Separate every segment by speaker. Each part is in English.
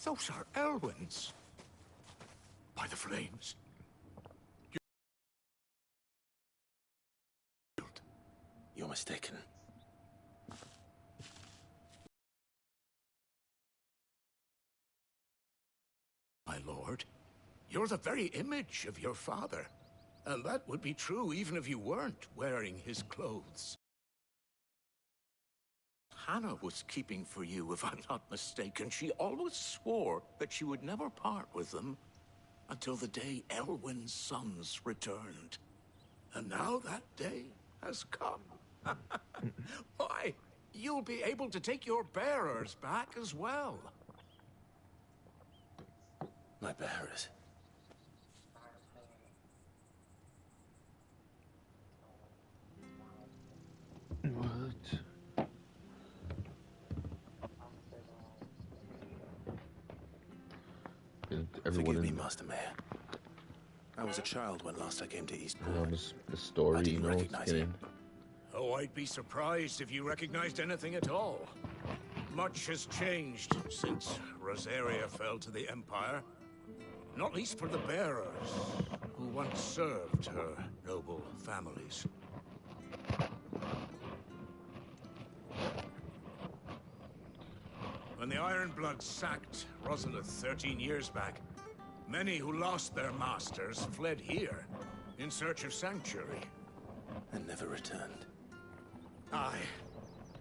Speaker 1: Those are Elwyn's. By the flames.
Speaker 2: You're mistaken.
Speaker 1: My lord, you're the very image of your father. And that would be true even if you weren't wearing his clothes. Hannah was keeping for you, if I'm not mistaken. She always swore that she would never part with them until the day Elwyn's sons returned. And now that day has come. Why, you'll be able to take your bearers back as well.
Speaker 2: My bearers?
Speaker 3: What?
Speaker 2: Forgive me, Master Mayor. I was a child when last I came to Eastport.
Speaker 3: You know, the story,
Speaker 2: I didn't
Speaker 3: you know,
Speaker 2: recognize him.
Speaker 1: Oh, I'd be surprised if you recognized anything at all. Much has changed since Rosaria fell to the Empire. Not least for the bearers, who once served her noble families. When the Ironbloods sacked Rosalith 13 years back, many who lost their masters fled here in search of sanctuary.
Speaker 2: And never returned.
Speaker 1: Aye.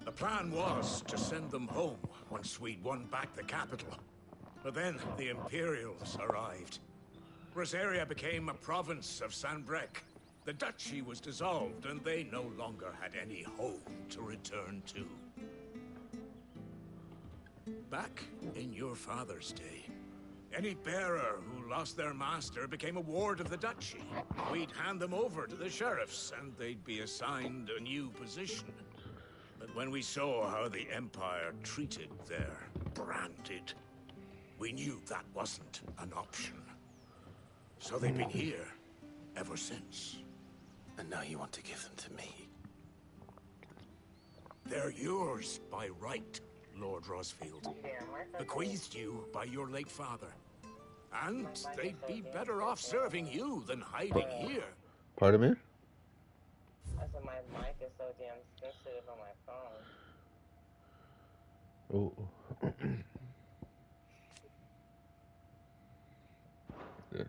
Speaker 1: The plan was to send them home once we'd won back the capital. But then the Imperials arrived. Rosaria became a province of Sanbreque. The duchy was dissolved, and they no longer had any home to return to. Back in your father's day, any bearer who lost their master became a ward of the duchy. We'd hand them over to the sheriffs, and they'd be assigned a new position. But when we saw how the Empire treated their branded, we knew that wasn't an option. So they've been here ever since.
Speaker 2: And now you want to give them to me?
Speaker 1: They're yours by right, Lord Rosfield. Bequeathed you by your late father. And they'd be better off serving you than hiding here.
Speaker 3: Pardon me?
Speaker 4: I said my mic is so damn sensitive on my phone.
Speaker 3: Oh.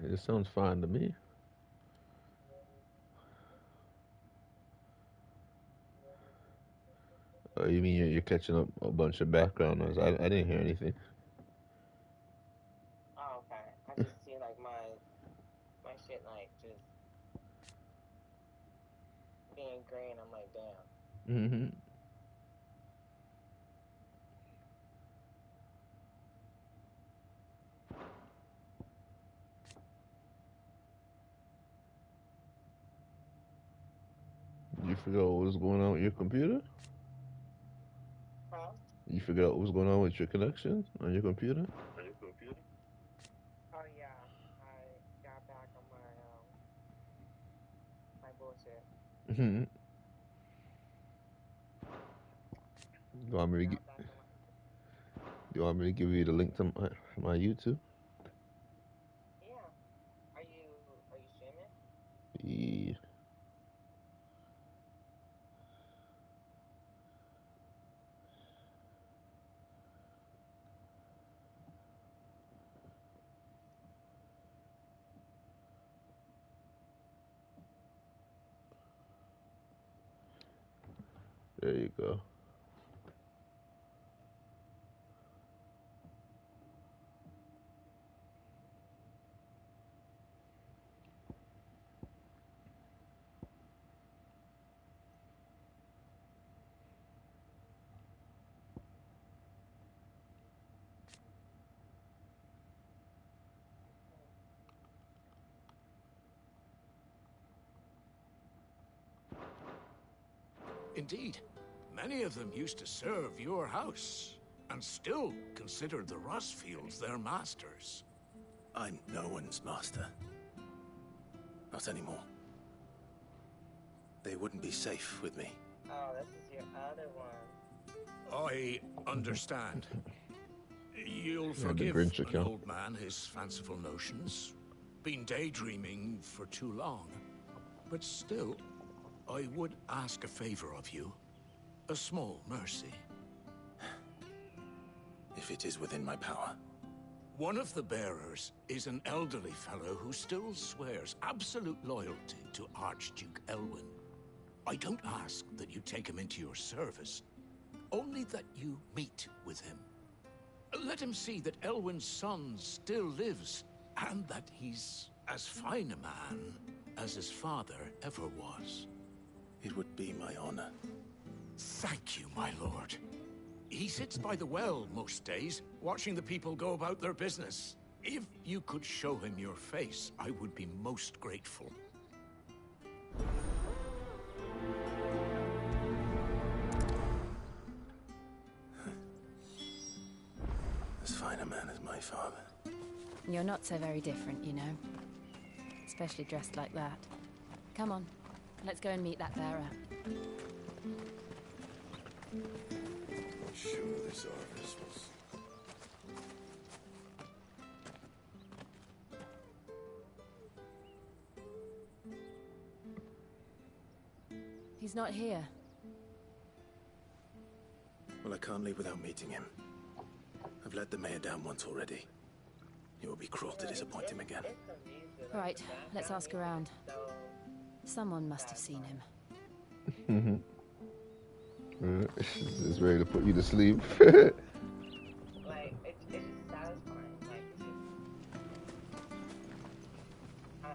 Speaker 3: It sounds fine to me. You mean you're catching up a bunch of background noise? I didn't hear anything.
Speaker 4: Oh, okay. I just see like my shit like just being green. I'm like, damn.
Speaker 3: Mm-hmm. You forgot what was going on with your computer?
Speaker 4: Huh?
Speaker 3: You forgot what was going on with your connection on your computer?
Speaker 4: Oh yeah. I got back on my bullshit.
Speaker 3: Mm-hmm. You want me to
Speaker 4: Got back on my
Speaker 3: you want me to give you the link to my YouTube?
Speaker 4: Yeah. Are you streaming?
Speaker 3: Yeah. There you go.
Speaker 1: Indeed, many of them used to serve your house, and still considered the Rosfields their masters.
Speaker 2: I'm no one's master. Not anymore. They wouldn't be safe with me.
Speaker 4: Oh, this is your other one.
Speaker 1: I understand. You'll
Speaker 3: the
Speaker 1: forgive
Speaker 3: Grinch
Speaker 1: an
Speaker 3: account.
Speaker 1: old man his fanciful notions. Been daydreaming for too long. But still, I would ask a favor of you. A small mercy.
Speaker 2: If it is within my power.
Speaker 1: One of the bearers is an elderly fellow who still swears absolute loyalty to Archduke Elwyn. I don't ask that you take him into your service, only that you meet with him. Let him see that Elwyn's son still lives, and that he's as fine a man as his father ever was.
Speaker 2: It would be my honor.
Speaker 1: Thank you, my lord. He sits by the well most days, watching the people go about their business. If you could show him your face, I would be most grateful.
Speaker 2: As fine a man as my father.
Speaker 5: You're not so very different, you know. Especially dressed like that. Come on, let's go and meet that bearer.
Speaker 6: I'm sure this office was...
Speaker 5: He's not here.
Speaker 2: Well, I can't leave without meeting him. I've let the mayor down once already. It would be cruel to disappoint him again.
Speaker 5: Right, let's ask around. Someone must have seen him.
Speaker 3: It's ready to put you to sleep.
Speaker 4: Like, it's just satisfying. Like, it's just...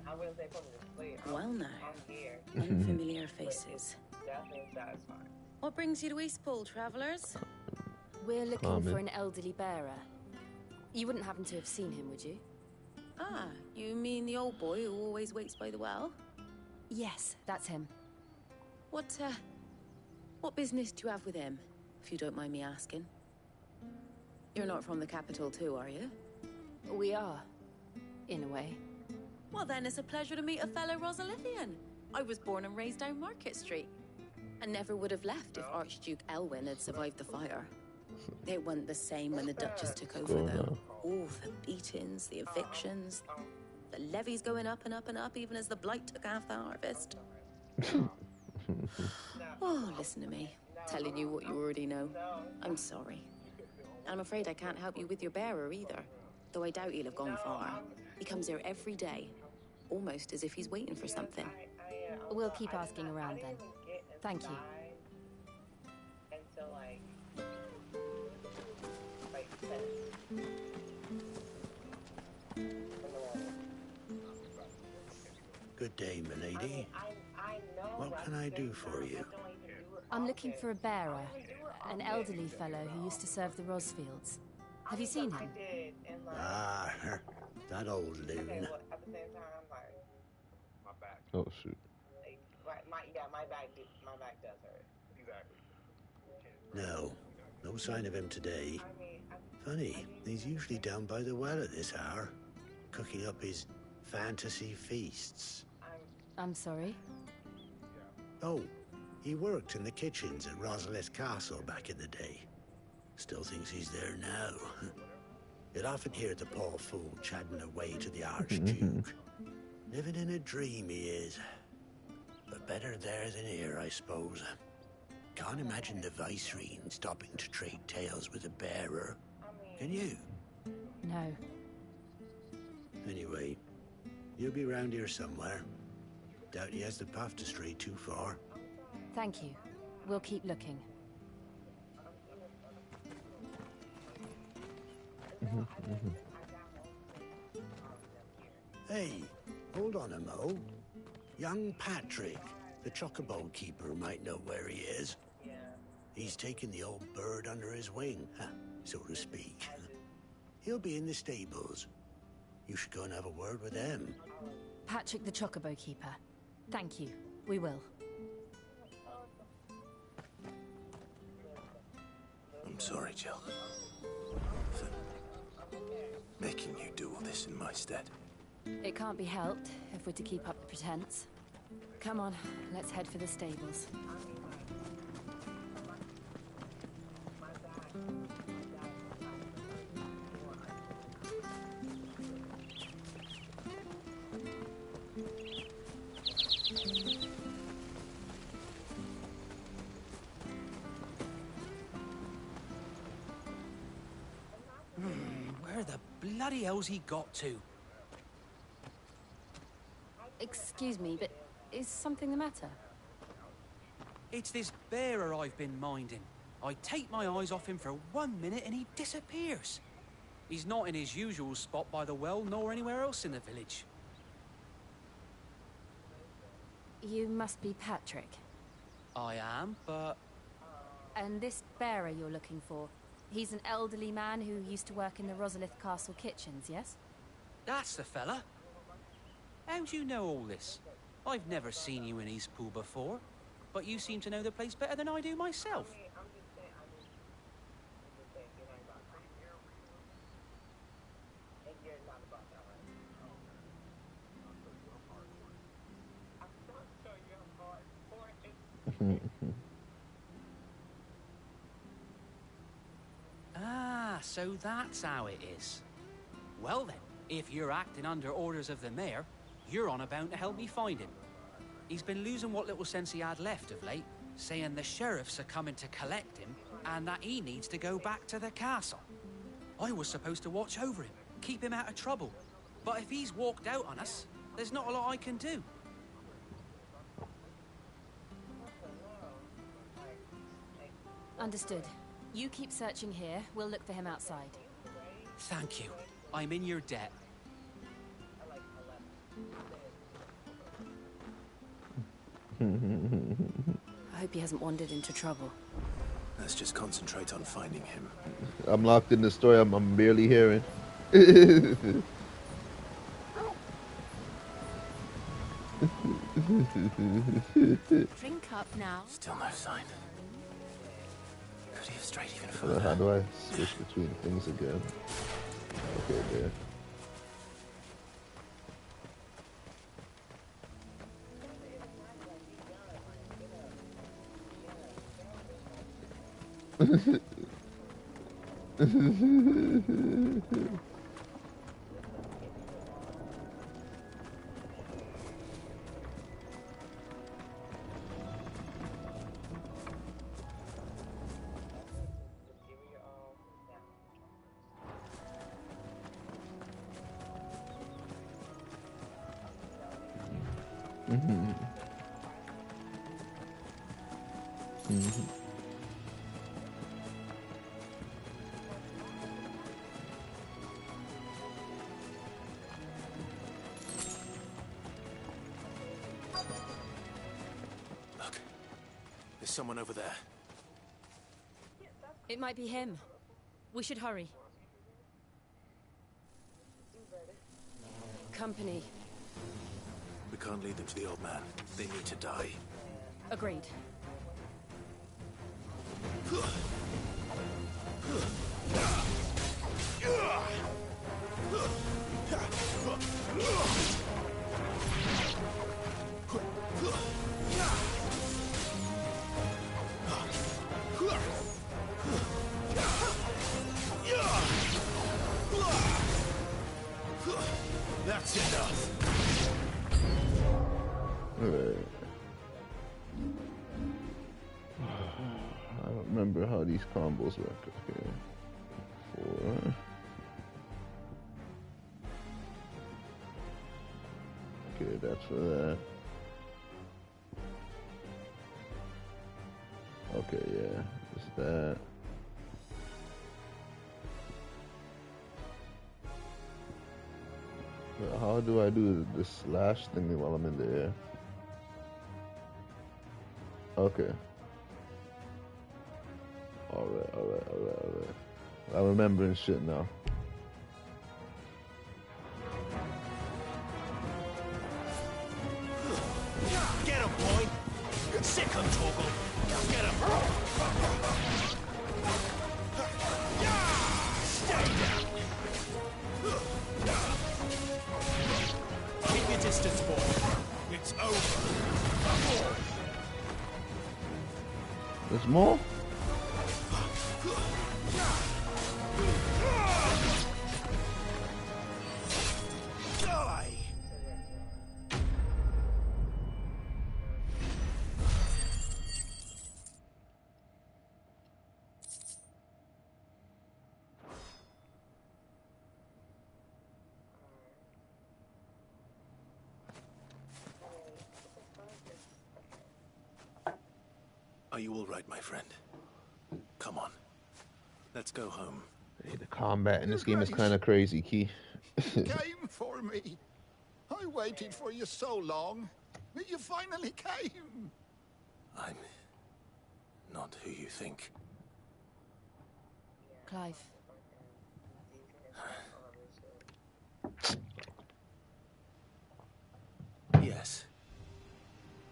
Speaker 4: I wouldn't say put me to sleep.
Speaker 7: Well, now.
Speaker 4: I'm here.
Speaker 7: Unfamiliar faces.
Speaker 4: Definitely satisfying.
Speaker 7: What brings you to Eastpool, travellers?
Speaker 5: We're looking
Speaker 3: Carmen.
Speaker 5: for an elderly bearer. You wouldn't happen to have seen him, would you?
Speaker 7: Ah, you mean the old boy who always waits by the well?
Speaker 5: Yes, that's him.
Speaker 7: What business do you have with him, if you don't mind me asking? You're not from the capital too, are you?
Speaker 5: We are, in a way.
Speaker 7: Well, then it's a pleasure to meet a fellow Rosalithian. I was born and raised down Market Street. And never would have left if Archduke Elwyn had survived the fire. It wasn't the same when the Duchess took over, though. All the beatings, the evictions, the levies going up and up and up, even as the blight took half the harvest. Oh, listen to me, telling you what you already know. I'm sorry. And I'm afraid I can't help you with your bearer either, though I doubt he'll have gone far. He comes here every day, almost as if he's waiting for something.
Speaker 5: We'll keep asking around then. Thank you.
Speaker 4: Until like 10.
Speaker 8: Good day, milady. What can I do for you?
Speaker 5: I'm looking for a bearer, an elderly fellow who used to serve the Rosfields. Have you seen him?
Speaker 8: Ah, that old loon.
Speaker 4: At the same time, I'm like,
Speaker 1: My back.
Speaker 3: Oh shoot.
Speaker 4: my back does hurt.
Speaker 8: No, no sign of him today. Funny, he's usually down by the well at this hour, cooking up his fantasy feasts.
Speaker 5: I'm sorry?
Speaker 8: Oh, he worked in the kitchens at Rosalith Castle back in the day. Still thinks he's there now. You'd often hear the poor fool chatting away to the Archduke. Living in a dream he is. But better there than here, I suppose. Can't imagine the Viceroy stopping to trade tales with a bearer. Can you?
Speaker 5: No.
Speaker 8: Anyway, you'll be round here somewhere. Doubt he has the path to stray too far.
Speaker 5: Thank you. We'll keep looking.
Speaker 8: Hey, hold on a mo. Young Patrick, the chocobo keeper, might know where he is. He's taken the old bird under his wing, so to speak. He'll be in the stables. You should go and have a word with them.
Speaker 5: Patrick the Chocobo Keeper. Thank you. We will.
Speaker 2: I'm sorry, Jill. For making you do all this in my stead.
Speaker 5: It can't be helped if we're to keep up the pretense. Come on, let's head for the stables.
Speaker 9: bloody hell's he got to?
Speaker 5: Excuse me, but is something the matter?
Speaker 9: It's this bearer I've been minding. I take my eyes off him for 1 minute and he disappears. He's not in his usual spot by the well, nor anywhere else in the village.
Speaker 5: You must be Patrick.
Speaker 9: I am, but...
Speaker 5: And this bearer you're looking for, he's an elderly man who used to work in the Rosalith Castle kitchens, yes?
Speaker 9: That's the fella. How do you know all this? I've never seen you in Eastpool before, but you seem to know the place better than I do myself. Ah, so that's how it is. Well then, if you're acting under orders of the mayor, you're on about to help me find him. He's been losing what little sense he had left of late, saying the sheriffs are coming to collect him, and that he needs to go back to the castle. I was supposed to watch over him, keep him out of trouble. But if he's walked out on us, there's not a lot I can do.
Speaker 5: Understood. You keep searching here, we'll look for him outside.
Speaker 9: Thank you. I'm in your debt.
Speaker 5: I hope he hasn't wandered into trouble.
Speaker 2: Let's just concentrate on finding him.
Speaker 3: I'm locked in the story. I'm barely hearing.
Speaker 5: Drink up now.
Speaker 2: Still no sign. Could he have strayed even further?
Speaker 3: How do I switch between things again? Okay, there.
Speaker 2: Look, there's someone over there.
Speaker 5: It might be him. We should hurry. Company.
Speaker 2: We can't lead them to the old man. They need to die.
Speaker 5: Agreed.
Speaker 2: That's enough.
Speaker 3: Alright. I don't remember how these combos work. Okay. 4. Okay, that's for that. Okay, yeah. Just that. But how do I do the slash thing while I'm in the air? Okay. Alright. I'm remembering shit now.
Speaker 2: Get him, boy! Sick him, Torgal! Get him! Stay down! Keep your distance, boy. It's over.
Speaker 3: There's more?
Speaker 2: Die! Are you all right, my friend? Come on. Let's go home.
Speaker 3: Hey, the combat in this game is kind of crazy, Key.
Speaker 10: You came for me. I waited for you so long, but you finally came.
Speaker 2: I'm not who you think.
Speaker 5: Clive.
Speaker 2: Yes.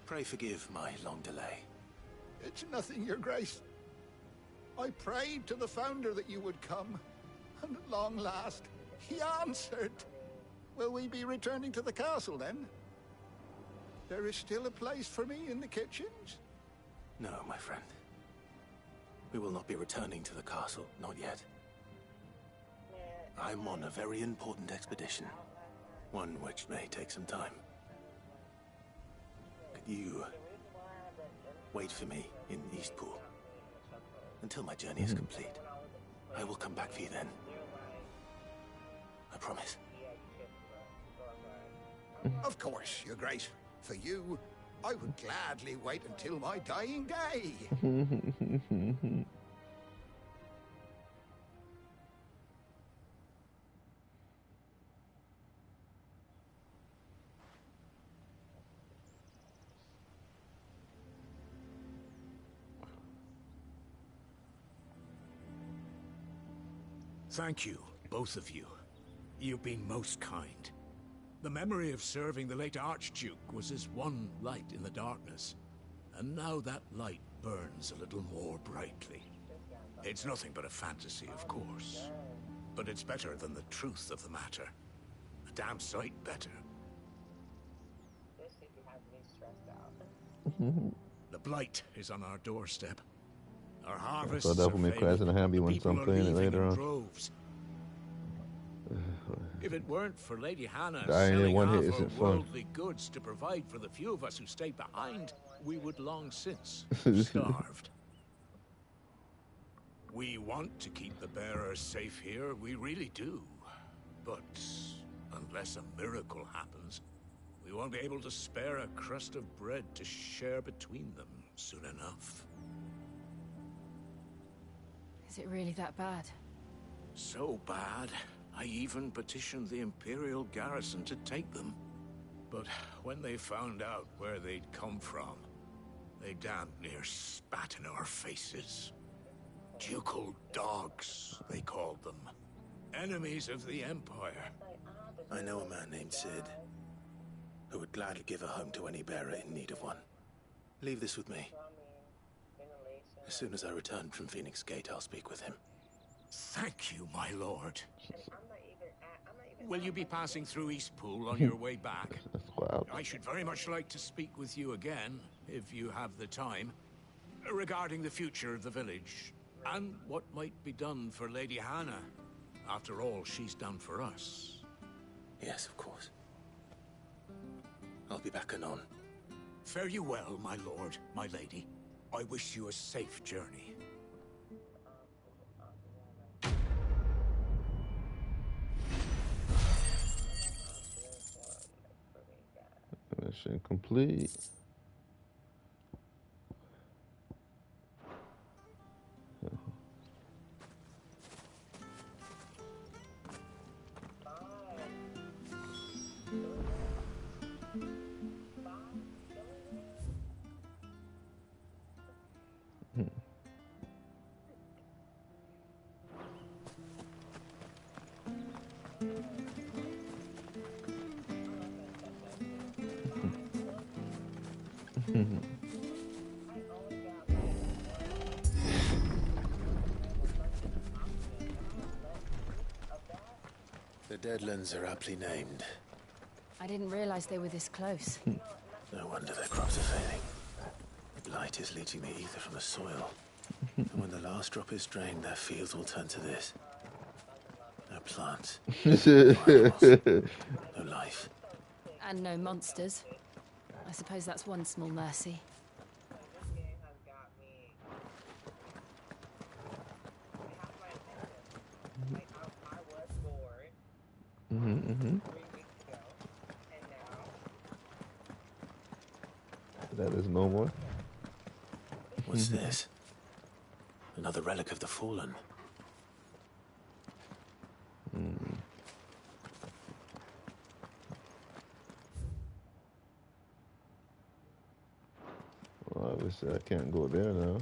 Speaker 2: Pray forgive my long delay.
Speaker 10: It's nothing, Your Grace. I prayed to the Founder that you would come, and at long last, he answered. Will we be returning to the castle, then? There is still a place for me in the kitchens?
Speaker 2: No, my friend. We will not be returning to the castle, not yet. I'm on a very important expedition. One which may take some time. Could you wait for me in Eastpool until my journey is complete? I will come back for you then. I promise.
Speaker 10: Of course, Your Grace. For you, I would gladly wait until my dying day.
Speaker 1: Thank you, both of you. You've been most kind. The memory of serving the late Archduke was as one light in the darkness, and now that light burns a little more brightly. It's nothing but a fantasy, of course, but it's better than the truth of the matter. A damn sight better. The blight is on our doorstep. Our harvests
Speaker 3: So that
Speaker 1: are
Speaker 3: will make
Speaker 1: failing.
Speaker 3: Crash and Happy
Speaker 1: The
Speaker 3: when
Speaker 1: people
Speaker 3: I'm
Speaker 1: are
Speaker 3: playing it
Speaker 1: leaving
Speaker 3: later
Speaker 1: in
Speaker 3: on.
Speaker 1: droves. If it weren't for Lady Hannah
Speaker 3: Dying in
Speaker 1: selling
Speaker 3: one
Speaker 1: half
Speaker 3: hit
Speaker 1: her
Speaker 3: isn't fun.
Speaker 1: worldly goods to provide for the few of us who stayed behind, we would long since starved. We want to keep the bearers safe here, we really do. But unless a miracle happens, we won't be able to spare a crust of bread to share between them soon enough.
Speaker 5: Is it really that bad?
Speaker 1: So bad, I even petitioned the Imperial garrison to take them. But when they found out where they'd come from, they damn near spat in our faces. Ducal dogs, they called them. Enemies of the Empire.
Speaker 2: I know a man named Sid, who would gladly give a home to any bearer in need of one. Leave this with me. As soon as I return from Phoenix Gate, I'll speak with him.
Speaker 1: Thank you, my lord. Will you be passing through Eastpool on your way back?
Speaker 3: That's wild.
Speaker 1: I should very much like to speak with you again, if you have the time, regarding the future of the village, and what might be done for Lady Hannah. After all she's done for us.
Speaker 2: Yes, of course. I'll be back anon.
Speaker 1: Fare you well, my lord, my lady. I wish you a safe journey.
Speaker 3: Mission complete.
Speaker 2: The Deadlands are aptly named.
Speaker 5: I didn't realize they were this close.
Speaker 2: No wonder their crops are failing. Blight is leaching the ether from the soil. And when the last drop is drained, their fields will turn to this. No plants, no animals, no life.
Speaker 5: And no monsters. I suppose that's one small mercy.
Speaker 3: That is no more.
Speaker 2: What's this? Another relic of the Fallen.
Speaker 3: Well, obviously I can't go there now.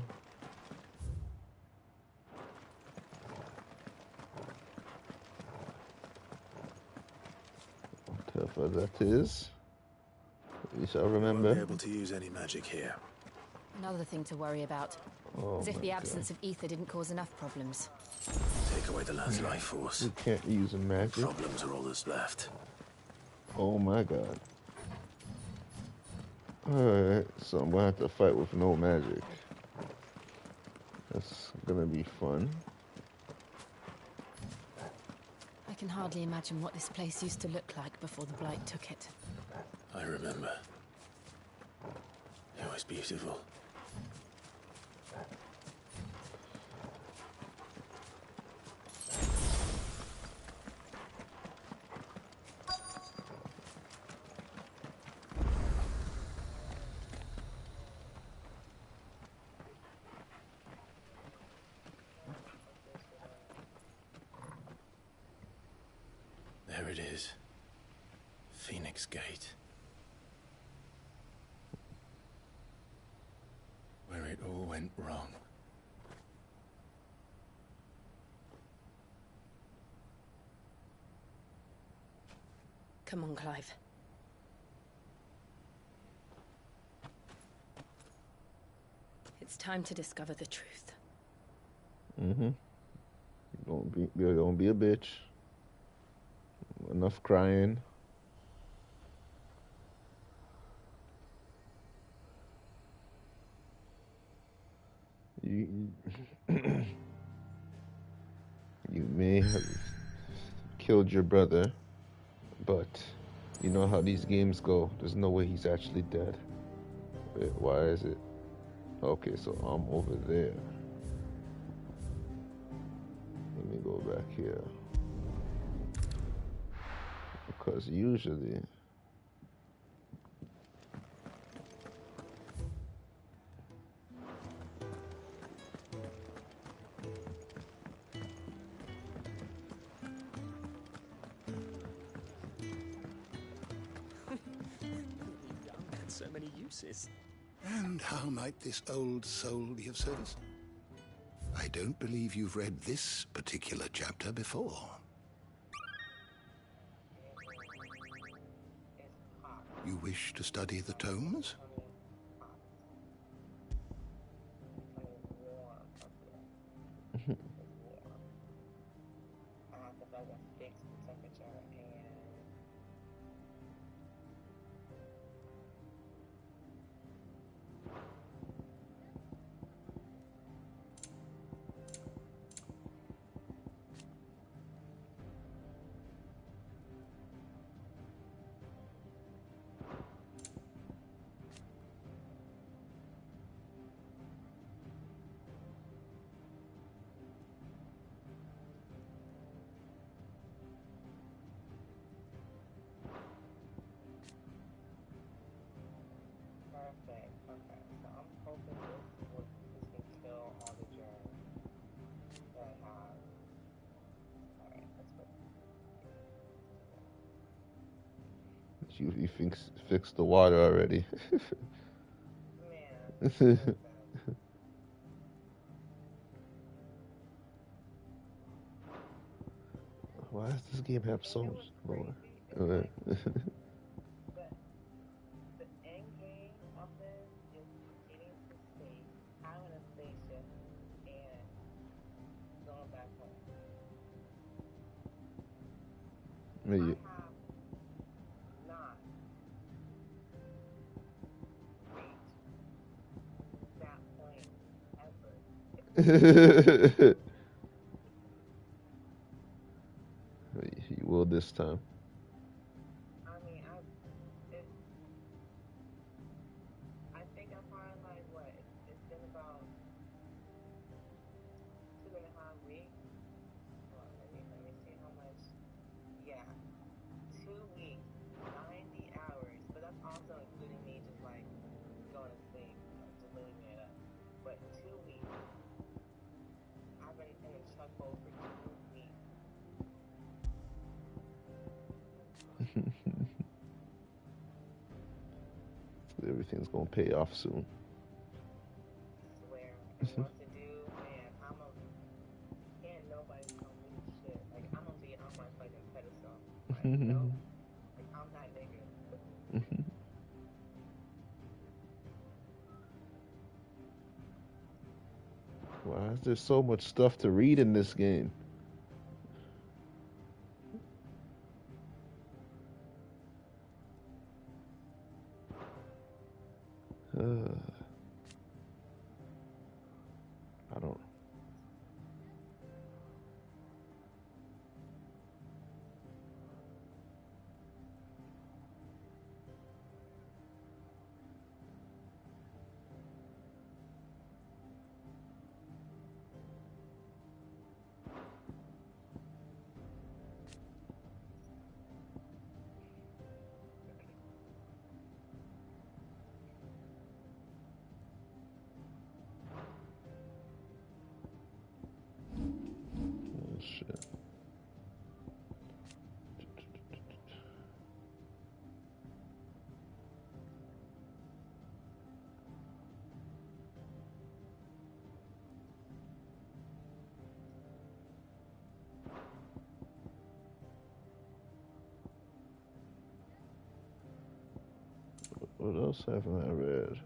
Speaker 3: Whatever that is, we shall
Speaker 2: Won't
Speaker 3: remember.
Speaker 2: be able to use any magic here.
Speaker 5: Another thing to worry about.
Speaker 3: Oh
Speaker 5: As if
Speaker 3: my
Speaker 5: the
Speaker 3: God.
Speaker 5: absence of ether didn't cause enough problems.
Speaker 2: Take away the lad's life force.
Speaker 3: We can't use a magic.
Speaker 2: Problems are all that's left.
Speaker 3: Oh my God. Alright, so I'm gonna have to fight with no magic. That's gonna be fun.
Speaker 5: I can hardly imagine what this place used to look like before the Blight took it.
Speaker 2: I remember. It was beautiful. There it is. Phoenix Gate. Where it all went wrong.
Speaker 5: Come on, Clive. It's time to discover the truth.
Speaker 3: You're gonna be a bitch. Enough crying. You you may have killed your brother, but you know how these games go. There's no way he's actually dead. Wait, why is it? Okay, so I'm over there. Let me go back here. Because usually
Speaker 11: So many uses.
Speaker 10: And how might this old soul be of service? I don't believe you've read this particular chapter before. You wish to study the tomes?
Speaker 4: Perfect. Okay. So I'm hoping this can kill all the germs that I have. Alright, let's put
Speaker 3: you fixed the water already.
Speaker 4: man.
Speaker 3: Why does this game have so much more?
Speaker 4: The end game of this is getting to space, having a spaceship, and going back home.
Speaker 3: Maybe.
Speaker 4: I have not reached that point ever.
Speaker 3: You will this time.
Speaker 4: I mean, I think I find like what it's been about 2.5 weeks. Hold on, let me see how much. Yeah, 2 weeks, 90 hours. But that's also including me just like going to sleep, just leaving it up. But
Speaker 3: everything's gonna pay off soon.
Speaker 4: Swear. And what to do, man, can't nobody tell me shit. Like, I'm gonna be on my fucking pedestal. Like, no. Like, I'm that nigga.
Speaker 3: Why is there so much stuff to read in this game? I don't. Oh shit. What else haven't I read?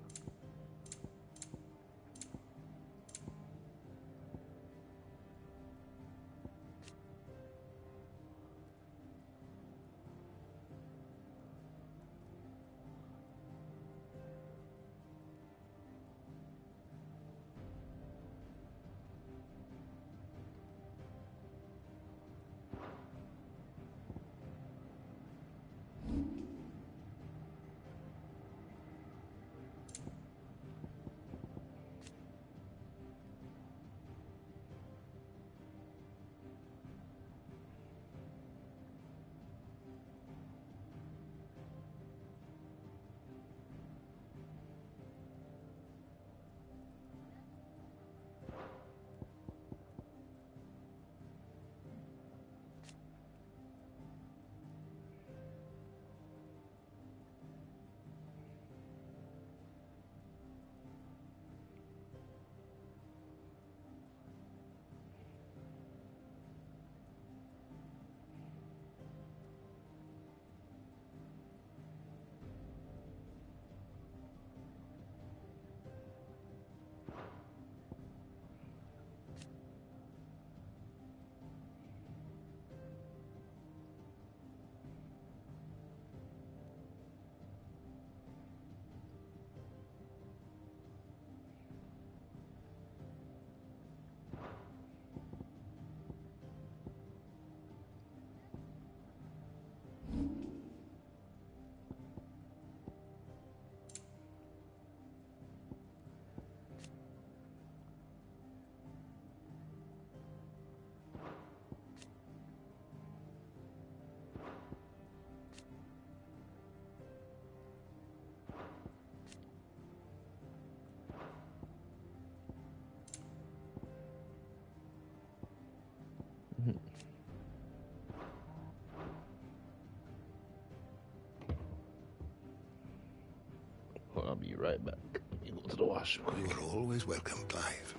Speaker 3: Well, I'll be right back. Let me go to the washroom.
Speaker 6: You are always welcome, Clive.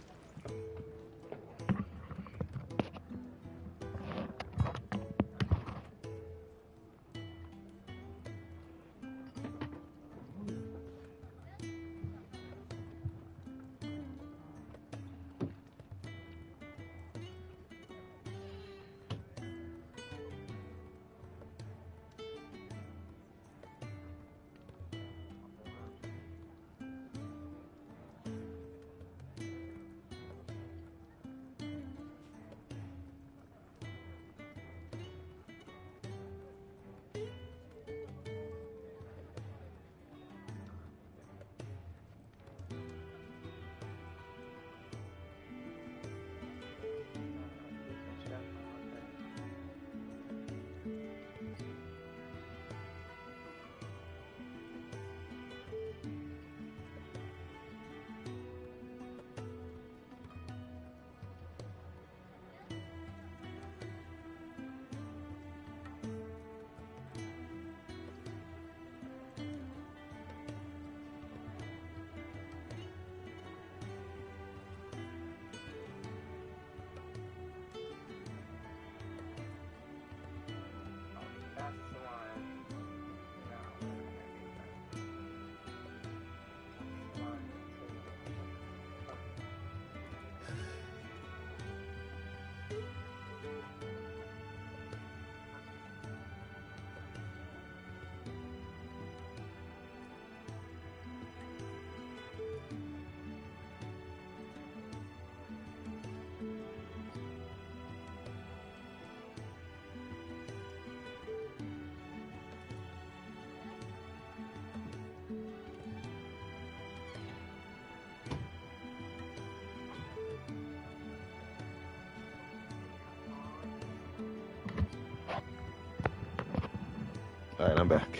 Speaker 3: Alright, I'm back.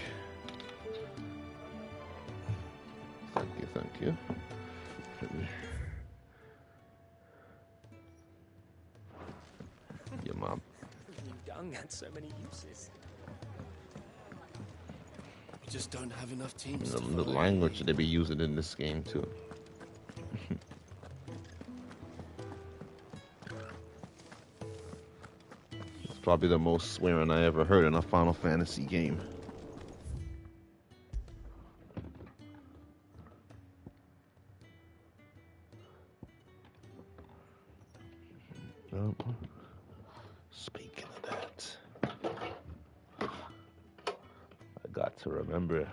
Speaker 3: Thank you. Your mom.
Speaker 11: Dung had so many uses.
Speaker 2: We just don't have enough teams.
Speaker 3: The language they be using in this game too. It's probably the most swearing I ever heard in a Final Fantasy game. Speaking of that, I got to remember.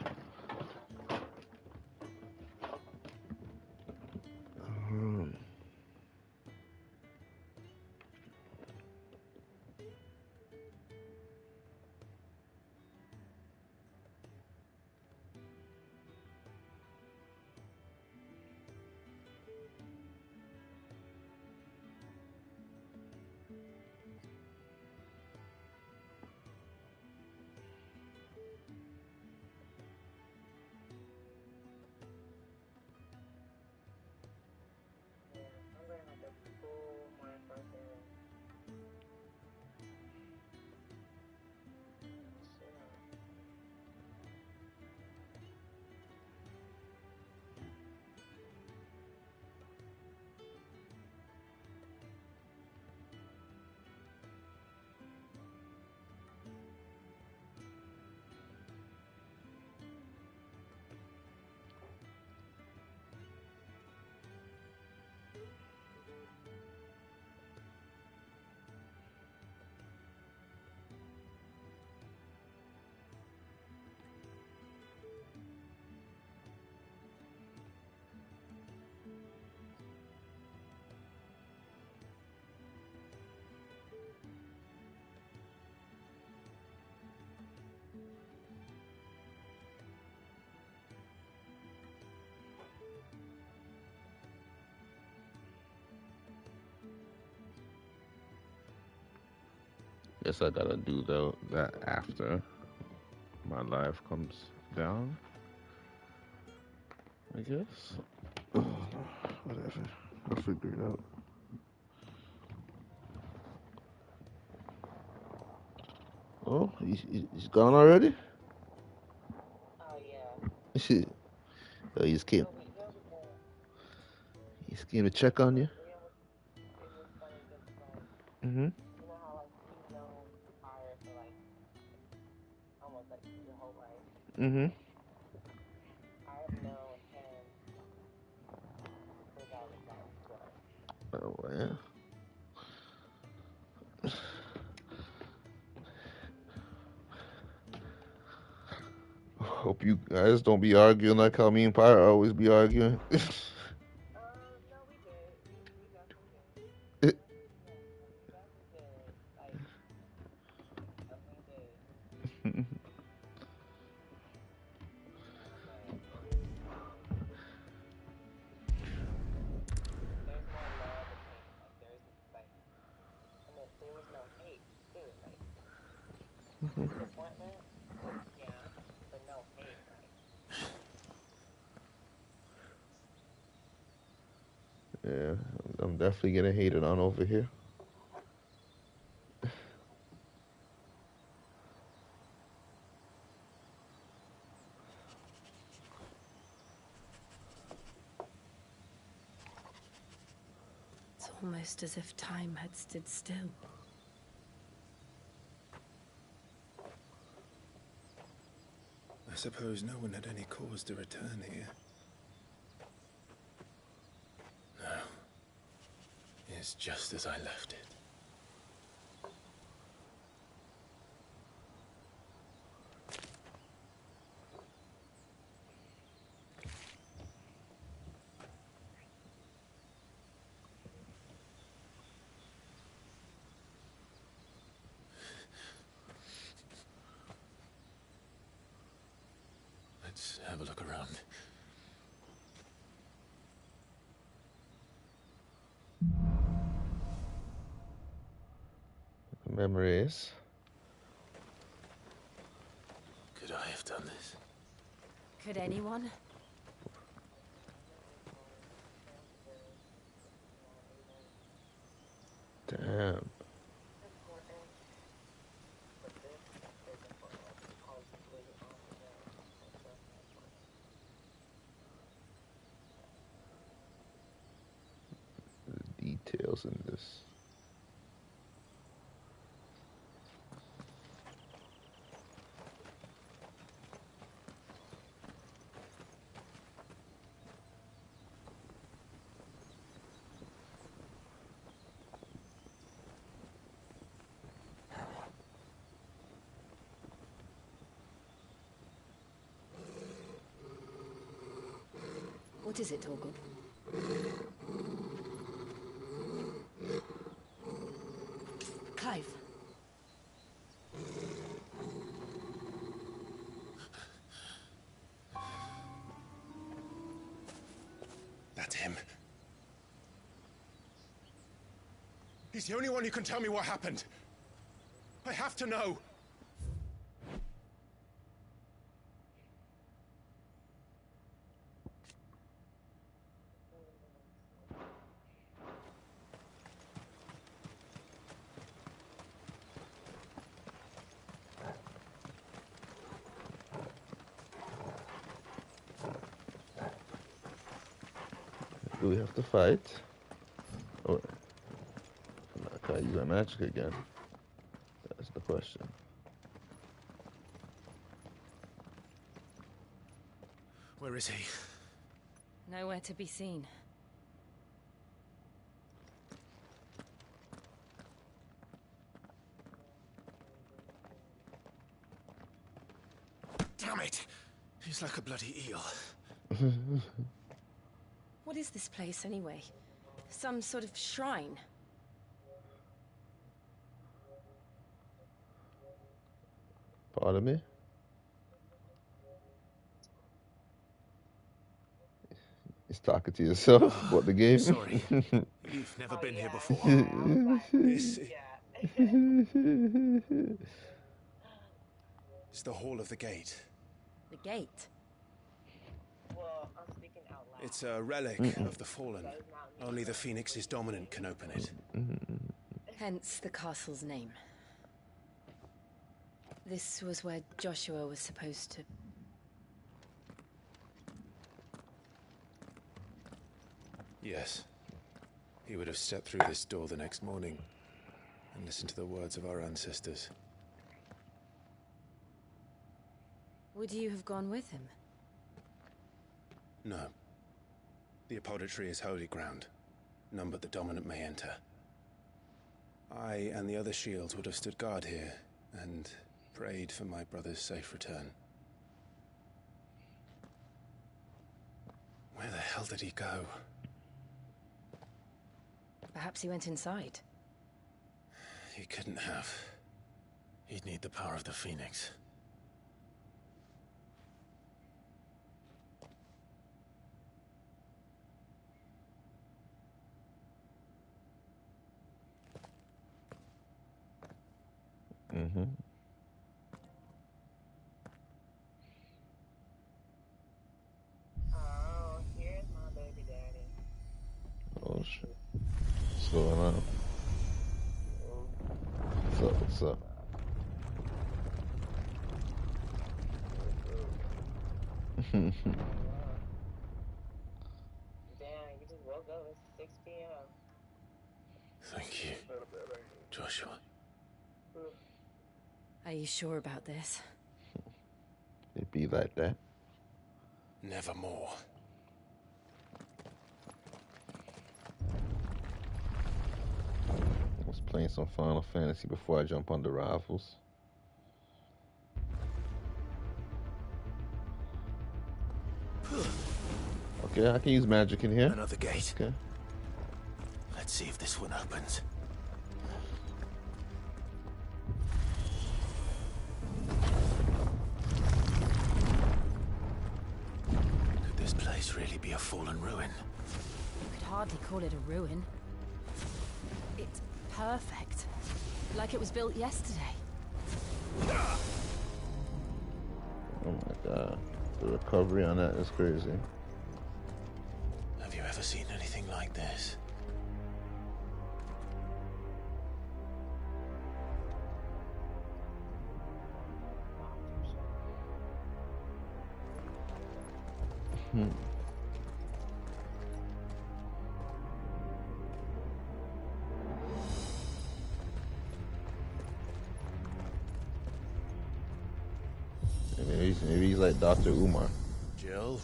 Speaker 3: Guess I gotta do that after my life comes down. I guess. Whatever. I'll figure it out. Oh, he's gone already?
Speaker 4: Oh,
Speaker 3: yeah. Oh, he just came. He just came to check on you? Mm-hmm.
Speaker 4: You know how, like, you've known Fire for, like, almost, like, your whole life?
Speaker 3: Mm-hmm.
Speaker 4: I've known him since I was, like, 12.
Speaker 3: Oh, yeah. Hope you guys don't be arguing like how me and Pyre always be arguing.
Speaker 4: No, we did. We definitely did. We definitely did. Like, definitely did. There's more love and hate. Like, there's, like, and there was no hate, too. Like, disappointment, yeah, but no hate, like.
Speaker 3: Yeah, I'm definitely getting hated on over here.
Speaker 5: It's almost as if time had stood still.
Speaker 2: I suppose no one had any cause to return here. No. It's just as I left it. Let's have a look around.
Speaker 3: Memories.
Speaker 2: Could
Speaker 5: Could anyone?
Speaker 3: Damn. The details in this.
Speaker 5: What is it, Torgal? Clive.
Speaker 6: That's him. He's the only one who can tell me what happened. I have to know.
Speaker 3: Do we have to fight? Or can I use my magic again? That's the question.
Speaker 6: Where is he?
Speaker 5: Nowhere to be seen.
Speaker 6: Damn it! He's like a bloody eel.
Speaker 12: What is this place, anyway? Some sort of shrine?
Speaker 3: Pardon me? He's talking to yourself about the game.
Speaker 6: Sorry. You've never been here before. This is the Hall of the Gate.
Speaker 12: The gate?
Speaker 4: Well, I'm speaking out loud.
Speaker 6: It's a relic of the Fallen. Only the Phoenix's dominant can open it.
Speaker 12: Hence the castle's name. This was where Joshua was supposed to...
Speaker 6: Yes. He would have stepped through this door the next morning and listened to the words of our ancestors.
Speaker 12: Would you have gone with him?
Speaker 6: No. The apodatory is holy ground. None but the dominant may enter. I and the other shields would have stood guard here and prayed for my brother's safe return. Where the hell did he go?
Speaker 12: Perhaps he went inside.
Speaker 2: He couldn't have. He'd need the power of the Phoenix.
Speaker 3: Mm-hmm.
Speaker 4: Oh, here's my baby daddy.
Speaker 3: Oh shit. What's going on? What's up? What's up?
Speaker 4: Damn, you just woke up at 6 p.m.
Speaker 2: Thank you, Joshua.
Speaker 12: Are you sure about this?
Speaker 3: It be like that.
Speaker 6: Nevermore.
Speaker 3: I was playing some Final Fantasy before I jump on the rifles. Okay, I can use magic in here.
Speaker 2: Another gate.
Speaker 3: Okay.
Speaker 2: Let's see if this one opens. Could this place really be a fallen ruin?
Speaker 5: You could hardly call it a ruin. It's perfect. Like it was built yesterday.
Speaker 3: Oh my god. The recovery on that is crazy.
Speaker 2: Have you ever seen anything like this?
Speaker 3: Maybe he's like Dr. Umar.
Speaker 2: Jill?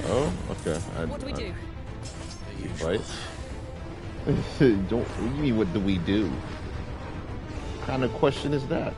Speaker 3: Oh, okay.
Speaker 12: What do we do?
Speaker 3: You fight? Don't. What do you mean? What do we do? What kind of question is that?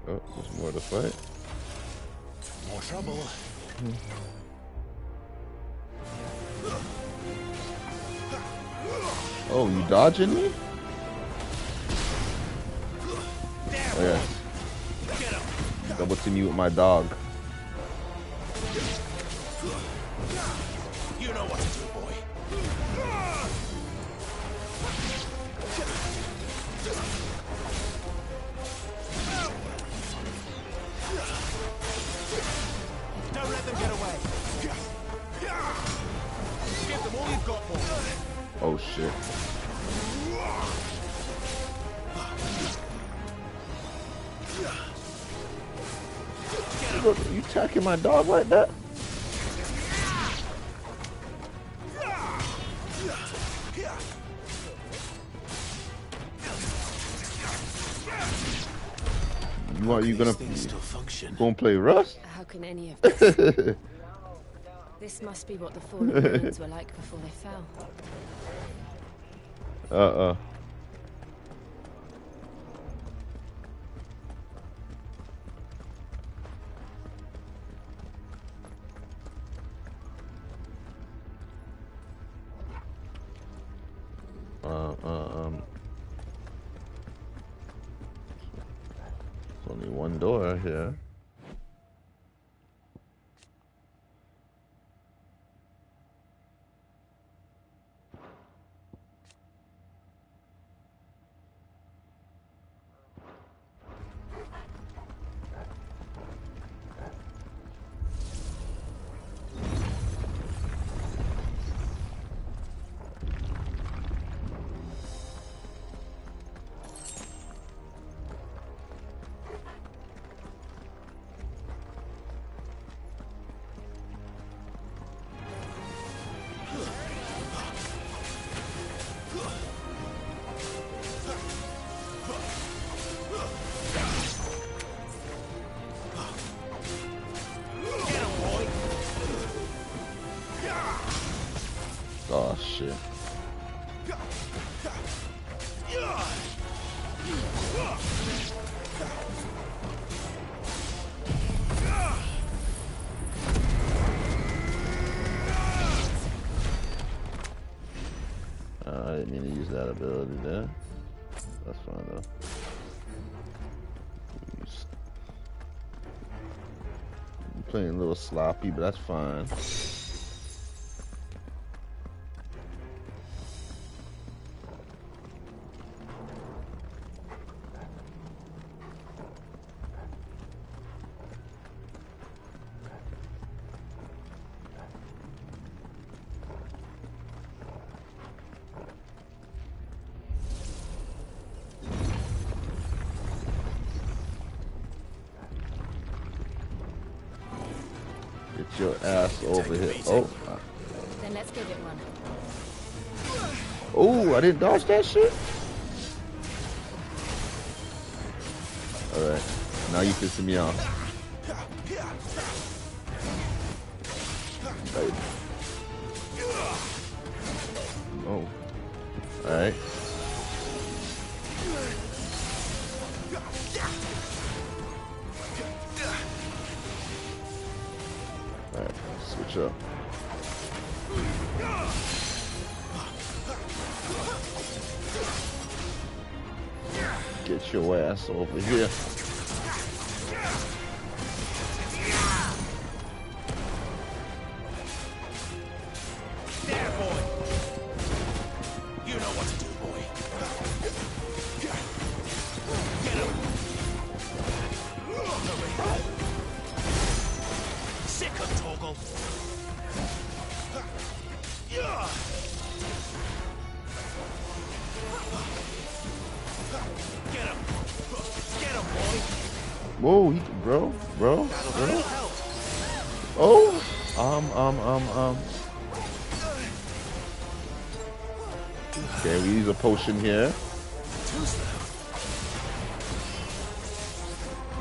Speaker 3: Oh, there's more to fight.
Speaker 2: More trouble.
Speaker 3: Oh, you dodging me? Oh, yes. Double team you with my dog.
Speaker 2: You know what to do, boy. Don't let them get away. Give them all you've got, boy.
Speaker 3: Oh shit. You attacking my dog like that? You gonna play Rust?
Speaker 12: How can any of this? This must be what the fallen ruins were like before they fell.
Speaker 3: There's only one door here. Oh shit. I didn't mean to use that ability there. That's fine though. I'm playing a little sloppy, but that's fine. Get your ass over here. Oh.
Speaker 12: Then let's give it one.
Speaker 3: Oh, I didn't dodge that shit? Alright. Now you pissing me off. Right. Oh. Alright. Alright, switch up. Get your ass over here.
Speaker 1: There, boy. You know what to do, boy. Get him. Sick of Toggle. Get him. Get him, boy.
Speaker 3: Whoa, bro. Oh, Okay, we use a potion here.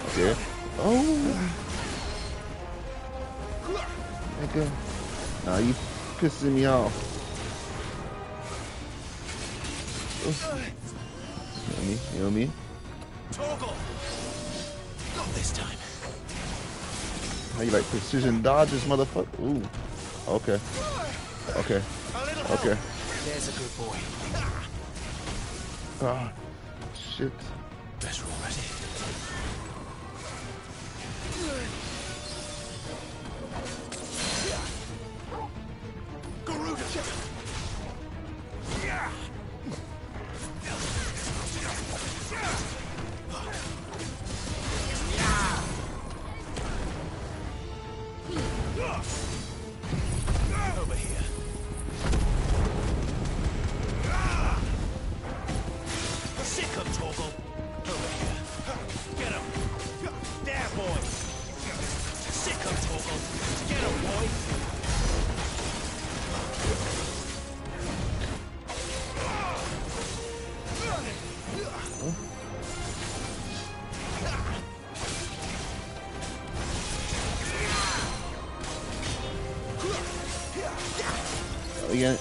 Speaker 3: Okay. Oh. Nigga. Nah, you pissing me off. You know me?
Speaker 1: Toggle. Not this time.
Speaker 3: How you like precision dodges, motherfucker? Ooh. Okay. Okay. Okay.
Speaker 1: There's a good boy.
Speaker 3: Ah. Shit.
Speaker 1: Better already. Over here. Sick of Toggle. Over here. Get him. There, boy. Sick of Toggle. Get him, boy.
Speaker 3: You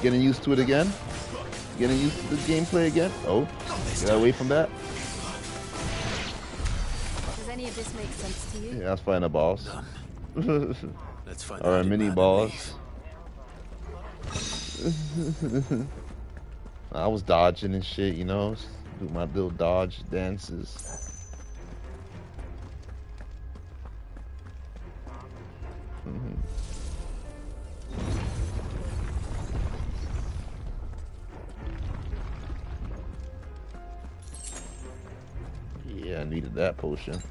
Speaker 3: getting used to it again? Getting used to the gameplay again? Oh, get away from that.
Speaker 5: Does any of this make sense to you?
Speaker 3: Yeah, that's fighting a boss.
Speaker 2: Let's find
Speaker 3: or a mini boss. I was dodging and shit, you know, do my little dodge dances. Yeah, I needed that potion.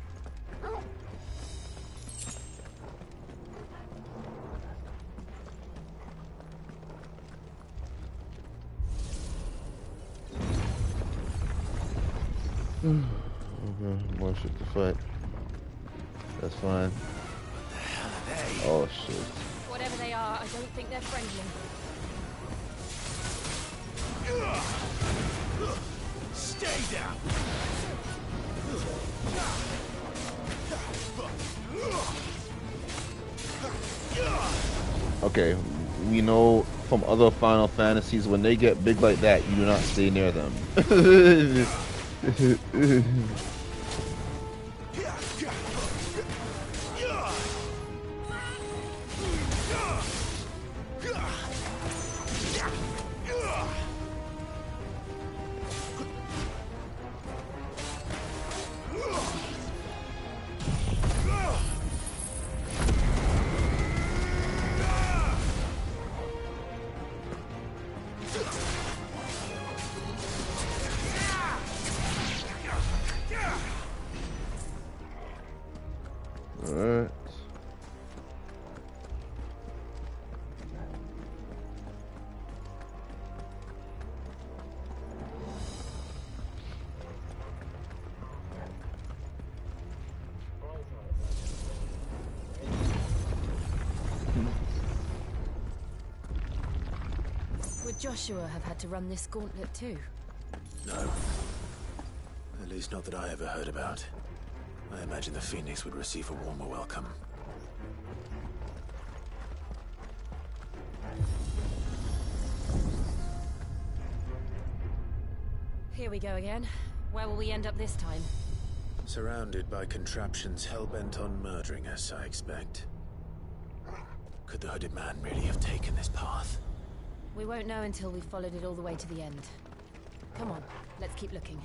Speaker 3: Okay, more shit to fight. That's fine. Oh shit.
Speaker 5: Whatever they are, I don't think they're friendly.
Speaker 1: Stay down.
Speaker 3: Okay, we know from other Final Fantasies when they get big like that, you do not stay near them. Alright.
Speaker 5: Would Joshua have had to run this gauntlet too?
Speaker 2: No. At least not that I ever heard about. I imagine the Phoenix would receive a warmer welcome.
Speaker 12: Here we go again. Where will we end up this time?
Speaker 2: Surrounded by contraptions hell-bent on murdering us, I expect. Could the hooded man really have taken this path?
Speaker 12: We won't know until we've followed it all the way to the end. Come on, let's keep looking.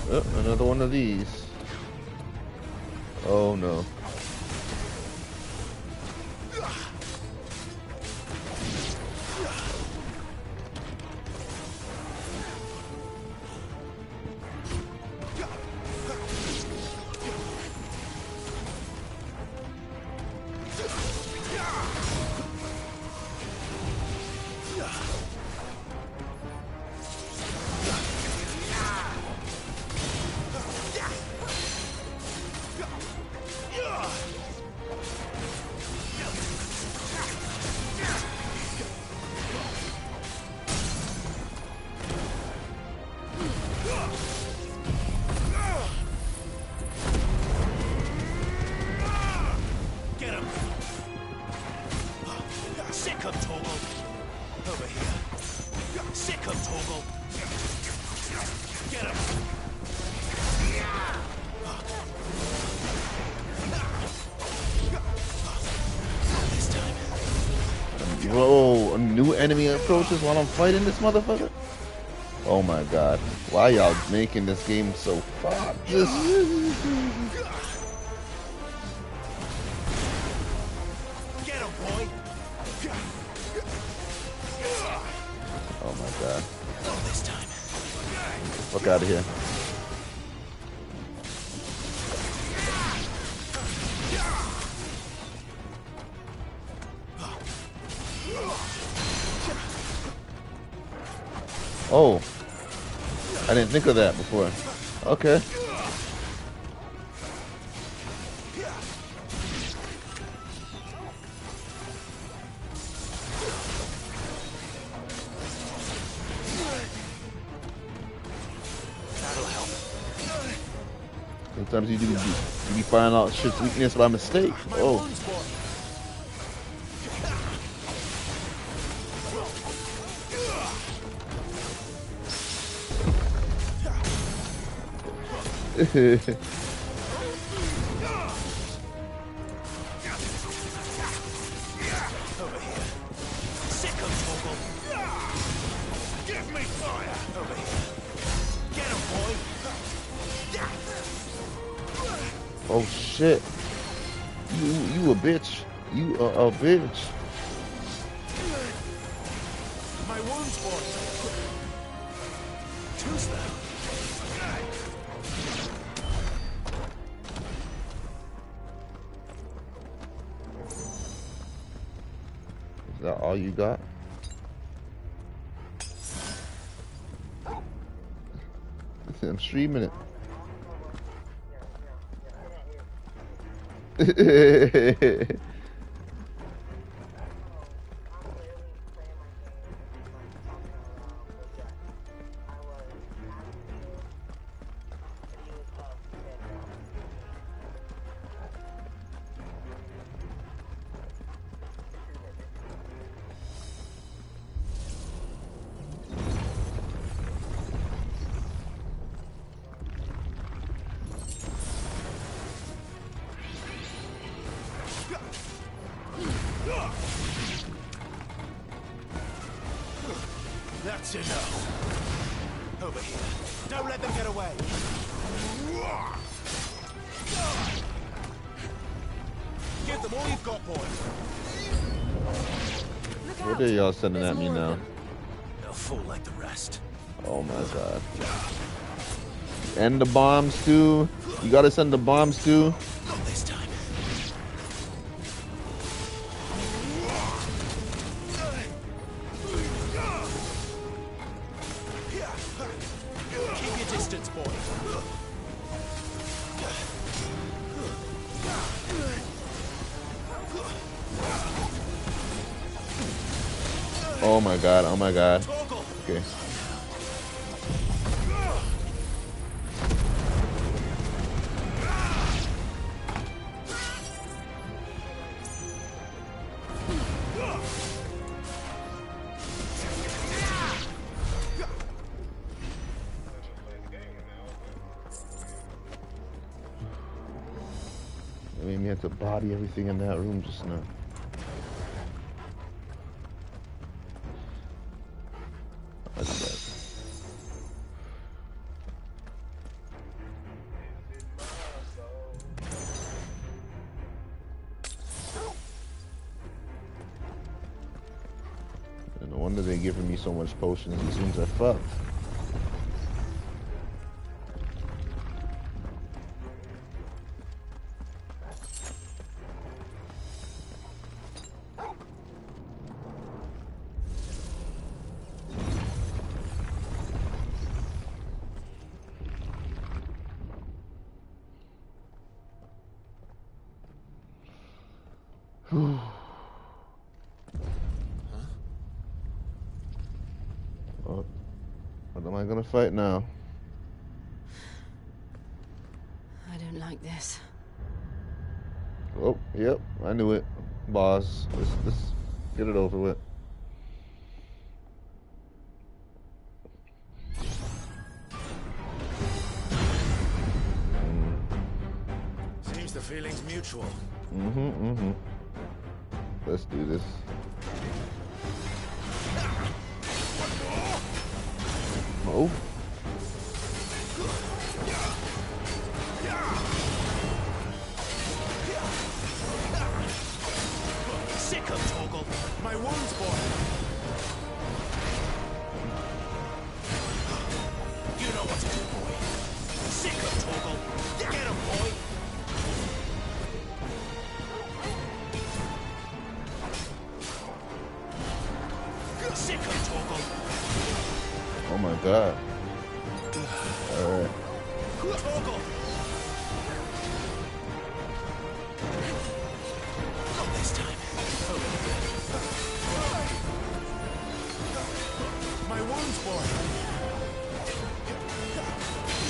Speaker 3: Oh, another one of these. Oh no. Bro, a new enemy approaches while I'm fighting this motherfucker? Oh my god. Why y'all making this game so fun?
Speaker 13: Get him, boy.
Speaker 3: Oh my god.
Speaker 13: Not this time.
Speaker 3: Fuck out of here. Oh, I didn't think of that before. Okay.
Speaker 13: That'll help.
Speaker 3: Sometimes you be finding out shit's weakness by mistake. Oh. Oh shit. You a bitch. You a bitch.
Speaker 13: My wounds, boy. Too slow.
Speaker 3: Is that all you got? I'm streaming it.
Speaker 13: That's enough. Over here. Don't let them get away. Give them all you've got, boy.
Speaker 3: What are y'all sending at me now?
Speaker 13: They'll fall like the rest.
Speaker 3: Oh my god. And the bombs too. You gotta send the bombs too.
Speaker 13: Not this time. Keep your distance, boy.
Speaker 3: Oh my god, oh my god. Okay. me had to body everything in that room just now. Look at that. And no wonder they're giving me so much potions. These things are fucked. What am I gonna fight now?
Speaker 12: I don't like this.
Speaker 3: Oh, yep, I knew it. Boss, let's get it over with.
Speaker 13: Seems the feeling's mutual.
Speaker 3: Let's do this. Oh.
Speaker 13: Sick of Toggle. My wound's boy. You know what to do, boy. Sick of Toggle. Get him, boy. Sick of Toggle.
Speaker 3: Oh my god. Alright.
Speaker 13: Toggle. Not this time. My wounds, boy.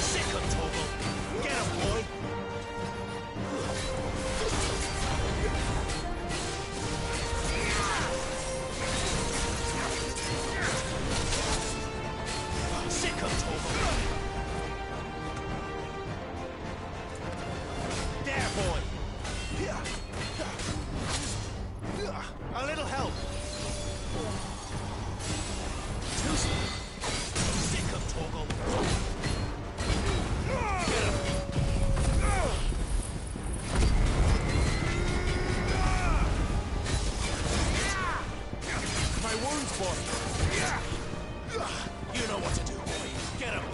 Speaker 13: Sick of Toggle. Get him, boy. Sick of Toggle. There, boy. A little help. Sick of Toggle. Get him. My wounds, boy. You know what to do, boy. Get him.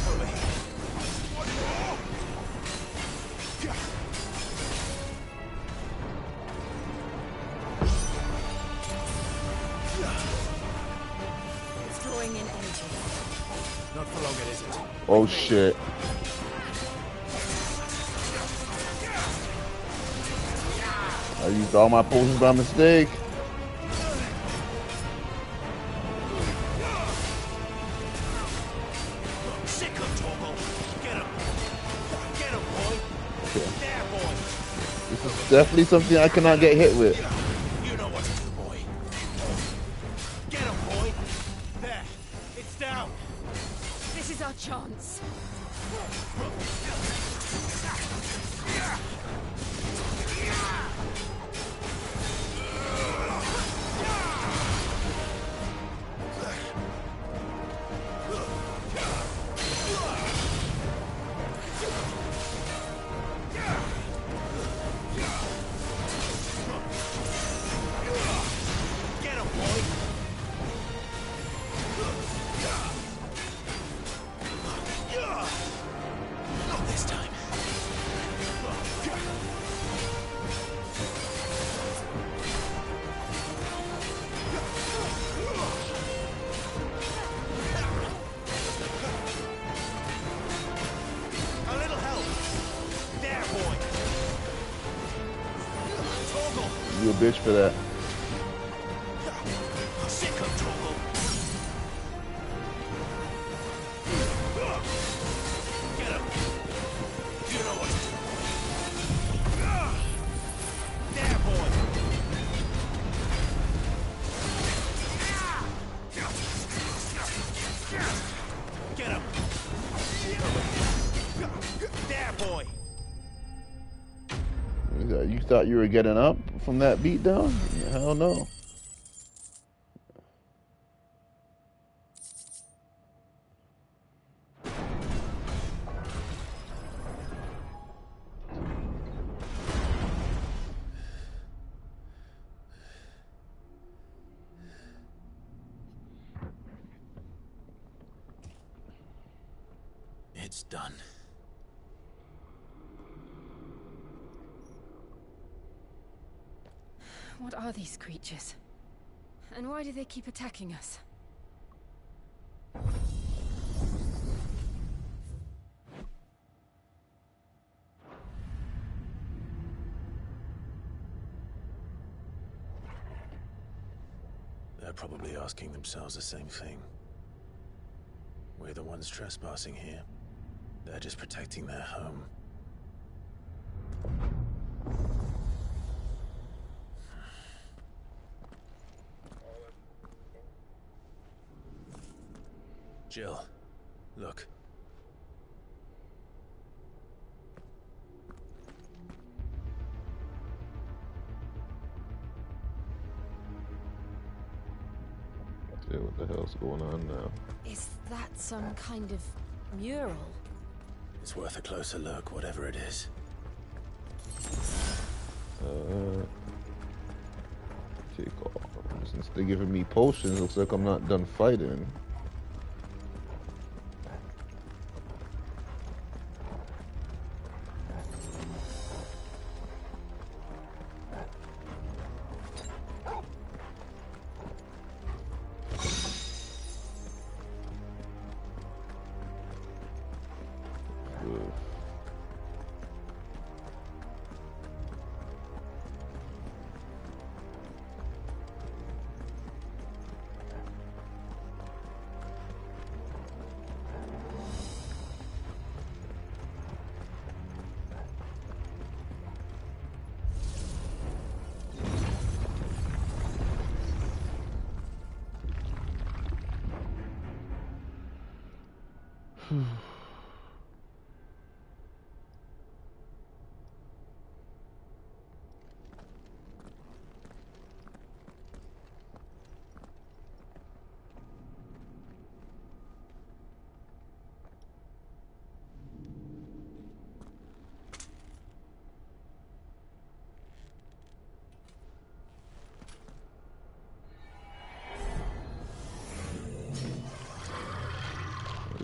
Speaker 13: Over here.
Speaker 12: It's drawing in energy.
Speaker 13: Not for long, it isn't.
Speaker 3: Oh shit. I used all my potions by mistake.
Speaker 13: Sick of Toggle. Get him. Get him, boy. There, boy.
Speaker 3: This is definitely something I cannot get hit with.
Speaker 13: You know what to do, boy. Get him, boy. There. It's down.
Speaker 12: This is our chance.
Speaker 13: Get him, boy. Not this time. A little help. There, boy. Toggle.
Speaker 3: You a bitch for that.
Speaker 13: Sick of Toggle. Get him. You know what to do. There, boy. Get him. There, boy.
Speaker 3: You thought you were getting up from that beatdown? Hell no.
Speaker 2: It's done.
Speaker 12: What are these creatures? And why do they keep attacking us?
Speaker 2: They're probably asking themselves the same thing. We're the ones trespassing here. They're just protecting their home. Jill, look.
Speaker 3: Yeah, what the hell's going on now?
Speaker 12: Is that some kind of mural?
Speaker 2: It's worth a closer look, whatever it is.
Speaker 3: Take off. Since they're giving me potions, looks like I'm not done fighting.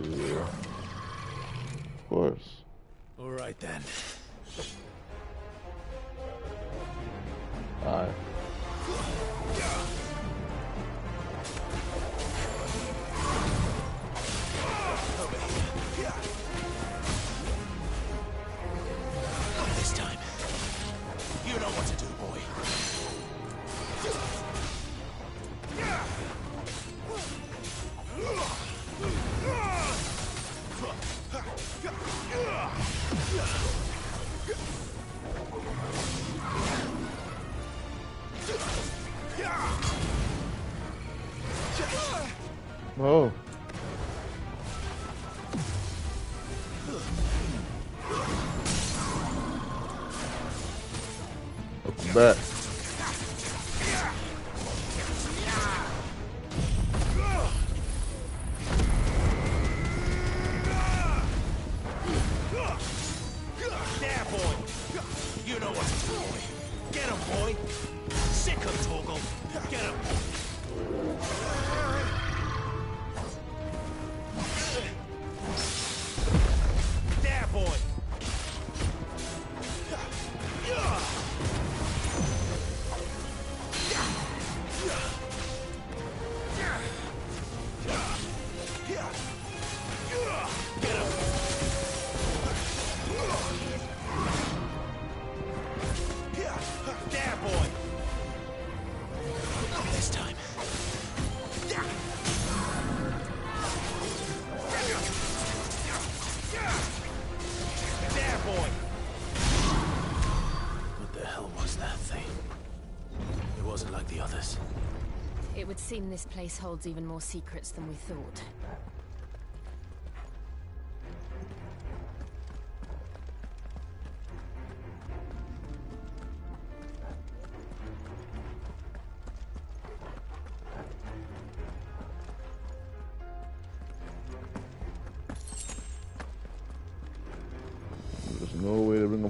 Speaker 3: Yeah. Of course.
Speaker 2: All right then.
Speaker 3: Alright.
Speaker 13: This time, you know what to do, boy.
Speaker 3: Oh. Welcome back.
Speaker 13: There, boy. You know what to do, boy. Get him, boy. Sick him, Torgal. Get him. There, boy. There, boy. This time. There, boy.
Speaker 2: What the hell was that thing? It wasn't like the others.
Speaker 12: It would seem this place holds even more secrets than we thought.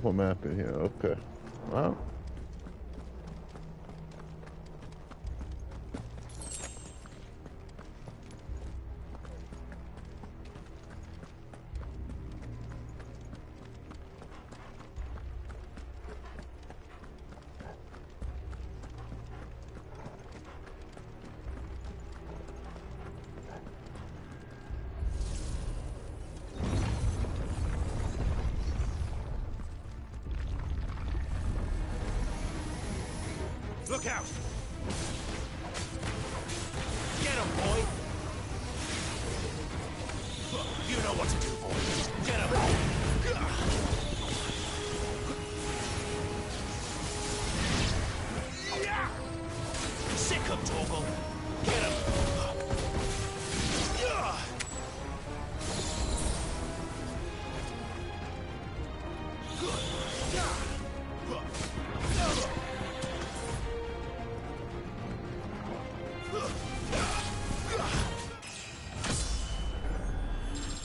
Speaker 3: up a map in here. Okay. Wow.
Speaker 13: Look out! Get him, boy! You know what to do, boy. Get him! Sick him, Torgal! Get him!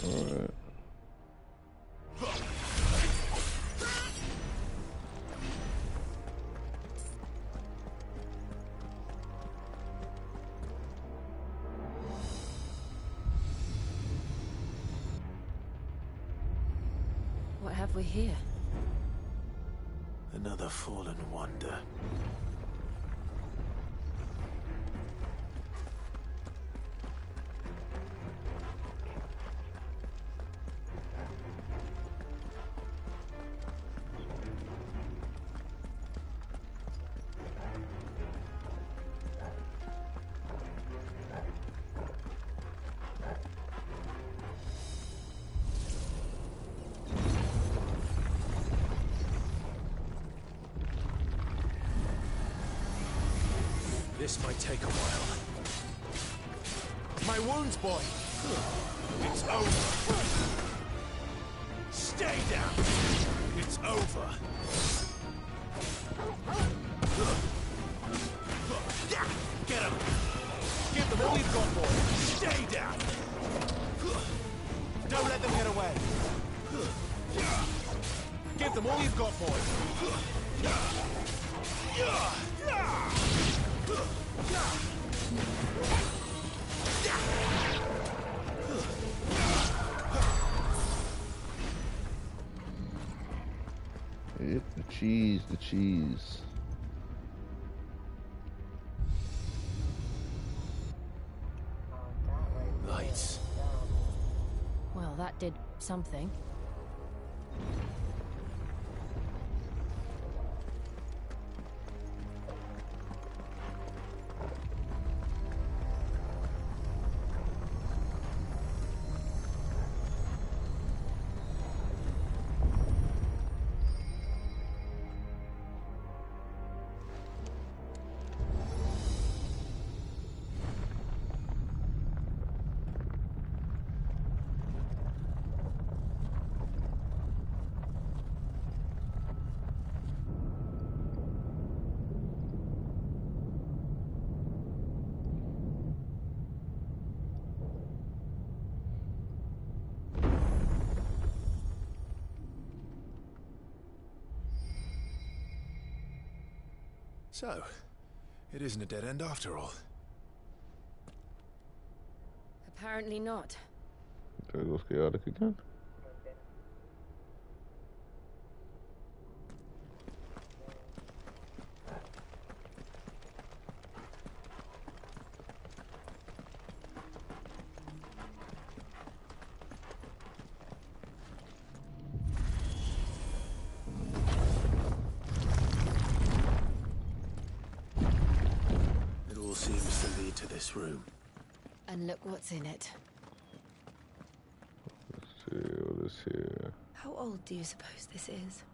Speaker 3: Alright.
Speaker 12: What have we here?
Speaker 2: Another fallen wonder.
Speaker 13: This might take a while. My wounds, boy! It's over! Stay down! It's over! Get him! Give them all you've got, boy! Stay down! Don't let them get away! Give them all you've got, boy!
Speaker 3: Yep, the cheese, the cheese.
Speaker 13: Lights.
Speaker 5: Well, that did something.
Speaker 6: So, it isn't a dead end after all.
Speaker 12: Apparently not.
Speaker 3: There goes chaotic again.
Speaker 2: It all seems to lead to this room.
Speaker 12: And look what's in it.
Speaker 3: Let's see what is here.
Speaker 12: How old do you suppose this is?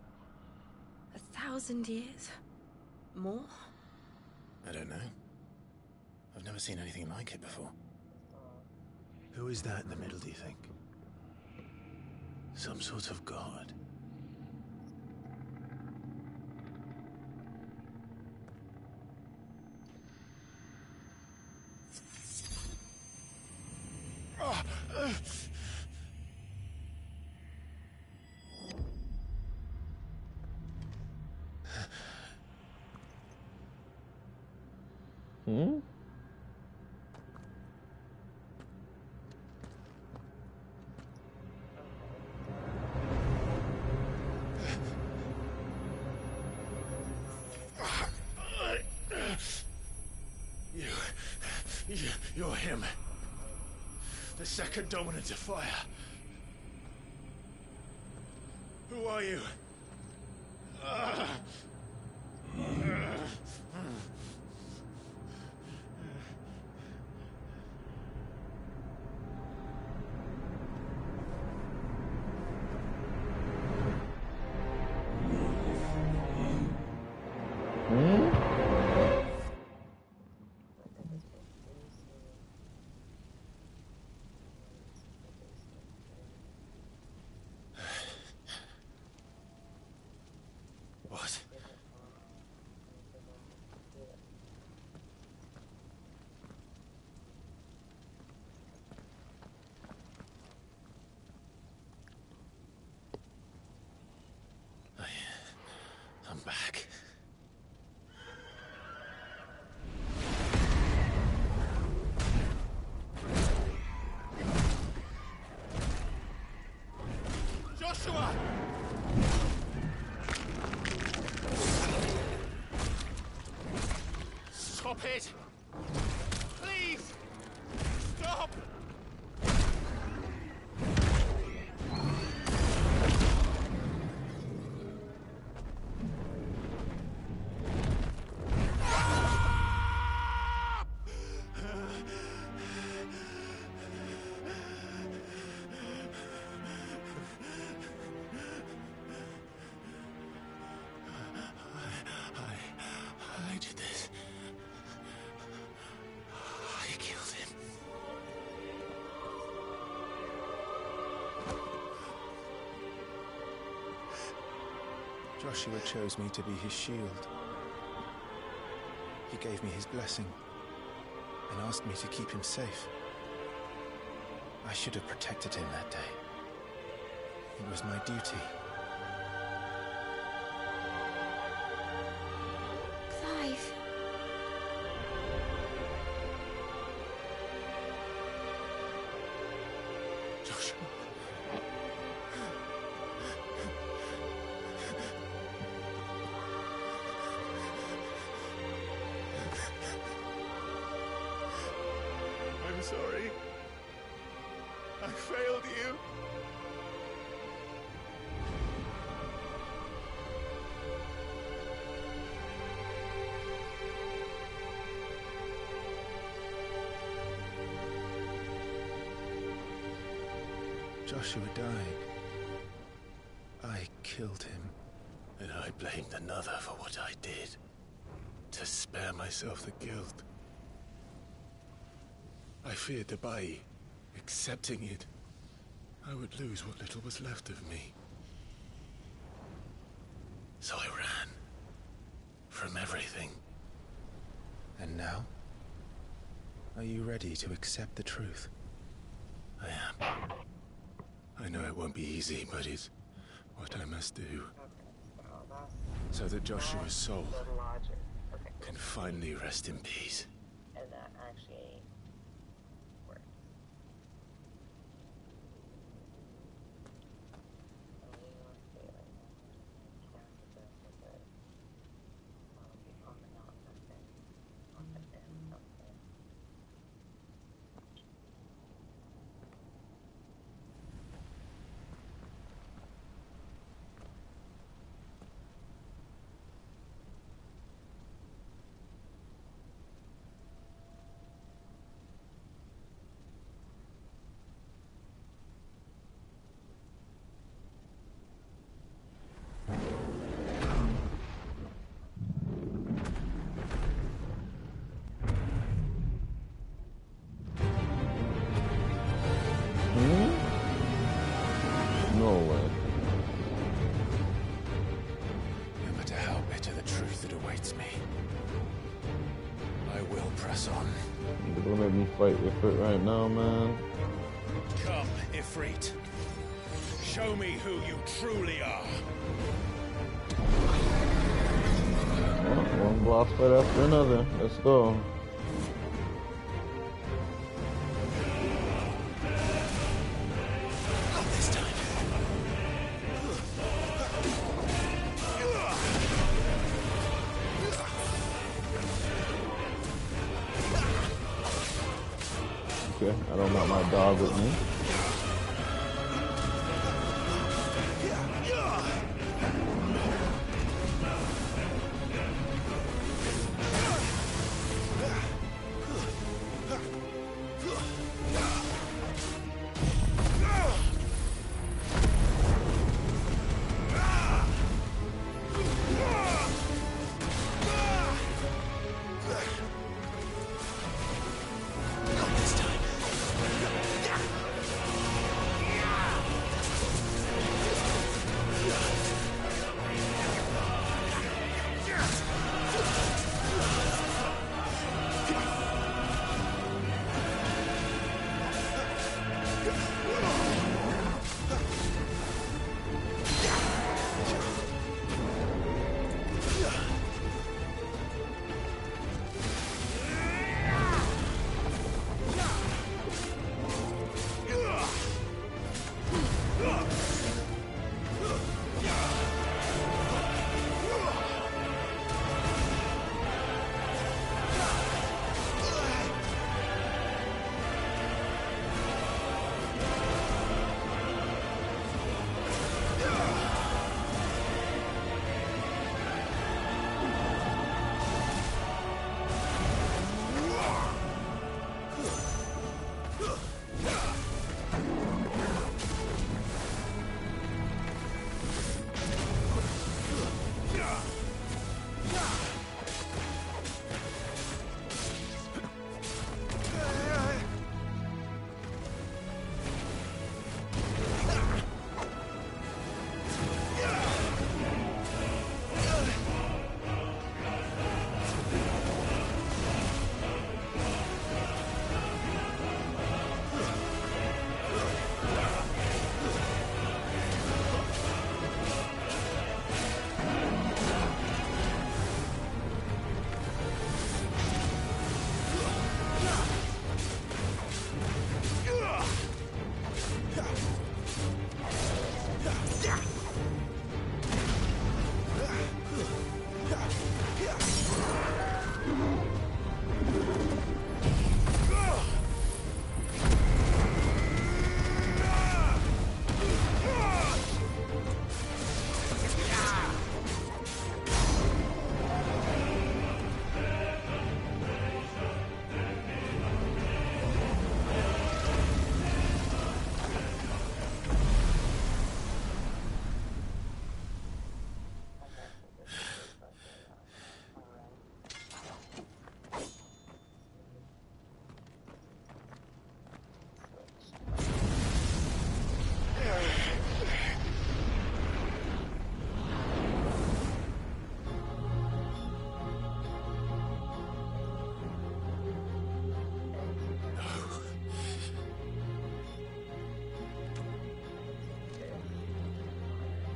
Speaker 12: 1,000 years? More?
Speaker 2: I don't know. I've never seen anything like it before. Who is that in the middle, do you think? Some sort of god?
Speaker 3: Hmm?
Speaker 2: You're him. The second dominant of fire. Who are you? What? I'm back. Joshua! Stop it! Please! Stop! I did this. I killed him.
Speaker 6: Joshua chose me to be his shield. He gave me his blessing and asked me to keep him safe. I should have protected him that day. It was my duty.
Speaker 12: Clive.
Speaker 2: Joshua. I'm sorry. I failed you.
Speaker 6: Joshua died. I killed him.
Speaker 2: And I blamed another for what I did. To spare myself the guilt. I feared that by accepting it, I would lose what little was left of me. So I ran. From everything.
Speaker 6: And now? Are you ready to accept the truth?
Speaker 2: I am. I know it won't be easy, but it's what I must do. So that Joshua's soul can finally rest in peace.
Speaker 4: And that actually works.
Speaker 3: No way.
Speaker 6: No matter how bitter the truth that awaits me, I will press on.
Speaker 3: Don't let me fight with it right now, man.
Speaker 13: Come, Ifrit. Show me who you truly are.
Speaker 3: Well, one boss fight after another. Let's go. Okay, I don't want my dog with me.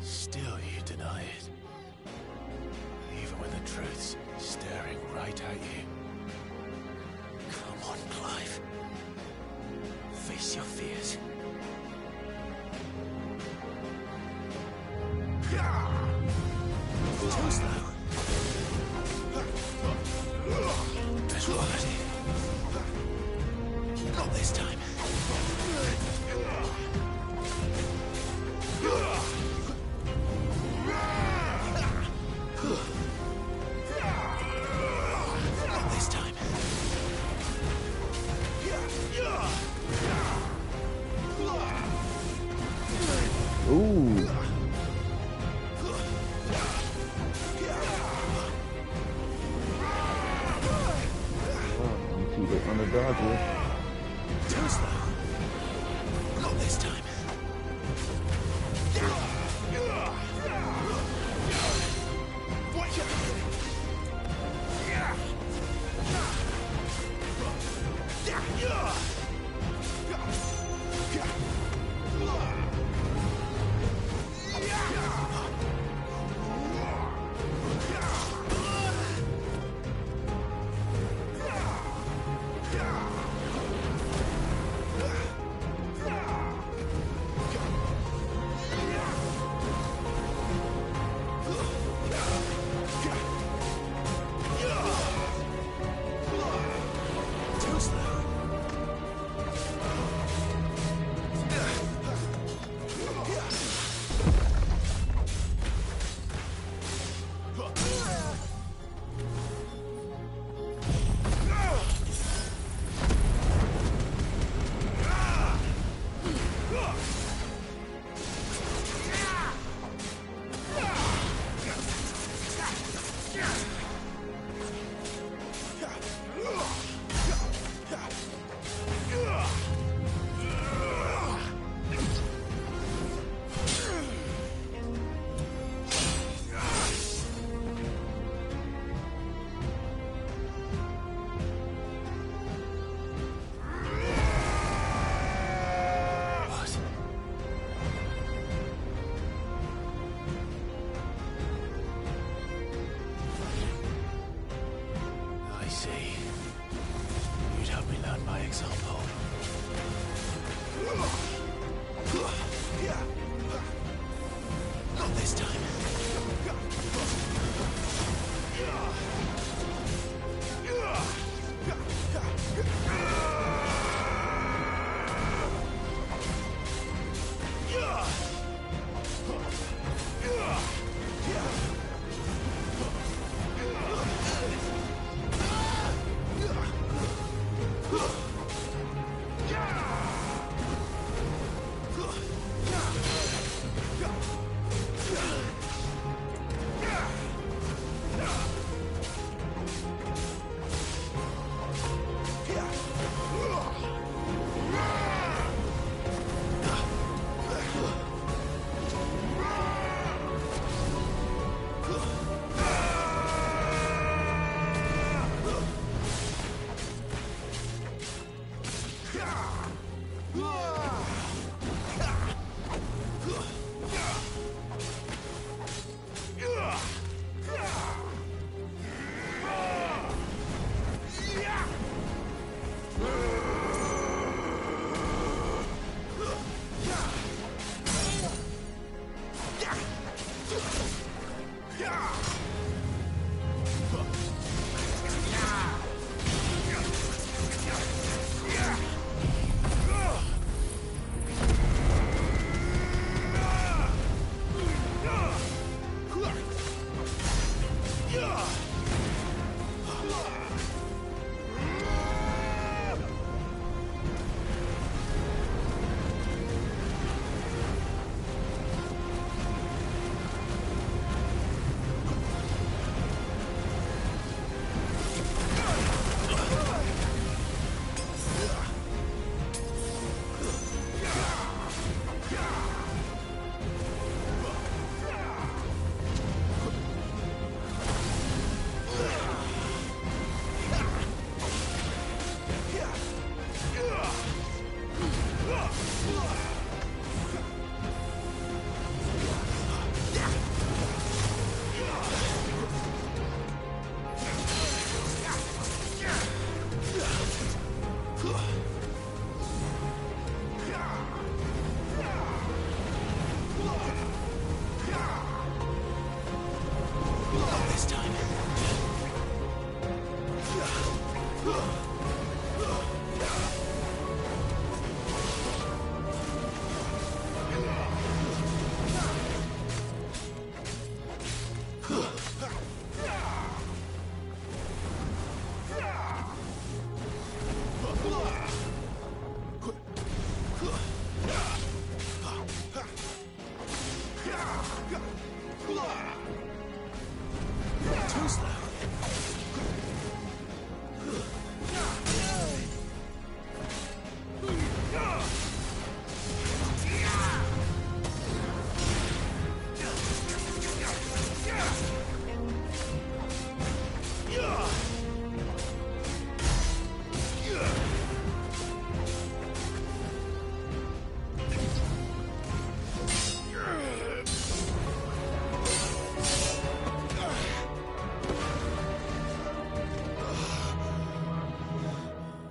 Speaker 2: Still you deny it. Even when the truth's staring right at you. Come on, Clive. Face your fears. Too slow. There's quality. Not this time. Not this time.
Speaker 3: Ooh. I'm too late on the dodge here.
Speaker 2: Too slow. Not this time. I see. You'd help me learn by example. Not this time.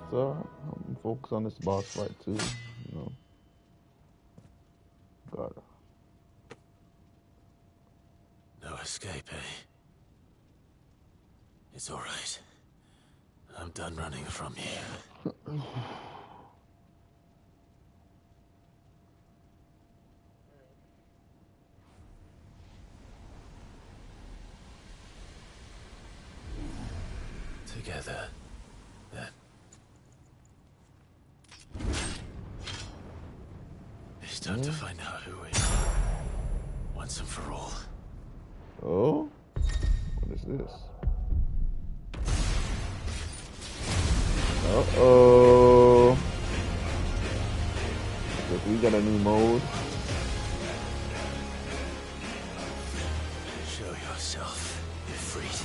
Speaker 3: So I'm focused on this boss fight too, you know. Gotta.
Speaker 2: No escape, eh? It's all right. I'm done running from you. Together, then. It's time to find out who we are. Once and for all.
Speaker 3: Oh? What is this? Uh-oh. Look, we got a new mode.
Speaker 2: Show yourself, Ifrit.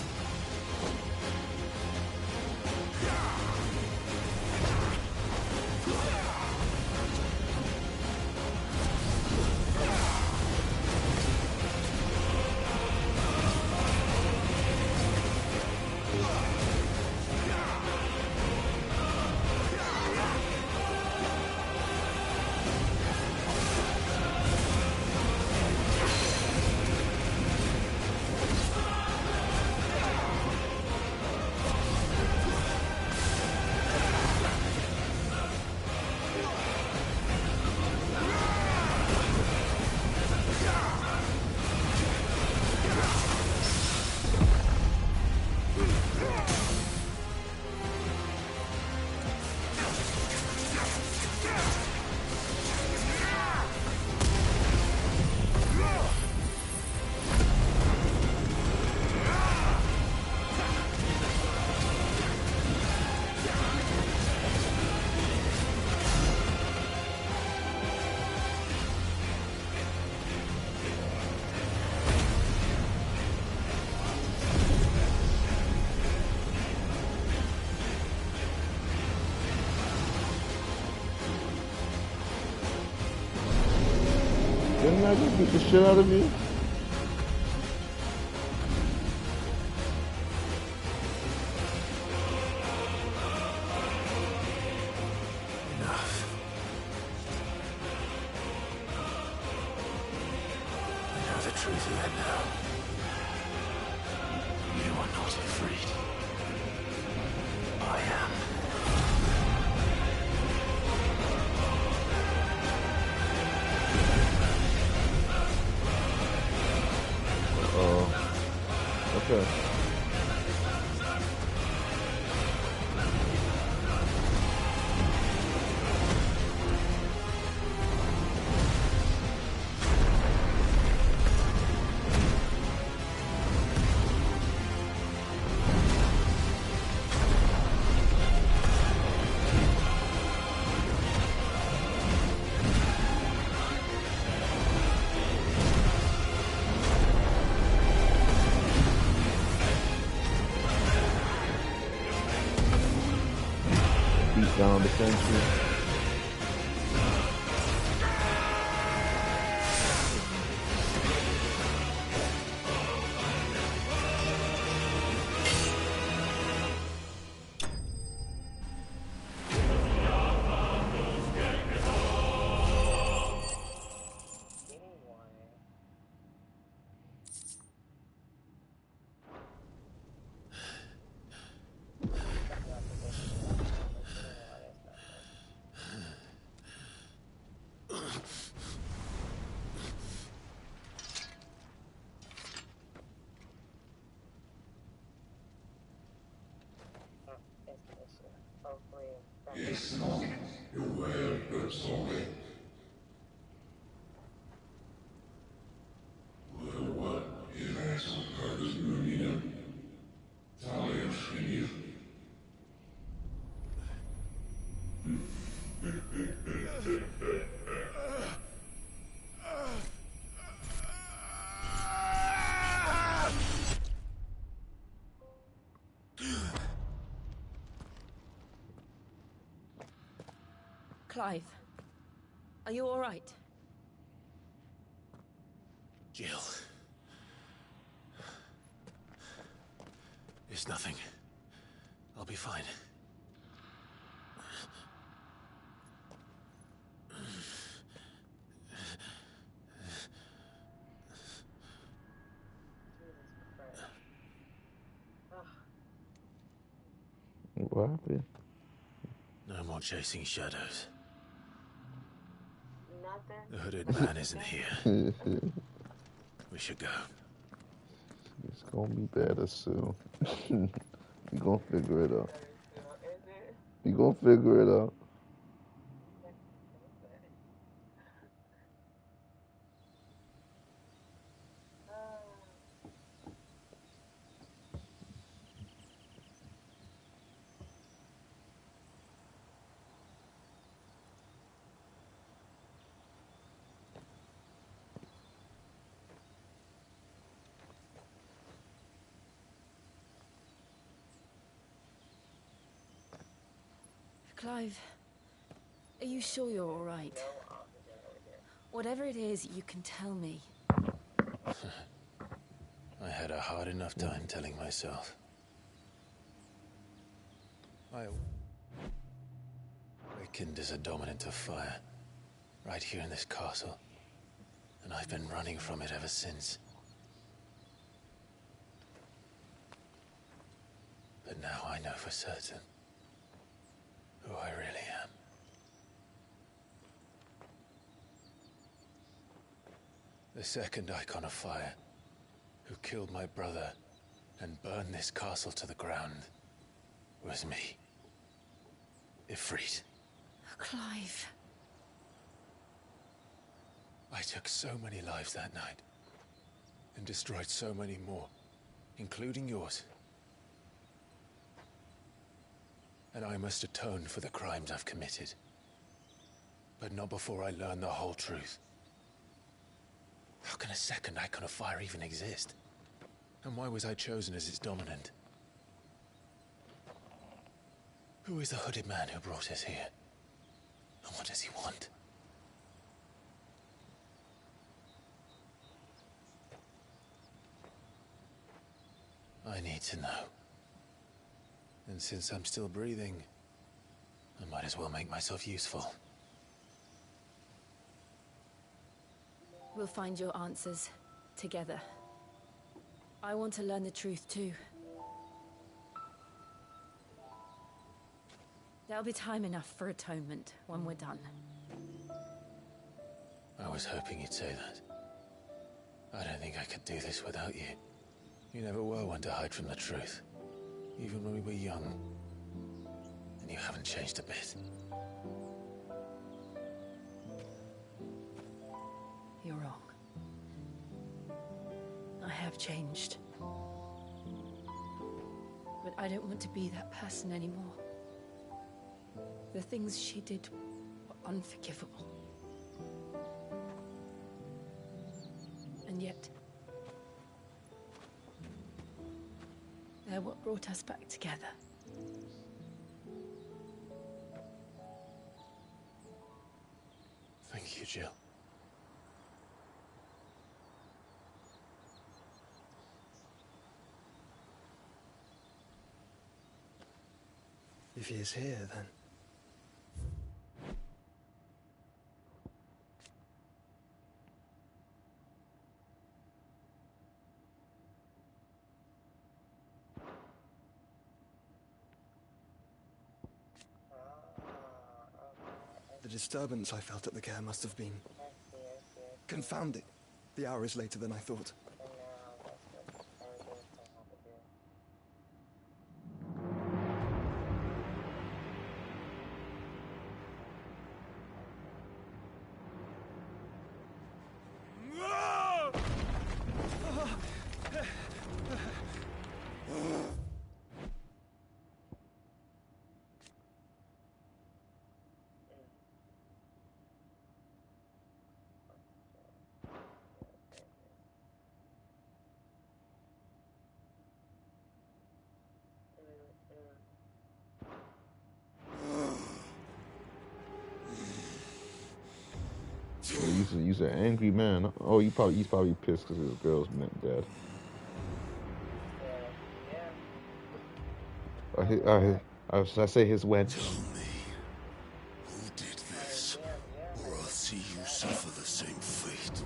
Speaker 3: Didn't I just beat the shit out of you?
Speaker 2: Enough. I know the truth yet now. You are not afraid. I am.
Speaker 3: Okay. Down the century.
Speaker 12: Clive, are you all right?
Speaker 2: Jill. It's nothing. I'll be fine.
Speaker 3: What happened?
Speaker 2: No more chasing shadows.
Speaker 4: Nothing.
Speaker 2: The hooded man isn't here. We should go.
Speaker 3: It's gonna be better soon. We gonna figure it out. We gonna figure it out.
Speaker 12: Clive, are you sure you're all right? Whatever it is, you can tell me.
Speaker 2: I had a hard enough time telling myself. I awakened as a dominant of fire, right here in this castle, and I've been running from it ever since. But now I know for certain who I really am. The second icon of fire, who killed my brother and burned this castle to the ground, was me. Ifrit.
Speaker 12: Clive.
Speaker 2: I took so many lives that night, and destroyed so many more, including yours. And I must atone for the crimes I've committed. But not before I learn the whole truth. How can a second icon of fire even exist? And why was I chosen as its dominant? Who is the hooded man who brought us here? And what does he want? I need to know. And since I'm still breathing, I might as well make myself useful.
Speaker 12: We'll find your answers together. I want to learn the truth too. There'll be time enough for atonement when we're done.
Speaker 2: I was hoping you'd say that. I don't think I could do this without you. You never were one to hide from the truth, even when we were young. And you haven't changed a bit.
Speaker 12: You're wrong. I have changed. But I don't want to be that person anymore. The things she did were unforgivable. And yet, they're what brought us back together.
Speaker 2: Thank you, Jill.
Speaker 11: If he is here, then... The disturbance I felt at the care must have been... confounded. The hour is later than I thought.
Speaker 3: He's an angry man. Oh, he's probably pissed because his girl's dead. I say his wench.
Speaker 14: Tell me, who did this, or I'll see you suffer the same fate.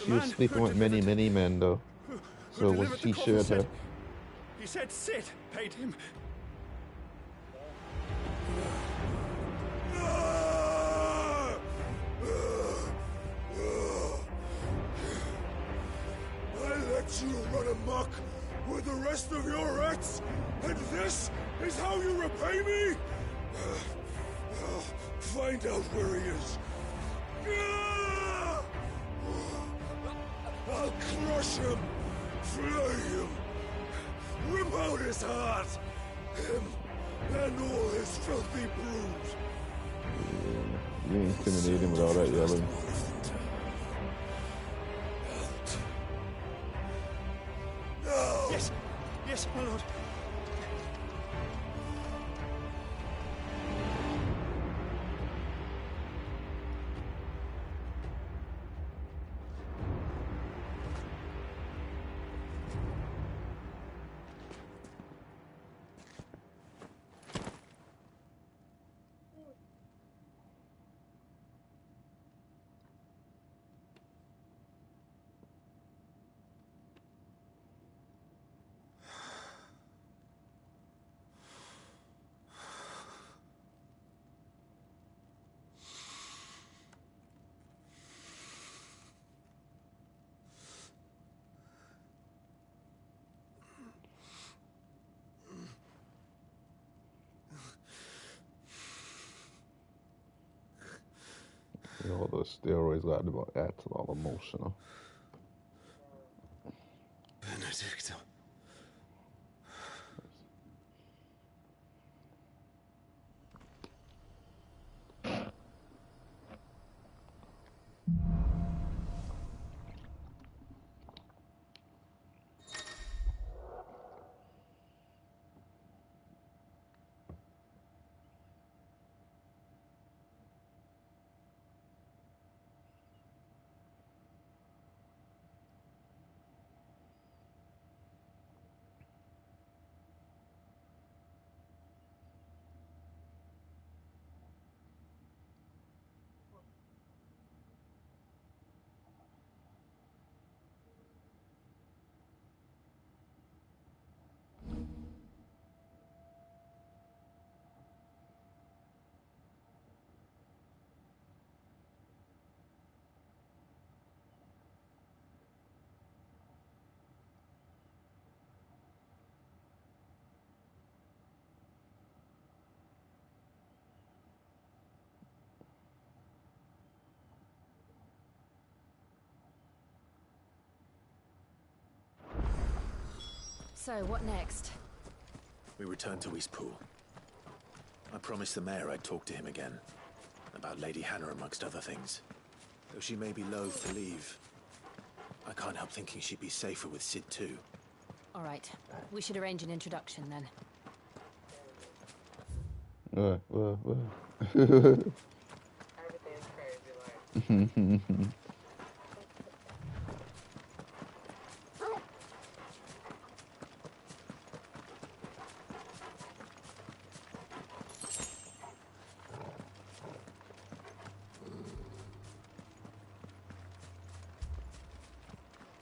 Speaker 3: She was sleeping with many men, though. So was he shared her?
Speaker 10: He said Sid paid him.
Speaker 14: You run amok with the rest of your rats, and this is how you repay me? Find out where he is. I'll crush him, flay him, rip out his heart, him and all his filthy brood.
Speaker 3: You ain't intimidating him with all that yelling.
Speaker 10: Yes, my lord.
Speaker 3: You know, those steroids got about act all emotional.
Speaker 6: Benedicto.
Speaker 5: So, what next?
Speaker 2: We return to Eastpool. I promised the mayor I'd talk to him again. About Lady Hannah, amongst other things. Though she may be loath to leave, I can't help thinking she'd be safer with Sid too.
Speaker 5: All right. We should arrange an introduction then.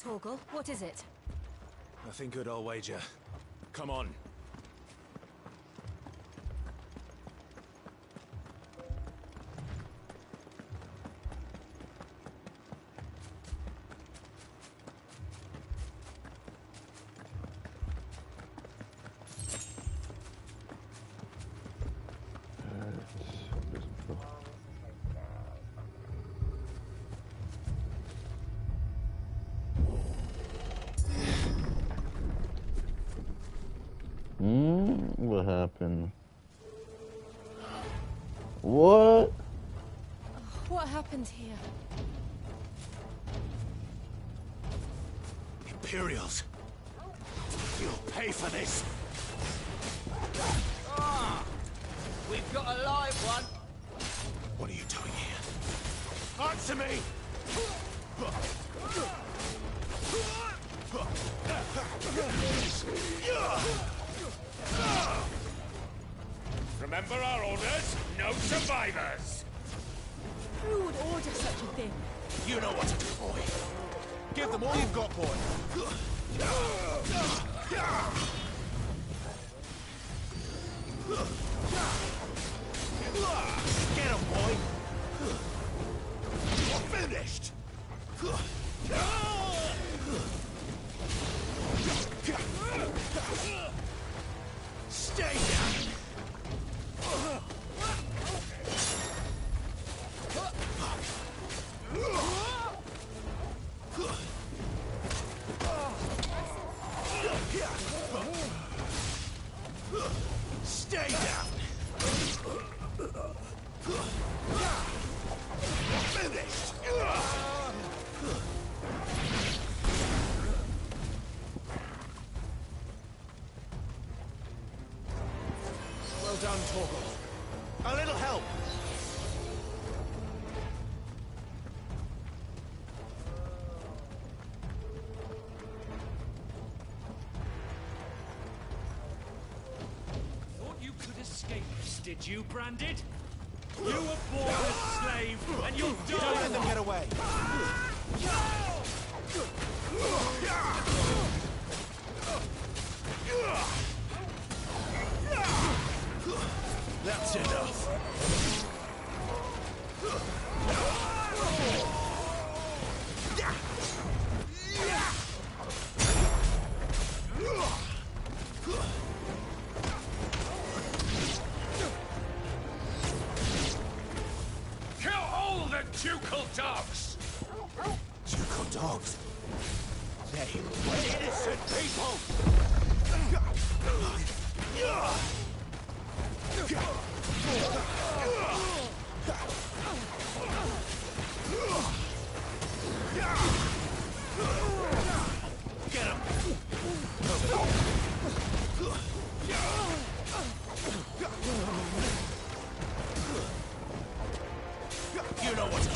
Speaker 5: Torgal, what is it?
Speaker 13: Nothing good, I'll wager. Come on.
Speaker 3: What happened? What?
Speaker 12: What happened here?
Speaker 13: Imperials. You'll pay for this.
Speaker 9: We've got a live one.
Speaker 13: What are you doing here? Answer me!
Speaker 14: Remember our orders? No survivors!
Speaker 12: Who would order such a thing?
Speaker 13: You know what to do, boy. Give them all you've got, boy. Get him, boy. You're finished. Stay down. Stay down. Finished. Well done, Torgal. A little help.
Speaker 14: Thought you could escape this, did you, Branded? You were born a slave, and you'll die!
Speaker 13: Don't let them get away.
Speaker 14: That's enough. Kill all the Duke
Speaker 13: cogs. They were innocent people! Get him! You know what to do.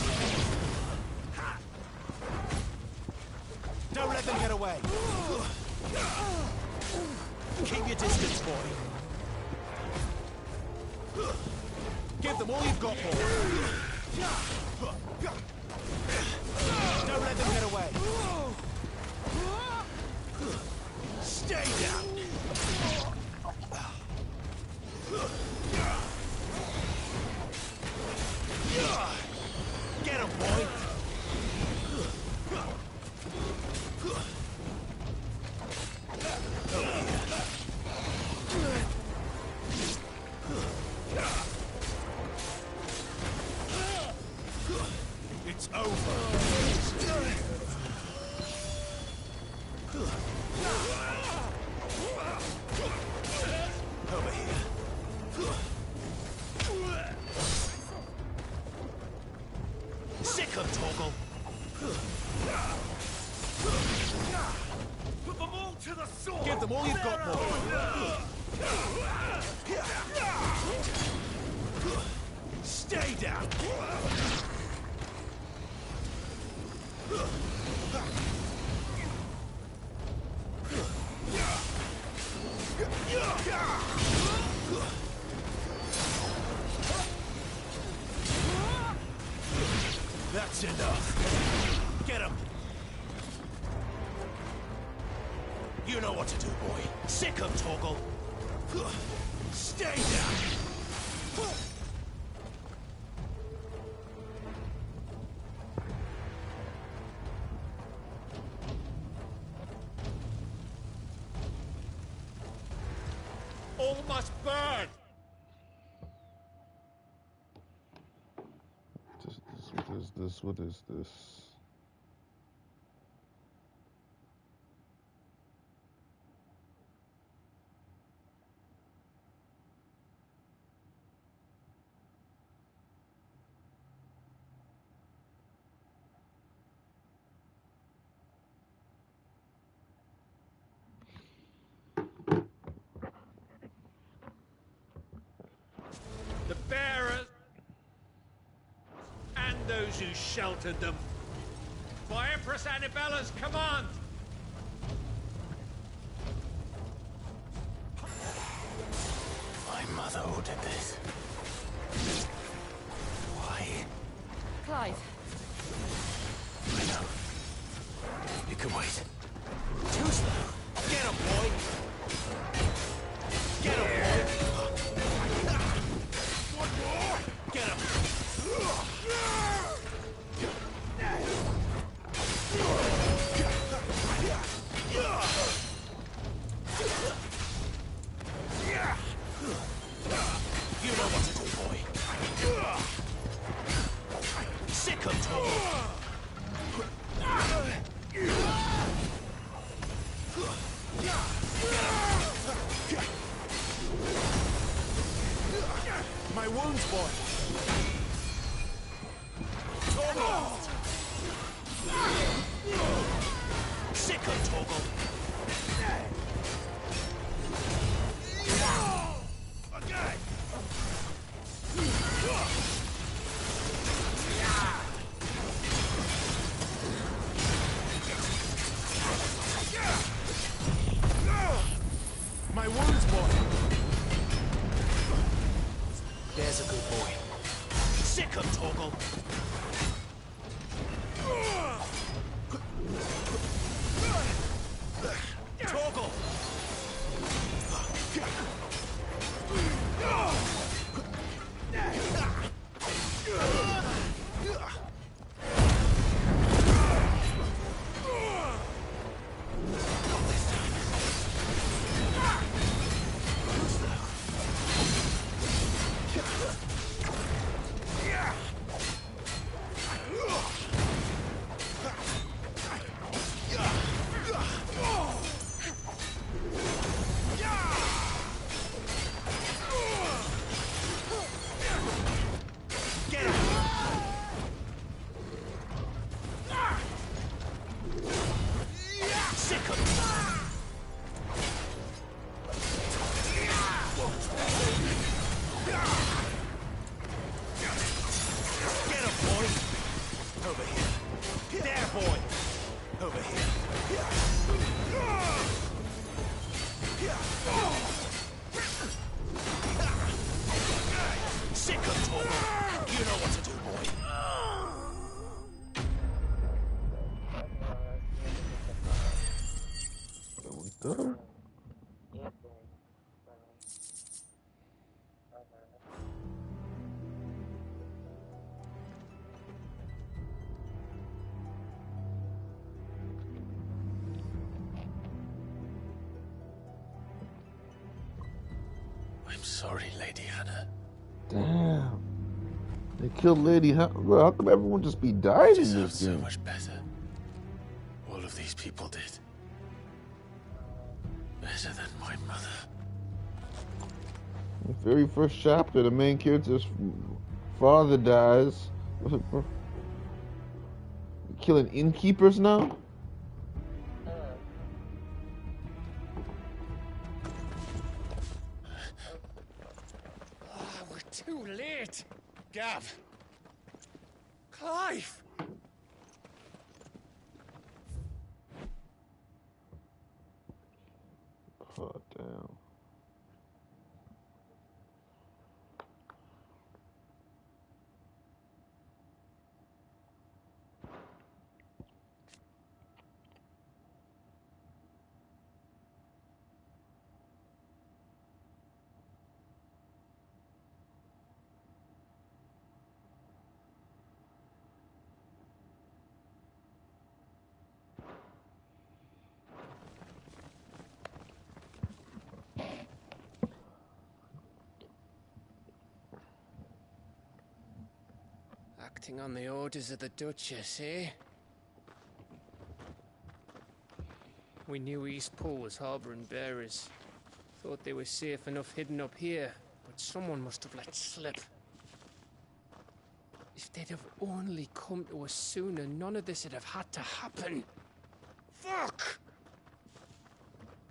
Speaker 13: Don't let them get away. Keep your distance, boy. Give them all you've got, boy. Don't let them get away. Stay down. Get him, boy. It's over. Over here. Sick of Torgal.
Speaker 14: Put them all to the sword!
Speaker 13: Give them all you've got, boy. Stay down. That's enough. Get him. You know what to do, boy. Sick of Torgal. Stay down.
Speaker 14: All must burn!
Speaker 3: What is this? What is this?
Speaker 14: The bearers and those who sheltered them. By Empress Annabella's command!
Speaker 2: My mother ordered this. Why?
Speaker 5: Clive.
Speaker 2: I know. You can wait.
Speaker 13: Too slow. Get him, boy. Get him, boy. One more. Get him. You know what to do, boy. Sick of Torgal. My wounds, boy. Torgal. Sick of Torgal. Okay. My wounds, boy. There's a good boy. Sick of Torgal. Torgal. Sick of Torgal. You know what to do, boy.
Speaker 3: Done.
Speaker 2: I'm sorry, Lady Hannah.
Speaker 3: Damn. They killed Lady Hannah. Bro, how come everyone just be dying in
Speaker 2: Deserved
Speaker 3: this
Speaker 2: so
Speaker 3: game?
Speaker 2: much better. All of these people did. Better than my mother.
Speaker 3: The very first chapter, the main character's father dies. Killing innkeepers now?
Speaker 13: We're too late. Gav. Clive.
Speaker 3: Oh, damn.
Speaker 15: Acting on the orders of the Duchess, eh? We knew East Pool was harbouring bearers. Thought they were safe enough hidden up here, but someone must have let slip. If they'd have only come to us sooner, none of this would have had to happen. Fuck!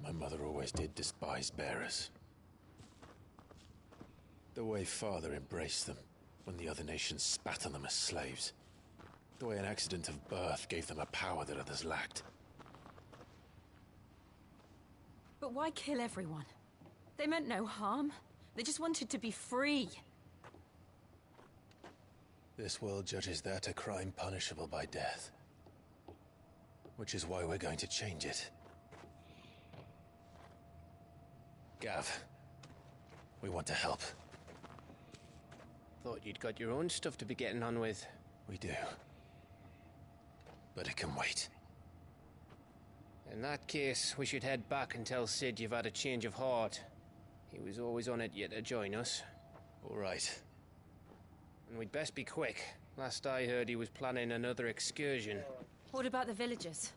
Speaker 2: My mother always did despise bearers. The way Father embraced them when the other nations spat on them as slaves. The way an accident of birth gave them a power that others lacked.
Speaker 12: But why kill everyone? They meant no harm. They just wanted to be free.
Speaker 2: This world judges that a crime punishable by death. Which is why we're going to change it. Gav, we want to help.
Speaker 15: Thought you'd got your own stuff to be getting on with.
Speaker 2: We do. But it can wait.
Speaker 15: In that case, we should head back and tell Sid you've had a change of heart. He was always on it yet to join us.
Speaker 2: All right.
Speaker 15: And we'd best be quick. Last I heard, he was planning another excursion.
Speaker 12: What about the villagers?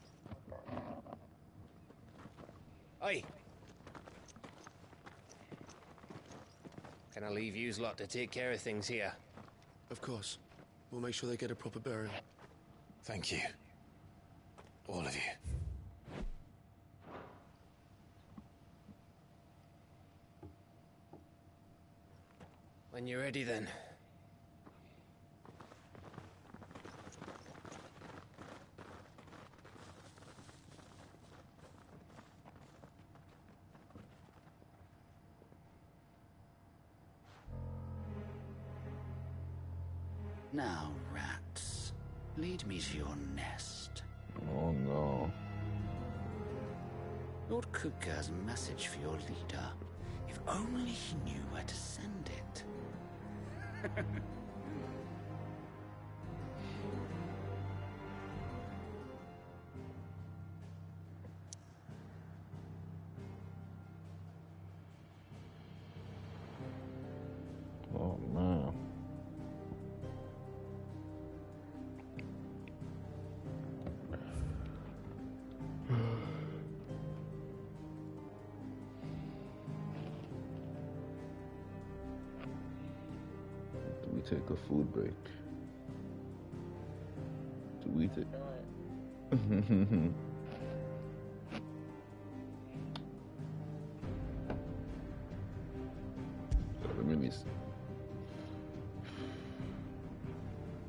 Speaker 15: Aye. Can I leave yous lot to take care of things here?
Speaker 11: Of course. We'll make sure they get a proper burial.
Speaker 2: Thank you. All of you.
Speaker 15: When you're ready, then.
Speaker 16: Now, rats, lead me to your nest.
Speaker 3: Oh no.
Speaker 16: Lord Kupka has a message for your leader. If only he knew where to send it.
Speaker 3: Oh man. Do we take a food break? Do we take?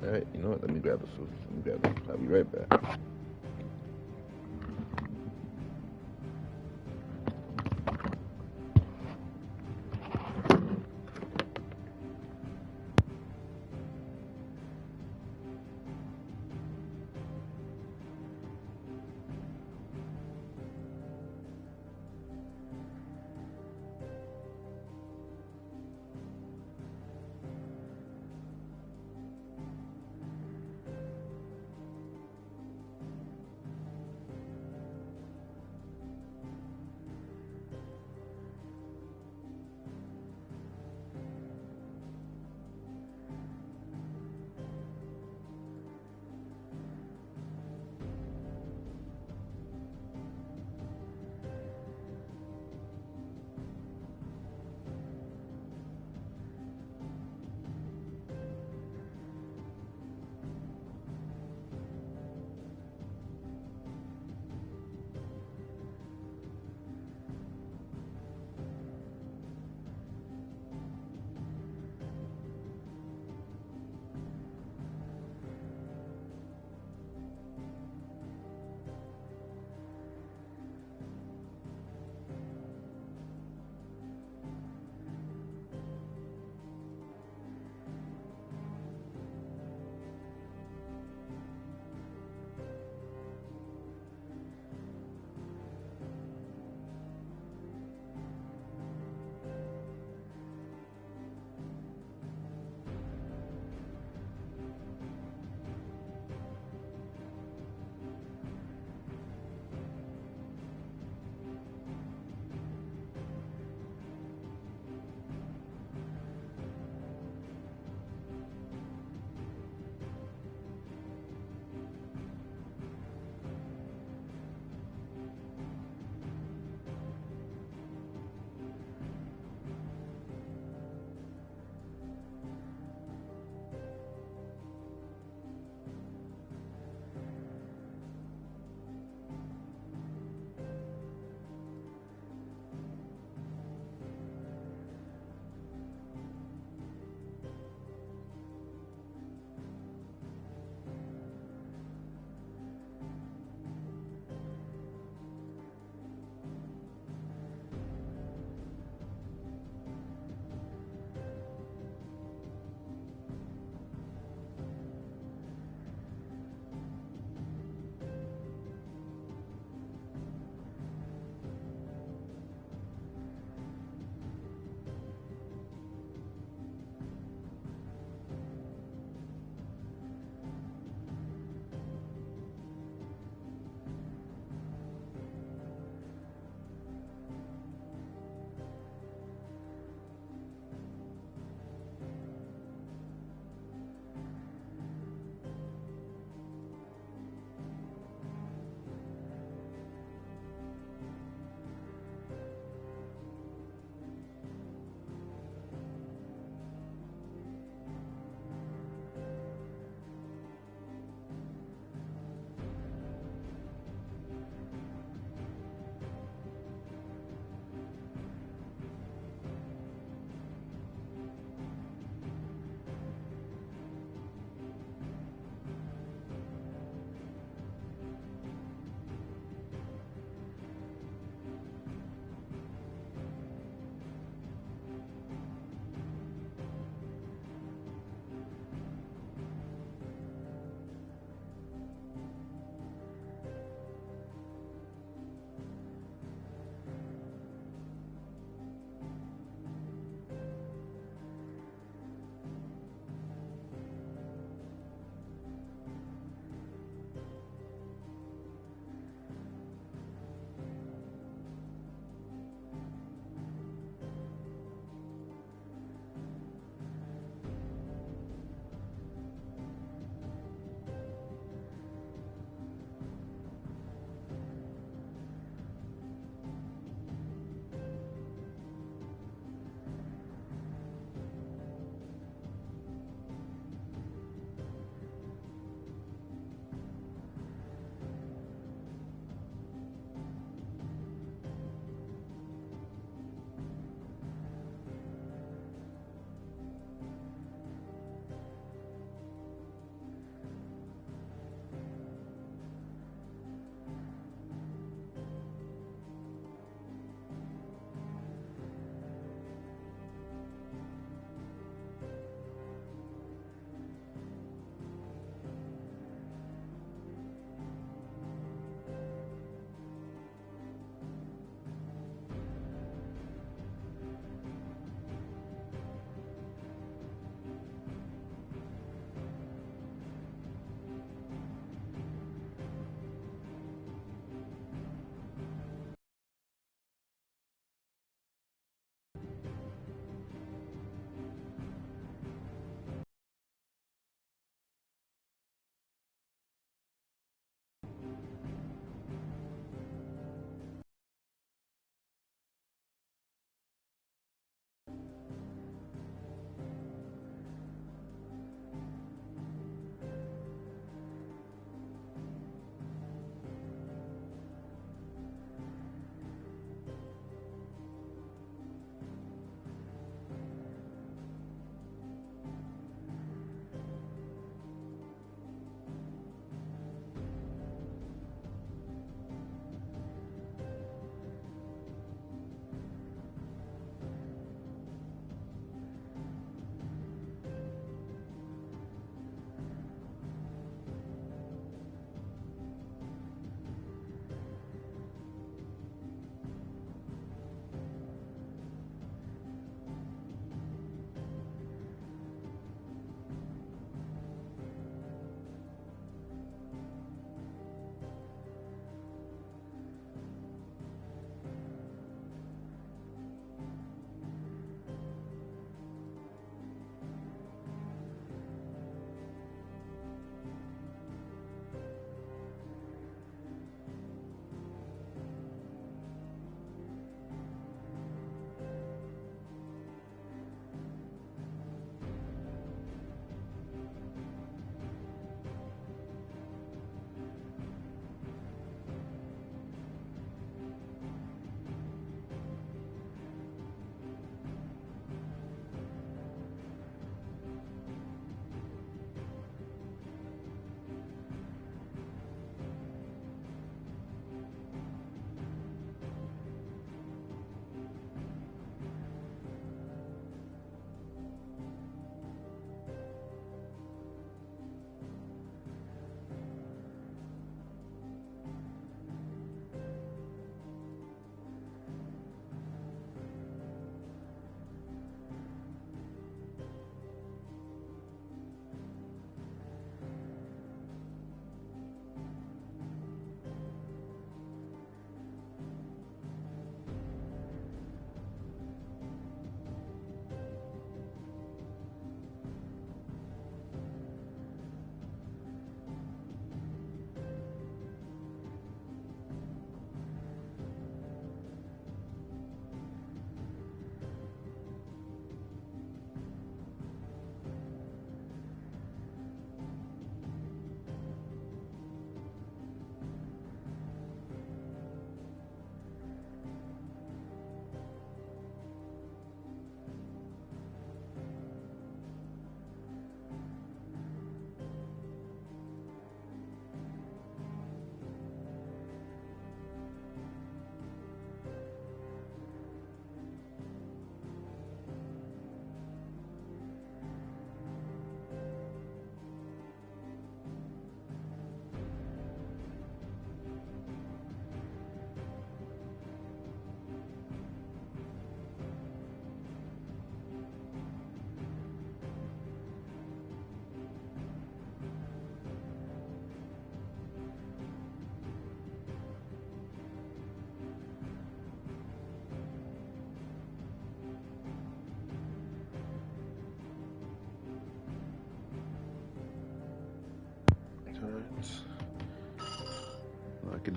Speaker 3: Alright, you know what? Let me grab the food. Let me grab it. I'll be right back.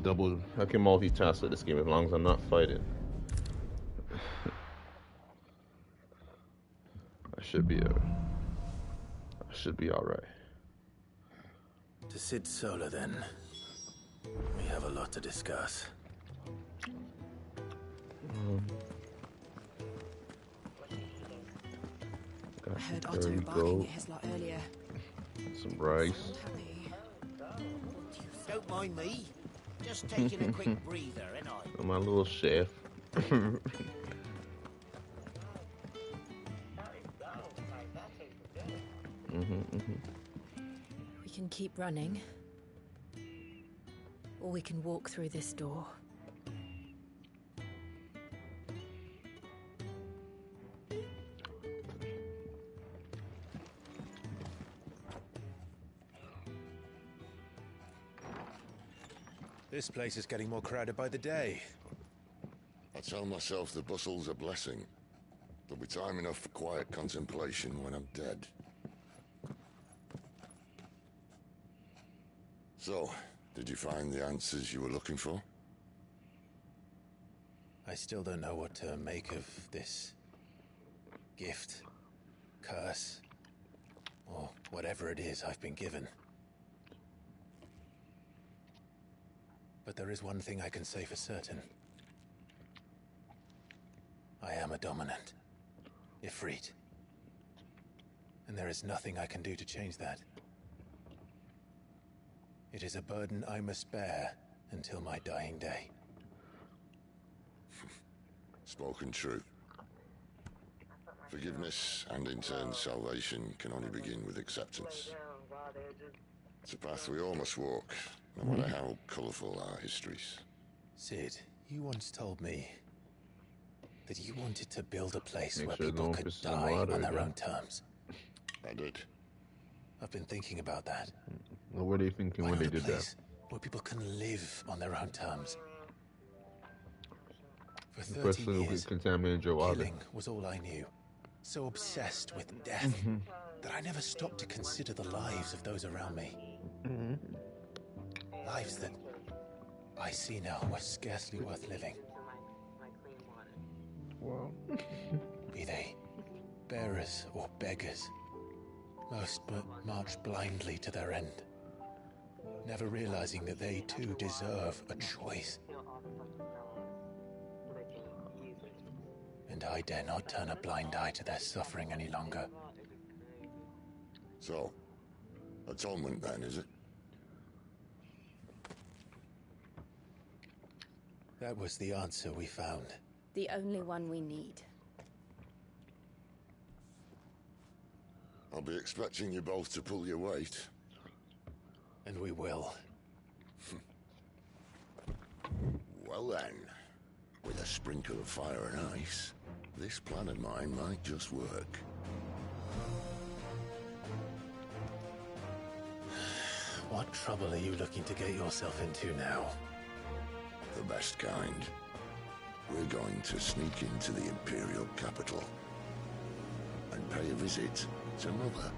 Speaker 3: I can multitask with this game as long as I'm not fighting. I should be alright.
Speaker 2: To Sid Solar, then. We have a lot to discuss.
Speaker 12: I heard Otto barking at his lot earlier.
Speaker 3: Some rice.
Speaker 13: Don't mind me. Just taking a quick breather, ain't I?
Speaker 3: My little chef.
Speaker 12: We can keep running, or we can walk through this door.
Speaker 6: This place is getting more crowded by the day.
Speaker 17: I tell myself the bustle's a blessing. There'll be time enough for quiet contemplation when I'm dead. So, did you find the answers you were looking for?
Speaker 2: I still don't know what to make of this gift, curse, or whatever it is I've been given. But there is one thing I can say for certain. I am a dominant, Ifrit. And there is nothing I can do to change that. It is a burden I must bear until my dying day.
Speaker 17: Spoken true. Forgiveness and in turn salvation can only begin with acceptance. It's a path we all must walk, no matter how colourful our histories.
Speaker 2: Sid, you once told me that you wanted to build a place where people could die on their own terms.
Speaker 17: I did.
Speaker 2: I've been thinking about that.
Speaker 3: What were they thinking when they did that?
Speaker 2: Where people can live on their own terms. For
Speaker 3: The
Speaker 2: 30
Speaker 3: person who
Speaker 2: years,
Speaker 3: contaminated your water.
Speaker 2: killing was all I knew. So obsessed with death that I never stopped to consider the lives of those around me. Lives that I see now were scarcely worth living.
Speaker 3: Wow.
Speaker 2: Be they bearers or beggars, most but march blindly to their end, never realizing that they too deserve a choice. And I dare not turn a blind eye to their suffering any longer.
Speaker 17: So, atonement then, is it?
Speaker 2: That was the answer we found.
Speaker 5: The only one we need.
Speaker 17: I'll be expecting you both to pull your weight.
Speaker 2: And we will.
Speaker 17: Well then, with a sprinkle of fire and ice, this plan of mine might just work.
Speaker 2: What trouble are you looking to get yourself into now?
Speaker 17: The best kind. We're going to sneak into the Imperial capital and pay a visit to Mother.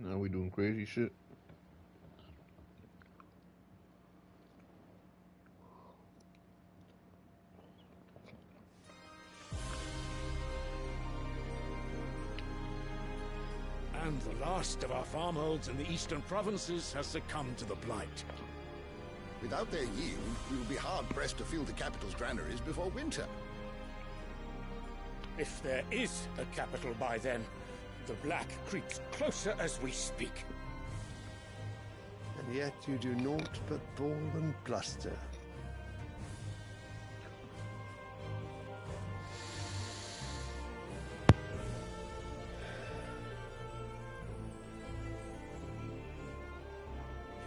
Speaker 3: Now we doing crazy shit.
Speaker 1: And the last of our farmholds in the eastern provinces has succumbed to the blight.
Speaker 10: Without their yield, we will be hard-pressed to fill the capital's granaries before winter.
Speaker 14: If there is a capital by then, the black creeps closer as we speak.
Speaker 18: And yet you do naught but bawl and bluster.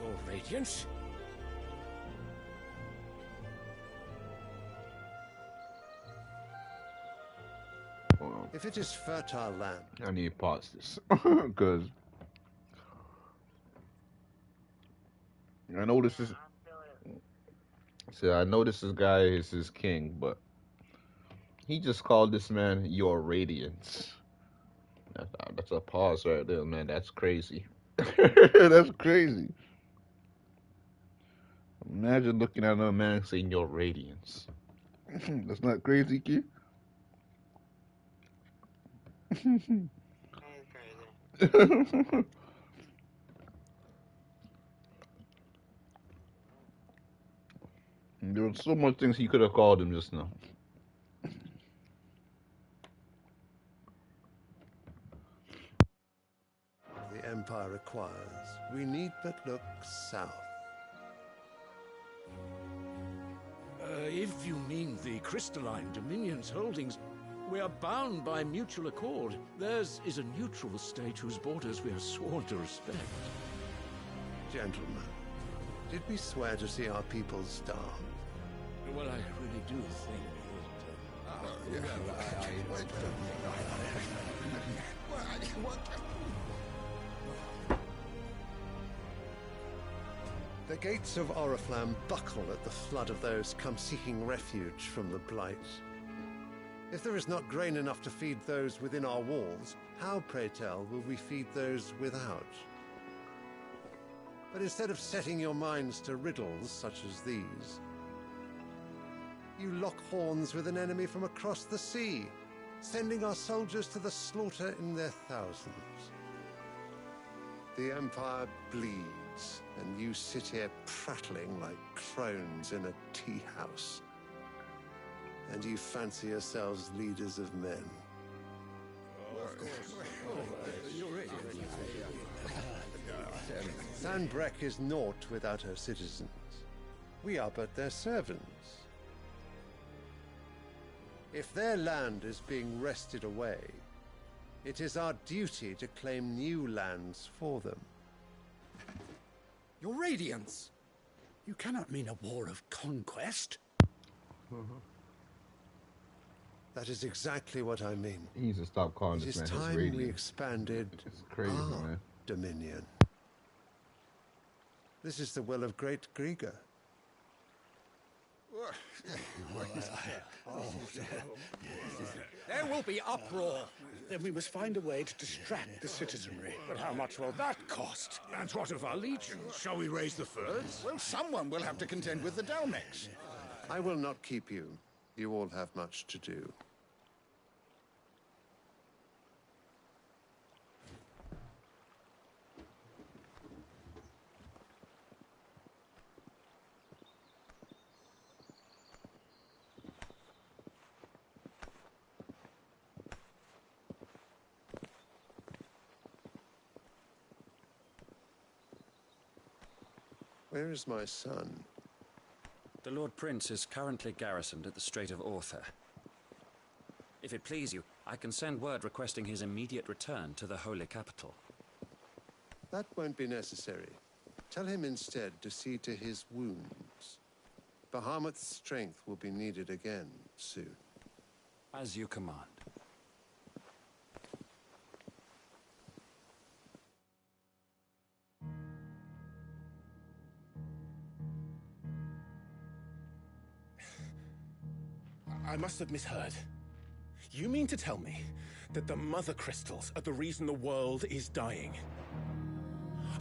Speaker 14: Your Radiance?
Speaker 18: If it is fertile land.
Speaker 3: I need to pause this because I know this is. So I know this guy is his king, but he just called this man your Radiance. That's a pause right there, man. That's crazy. That's crazy. Imagine looking at a man saying your radiance. That's not crazy, kid. There were so much things he could have called him just now.
Speaker 18: The Empire requires. We need but look south.
Speaker 1: If you mean the crystalline Dominion's holdings, we are bound by mutual accord. Theirs is a neutral state whose borders we are sworn to respect.
Speaker 18: Gentlemen, did we swear to see our people starve?
Speaker 1: Well, I really do think
Speaker 18: The gates of Oriflamme buckle at the flood of those come seeking refuge from the Blight. If there is not grain enough to feed those within our walls, how, pray tell, will we feed those without? But instead of setting your minds to riddles such as these, you lock horns with an enemy from across the sea, sending our soldiers to the slaughter in their thousands. The Empire bleeds, and you sit here prattling like crones in a tea house. And you fancy yourselves leaders of men.
Speaker 1: of course. You're right.
Speaker 18: Sanbreque is naught without her citizens. We are but their servants. If their land is being wrested away, it is our duty to claim new lands for them.
Speaker 10: Your Radiance! You cannot mean a war of conquest.
Speaker 18: That is exactly what I mean.
Speaker 3: He needs to stop calling this man his
Speaker 18: It is time
Speaker 3: radiance.
Speaker 18: we expanded
Speaker 3: It's crazy,
Speaker 18: our
Speaker 3: man.
Speaker 18: dominion. This is the will of great Grieger.
Speaker 10: There will be uproar. Then we must find a way to distract the citizenry. But how much will that cost?
Speaker 1: And what of our legion? Shall we raise the furs?
Speaker 10: Well, someone will have to contend with the Dalmex.
Speaker 18: I will not keep you. You all have much to do. Where is my son?
Speaker 19: The Lord Prince is currently garrisoned at the Strait of Orther. If it please you, I can send word requesting his immediate return to the Holy Capital.
Speaker 18: That won't be necessary. Tell him instead to see to his wounds. Bahamut's strength will be needed again soon.
Speaker 19: As you command.
Speaker 13: I must have misheard. You mean to tell me that the Mother Crystals are the reason the world is dying?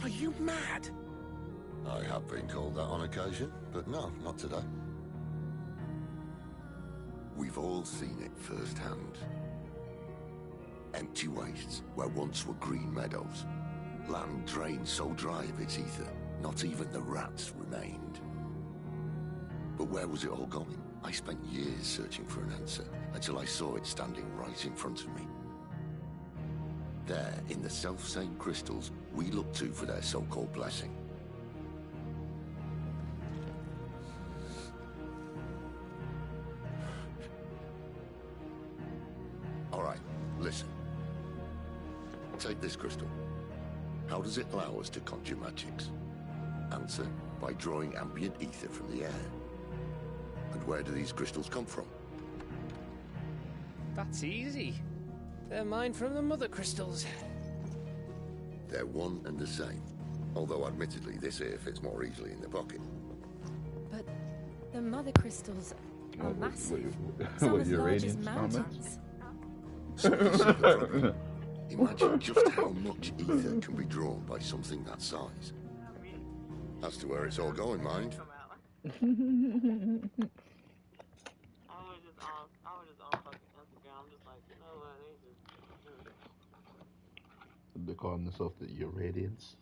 Speaker 13: Are you mad?
Speaker 17: I have been called that on occasion, but no, not today. We've all seen it firsthand. Empty wastes where once were green meadows. Land drained so dry of its ether, not even the rats remained. But where was it all going? I spent years searching for an answer, until I saw it standing right in front of me. There, in the self-same crystals we look to for their so-called blessing. All right, listen. Take this crystal. How does it allow us to conjure magics? Answer, by drawing ambient ether from the air. And where do these crystals come from?
Speaker 15: That's easy. They're mine from the Mother Crystals.
Speaker 17: They're one and the same. Although admittedly this here fits more easily in the pocket.
Speaker 5: But the Mother Crystals are massive. Some as large as mountains.
Speaker 17: Imagine just how much ether can be drawn by something that size. That's to where it's all going, mind.
Speaker 4: I was just on fucking Instagram. I'm just like, you know what?
Speaker 3: They call themselves the Irradiance.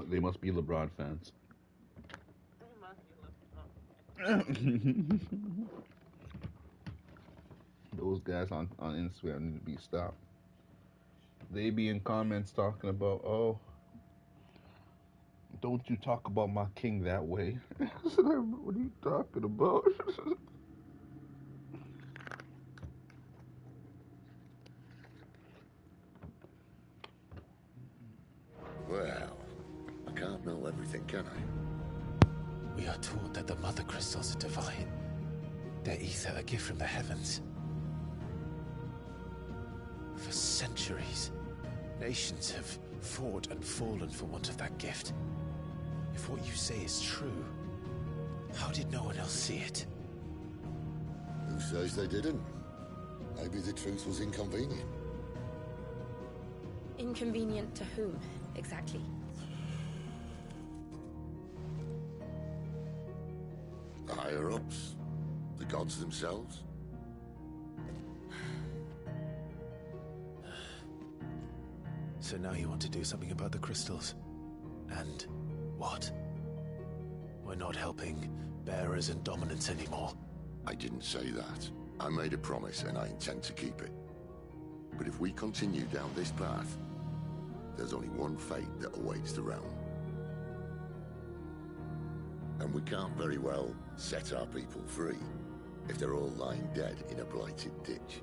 Speaker 3: They must be LeBron fans. Those guys on Instagram need to be stopped. They be in comments talking about, oh, don't you talk about my king that way. What are you talking about?
Speaker 17: Well, I can't know everything, can I?
Speaker 2: We are taught that the mother crystals are divine. Their ether a gift from the heavens. For centuries, nations have fought and fallen for want of that gift. If what you say is true, how did no one else see it?
Speaker 17: Who says they didn't? Maybe the truth was inconvenient.
Speaker 12: Inconvenient to whom, exactly?
Speaker 17: The higher-ups? The gods themselves?
Speaker 2: So now you want to do something about the crystals? And what? We're not helping bearers and dominants anymore.
Speaker 17: I didn't say that. I made a promise and I intend to keep it. But if we continue down this path, there's only one fate that awaits the realm. And we can't very well set our people free if they're all lying dead in a blighted ditch.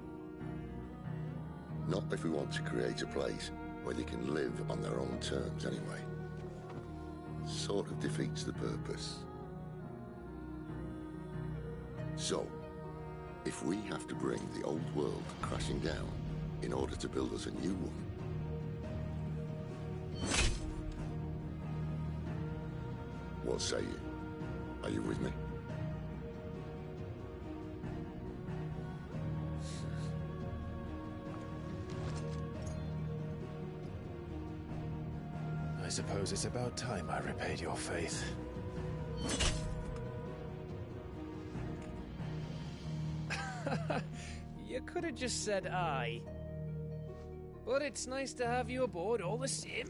Speaker 17: Not if we want to create a place where they can live on their own terms anyway. Sort of defeats the purpose. So, if we have to bring the old world crashing down in order to build us a new one, what say you? Are you with me?
Speaker 2: I suppose it's about time I repaid your faith.
Speaker 15: You could have just said aye. But it's nice to have you aboard all the same.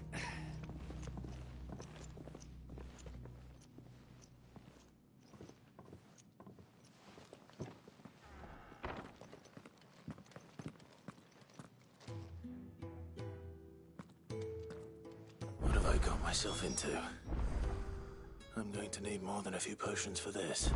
Speaker 2: What have I got myself into? I'm going to need more than a few potions for this.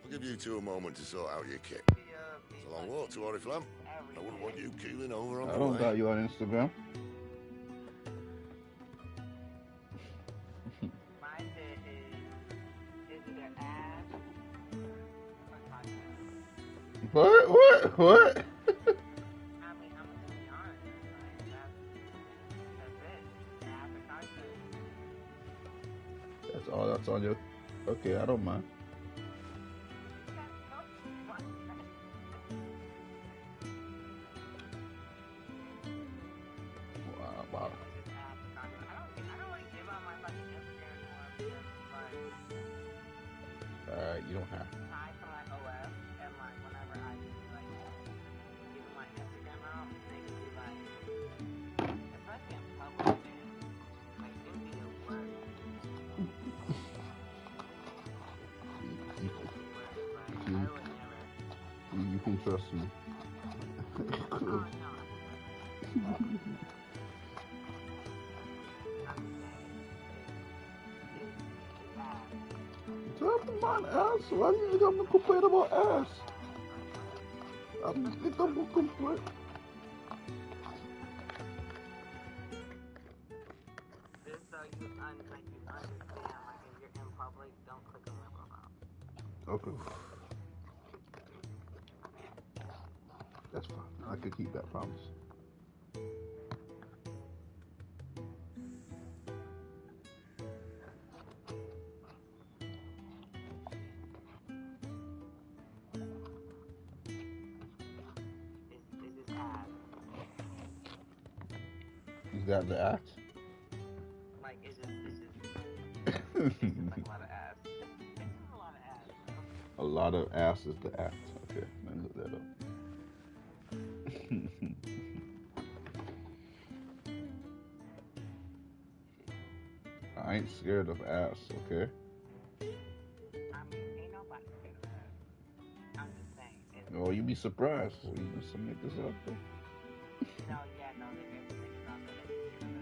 Speaker 17: I'll give you two a moment to sort out your kit. It's a long walk to Oriflamme. I wouldn't want you keeling over on
Speaker 3: I
Speaker 17: the
Speaker 3: don't
Speaker 17: way.
Speaker 3: got you on Instagram.
Speaker 4: My bit is either ass or podcast.
Speaker 3: What?
Speaker 4: I mean, I'm gonna be honest. Like, that's it. Ass or podcast.
Speaker 3: That's all that's on your. Okay, I don't mind. Wow. You don't have to. me. Talking about ass. Why do you think I'm complain about ass? I don't think I'm gonna complain.
Speaker 4: Just so you understand, like if you're in public, don't click on my profile.
Speaker 3: Okay. That's fine. I could keep that promise. Is that the act?
Speaker 4: Like, it's just like a lot of ass. It's just a lot of ass.
Speaker 3: A lot of ass is the act. Okay, let me look that up. I ain't scared of ass, okay?
Speaker 4: I mean, ain't nobody scared of ass. I'm just saying.
Speaker 3: Oh, you be surprised. So you just make this up, though.
Speaker 4: No, yeah, no, everything's not that they scared of ass.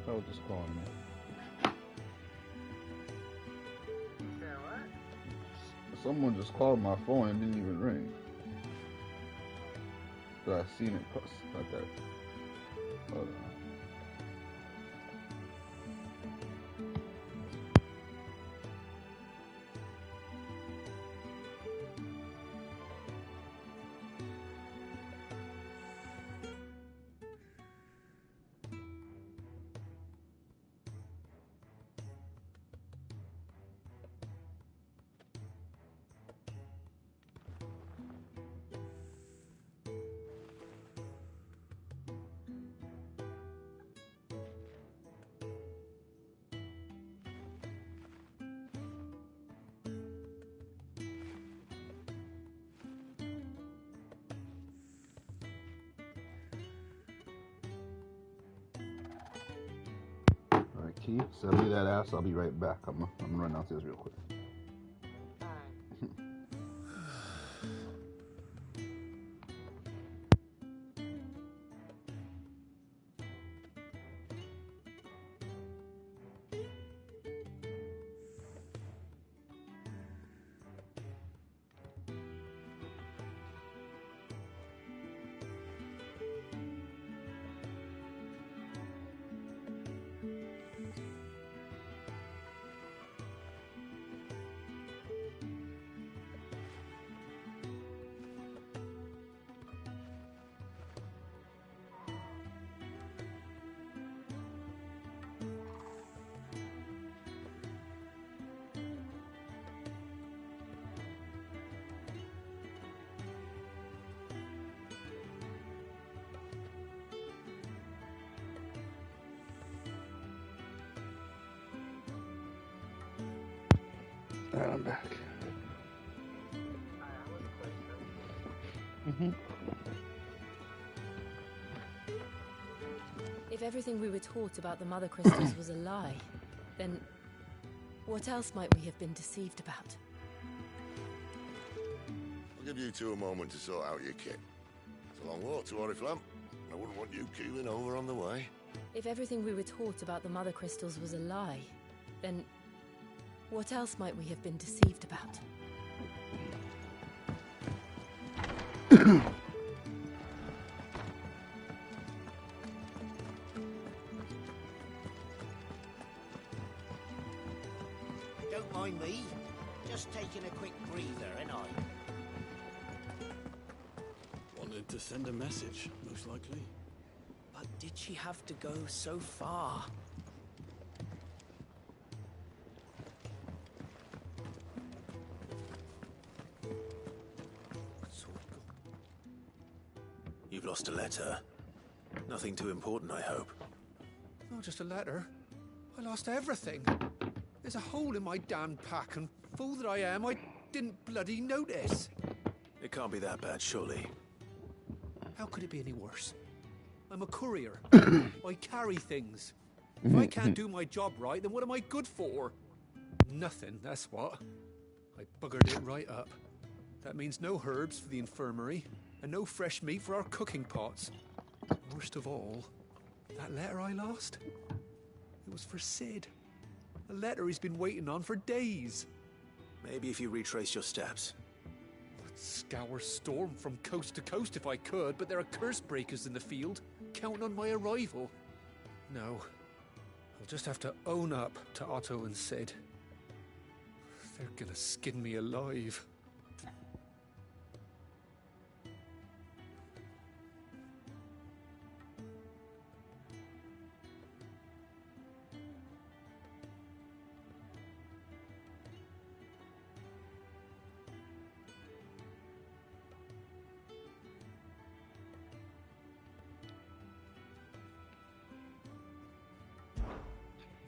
Speaker 3: I was just calling me. Someone just called my phone and didn't even ring. So I seen it like that. Hold on. Alright, Keith, send me that ass. I'll be right back. I'm gonna run downstairs real quick. Alright, I'm back.
Speaker 12: If everything we were taught about the Mother Crystals was a lie, then what else might we have been deceived about?
Speaker 17: I'll give you two a moment to sort out your kit. It's a long walk to Oriflamme. I wouldn't want you keeling over on the way.
Speaker 12: If everything we were taught about the Mother Crystals was a lie, then what else might we have been deceived about?
Speaker 8: mind me. Just taking a quick breather, ain't I?
Speaker 20: Wanted to send a message, most likely.
Speaker 15: But did she have to go so far?
Speaker 2: You've lost a letter. Nothing too important, I hope.
Speaker 21: Not just a letter. I lost everything. There's a hole in my damn pack, and fool that I am, I didn't bloody notice.
Speaker 2: It can't be that bad, surely.
Speaker 21: How could it be any worse? I'm a courier. I carry things. If I can't do my job right, then what am I good for? Nothing, that's what. I buggered it right up. That means no herbs for the infirmary, and no fresh meat for our cooking pots. Worst of all, that letter I lost? It was for Sid. A letter he's been waiting on for days.
Speaker 2: Maybe if you retrace your steps.
Speaker 21: I'd scour Storm from coast to coast if I could, but there are curse breakers in the field, counting on my arrival. No, I'll just have to own up to Otto and Sid. They're gonna skin me alive.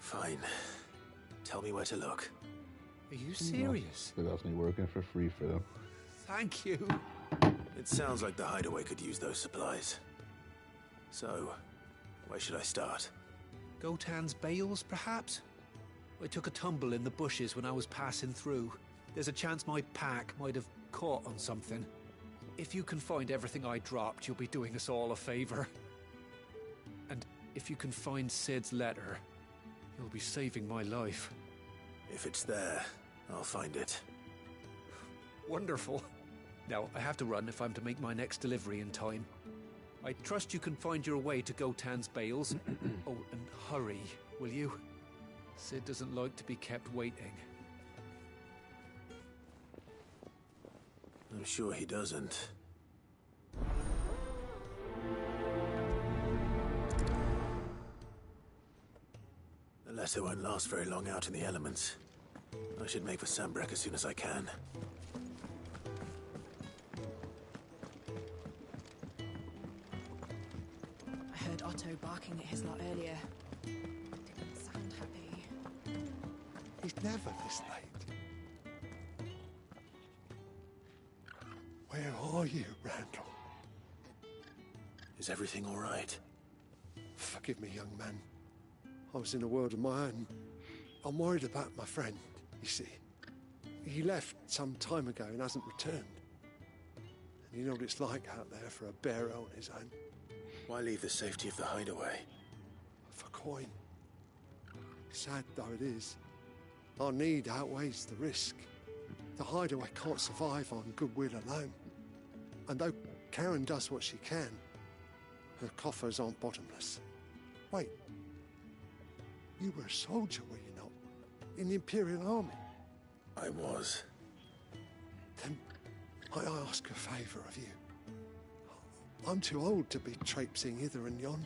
Speaker 2: Fine. Tell me where to look.
Speaker 21: Are you serious?
Speaker 3: They got me working for free for them.
Speaker 21: Thank you.
Speaker 2: It sounds like the hideaway could use those supplies. So, where should I start?
Speaker 21: Gotan's bales, perhaps? I took a tumble in the bushes when I was passing through. There's a chance my pack might have caught on something. If you can find everything I dropped, you'll be doing us all a favor. And if you can find Sid's letter, you'll be saving my life.
Speaker 2: If it's there, I'll find it.
Speaker 21: Wonderful. Now, I have to run if I'm to make my next delivery in time. I trust you can find your way to Gotan's bales. Oh, and hurry, will you? Sid doesn't like to be kept waiting.
Speaker 2: I'm sure he doesn't. The letter won't last very long out in the elements. I should make for Sambrek as soon as I can.
Speaker 12: I heard Otto barking at his lot earlier. Didn't sound happy.
Speaker 18: He's never this late. Where are you, Randall?
Speaker 2: Is everything all right?
Speaker 18: Forgive me, young man. I was in a world of my own. I'm worried about my friend, you see. He left some time ago and hasn't returned. And you know what it's like out there for a bearer on his own.
Speaker 2: Why leave the safety of the hideaway?
Speaker 18: For coin. Sad though it is, our need outweighs the risk. The hideaway can't survive on goodwill alone. And though Karen does what she can, her coffers aren't bottomless. Wait. You were a soldier, were you not? In the Imperial Army?
Speaker 2: I was.
Speaker 18: Then I ask a favour of you. I'm too old to be traipsing hither and yon.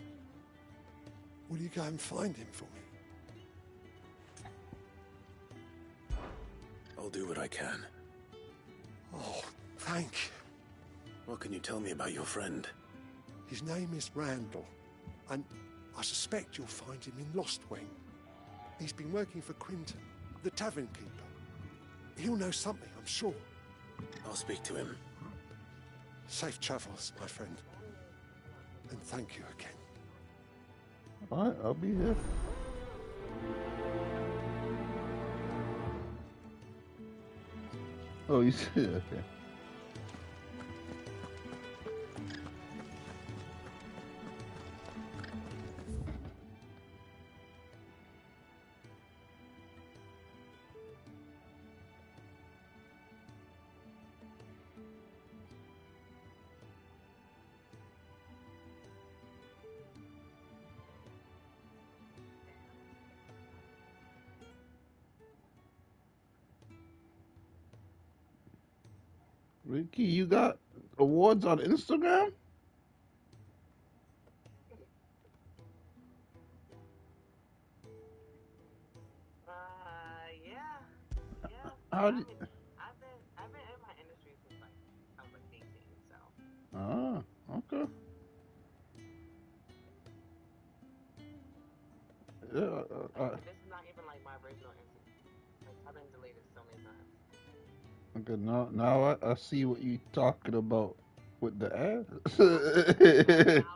Speaker 18: Will you go and find him for me?
Speaker 2: I'll do what I can.
Speaker 18: Oh, thank you.
Speaker 2: What can you tell me about your friend?
Speaker 18: His name is Randall, and I suspect you'll find him in Lostwing. He's been working for Quinton, the tavern keeper. He'll know something, I'm sure.
Speaker 2: I'll speak to him.
Speaker 18: Safe travels, my friend. And thank you again.
Speaker 3: Alright, I'll be here. Oh, you see? Okay. Ricky, you got awards on Instagram?
Speaker 4: Yeah.
Speaker 3: How did?
Speaker 4: I've been in my industry since like I was like 18, so.
Speaker 3: Ah, okay. Yeah.
Speaker 4: This is not even like my original Instagram. Like I've been deleted so many times.
Speaker 3: Okay, now I see what you talking about with the ads.
Speaker 4: I was like,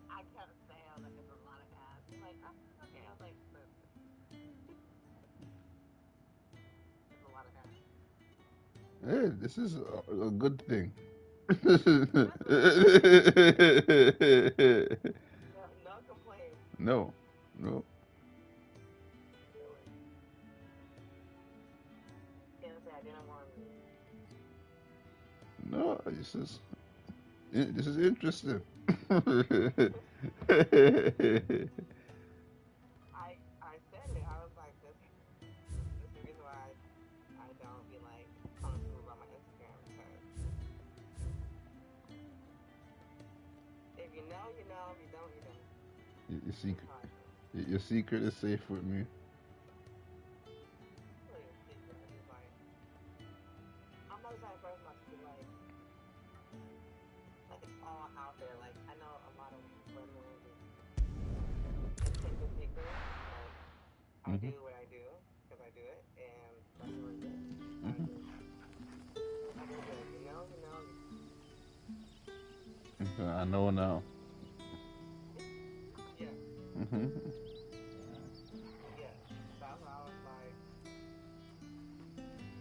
Speaker 4: I kept saying, I was like, it's a lot of ads. I'm like, oh, okay. I was like, listen. It's a lot of ads.
Speaker 3: Hey, this is a good thing.
Speaker 4: No complaints.
Speaker 3: No.
Speaker 4: Can't say I didn't want to.
Speaker 3: No, this is interesting.
Speaker 4: I said it. I was like, this is the reason why I don't be like telling people about my Instagram, because if you know, you know. If you don't, you don't.
Speaker 3: Your secret is safe with me.
Speaker 4: I'm not the type of person to be like it's all out there. Like I know a lot of women just keep the secret. Like I do what I do because I do it, and that's what it is. I do good. You know.
Speaker 3: I know now.
Speaker 4: Yeah. Yeah. That's how I was like.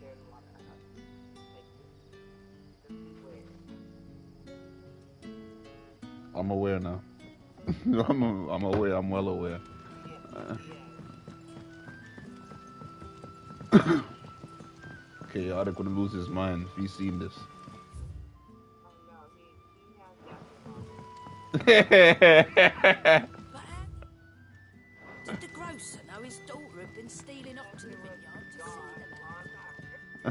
Speaker 4: There's a lot of ads. Like, just beware.
Speaker 3: I'm aware now. I'm aware. I'm well aware. Chaotic would lose his mind if he's seen this.
Speaker 12: Did the grocer know his daughter had been stealing off to the vineyard to see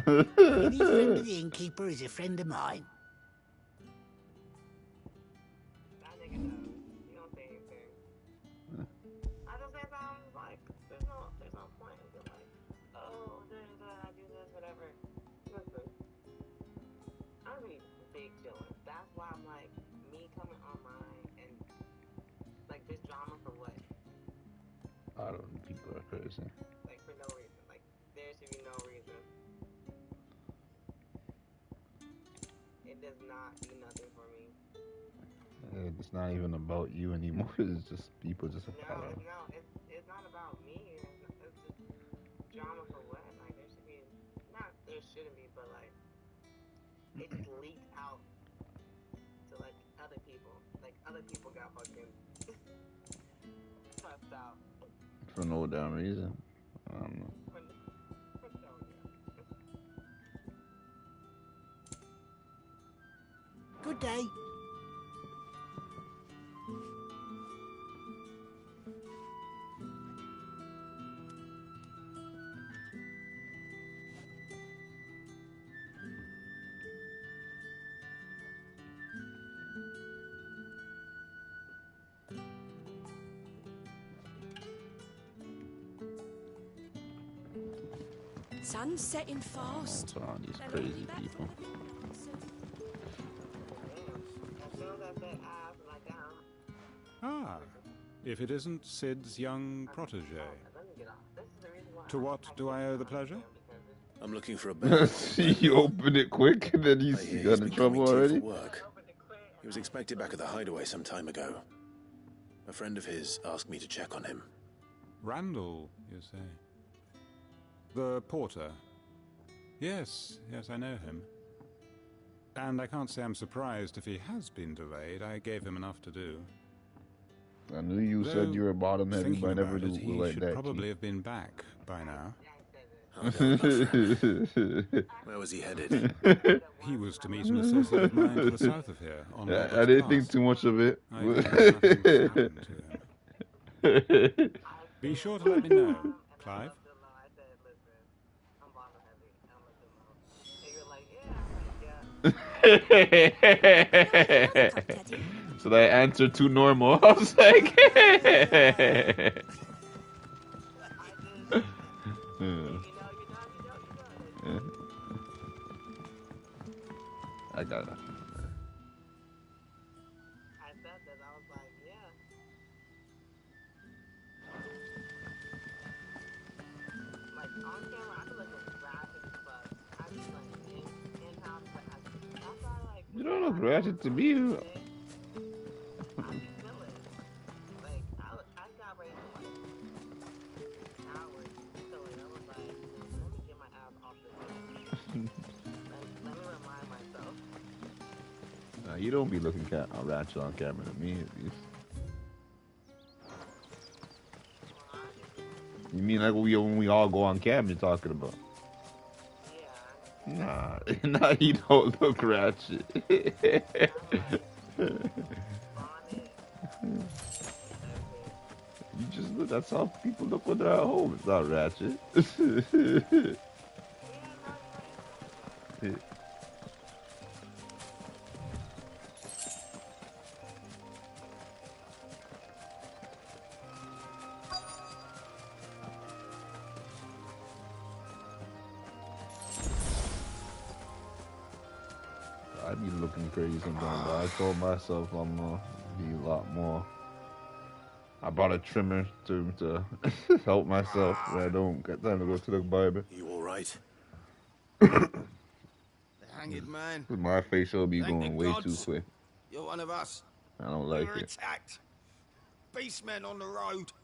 Speaker 12: them?
Speaker 8: Any friend of the innkeeper is a friend of mine.
Speaker 4: That nigga knows. He don't say anything. I just say something like, there's no point in being like, oh, I do this, whatever. Listen, I be big chillin'. That's why I'm like, me coming online and like this drama for what?
Speaker 3: I don't know. People are crazy.
Speaker 4: Like for no reason. Like there should be no reason. It does not do nothing for me.
Speaker 3: It's not even about you anymore. It's just people just follow.
Speaker 4: It's not about me. It's just drama for what? Like there should be, not there shouldn't be, but like it just leaked out to like other people. Like other people got fucking cussed out.
Speaker 3: For no damn reason. I don't know.
Speaker 8: Good day.
Speaker 12: Sun's setting fast.
Speaker 3: What's on these crazy people?
Speaker 7: Ah, if it isn't Sid's young protege. To what do I owe the pleasure?
Speaker 2: I'm looking for a bed.
Speaker 3: You opened it quick, and then he's got in trouble already.
Speaker 2: Work. He was expected back at the hideaway some time ago. A friend of his asked me to check on him.
Speaker 7: Randall, you say? The porter? Yes, I know him. And I can't say I'm surprised if he has been delayed. I gave him enough to do.
Speaker 3: I knew you said you were bottom heavy, but I never knew
Speaker 7: he
Speaker 3: like
Speaker 7: should
Speaker 3: that.
Speaker 7: Probably have been back by now.
Speaker 2: Where was he headed?
Speaker 7: He was to meet an associate of mine to the south of here. On
Speaker 3: I didn't think too much of it.
Speaker 7: Be sure to let me know, Clive.
Speaker 3: So that answer too normal. I was like, yeah. I got it.
Speaker 4: I said this, I was like, yeah. Like, on camera, I feel like a ratchet as fuck. I be like, in-house, but outside, like,
Speaker 3: You don't look ratchet to me.
Speaker 4: I be chilling. Like, I got ready for like hours chilling. I was like, let me get my ass off this thing. Let me remind myself.
Speaker 3: You don't be looking ratchet on camera to me, at least. You mean like when we all go on cam, you're talking about? Yeah. Nah, you don't look ratchet. You just look, that's how people look when they're at home. It's not ratchet. I be looking crazy sometimes, but I told myself I'm gonna be a lot more. I bought a trimmer to help myself when I don't get time to go to the barber.
Speaker 2: You all right?
Speaker 9: The hanged man.
Speaker 3: My facial be
Speaker 9: Thank
Speaker 3: going
Speaker 9: the
Speaker 3: way
Speaker 9: gods.
Speaker 3: too quick.
Speaker 9: You're one of us.
Speaker 3: I don't
Speaker 9: We
Speaker 3: like
Speaker 9: were
Speaker 3: it.
Speaker 9: attacked. Beastmen on the road.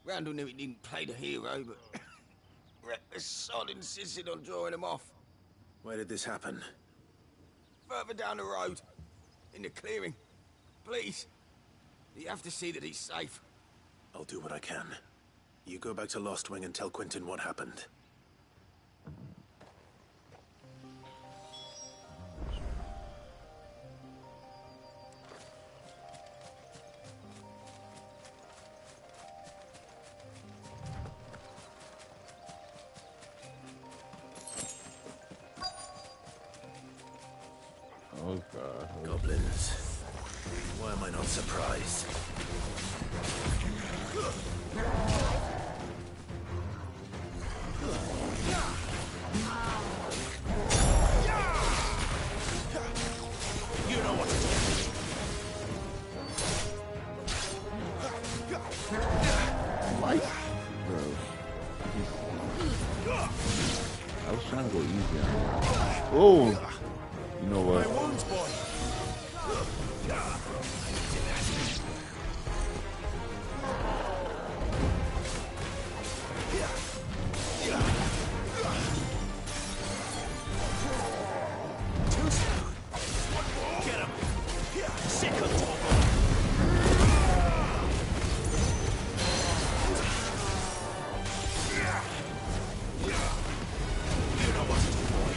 Speaker 9: Randall knew he didn't play the hero, but the sod insisted on drawing him off.
Speaker 2: Where did this happen?
Speaker 9: Further down the road. In the clearing. Please. You have to see that he's safe.
Speaker 2: I'll do what I can. You go back to Lost Wing and tell Quentin what happened.
Speaker 3: Oh god.
Speaker 2: Goblins. Why am I not surprised?
Speaker 14: You know what to do.
Speaker 3: What? Bro. I was trying to go easy on him. Oh! You know what?
Speaker 14: Get him. Sick of talk. You know what to do, boy.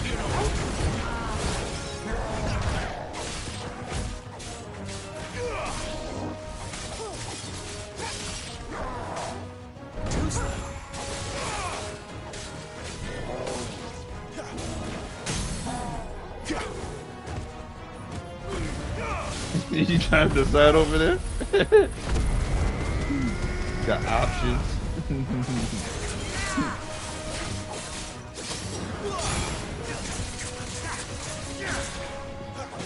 Speaker 14: You know what to do. Too slow.
Speaker 3: You trying to decide over there? Got options.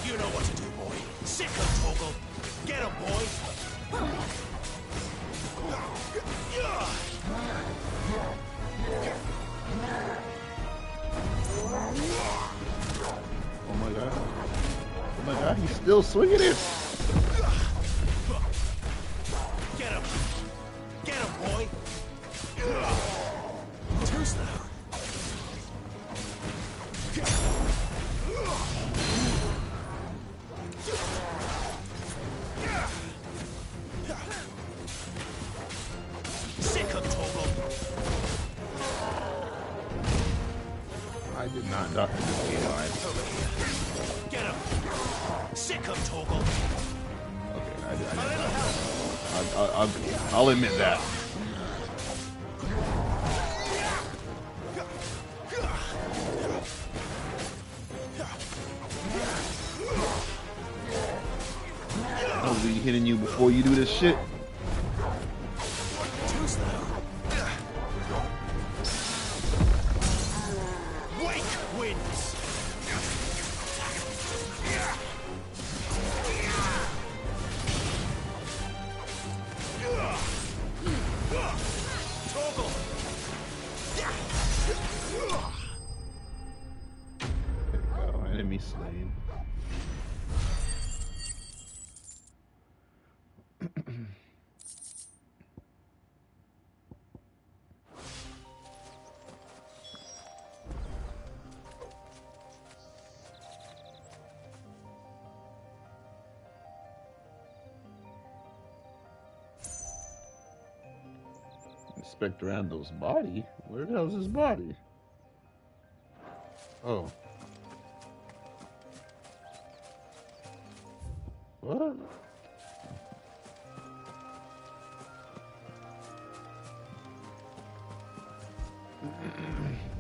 Speaker 14: You know what to do, boy. Sick of Toggle. Get him, boy.
Speaker 3: Oh my god. Oh my god, he's still swinging it.
Speaker 14: Get him. Get him, boy. Too slow. Sick of Toggle.
Speaker 3: I did not duck in this game.
Speaker 14: Get him. Sick of Toggle.
Speaker 3: I'll admit that. I'll be hitting you before you do this shit.
Speaker 14: Too slow. Wake wins. Toggle.
Speaker 3: Oh, enemy slain. Inspect Randall's body? Where the hell's his body? Oh. What?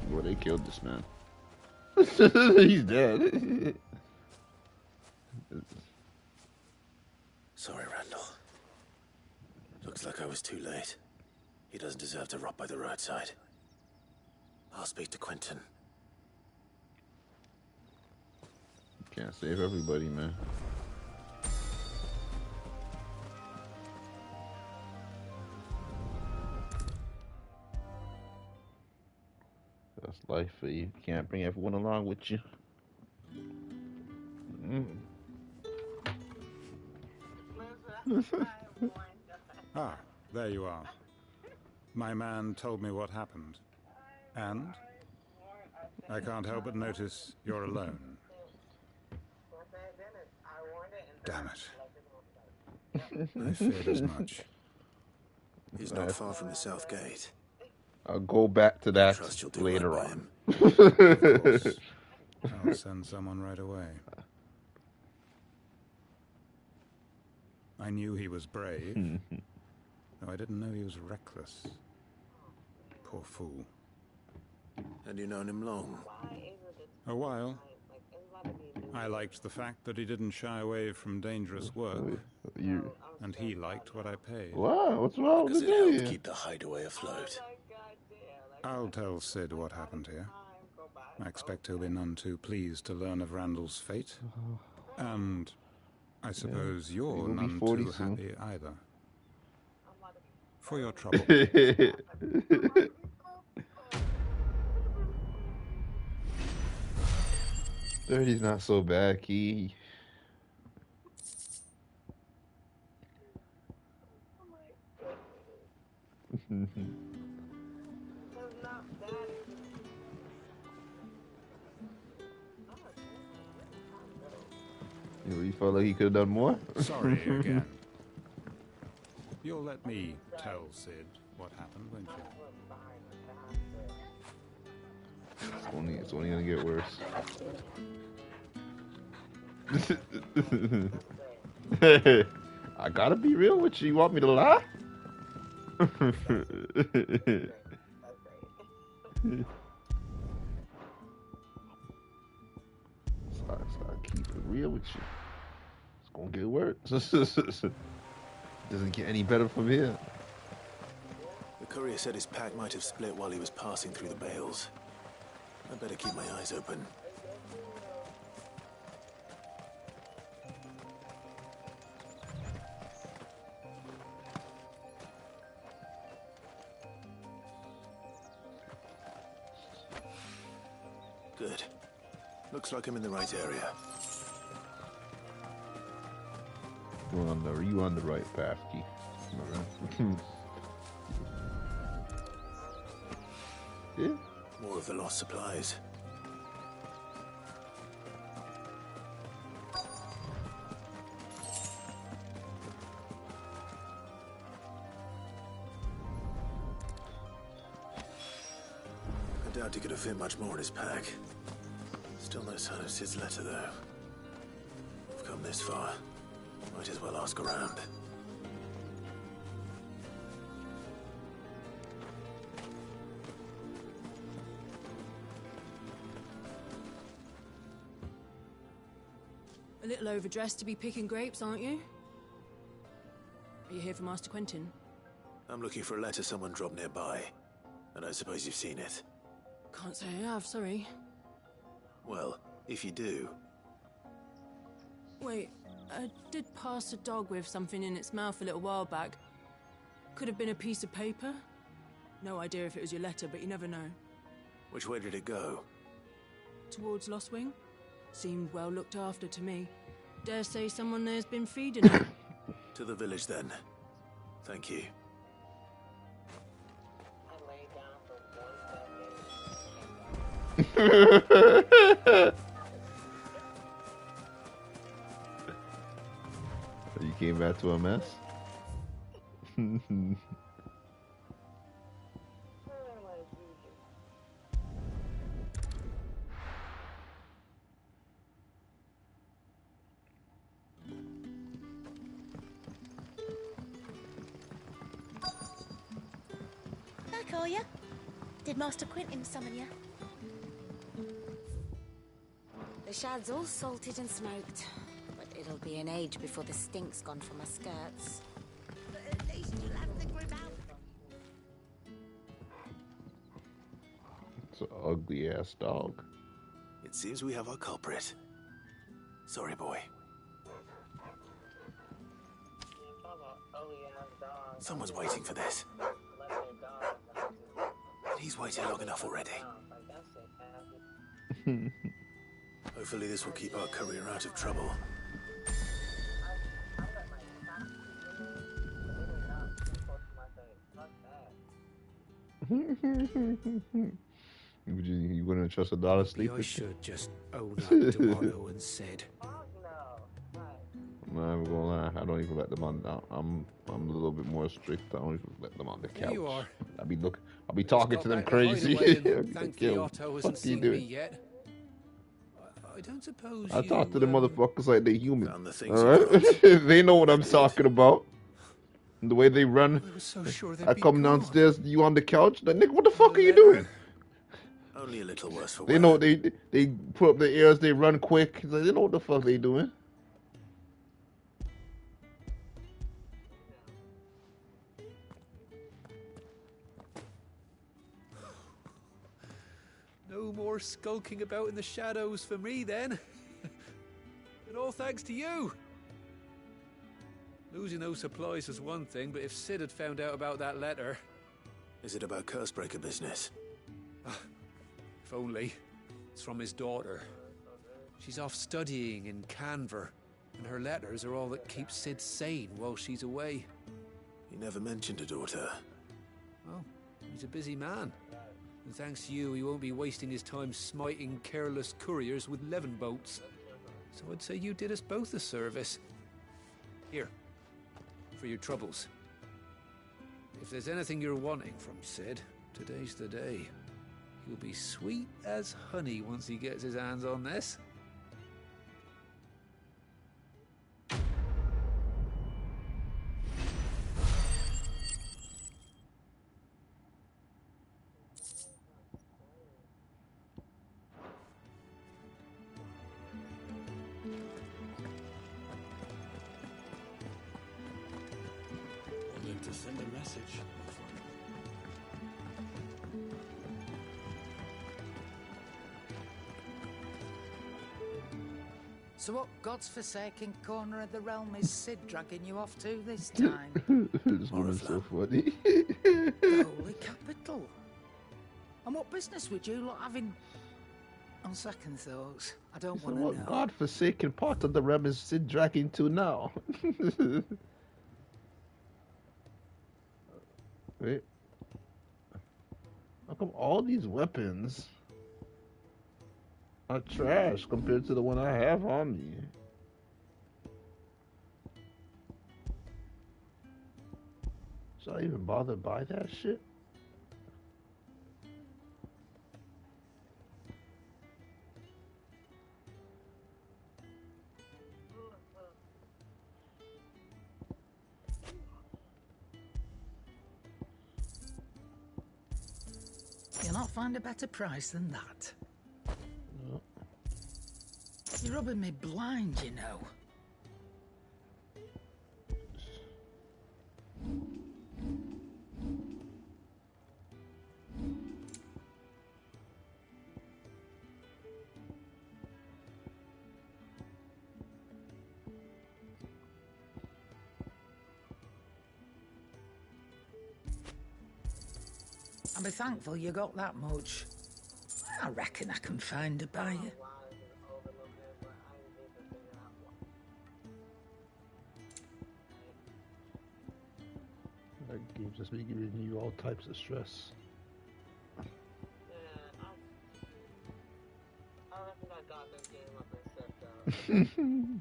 Speaker 3: Well, they killed this man. He's dead.
Speaker 2: Sorry, Randall. Looks like I was too late. He doesn't deserve to rot by the roadside. I'll speak to Quentin.
Speaker 3: Can't save everybody, man. That's life for you. Can't bring everyone along with you.
Speaker 7: Ah, there you are. My man told me what happened. And? I can't help but notice you're alone. Damn it. I feared as much.
Speaker 2: He's not far from the south gate.
Speaker 3: I'll go back to that
Speaker 2: Trust you'll do
Speaker 3: later
Speaker 2: right by
Speaker 3: on.
Speaker 7: Of course. I'll send someone right away. I knew he was brave, though I didn't know he was reckless. Poor fool.
Speaker 2: And you known him long?
Speaker 7: A while. I liked the fact that he didn't shy away from dangerous work, and he liked what I paid.
Speaker 3: Wow, what's wrong
Speaker 2: Because
Speaker 3: with
Speaker 2: it helped
Speaker 3: you?
Speaker 2: keep the hideaway afloat.
Speaker 7: I'll tell Sid what happened here. I expect he'll be none too pleased to learn of Randall's fate. And I suppose you're none too happy either. For your trouble.
Speaker 3: 30's not so bad, Key. You felt like he could have done more?
Speaker 7: Sorry again. You'll let me tell Sid what happened, won't you?
Speaker 3: It's only gonna get worse. I gotta be real with you. You want me to lie? So I keep it real with you. It's gonna get worse. Doesn't get any better from here.
Speaker 2: The courier said his pack might have split while he was passing through the bales. I better keep my eyes open. Good. Looks like I'm in the right area.
Speaker 3: You on the right path, Key. Yeah.
Speaker 2: More of the lost supplies. I doubt he could have fit much more in his pack. Still no sign of Sid's letter, though. We've come this far. Might as well ask around.
Speaker 11: A little overdressed to be picking grapes, aren't you?
Speaker 12: Are you here for Master Quentin?
Speaker 2: I'm looking for a letter someone dropped nearby. I don't suppose you've seen it.
Speaker 12: Can't say I have, sorry.
Speaker 2: Well, if you do...
Speaker 12: Wait, I did pass a dog with something in its mouth a little while back. Could have been a piece of paper. No idea if it was your letter, but you never know.
Speaker 2: Which way did it go?
Speaker 12: Towards Lost Wing? Seemed well looked after to me. Dare say someone there's been feeding it.
Speaker 2: To the village, then. Thank you.
Speaker 3: You came back to a mess?
Speaker 11: Back, are ya? Did Master Quentin summon ya?
Speaker 22: The shad's all salted and smoked, but it'll be an age before the stink's gone from my skirts.
Speaker 11: But at least you'll have the grip out.
Speaker 3: It's an ugly ass dog.
Speaker 2: It seems we have our culprit. Sorry, boy. Someone's waiting for this. He's waited long enough already. Hopefully this will keep our career out of trouble.
Speaker 3: You wouldn't trust a dollar sleep?
Speaker 21: I should just own up to Otto and Sid.
Speaker 3: I'm not even gonna lie, I don't even let them on. I'm a little bit more strict. I don't even let them on the couch.
Speaker 21: Here you are.
Speaker 3: I'll be talking to them crazy.
Speaker 21: Thankfully, Otto hasn't seen me yet. I don't suppose
Speaker 3: I talk to the motherfuckers like they human.
Speaker 2: The
Speaker 3: Alright? They know what I'm talking about. And the way they run. I come downstairs, you on the couch. Like, nigga, what the fuck are you doing?
Speaker 2: Only a little worse for
Speaker 3: They know they put up their ears, they run quick. Like, they know what the fuck they doing.
Speaker 21: No more skulking about in the shadows for me, then. And all thanks to you. Losing those supplies was one thing, but if Sid had found out about that letter...
Speaker 2: Is it about Cursebreaker business?
Speaker 21: If only. It's from his daughter. She's off studying in Canver, and her letters are all that keep Sid sane while she's away.
Speaker 2: He never mentioned a daughter.
Speaker 21: Well, he's a busy man. And thanks to you, he won't be wasting his time smiting careless couriers with levin boats. So I'd say you did us both a service. Here, for your troubles. If there's anything you're wanting from Sid, today's the day. He'll be sweet as honey once he gets his hands on this.
Speaker 20: Wanted to send a message.
Speaker 16: So what God's forsaken corner of the realm is Sid dragging you off to this time?
Speaker 3: This woman's so funny.
Speaker 16: The Holy Capital. And what business would you lot having? On second thoughts, I don't
Speaker 3: So
Speaker 16: want to
Speaker 3: what
Speaker 16: know.
Speaker 3: godforsaken part of the realm is Sid dragging to now? Wait. How come all these weapons are trash compared to the one I have on me? Should I even bother buy that shit?
Speaker 16: You'll not find a better price than that.
Speaker 3: No.
Speaker 16: You're rubbing me blind, you know. I'll be thankful you got that much. I reckon I can find a buyer.
Speaker 3: That game just be giving you all types of stress.
Speaker 4: I reckon I got this game up and set down.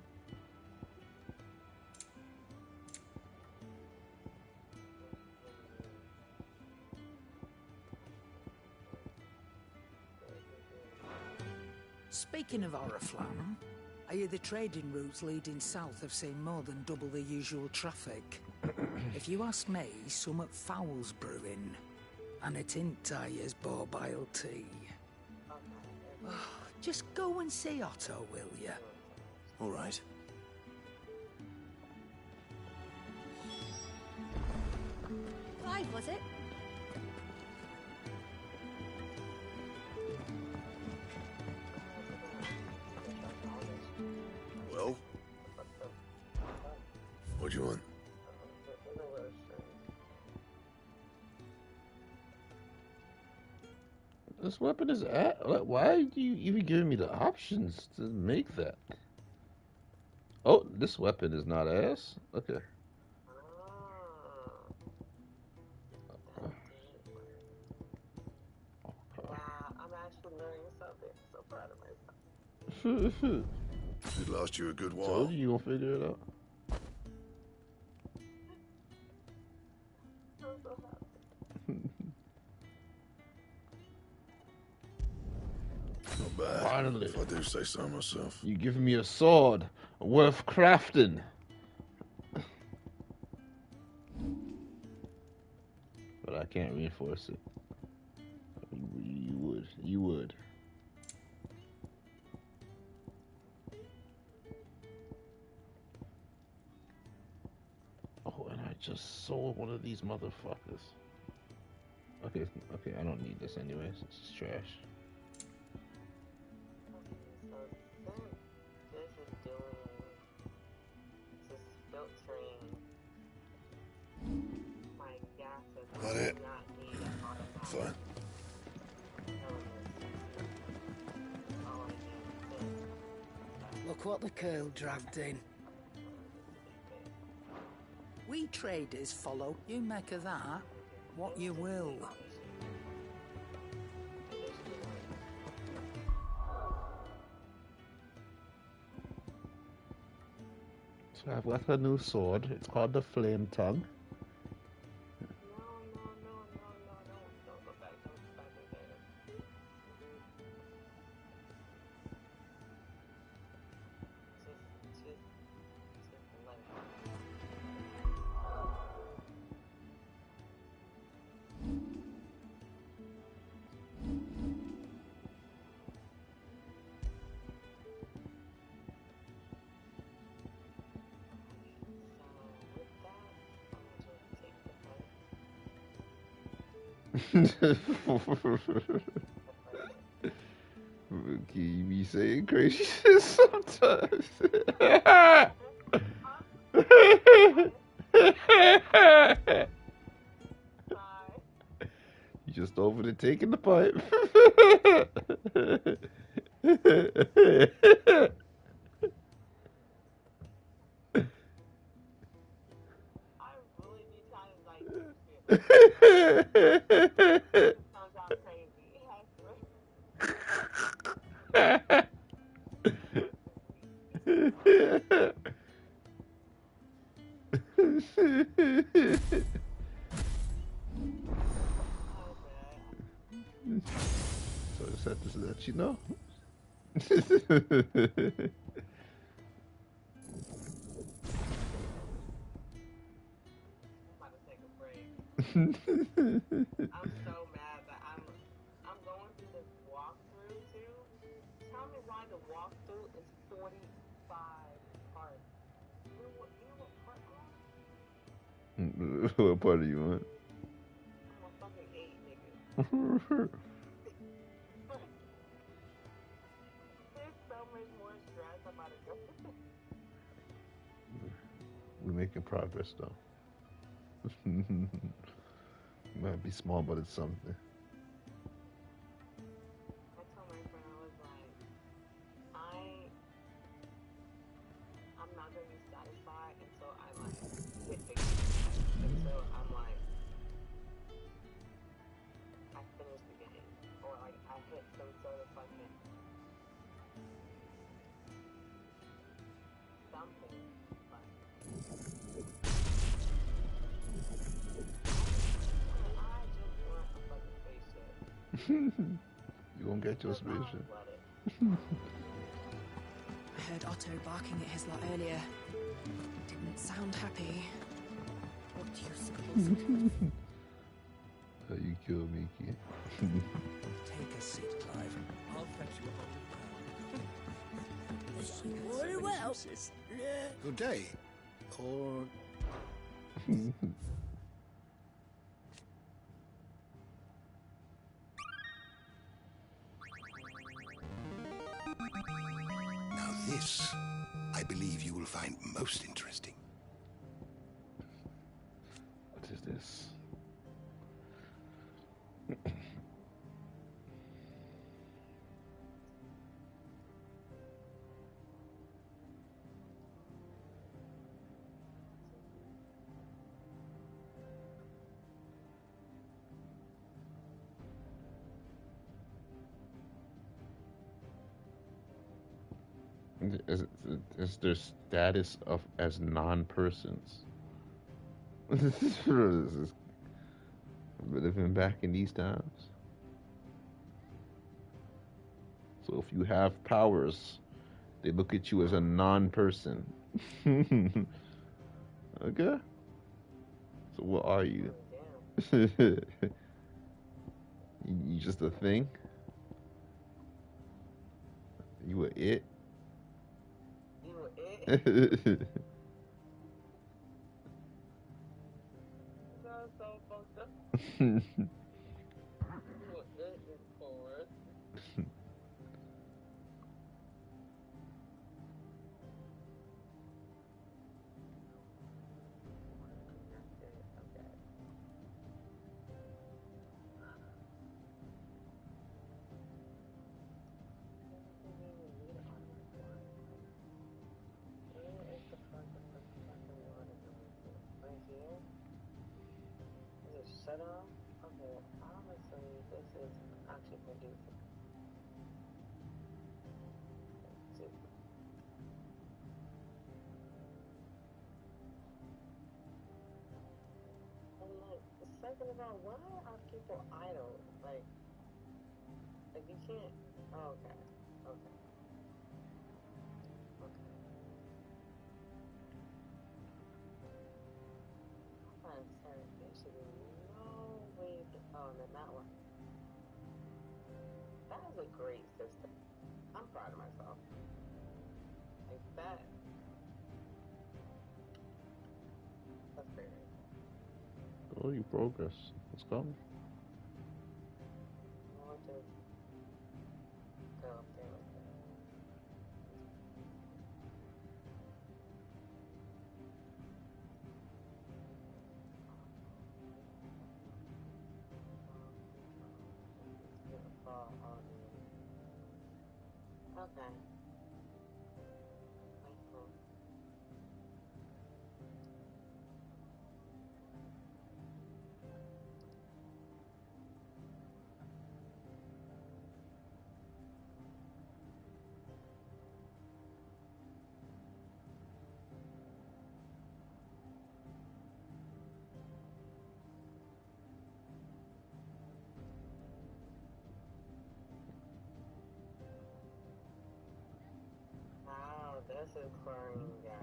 Speaker 16: Speaking of Oriflamme, I hear the trading routes leading south have seen more than double the usual traffic. If you ask me, summat foul's brewing, and it ain't Tyre's borbile tea. Just go and see Otto, will ya?
Speaker 2: All right.
Speaker 11: Clive, was it?
Speaker 14: Well? What do you want?
Speaker 3: This weapon is why are you even giving me the options to make that? Oh, this weapon is not ass? Okay.
Speaker 4: Wow, I'm actually learning something. So proud of myself.
Speaker 14: It last you a good while.
Speaker 3: Told you gonna figure it out.
Speaker 4: I'm so happy.
Speaker 14: Not bad.
Speaker 3: Finally.
Speaker 14: If I do say so myself.
Speaker 3: You giving me a sword worth crafting. But I can't reinforce it. You would. Oh, and I just sold one of these motherfuckers. Okay, I don't need this anyways. This is trash.
Speaker 14: Not it. Fine.
Speaker 16: Look what the curl dragged in. We traders follow. You make of that what you will.
Speaker 3: So I've got a new sword. It's called the Flame Tongue. You be saying crazy shit sometimes. You just over there taking the pipe. So I just had to let you know.
Speaker 4: I'm so mad that I'm going through this walkthrough too. Tell me why the walkthrough is 45 parts. You know what part I'm on?
Speaker 3: What part do you want?
Speaker 4: I'm on fucking 8, nigga. There's so much more stress I'm about to go through.
Speaker 3: We're making progress though. Might be small, but it's something.
Speaker 4: I told my friend, I was like, I'm not gonna be satisfied until I like hit the until I'm like I finish the game or like I hit some sort of fucking something. Like I just want a fucking spaceship.
Speaker 3: You won't get your spaceship.
Speaker 12: I heard Otto barking at his lot earlier. Didn't sound happy.
Speaker 11: What do you suppose it was?
Speaker 3: How you kill Mickey?
Speaker 16: Take a seat, Clive. I'll fetch you a bottle of
Speaker 11: Very well.
Speaker 10: Good day. Or...
Speaker 14: Now this, I believe you will find most interesting.
Speaker 3: What is this? Is their status of as non-persons? This is living back in these times. So if you have powers, they look at you as a non-person. Okay. So what are you? You just a thing? You a it?
Speaker 4: You it? That's so fucked up. You it is forward. Shut off? Okay, obviously this is actually producing. And like, the second of all, why are people idle? Like you can't. Oh, okay. Okay. Okay. I'm sorry, there should be no way to. Oh, and then that one. That is a great system. I'm proud of myself. Like that. That's great.
Speaker 3: Oh, you progress. It's coming.
Speaker 4: I'll just go up there like that. Okay. Wow, this is chlorine gas.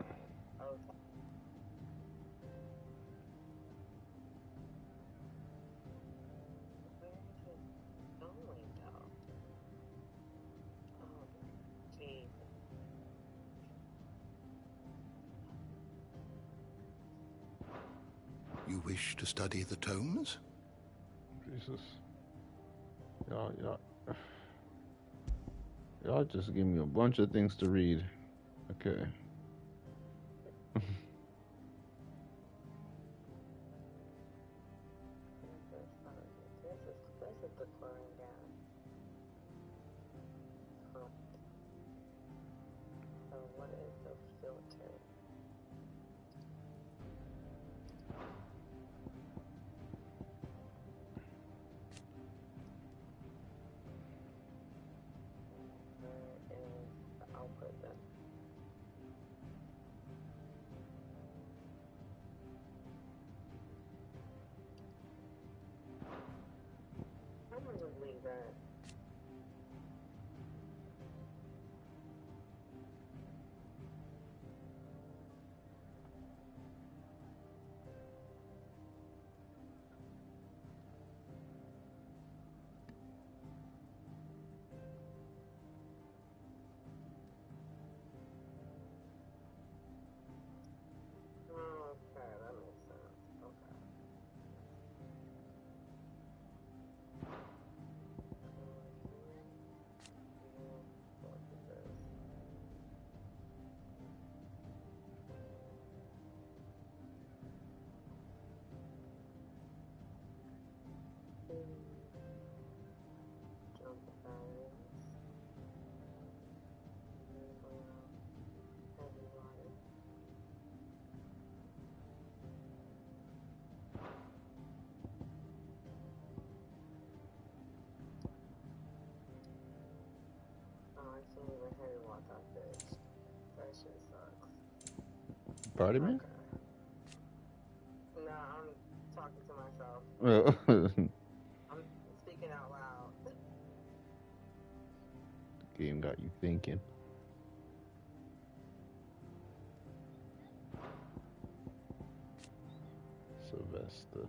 Speaker 4: Okay. Where is it going though? Oh, Jesus.
Speaker 14: You wish to study the tomes?
Speaker 3: Jesus. Y'all just give me a bunch of things to read. Okay.
Speaker 4: what is the filter? Where is the output then? I'm gonna just leave that. Okay, that makes sense. Okay. What is this? Jump the batteries. Heavy water. Oh, I can't even heavy water that bitch. That shit sucks.
Speaker 3: Pardon me?
Speaker 4: Okay. No, I'm talking to myself.
Speaker 3: Oh.
Speaker 4: I'm speaking out loud.
Speaker 3: The game got you thinking. Sylvester.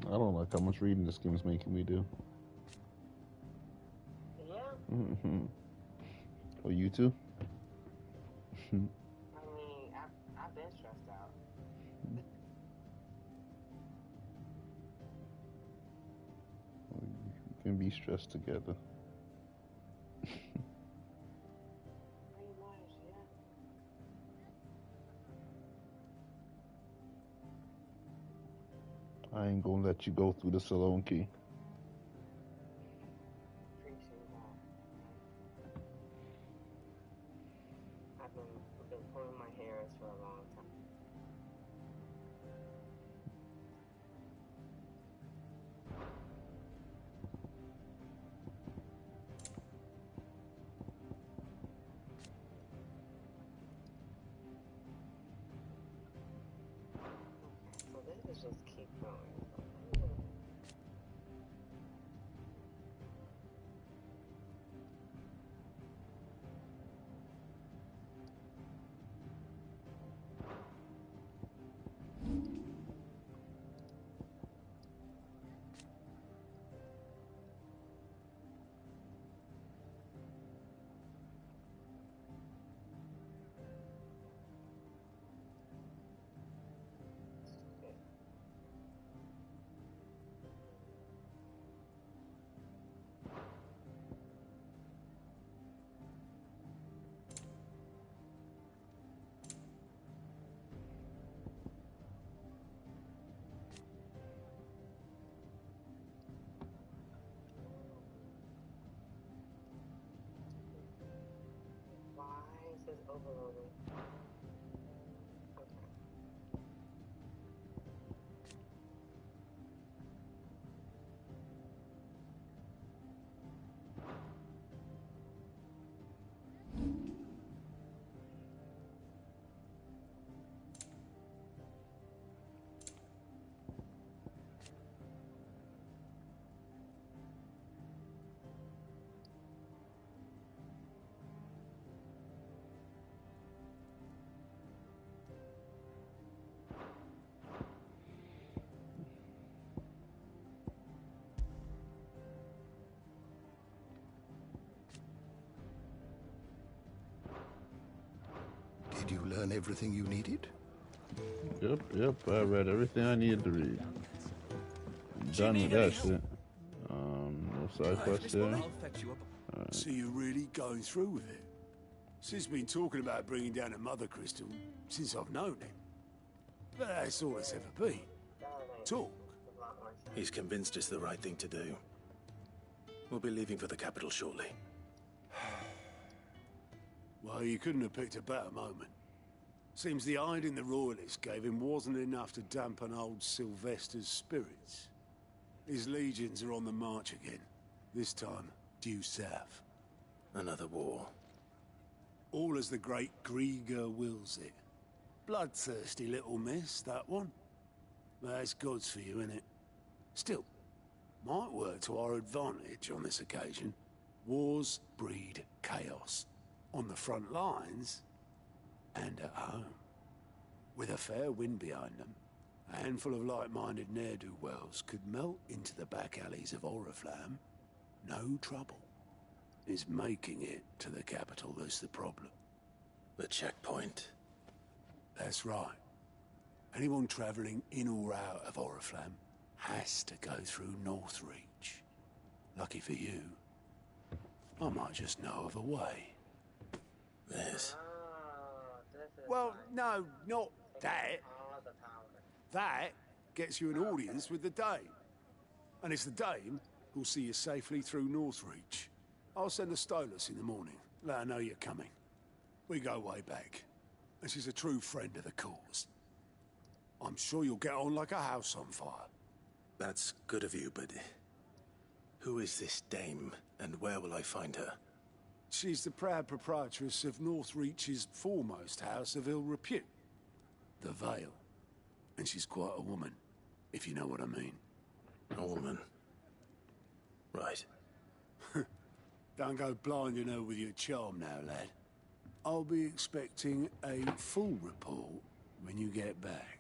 Speaker 3: I don't like how much reading this game's making me do.
Speaker 4: Yeah.
Speaker 3: Mm-hmm. Oh, you too?
Speaker 4: I mean, I've been stressed out.
Speaker 3: can be stressed together. I ain't gonna let you go through the Salon key.
Speaker 4: I've been pulling my hairs for a long time. So this is just keep going. Is overloaded. Okay.
Speaker 10: Did you learn everything you needed?
Speaker 3: Yep. I read everything I needed to read. Done with that shit. No side quest here.
Speaker 14: So you're really going through with it? Sid's been talking about bringing down a mother crystal since I've known him. But that's all it's ever been. Talk.
Speaker 2: He's convinced it's the right thing to do. We'll be leaving for the capital shortly.
Speaker 14: Well, you couldn't have picked a better moment. Seems the hiding the Royalists gave him wasn't enough to dampen old Sylvester's spirits. His legions are on the march again. This time, due south.
Speaker 2: Another war.
Speaker 14: All as the great Grieger wills it. Bloodthirsty little miss, that one. But that's God's for you, innit? Still, might work to our advantage on this occasion. Wars breed chaos. On the front lines, and at home. With a fair wind behind them, a handful of like-minded ne'er-do-wells could melt into the back alleys of Oriflamme. No trouble. It's making it to the capital that's the problem.
Speaker 2: The checkpoint.
Speaker 14: That's right. Anyone travelling in or out of Oriflamme has to go through Northreach. Lucky for you, I might just know of a way.
Speaker 2: This.
Speaker 14: Well, no, not that. That gets you an audience with the Dame. And it's the Dame who'll see you safely through Northreach. I'll send a Stolas in the morning. Let her know you're coming. We go way back. And she's a true friend of the cause. I'm sure you'll get on like a house on fire.
Speaker 2: That's good of you, but who is this Dame, and where will I find her?
Speaker 14: She's the proud proprietress of Northreach's foremost house of ill repute, the Vale. And she's quite a woman, if you know what I mean.
Speaker 2: A woman? Right.
Speaker 14: Don't go blinding her with your charm now, lad. I'll be expecting a full report when you get back.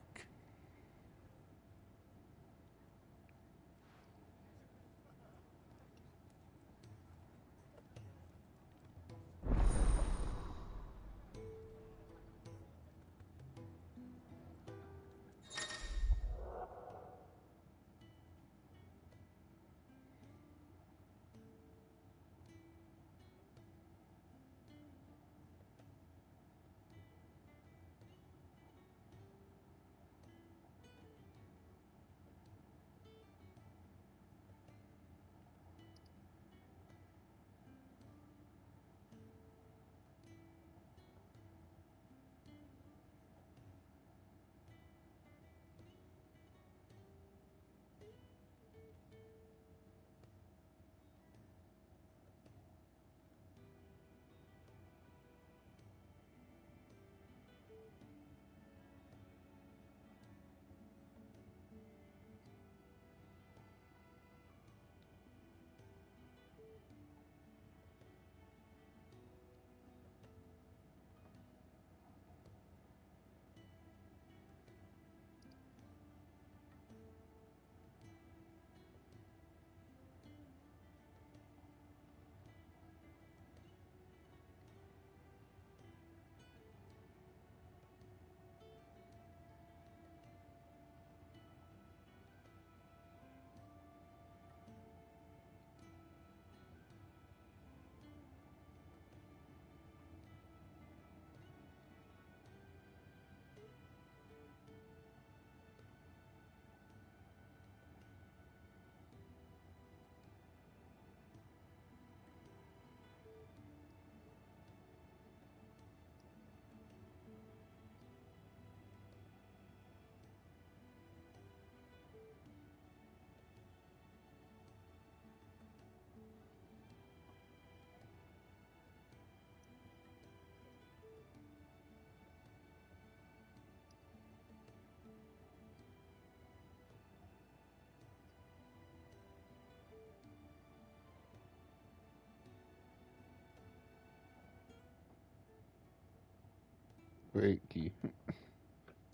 Speaker 3: Wait, Key.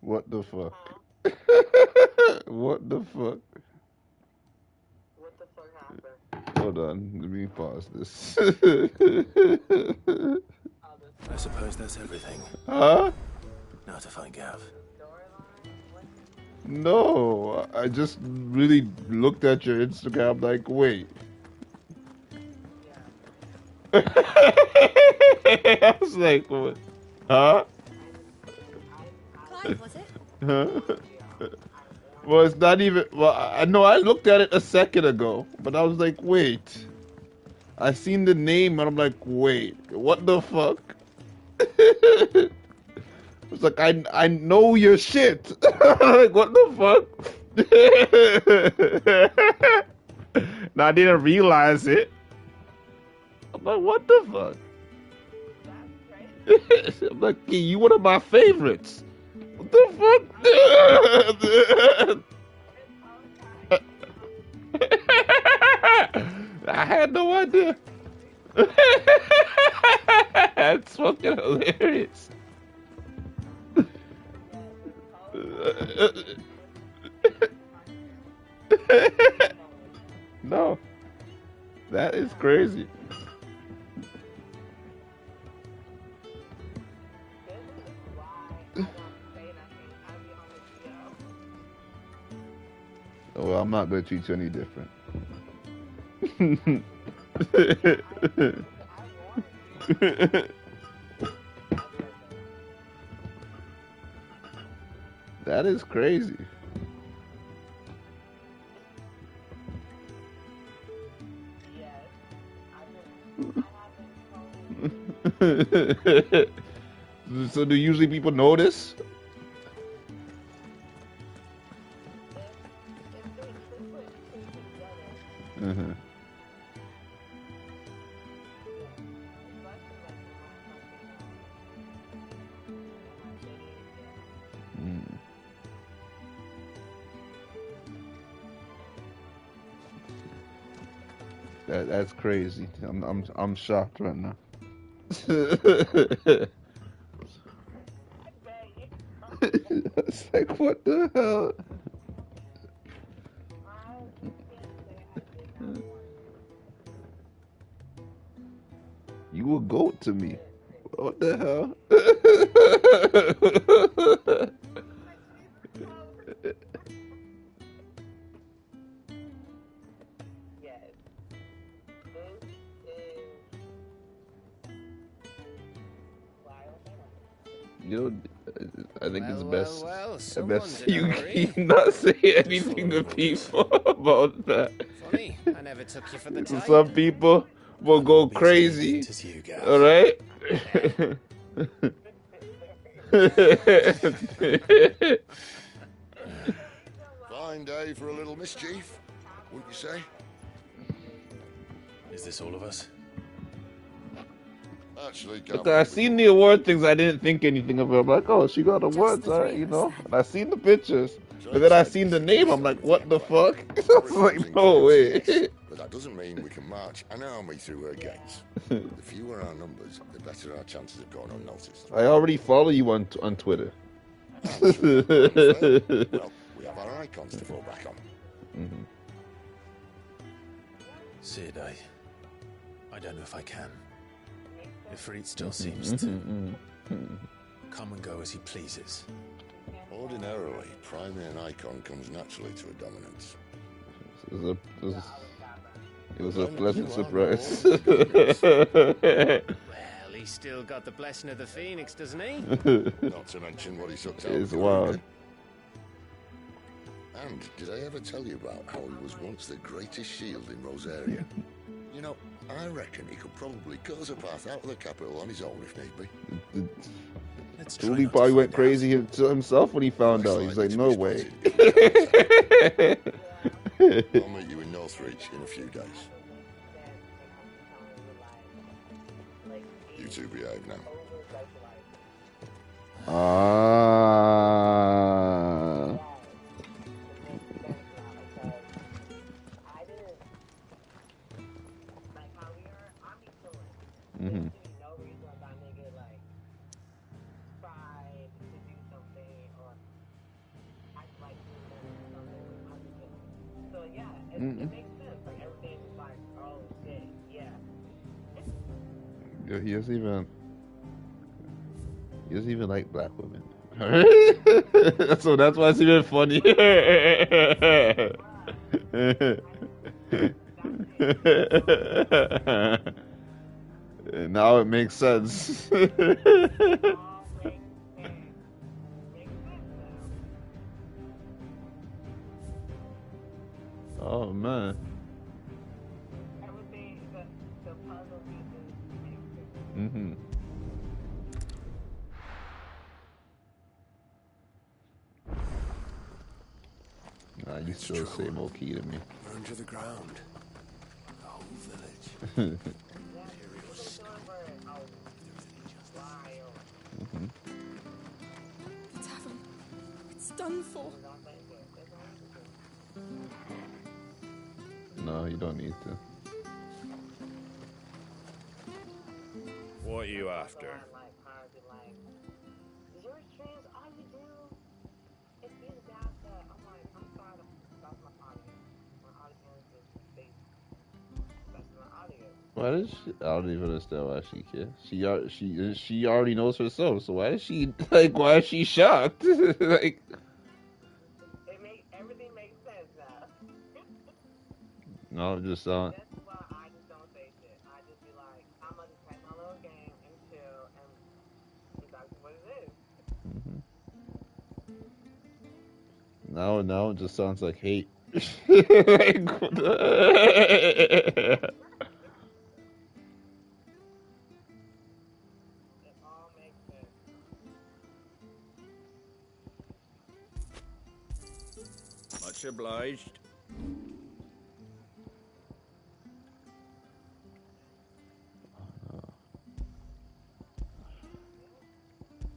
Speaker 3: What the fuck? What the fuck?
Speaker 4: What the fuck happened?
Speaker 3: Hold on, let me pause this.
Speaker 2: I suppose that's everything.
Speaker 3: Huh?
Speaker 2: Now to find Gav.
Speaker 3: No, I just really looked at your Instagram like, wait. I was like, what? Huh?
Speaker 11: Clive, was it?
Speaker 3: Huh? Well, it's not even. Well, I know I looked at it a second ago, but I was like, wait. I seen the name and I'm like, wait, what the fuck? It's like I know your shit. Like, what the fuck? No, I didn't realize it. I'm like, what the fuck? I'm like, hey, you one of my favorites. What the fuck? I had no idea. That's fucking hilarious. No, that is crazy. Oh, well, I'm not going to treat you any different. That is crazy. So do usually people notice? Uh-huh. That's crazy. I'm shocked right now. It's like, what the hell? You a goat to me. What the hell? You know, I think it's best. Best you keep not say anything to people about that.
Speaker 15: Funny, I never took you for the type.
Speaker 3: Some people will go crazy. All right.
Speaker 17: Fine day for a little mischief, wouldn't you say?
Speaker 2: Is this all of us?
Speaker 17: Actually,
Speaker 3: Look, I seen the award things. I didn't think anything of it. I'm like, oh, she got awards, you know. And I seen the pictures, but then I seen the name. I'm like, what the fuck? I was like, no way.
Speaker 17: But that doesn't mean we can march an army through her gates. The fewer our numbers, the better our chances of going unnoticed.
Speaker 3: I already follow you on Twitter.
Speaker 17: Well, we have our icons to fall back on.
Speaker 3: Mm-hmm.
Speaker 2: Sid, I don't know if I can. Ifrit still seems to come and go as he pleases.
Speaker 17: Ordinarily, priming an icon comes naturally to a dominance.
Speaker 3: It was a pleasant surprise.
Speaker 15: Well, he's still got the blessing of the Phoenix, doesn't he?
Speaker 17: Not to mention what he sucked out.
Speaker 3: It's wild.
Speaker 17: And did I ever tell you about how he was once the greatest shield in Rosaria? You know, I reckon he could probably cause a path out of the capital on his own if need be.
Speaker 3: Truly probably went crazy to himself when he found out. He's like, no way.
Speaker 17: I'll meet you in Northreach in a few days. You two behave now.
Speaker 3: Mm-hmm. Yeah, he doesn't even like black women. So that's why it's even funny. Now it makes sense. Oh man. Mm-hmm. Nah, you still the same old key to me.
Speaker 13: Burned to the ground. The whole village. Imperial scum.
Speaker 3: Mm-hmm.
Speaker 12: The tavern. It's done for.
Speaker 3: No, you don't need to.
Speaker 1: What are you after?
Speaker 3: Why does she? I don't even understand why she cares. She already knows herself. So why is she like? Why is she shocked? Like.
Speaker 4: Everything makes sense now.
Speaker 3: No, just
Speaker 4: That's why I just don't say shit. I just be like, I'm gonna just play my little game and chill, and that's what it is.
Speaker 3: Now it just sounds like hate. Like, what the-
Speaker 4: It all makes sense.
Speaker 1: Much obliged.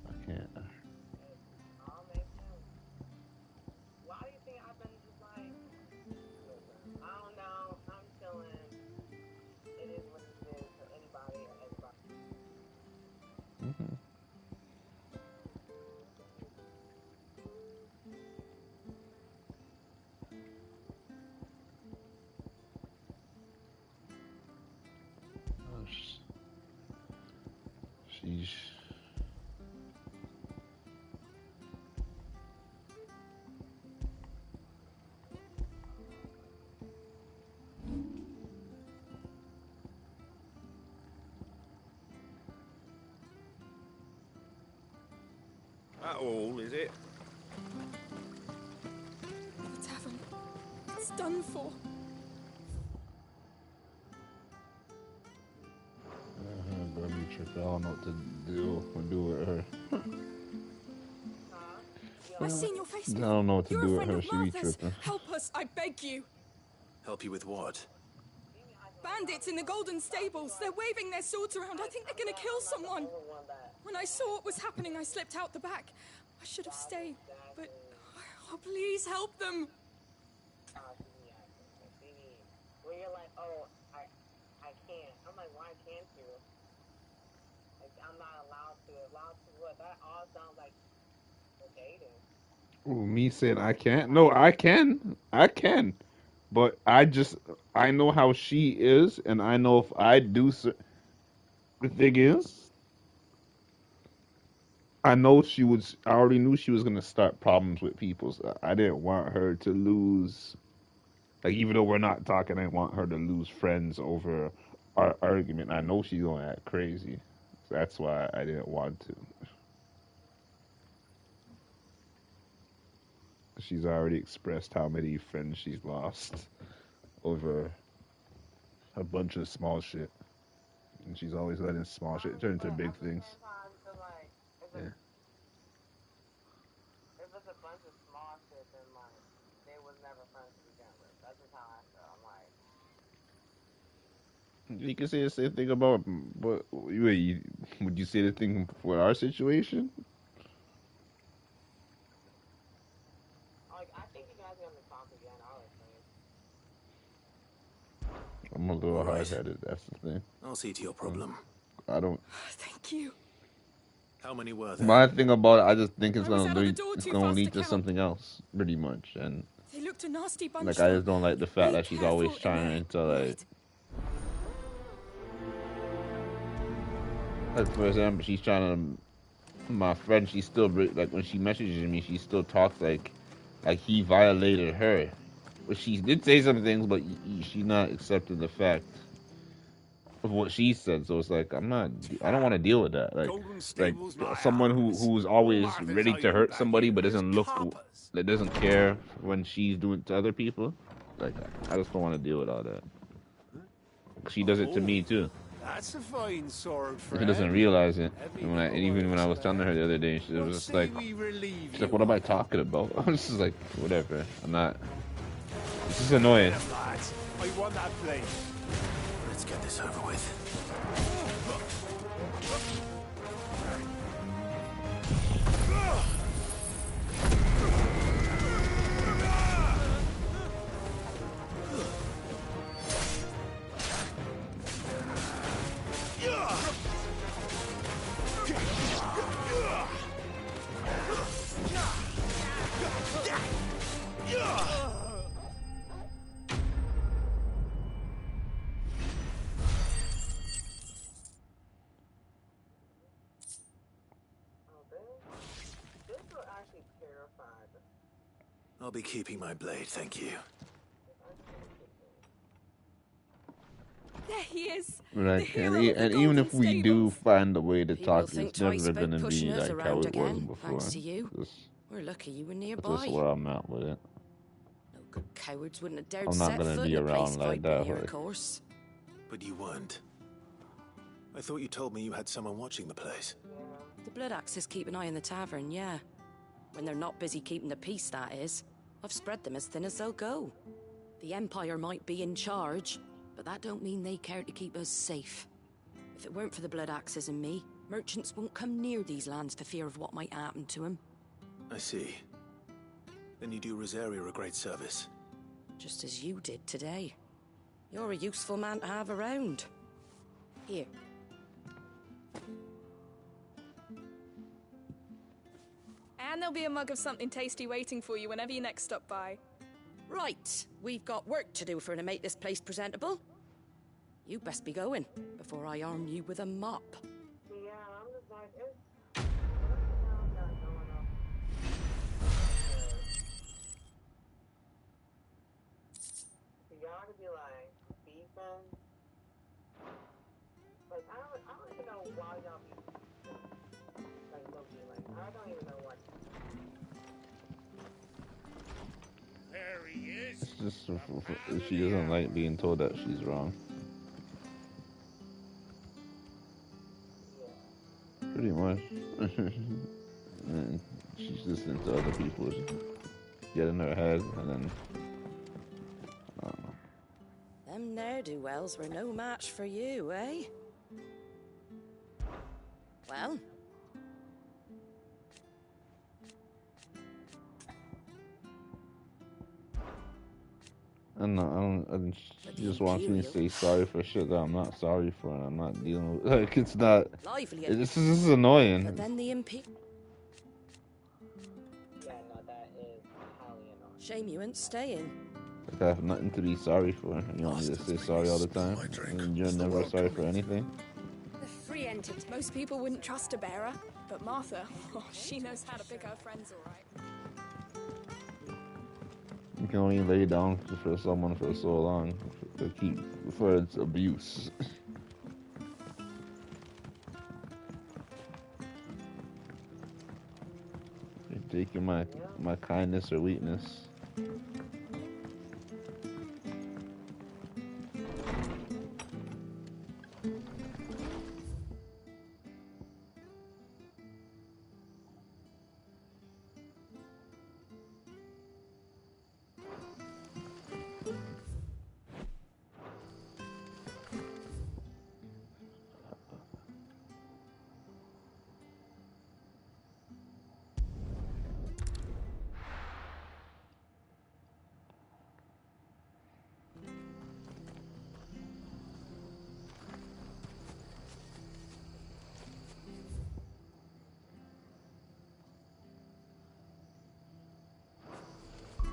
Speaker 3: I can't.
Speaker 4: All makes sense. Why do you think I've been just like, listen, I don't know, I'm chilling. It is what it is for anybody or everybody.
Speaker 3: Mm-hmm. Sheesh.
Speaker 1: That all, is it?
Speaker 12: The tavern. It's done for.
Speaker 3: Bro, me tripping. I don't know what to do with her.
Speaker 12: I've seen your face.
Speaker 3: I don't know what to
Speaker 12: You're
Speaker 3: do
Speaker 12: a
Speaker 3: with
Speaker 12: friend
Speaker 3: her.
Speaker 12: of
Speaker 3: She be
Speaker 12: Martha's.
Speaker 3: tripping.
Speaker 12: Help us, I beg you.
Speaker 13: Help you with what?
Speaker 12: Bandits in the Golden Stables. They're waving their swords around. I think they're gonna kill someone. When I saw what was happening, I slipped out the back. I should have stayed, but oh, please help them.
Speaker 4: Where you're like, oh, I can't. I'm like, why can't you? Like, I'm not allowed to. Allowed to what? That all sounds like dating.
Speaker 3: Ooh, me saying I can't? No, I can. I can. But I know how she is, and I know if I do. The thing is, I already knew she was gonna start problems with people. So I didn't want her to lose. Like, even though we're not talking, I want her to lose friends over our argument. I know she's gonna act crazy. So that's why I didn't want to. She's already expressed how many friends she's lost over a bunch of small shit. And she's always letting small shit turn into big things. Yeah.
Speaker 4: If it's a bunch of small shit, then like they was never friends to begin with. That's just how I feel. I'm like,
Speaker 3: You can say the same thing about, but wait, would you say the thing for our situation?
Speaker 4: I think you guys are gonna talk again, honestly.
Speaker 3: I'm a little
Speaker 13: All right.
Speaker 3: hard-headed. That's the thing.
Speaker 13: I'll see to your problem.
Speaker 3: I don't.
Speaker 12: Thank you.
Speaker 13: How many were there?
Speaker 3: My thing about it, I just think it's
Speaker 12: I was
Speaker 3: gonna
Speaker 12: out of the
Speaker 3: lead.
Speaker 12: door
Speaker 3: It's
Speaker 12: too
Speaker 3: gonna
Speaker 12: fast
Speaker 3: lead
Speaker 12: to
Speaker 3: to
Speaker 12: count.
Speaker 3: something else, pretty much. And
Speaker 12: They looked a nasty bunch.
Speaker 3: like, I
Speaker 12: though.
Speaker 3: just don't like the fact
Speaker 12: Be
Speaker 3: that she's always
Speaker 12: careful in
Speaker 3: trying to like. Like for example, she's trying to. My friend, she still like when she messages me, she still talks like he violated her. But she did say some things, but she's not accepting the fact of what she said. So it's like I don't want to deal with that. Like someone who's always ready to hurt somebody, but doesn't that doesn't care when she's doing it to other people. Like I just don't want to deal with all that. She does it to me too.
Speaker 14: That's a fine sword,
Speaker 3: He
Speaker 14: friend.
Speaker 3: doesn't realize it. And even when I was telling her the other day, she was just like, she's like, "What am I talking about?" I was just like, "Whatever. I'm not." This is annoying.
Speaker 14: I want that place.
Speaker 2: Let's get this over with. I'll be keeping my blade, thank you.
Speaker 12: There he is.
Speaker 3: Like, and even if we do find a way to talk, it's never gonna be like how it was before.
Speaker 22: Thanks to you. We're lucky you were nearby.
Speaker 3: That's where I'm at with it.
Speaker 22: No good cowards wouldn't have dared
Speaker 3: I'm not
Speaker 22: set
Speaker 3: gonna
Speaker 22: foot
Speaker 3: be
Speaker 22: in a place
Speaker 3: around like
Speaker 22: quite
Speaker 3: that.
Speaker 22: near,
Speaker 3: Like,
Speaker 22: of course.
Speaker 2: But you weren't. I thought you told me you had someone watching the place.
Speaker 22: The Blood Axes keep an eye on the tavern, yeah. When they're not busy keeping the peace, that is. I've spread them as thin as they'll go. The Empire might be in charge, but that don't mean they care to keep us safe. If it weren't for the Blood Axes and me, merchants won't come near these lands for fear of what might happen to them.
Speaker 2: I see. Then you do Rosaria a great service.
Speaker 22: Just as you did today. You're a useful man to have around. Here.
Speaker 12: And there'll be a mug of something tasty waiting for you whenever you next stop by.
Speaker 22: Right, we've got work to do for to make this place presentable. You best be going before I arm you with a mop.
Speaker 4: Yeah, I'm just like, what the hell got going on? For y'all to be like beefing, like I don't even know why y'all be like low-key, like I don't even know what.
Speaker 14: There he is.
Speaker 3: it's just she doesn't like being told that she's wrong. Pretty much. And she's just into other people. Get in her head, and then I don't know.
Speaker 22: Them ne'er-do-wells were no match for you, eh? Well,
Speaker 3: She just wants me to say sorry for shit that I'm not sorry for, and I'm not dealing with. Like, it's not. This is annoying.
Speaker 22: but then the
Speaker 4: Yeah, no, that is highly annoying.
Speaker 22: Shame you ain't staying.
Speaker 3: Like, I have nothing to be sorry for. And you want me to say sorry all the time? And you're never sorry for anything?
Speaker 12: The free entity. Most people wouldn't trust a bearer, but Martha, oh, she knows how to pick her friends all right.
Speaker 3: You can only lay down for someone for so long for its abuse. You're taking my kindness or weakness.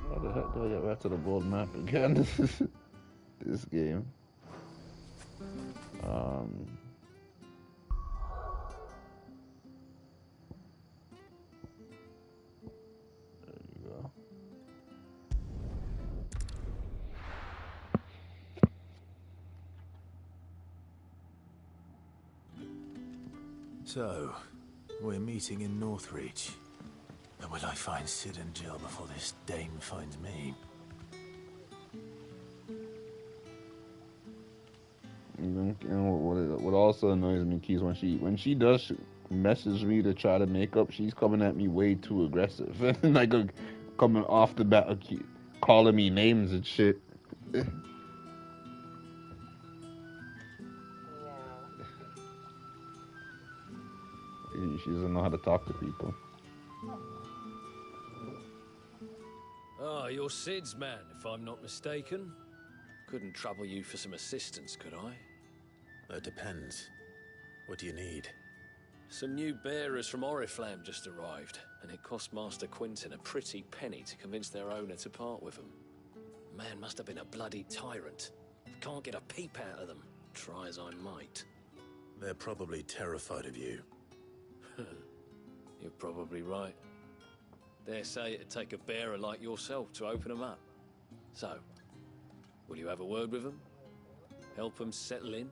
Speaker 3: How the heck do I get back to the gold map again? This game.
Speaker 2: So, we're meeting in Northreach. And will I find Sid and Jill before this dame finds me?
Speaker 3: And what also annoys me, Keys, when she does message me to try to make up, she's coming at me way too aggressive, like coming off the bat, calling me names and shit. She doesn't know how to talk to people.
Speaker 6: Ah, you're Sid's man, if I'm not mistaken. Couldn't trouble you for some assistance, could I?
Speaker 2: That depends. What do you need?
Speaker 6: Some new bearers from Oriflamme just arrived, and it cost Master Quinton a pretty penny to convince their owner to part with them. Man must have been a bloody tyrant. Can't get a peep out of them, try as I might.
Speaker 2: They're probably terrified of you.
Speaker 6: You're probably right. Dare say it'd take a bearer like yourself to open them up. So, will you have a word with them? Help them settle in?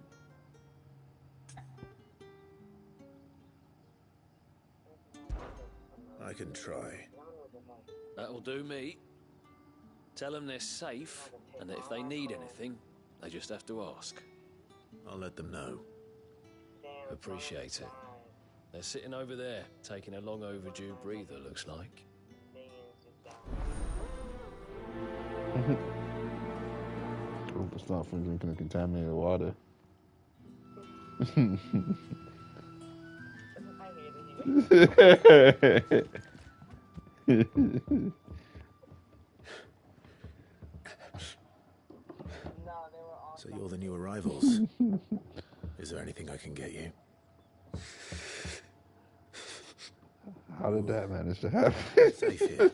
Speaker 2: I can try.
Speaker 6: That'll do me. Tell them they're safe, and that if they need anything, they just have to ask.
Speaker 2: I'll let them know.
Speaker 6: Appreciate it. They're sitting over there, taking a long overdue breather, looks like.
Speaker 3: Hope it's not from drinking the contaminated water.
Speaker 2: So you're the new arrivals. Is there anything I can get you?
Speaker 3: How did that manage to happen?
Speaker 2: Safe here.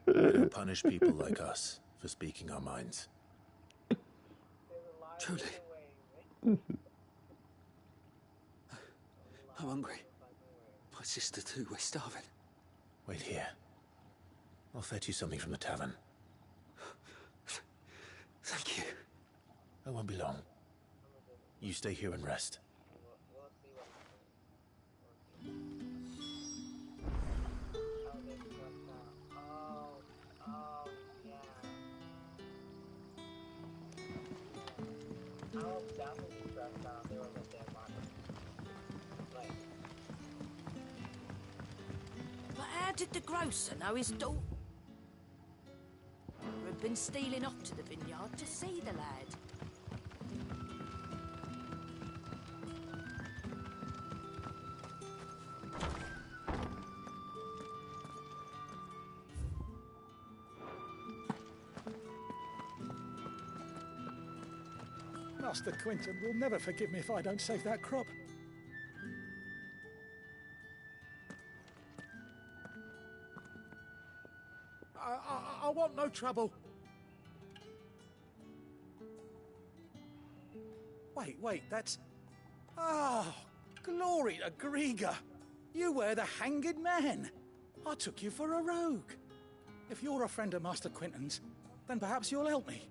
Speaker 2: We don't punish people like us for speaking our minds.
Speaker 21: Truly. I'm hungry. My sister too, we're starving.
Speaker 2: Wait here. I'll fetch you something from the tavern.
Speaker 21: Thank you.
Speaker 2: I won't be long. You stay here and rest.
Speaker 22: But how did the grocer know his daughter had been stealing off to the vineyard to see the lad?
Speaker 10: Master Quinton will never forgive me if I don't save that crop. I want no trouble. Wait, that's... Oh, glory to Griga. You were the hanged man. I took you for a rogue. If you're a friend of Master Quinton's, then perhaps you'll help me.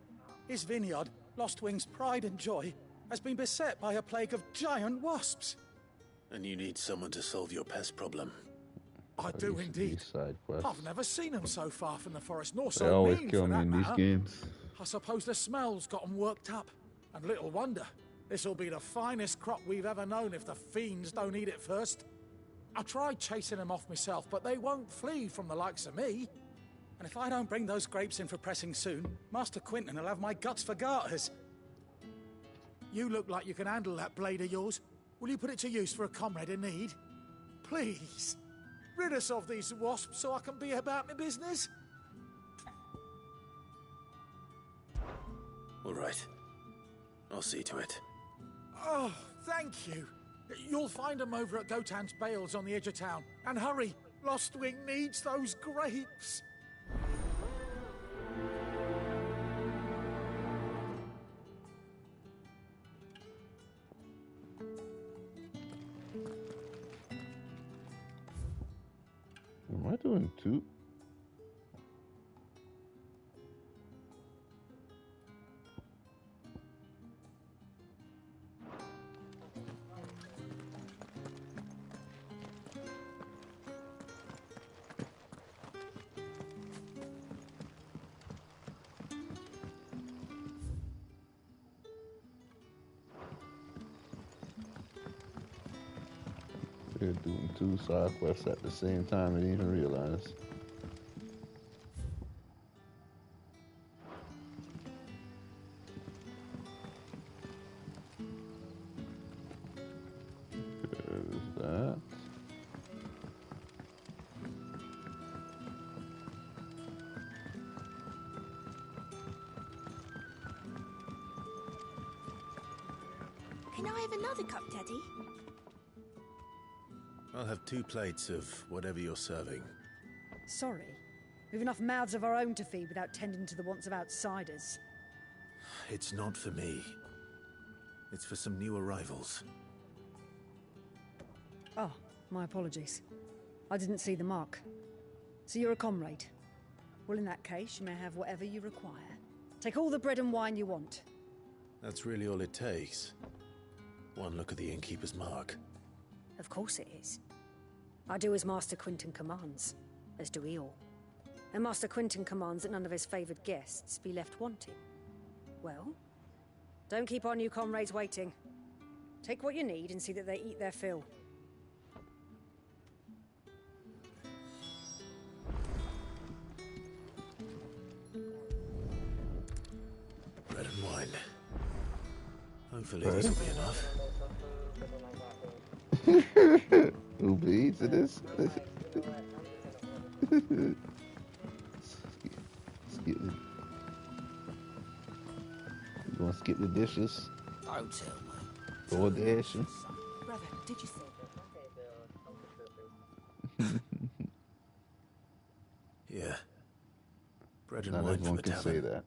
Speaker 10: His vineyard, Lostwing's pride and joy, has been beset by a plague of giant wasps.
Speaker 2: And you need someone to solve your pest problem.
Speaker 10: I do indeed. I've never seen them so far from the forest, nor so
Speaker 3: They always
Speaker 10: mean
Speaker 3: kill
Speaker 10: for
Speaker 3: me
Speaker 10: that
Speaker 3: in these
Speaker 10: matter.
Speaker 3: games.
Speaker 10: I suppose the smell's got them worked up. And little wonder. This'll be the finest crop we've ever known if the fiends don't eat it first. I tried chasing them off myself, but they won't flee from the likes of me. And if I don't bring those grapes in for pressing soon, Master Quinton will have my guts for garters. You look like you can handle that blade of yours. Will you put it to use for a comrade in need? Please. Rid us of these wasps so I can be about my business.
Speaker 2: All right. I'll see to it.
Speaker 10: Oh, thank you. You'll find them over at Gotan's Bales on the edge of town. And hurry, Lostwing needs those grapes.
Speaker 3: Am I doing two? They're doing 2 side quests at the same time and didn't even realize. There's that.
Speaker 11: Can I have another cup, Daddy?
Speaker 2: I'll have 2 plates of whatever you're serving.
Speaker 5: Sorry. We've enough mouths of our own to feed without tending to the wants of outsiders.
Speaker 2: It's not for me. It's for some new arrivals.
Speaker 5: Oh, my apologies. I didn't see the mark. So you're a comrade. Well, in that case, you may have whatever you require. Take all the bread and wine you want.
Speaker 2: That's really all it takes. One look at the innkeeper's mark.
Speaker 5: Of course it is. I do as Master Quinton commands, as do we all. And Master Quinton commands that none of his favoured guests be left wanting. Well, don't keep our new comrades waiting. Take what you need and see that they eat their fill.
Speaker 2: Bread and wine. Hopefully this will be enough.
Speaker 3: Uber Eats it is. You gonna skip the dishes?
Speaker 9: Don't tell me.
Speaker 3: Or dashing?
Speaker 16: Brother, did you think?
Speaker 2: Yeah. Bread and
Speaker 3: Not
Speaker 2: wine
Speaker 3: everyone
Speaker 2: from the
Speaker 3: can say
Speaker 2: tavern.
Speaker 3: that.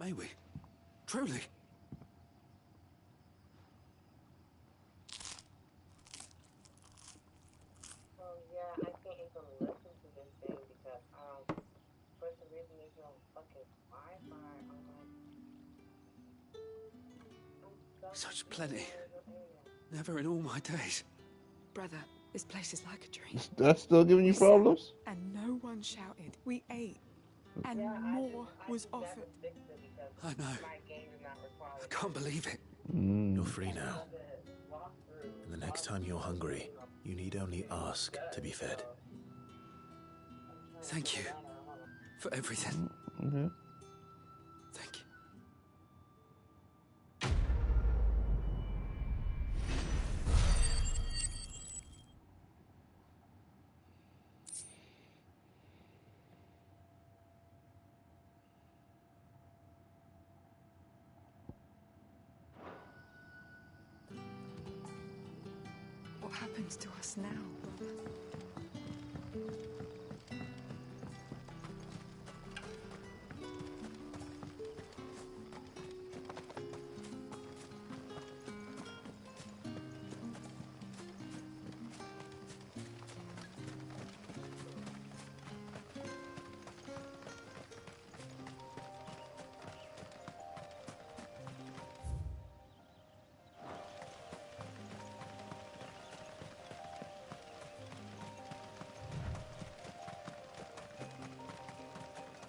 Speaker 21: May we? Truly?
Speaker 4: Well, yeah, I can't even listen to this thing because for some reason there's no fucking Wi-Fi.
Speaker 21: Such plenty. Never in all my days.
Speaker 12: Brother, this place is like a dream.
Speaker 3: That's still giving you problems?
Speaker 12: And no one shouted. We ate. And more was offered.
Speaker 21: I know. I can't believe it.
Speaker 2: You're free now. And the next time you're hungry, you need only ask to be fed.
Speaker 21: Thank you for everything.
Speaker 3: Okay.
Speaker 21: Thank you.
Speaker 12: What happens to us now, brother?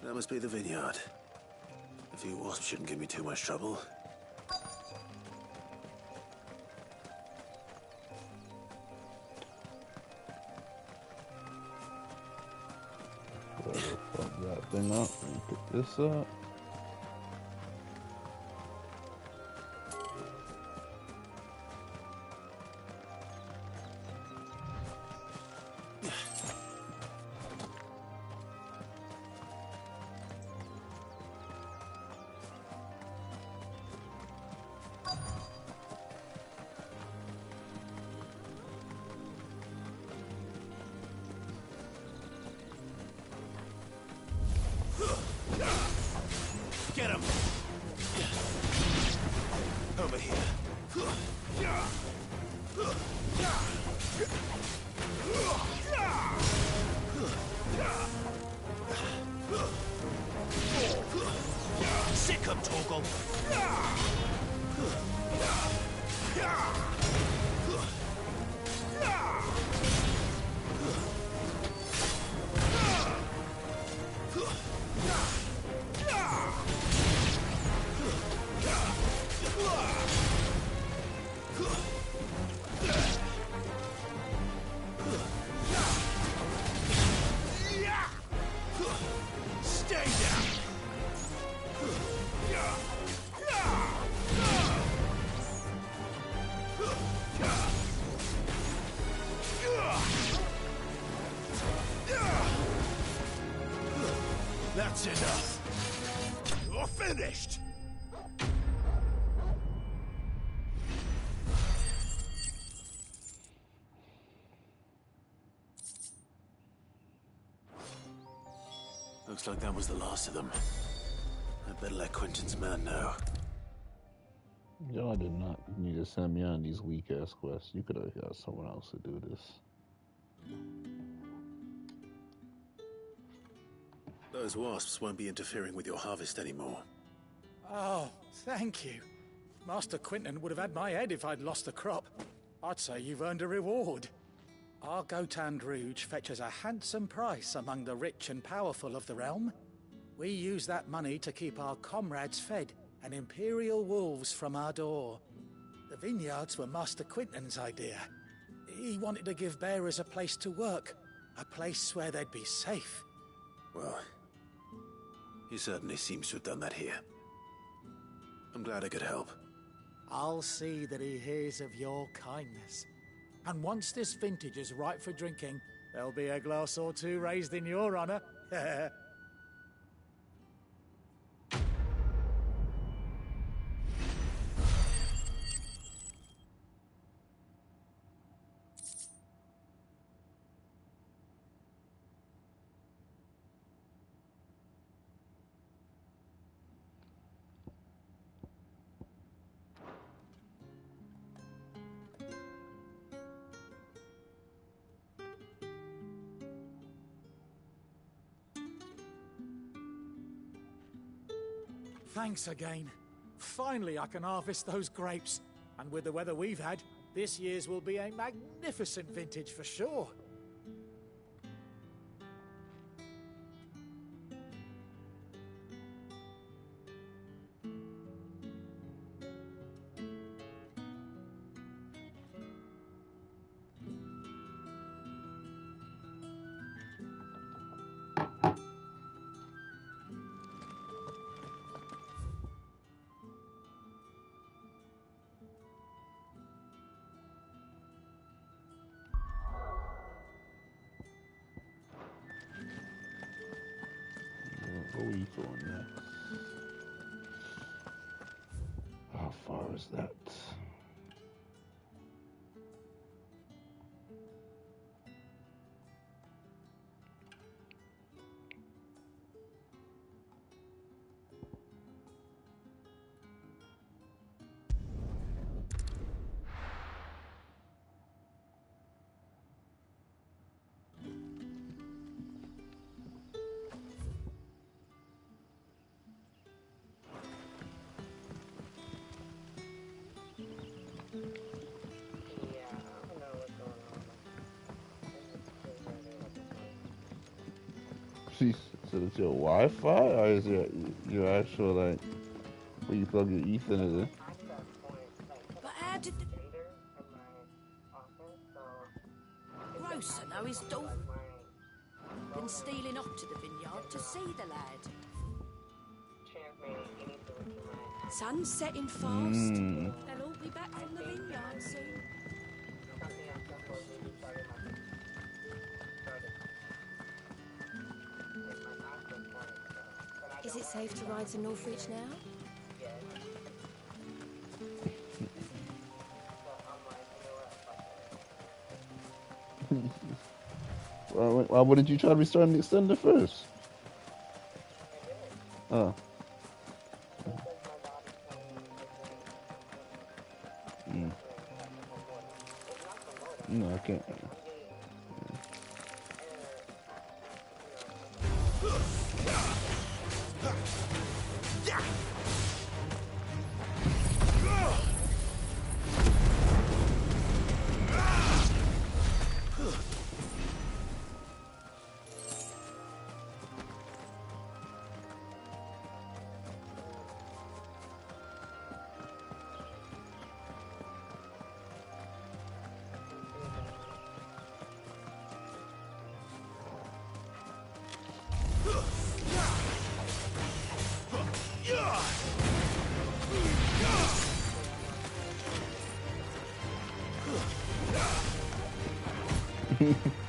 Speaker 2: That must be the vineyard. A few wasps shouldn't give me too much trouble.
Speaker 3: Fuck that thing up and pick this up.
Speaker 9: Get him! Over here. Sick him, Torgal!
Speaker 13: That's enough. You're finished.
Speaker 2: Looks like that was the last of them. I better let Quentin's man know.
Speaker 3: Y'all did not need to send me on these weak ass quests. You could have got someone else to do this.
Speaker 2: Those wasps won't be interfering with your harvest anymore.
Speaker 16: Oh, thank you. Master Quentin would have had my head if I'd lost the crop. I'd say you've earned a reward. Our Gotand Rouge fetches a handsome price among the rich and powerful of the realm. We use that money to keep our comrades fed and imperial wolves from our door. The vineyards were Master Quentin's idea. He wanted to give bearers a place to work, a place where they'd be safe.
Speaker 2: Well, he certainly seems to have done that here. I'm glad I could help.
Speaker 16: I'll see that he hears of your kindness. And once this vintage is ripe for drinking, there'll be a glass or two raised in your honor. Thanks again. Finally, I can harvest those grapes. And with the weather we've had, this year's will be a magnificent vintage for sure.
Speaker 3: Where are you going next? How far is that? So it's your Wi-Fi, or is it your actual, like, where you plug your Ethernet in?
Speaker 22: But how did the... Grocer know his daughter. Been stealing up to the vineyard to see the lad. Sun's setting fast. They'll all be back from the vineyard soon. Is it safe to ride to Northreach now?
Speaker 3: Why wouldn't you try to restart and extend it first? Oh. No, I can't.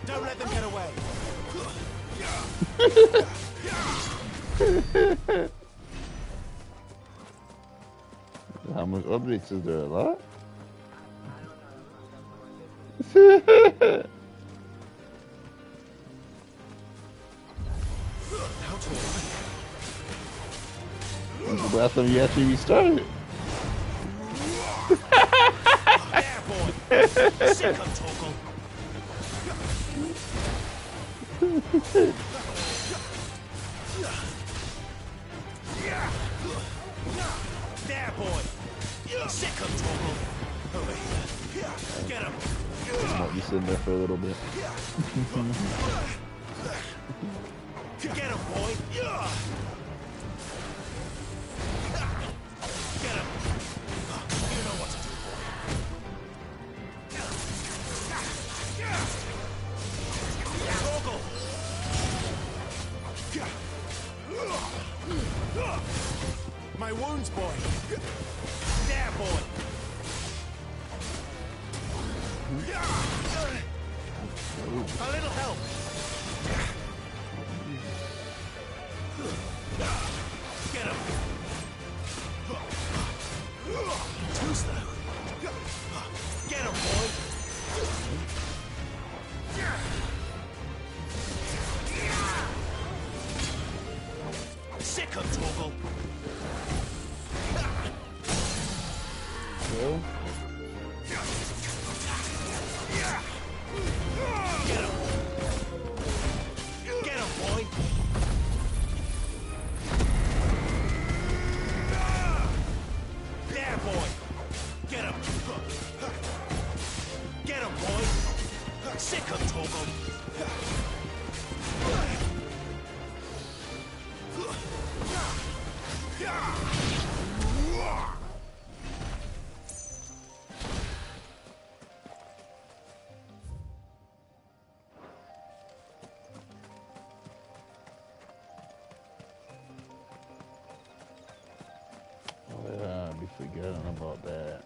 Speaker 13: Don't let them get away.
Speaker 3: How much updates is there? A lot? When's the last time you actually restarted?
Speaker 9: There, boy. Sick of Torgal. There, boy. Sick of Torgal. Over here. Get him.
Speaker 3: Might be sitting there for a little bit.
Speaker 9: Get him, boy. Get him. You know what to do, boy. Torgal. My wounds, boy. There, boy. A little help. Get him. Too slow. Get him, boy. Sick of Torgal.
Speaker 3: Well.
Speaker 9: Get him. Get him, boy. There, boy. Get him. Get him, boy. Sick of Torgal.
Speaker 3: Oh yeah, I'd be forgetting about that.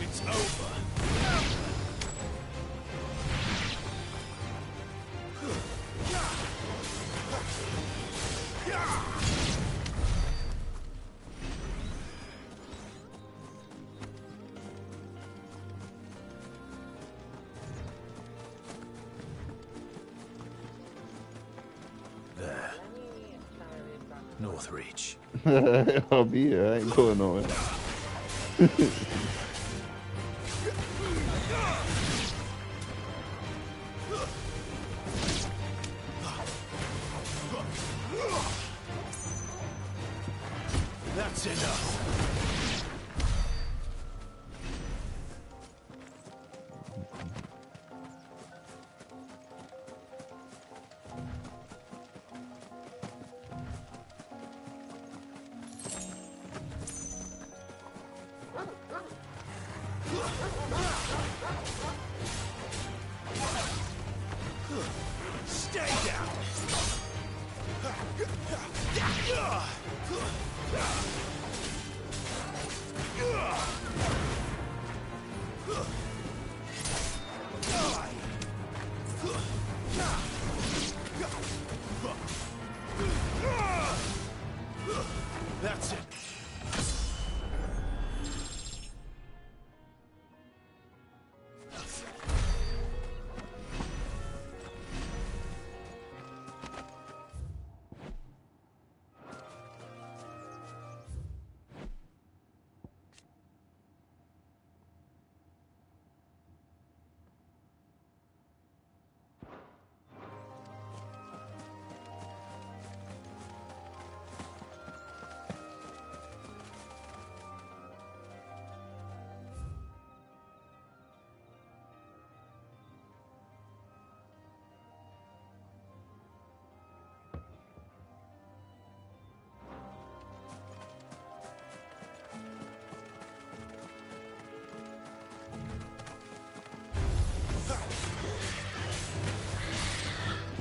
Speaker 9: It's over.
Speaker 2: There. Northreach.
Speaker 3: I'll be here. I ain't going nowhere.
Speaker 9: That's enough.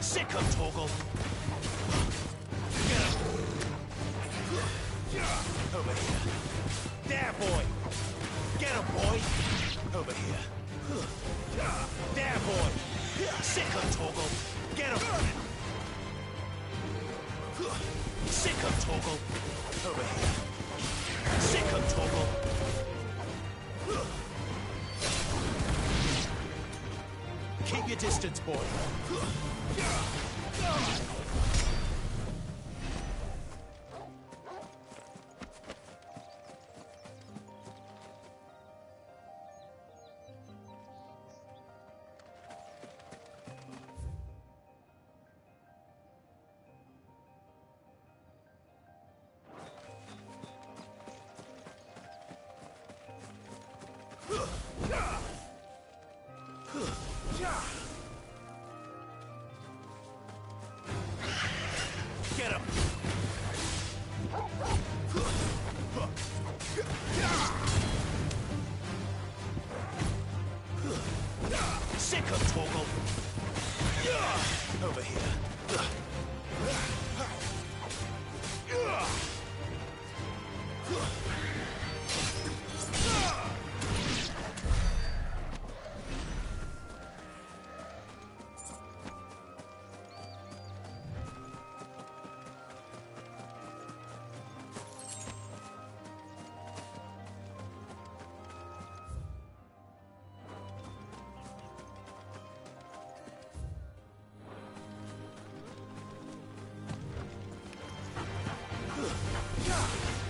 Speaker 9: Sick of Torgal. Get him. Over here. There, boy. Get him, boy. Over here. There, boy. Sick of Torgal. Get him. Sick of Torgal. Over here. Sick of Torgal. Keep your distance, boy. Get him! Sick of Torgal! Over here.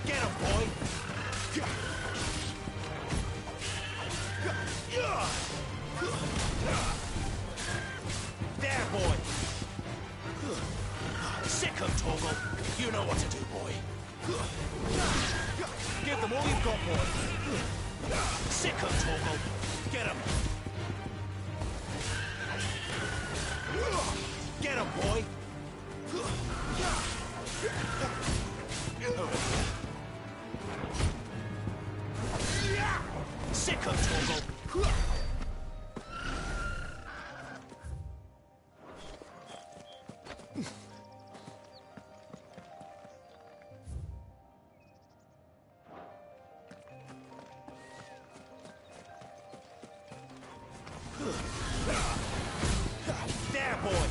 Speaker 9: Get him, boy! There, boy! Sick of Torgal. You know what to do, boy. Give them all you've got, boy. Sick of Torgal. Get him. Get him, boy. Over here. Sick of Torgal. There, boy.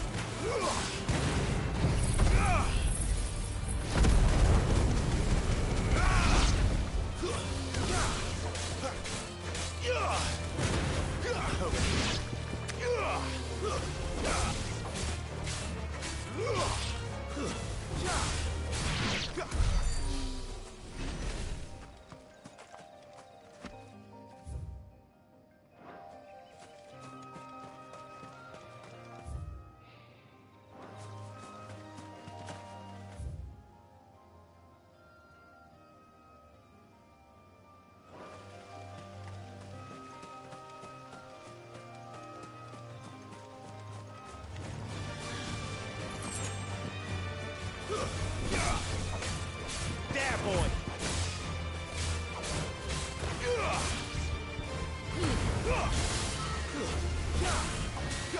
Speaker 9: There, boy.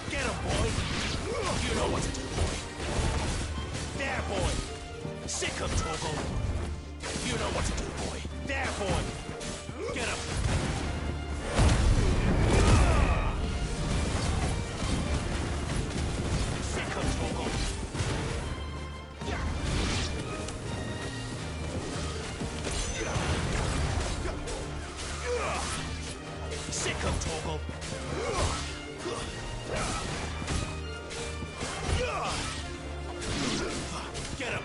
Speaker 9: Get him, boy. You know what to do, boy. There, boy. Sick of Torgal. You know what to do, boy. There, boy. Get him. Sick of Torgal. Sick of Torgal. Get him.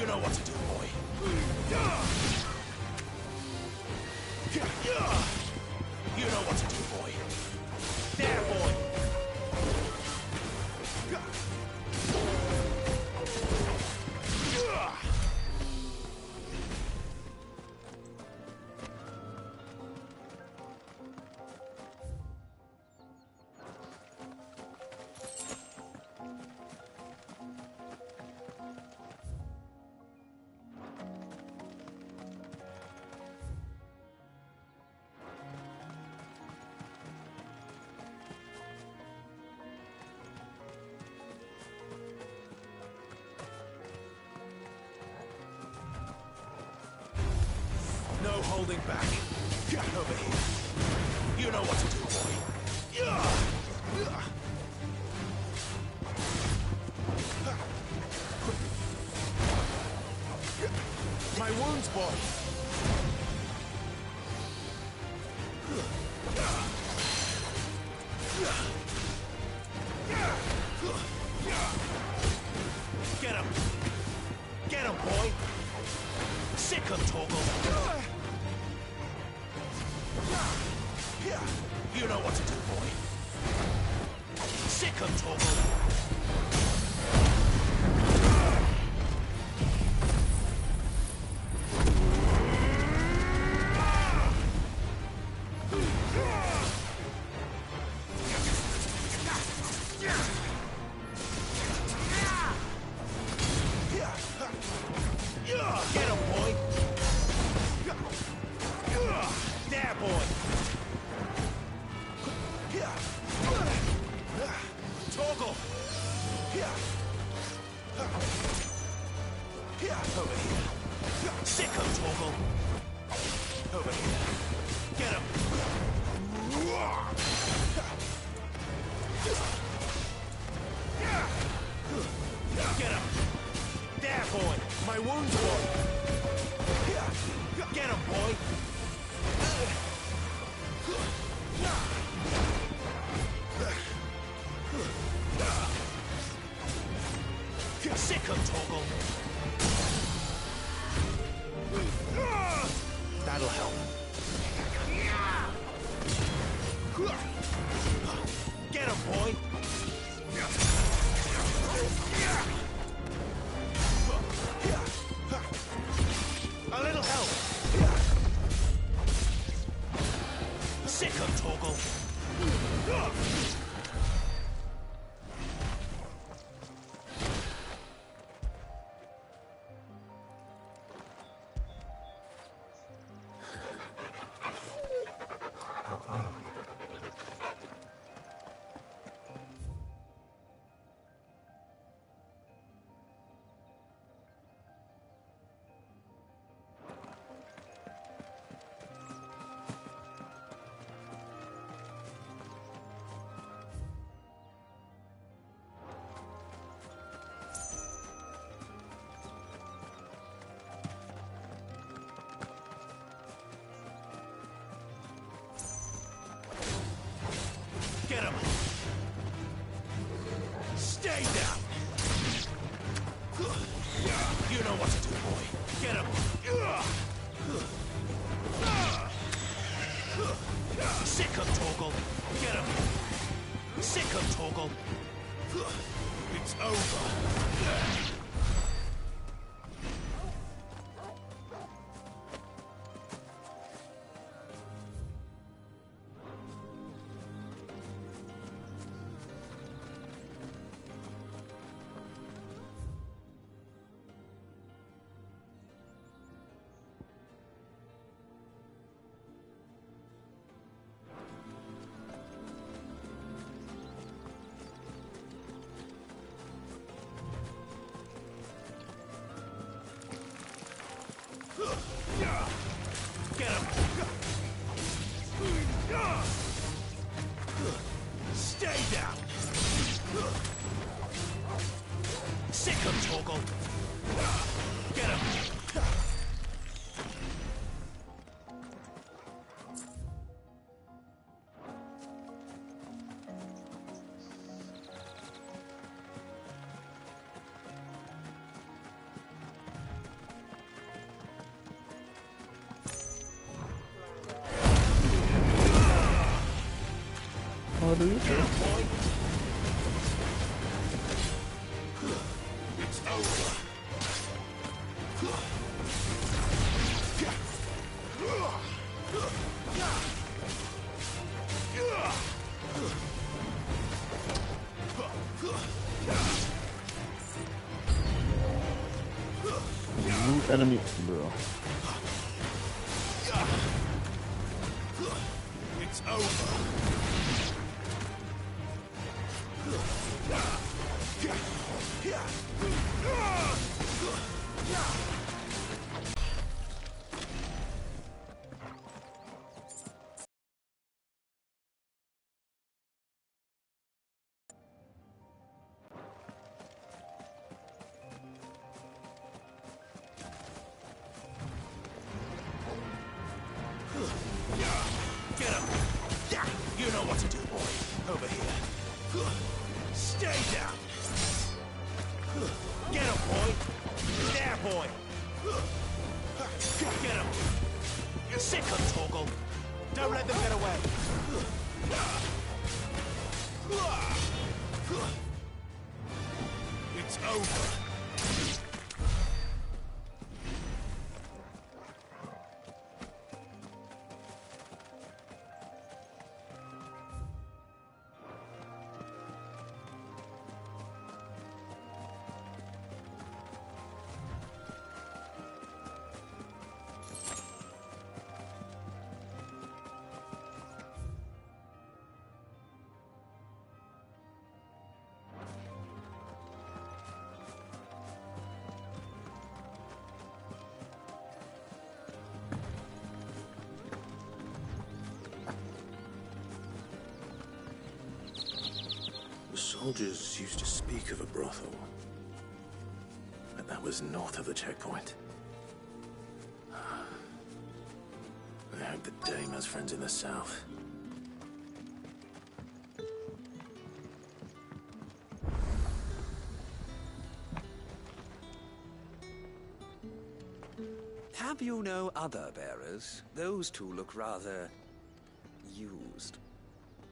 Speaker 9: You know what to do, boy. You know what to do, boy. There, boy. No holding back. Get over here. You know what to do, boy. My wounds, boy. Get him. Get him, boy. Sick him, Torgal. You know what to do, boy. Sick him, Torgal. Get him, boy. There, boy. Torgal. Over here. Sick him, Torgal. Over here. Get him. Get him. There, boy. My wounds, boy. Get him, boy. Sick him, Torgal. That'll help. Get him, boy. A little help. Sick him, Torgal. Get him! Stay down! You know what to do, boy. Get him! Sick him, Torgal. Get him! Sick him, Torgal. It's over. Get him! Stay down! Sick him, Torgal! Get him!
Speaker 3: How do you
Speaker 9: Get him, boy! It's over!
Speaker 3: New enemy, bro.
Speaker 9: It's over! Get him! You know what to do, boy. Over here. Stay down! Get him, boy! There, boy! Get him! You're sick of Torgal! Don't let them get away! It's over!
Speaker 2: The soldiers used to speak of a brothel, but that was north of the checkpoint. I hope the dame has friends in the south.
Speaker 18: Have you no other bearers? Those two look rather used.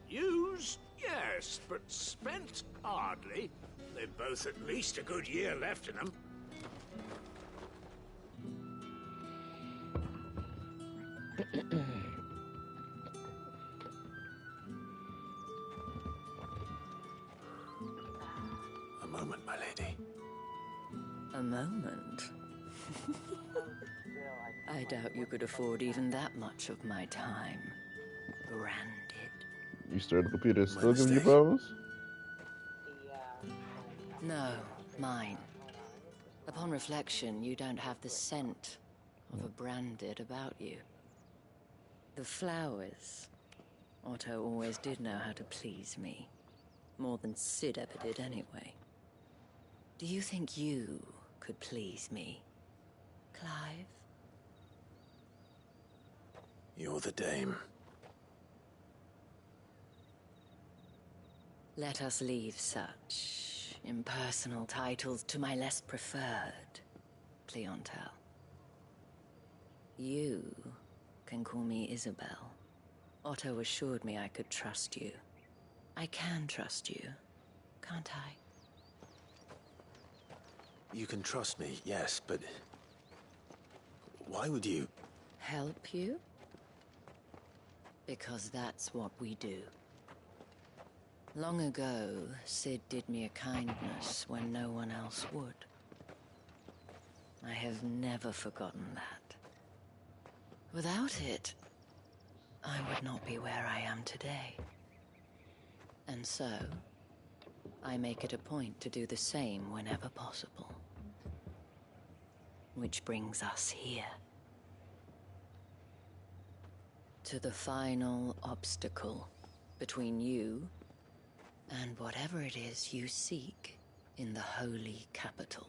Speaker 10: Used? Yes, but spent hardly. They've both at least a good year left in them.
Speaker 2: A moment, my lady.
Speaker 19: A moment? I doubt you could afford even that much of my time. Branded.
Speaker 3: You started the computer still giving you problems?
Speaker 19: No, mine. Upon reflection, you don't have the scent of a branded about you. The flowers. Otto always did know how to please me. More than Sid ever did anyway. Do you think you could please me, Clive?
Speaker 2: You're the dame.
Speaker 19: Let us leave such impersonal titles to my less preferred clientele. You can call me Isabel. Otto assured me I could trust you. I can trust you, can't I?
Speaker 2: You can trust me, yes, but why would you?
Speaker 19: Help you? Because that's what we do. Long ago, Sid did me a kindness when no one else would. I have never forgotten that. Without it, I would not be where I am today. And so, I make it a point to do the same whenever possible. Which brings us here. To the final obstacle between you and whatever it is you seek in the holy capital.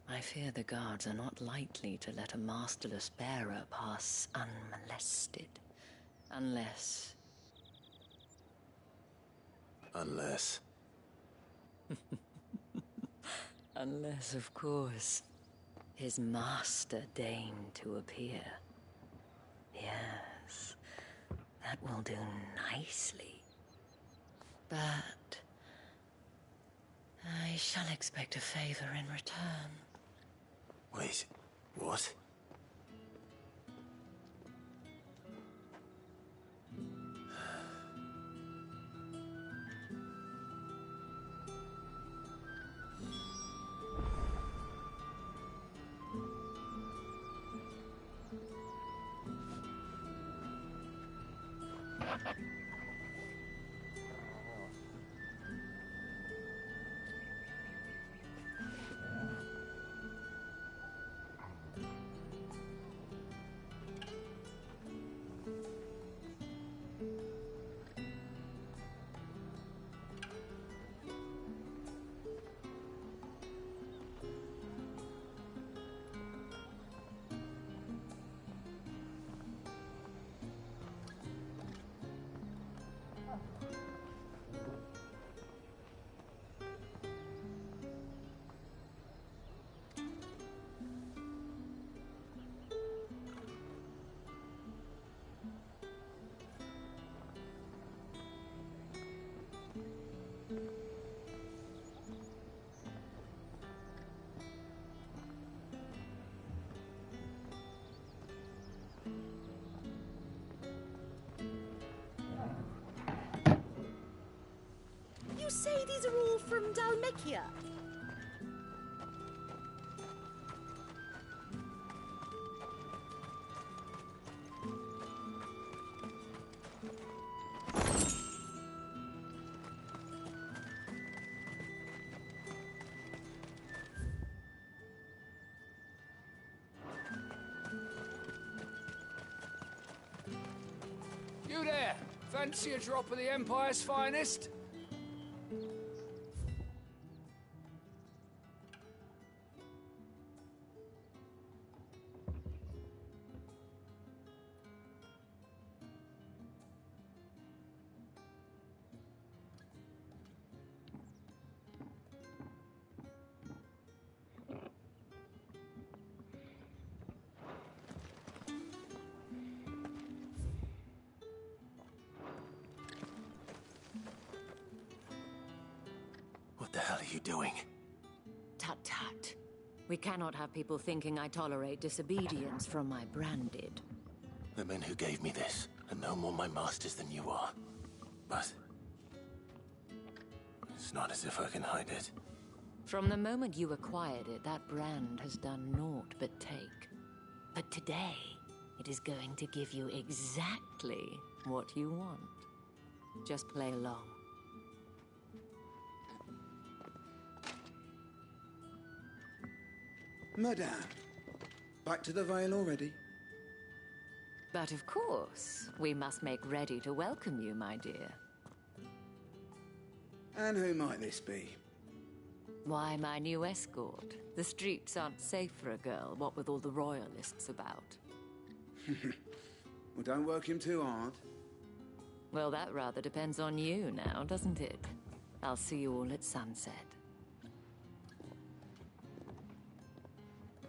Speaker 19: I fear the guards are not likely to let a masterless bearer pass unmolested. Unless... Unless, of course, his master deigned to appear. Yes, that will do nicely. But I shall expect a favor in return.
Speaker 2: Wait, what?
Speaker 11: You say these are all from Dalmekia?
Speaker 7: You there! Fancy a drop of the Empire's finest?
Speaker 2: What the hell are you doing?
Speaker 19: Tut tut. We cannot have people thinking I tolerate disobedience from my branded.
Speaker 2: The men who gave me this are no more my masters than you are. But it's not as if I can hide it.
Speaker 19: From the moment you acquired it, that brand has done naught but take. But today, it is going to give you exactly what you want. Just play along.
Speaker 8: Madame, back to the Vale already?
Speaker 19: But of course, we must make ready to welcome you, my dear.
Speaker 8: And who might this be?
Speaker 19: Why, my new escort. The streets aren't safe for a girl, what with all the royalists about.
Speaker 8: Well, don't work him too hard.
Speaker 19: Well, that rather depends on you now, doesn't it? I'll see you all at sunset.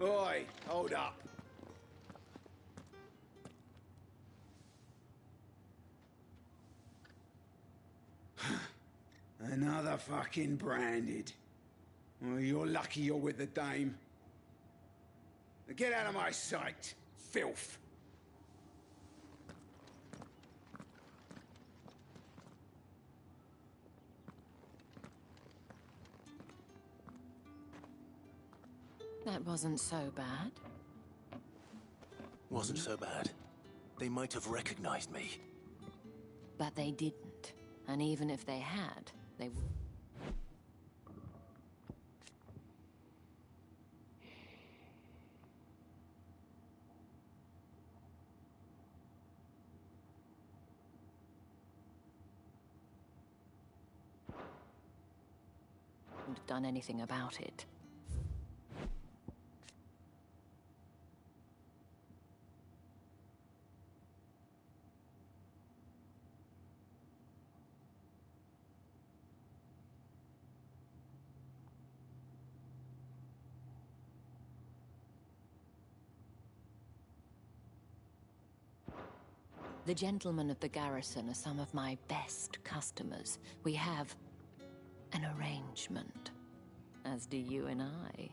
Speaker 8: Oi, hold up. Another fucking branded. Well, you're lucky you're with the dame. Now get out of my sight, filth.
Speaker 19: That wasn't so bad.
Speaker 2: Wasn't so bad. They might have recognized me.
Speaker 19: But they didn't. And even if they had, they would. Wouldn't have done anything about it. The gentlemen of the garrison are some of my best customers. We have an arrangement, as do you and I.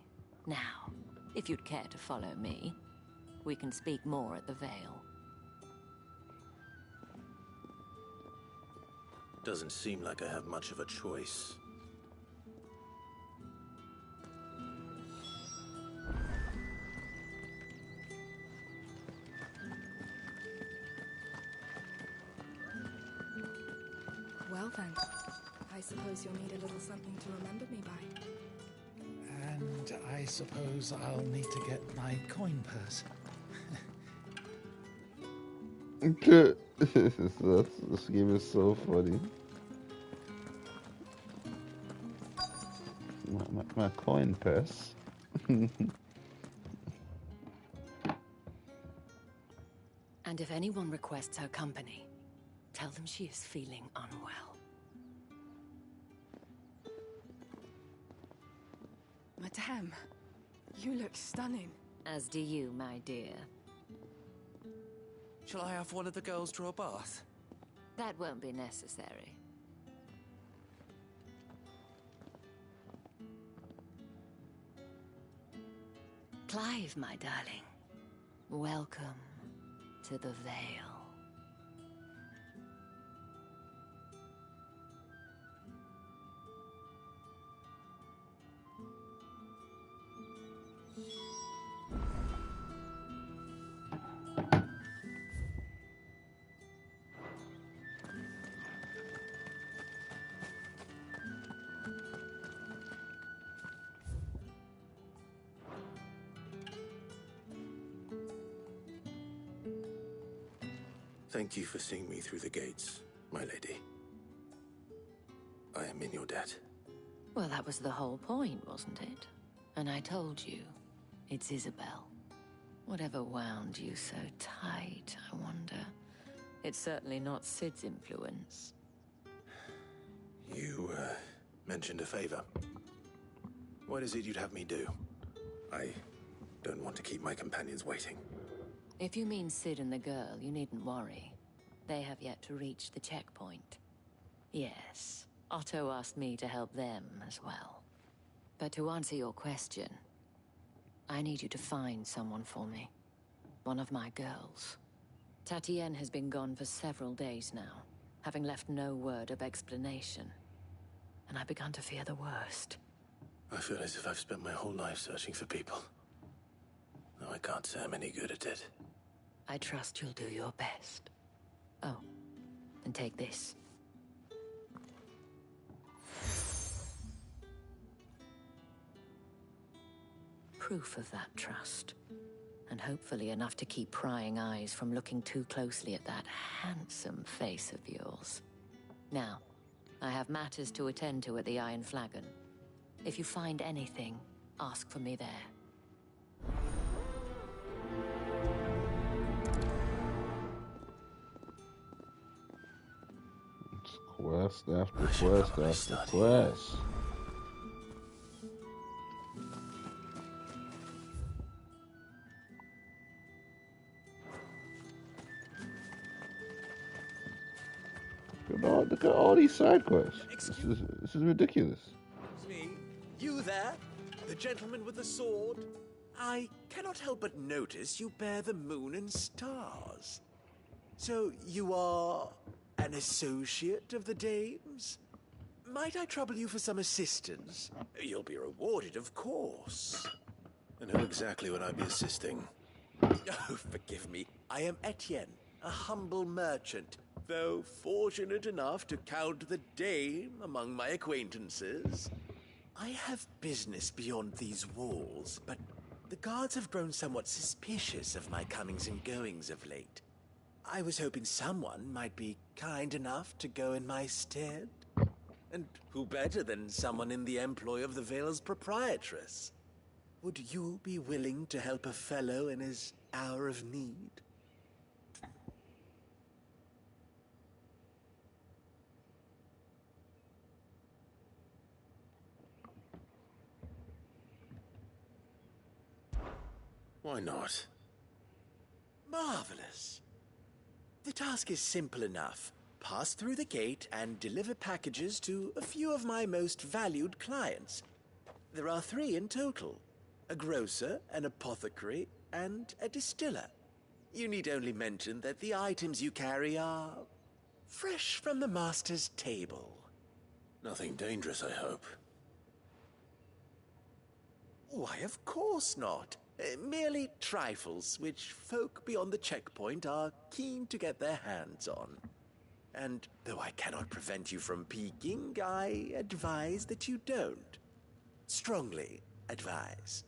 Speaker 19: Now, if you'd care to follow me, we can speak more at the Vale.
Speaker 2: Doesn't seem like I have much of a choice.
Speaker 12: Well then, I suppose you'll need a little something to remember me by.
Speaker 21: And I suppose I'll need to get my coin purse.
Speaker 3: This game is so funny. My coin purse.
Speaker 19: And if anyone requests her company, tell them she is feeling unwell.
Speaker 12: Madame, you look stunning.
Speaker 19: As do you, my dear.
Speaker 18: Shall I have one of the girls draw a bath?
Speaker 19: That won't be necessary. Clive, my darling. Welcome to the Vale.
Speaker 2: Thank you for seeing me through the gates, my lady. I am in your debt.
Speaker 19: Well, that was the whole point, wasn't it? And I told you, it's Isabel. Whatever wound you so tight, I wonder. It's certainly not Sid's influence.
Speaker 2: You, mentioned a favor. What is it you'd have me do? I don't want to keep my companions waiting.
Speaker 19: If you mean Sid and the girl, you needn't worry. They have yet to reach the checkpoint. Yes, Otto asked me to help them as well. But to answer your question, I need you to find someone for me. One of my girls. Tatienne has been gone for several days now, having left no word of explanation. And I've begun to fear the worst.
Speaker 2: I feel as if I've spent my whole life searching for people. No, I can't say I'm any good at it.
Speaker 19: I trust you'll do your best. Oh, and take this. Proof of that trust. And hopefully enough to keep prying eyes from looking too closely at that handsome face of yours. Now, I have matters to attend to at the Iron Flagon. If you find anything, ask for me there.
Speaker 3: Quest after quest after quest. Look at all these side quests. This is ridiculous.
Speaker 9: Me? You there? The gentleman with the sword? I cannot help but notice you bear the moon and stars. So you are an associate of the dames? Might I trouble you for some assistance? You'll be rewarded, of course.
Speaker 2: And who exactly would I be assisting?
Speaker 9: Oh, forgive me. I am Etienne, a humble merchant, though fortunate enough to count the dame among my acquaintances. I have business beyond these walls, but the guards have grown somewhat suspicious of my comings and goings of late. I was hoping someone might be kind enough to go in my stead. And who better than someone in the employ of the Vale's proprietress? Would you be willing to help a fellow in his hour of need?
Speaker 2: Why not?
Speaker 9: Marvelous. The task is simple enough. Pass through the gate and deliver packages to a few of my most valued clients. There are 3 in total. A grocer, an apothecary, and a distiller. You need only mention that the items you carry are fresh from the master's table.
Speaker 2: Nothing dangerous, I hope.
Speaker 9: Why, of course not. Merely trifles, which folk beyond the checkpoint are keen to get their hands on. And though I cannot prevent you from peeking, I advise that you don't. Strongly advise.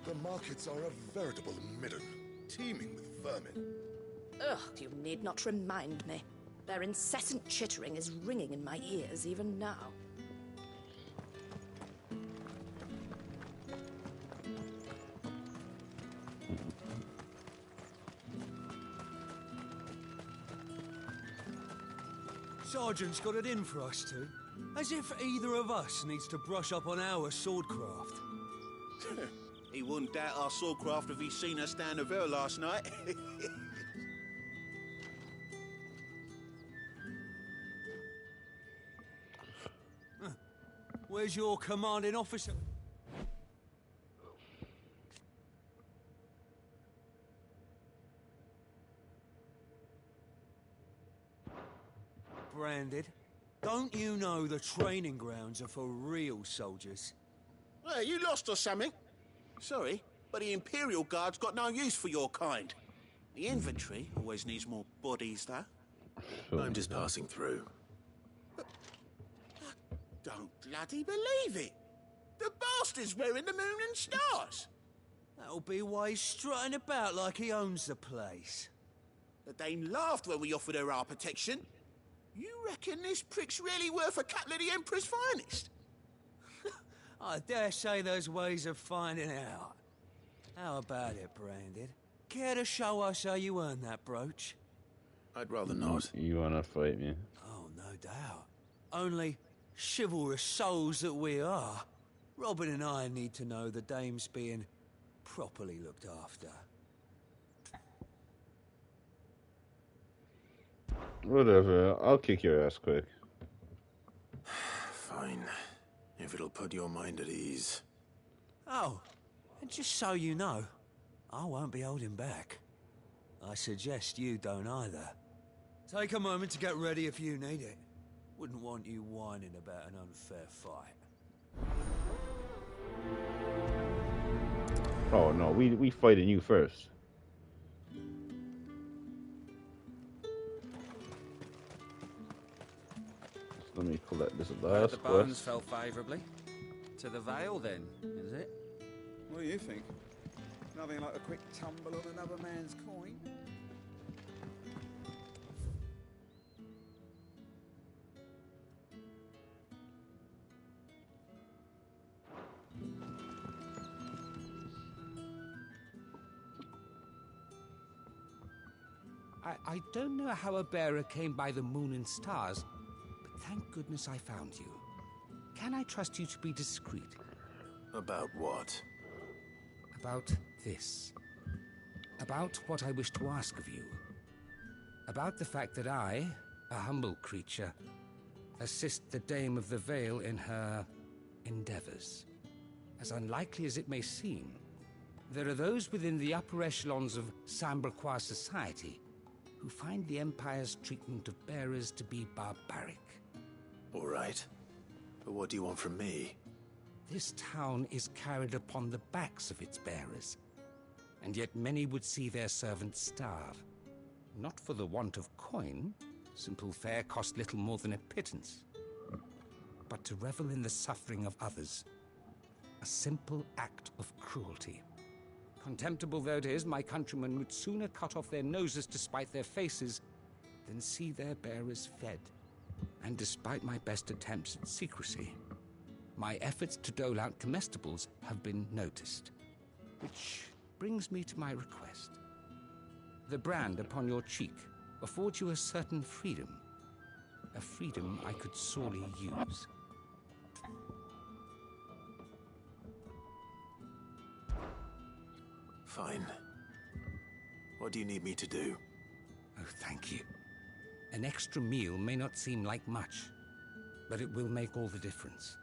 Speaker 15: The markets are a veritable midden, teeming with vermin.
Speaker 22: Ugh, you need not remind me. Their incessant chittering is ringing in my ears even now.
Speaker 21: Sergeant's got it in for us two. As if either of us needs to brush up on our swordcraft.
Speaker 14: He wouldn't doubt our swordcraft if he'd seen us down the Vale last night.
Speaker 21: Where's your commanding officer? Branded. Don't you know the training grounds are for real soldiers?
Speaker 14: Well, you lost or something? Sorry, but the Imperial Guard's got no use for your kind. The infantry always needs more bodies, though.
Speaker 2: I'm just passing through.
Speaker 14: Don't bloody believe it! The bastard's wearing the moon and stars!
Speaker 21: That'll be why he's strutting about like he owns the place.
Speaker 14: The dame laughed when we offered her our protection. You reckon this prick's really worth a couple of the Emperor's finest?
Speaker 21: I dare say there's ways of finding out. How about it, Branded? Care to show us how you earned that brooch?
Speaker 2: I'd rather not.
Speaker 3: You wanna fight me?
Speaker 21: Oh, no doubt. Only chivalrous souls that we are. Robin and I need to know the dame's being properly looked after.
Speaker 3: Whatever, I'll kick your ass quick.
Speaker 2: Fine. If it'll put your mind at ease.
Speaker 21: Oh, and just so you know, I won't be holding back. I suggest you don't either. Take a moment to get ready if you need it. Wouldn't want you whining about an unfair fight.
Speaker 3: Oh no, we fighting you first. Let me collect this last
Speaker 20: The bones
Speaker 3: quest.
Speaker 20: fell favourably. To the Vale, then, is it?
Speaker 23: What do you think? Nothing like a quick tumble on another man's coin.
Speaker 24: I don't know how a bearer came by the moon and stars, but thank goodness I found you. Can I trust you to be discreet?
Speaker 2: About what?
Speaker 24: About this. About what I wish to ask of you. About the fact that I, a humble creature, assist the Dame of the Vale in her endeavors. As unlikely as it may seem, there are those within the upper echelons of Samberquois society who find the Empire's treatment of bearers to be barbaric.
Speaker 2: All right. But what do you want from me?
Speaker 24: This town is carried upon the backs of its bearers, and yet many would see their servants starve. Not for the want of coin, simple fare cost little more than a pittance, but to revel in the suffering of others, a simple act of cruelty. Contemptible though it is, my countrymen would sooner cut off their noses to spite their faces than see their bearers fed. And despite my best attempts at secrecy, my efforts to dole out comestibles have been noticed. Which brings me to my request. The brand upon your cheek affords you a certain freedom. A freedom I could sorely use.
Speaker 2: Fine. What do you need me to do?
Speaker 24: Oh, thank you. An extra meal may not seem like much, but it will make all the difference.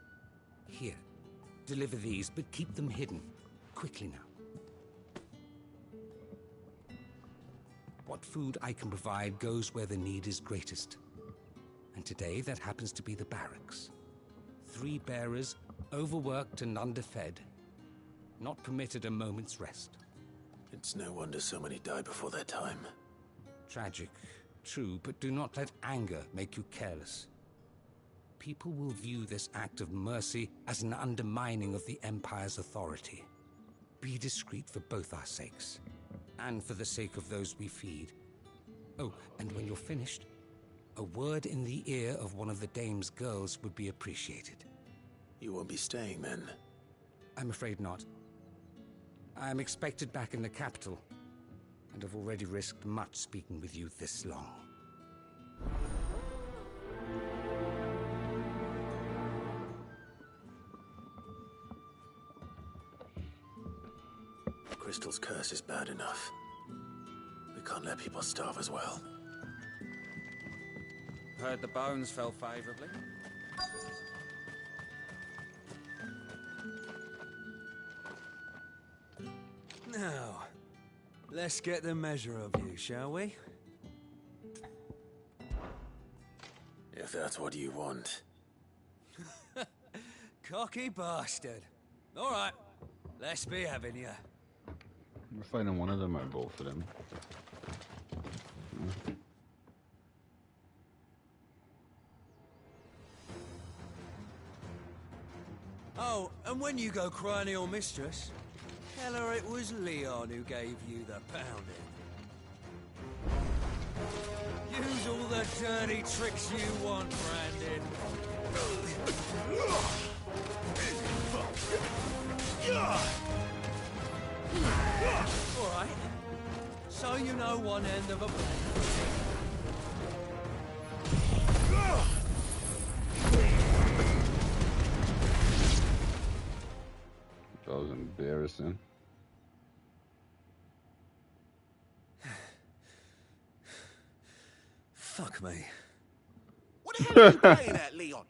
Speaker 24: Here, deliver these, but keep them hidden. Quickly now. What food I can provide goes where the need is greatest. And today, that happens to be the barracks. 3 bearers, overworked and underfed, not permitted a moment's rest.
Speaker 2: It's no wonder so many die before their time.
Speaker 24: Tragic, true, but do not let anger make you careless. People will view this act of mercy as an undermining of the Empire's authority. Be discreet for both our sakes, and for the sake of those we feed. Oh, and when you're finished, a word in the ear of one of the Dame's girls would be appreciated.
Speaker 2: You won't be staying then?
Speaker 24: I'm afraid not. I am expected back in the capital, and have already risked much speaking with you this long.
Speaker 2: Crystal's curse is bad enough. We can't let people starve as well.
Speaker 20: Heard the bones fell favorably.
Speaker 1: Now, let's get the measure of you, shall we?
Speaker 2: If that's what you want.
Speaker 1: Cocky bastard. All right, let's be having you.
Speaker 5: We're fighting one of them or both of them.
Speaker 1: Oh, and when you go crying to your mistress, tell her it was Leon who gave you the pounding. Use all the dirty tricks you want, Brandon. All right. So you know one end of a
Speaker 5: That was embarrassing.
Speaker 1: Fuck me.
Speaker 9: What the hell are you playing at, Leon?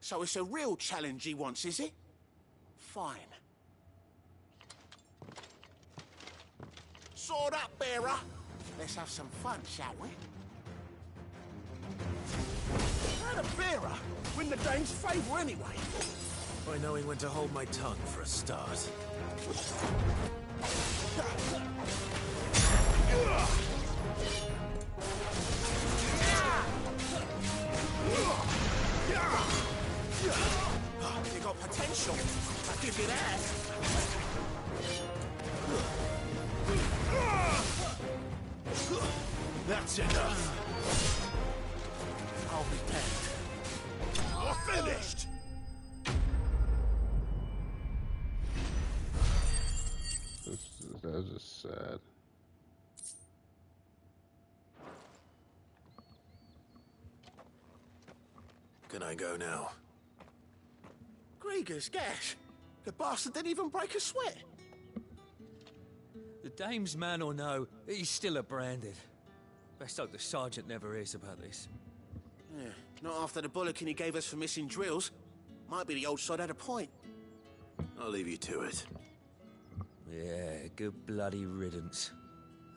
Speaker 9: So it's a real challenge he wants, is it? Fine. Sword up, bearer. Let's have some fun, shall we? How'd a bearer win the dame's favour anyway?
Speaker 2: By knowing when to hold my tongue for a start.
Speaker 9: You got potential. I'll give you that.
Speaker 2: That's enough.
Speaker 9: I'll be dead. You're finished.
Speaker 5: That's just sad.
Speaker 2: Can I go now?
Speaker 9: Grieger's gash. The bastard didn't even break a sweat.
Speaker 1: The dame's man or no, he's still a branded. Best hope the sergeant never hears about this.
Speaker 9: Yeah, not after the bollocking he gave us for missing drills. Might be the old sod had a point.
Speaker 2: I'll leave you to it.
Speaker 1: Yeah, good bloody riddance.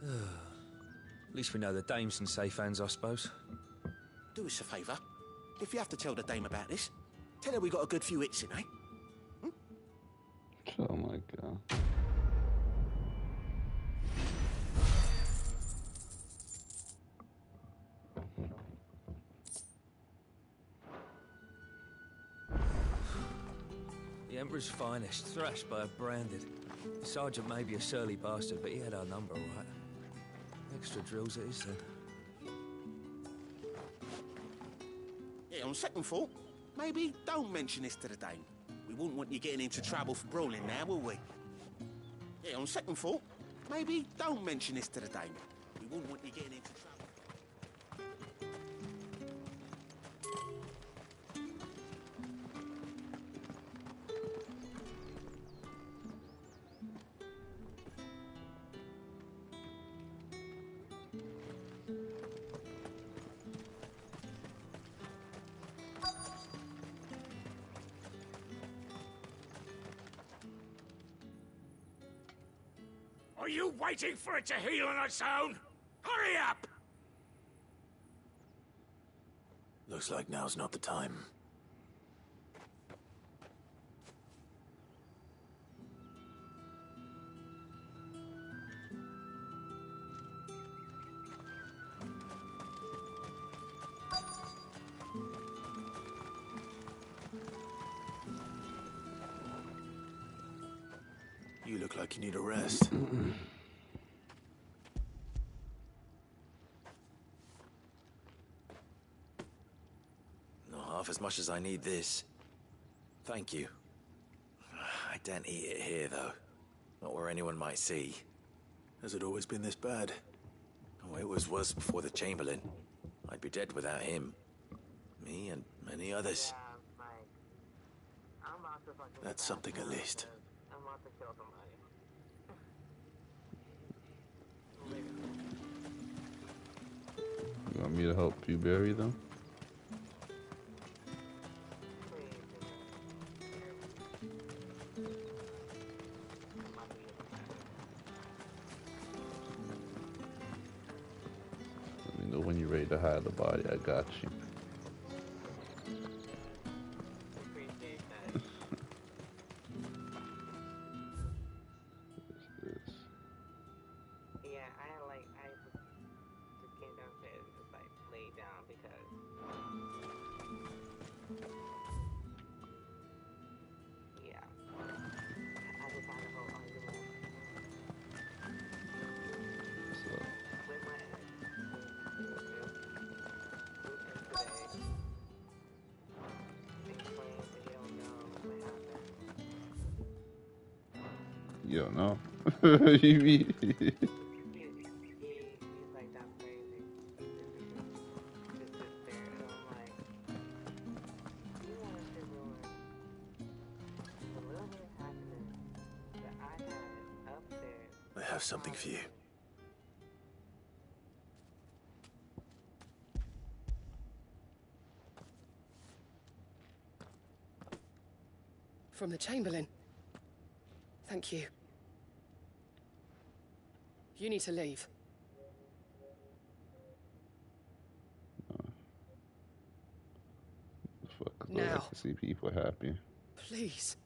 Speaker 1: At least we know the dame's in safe hands, I suppose.
Speaker 9: Do us a favour. If you have to tell the dame about this, tell her we got a good few hits in, eh?
Speaker 5: Oh my god.
Speaker 1: The Emperor's finest, thrashed by a branded. The sergeant may be a surly bastard, but he had our number, all right. Extra drills it is, then.
Speaker 9: Yeah, on second thought, maybe don't mention this to the dame. We wouldn't want you getting into trouble for brawling now, will we? Yeah, on second thought, maybe don't mention this to the dame. wouldn't want you getting into trouble.
Speaker 7: Are you waiting for it to heal on its own? Hurry up!
Speaker 2: Looks like now's not the time. You look like you need a rest.
Speaker 4: Not half as much as I need this. Thank you. I daren't eat it here, though. Not where anyone might see.
Speaker 2: Has it always been this bad?
Speaker 4: Oh, it was worse before the Chamberlain. I'd be dead without him. Me and many others.
Speaker 2: That's something at least.
Speaker 5: You want me to help you bury them? Let me know when you're ready to hide the body. I got you. You don't know. You mean?
Speaker 2: I have something for you.
Speaker 6: From the Chamberlain. Thank you. You need to leave.
Speaker 5: Fuck, I
Speaker 6: Now.
Speaker 5: like to see people happy.
Speaker 6: Please.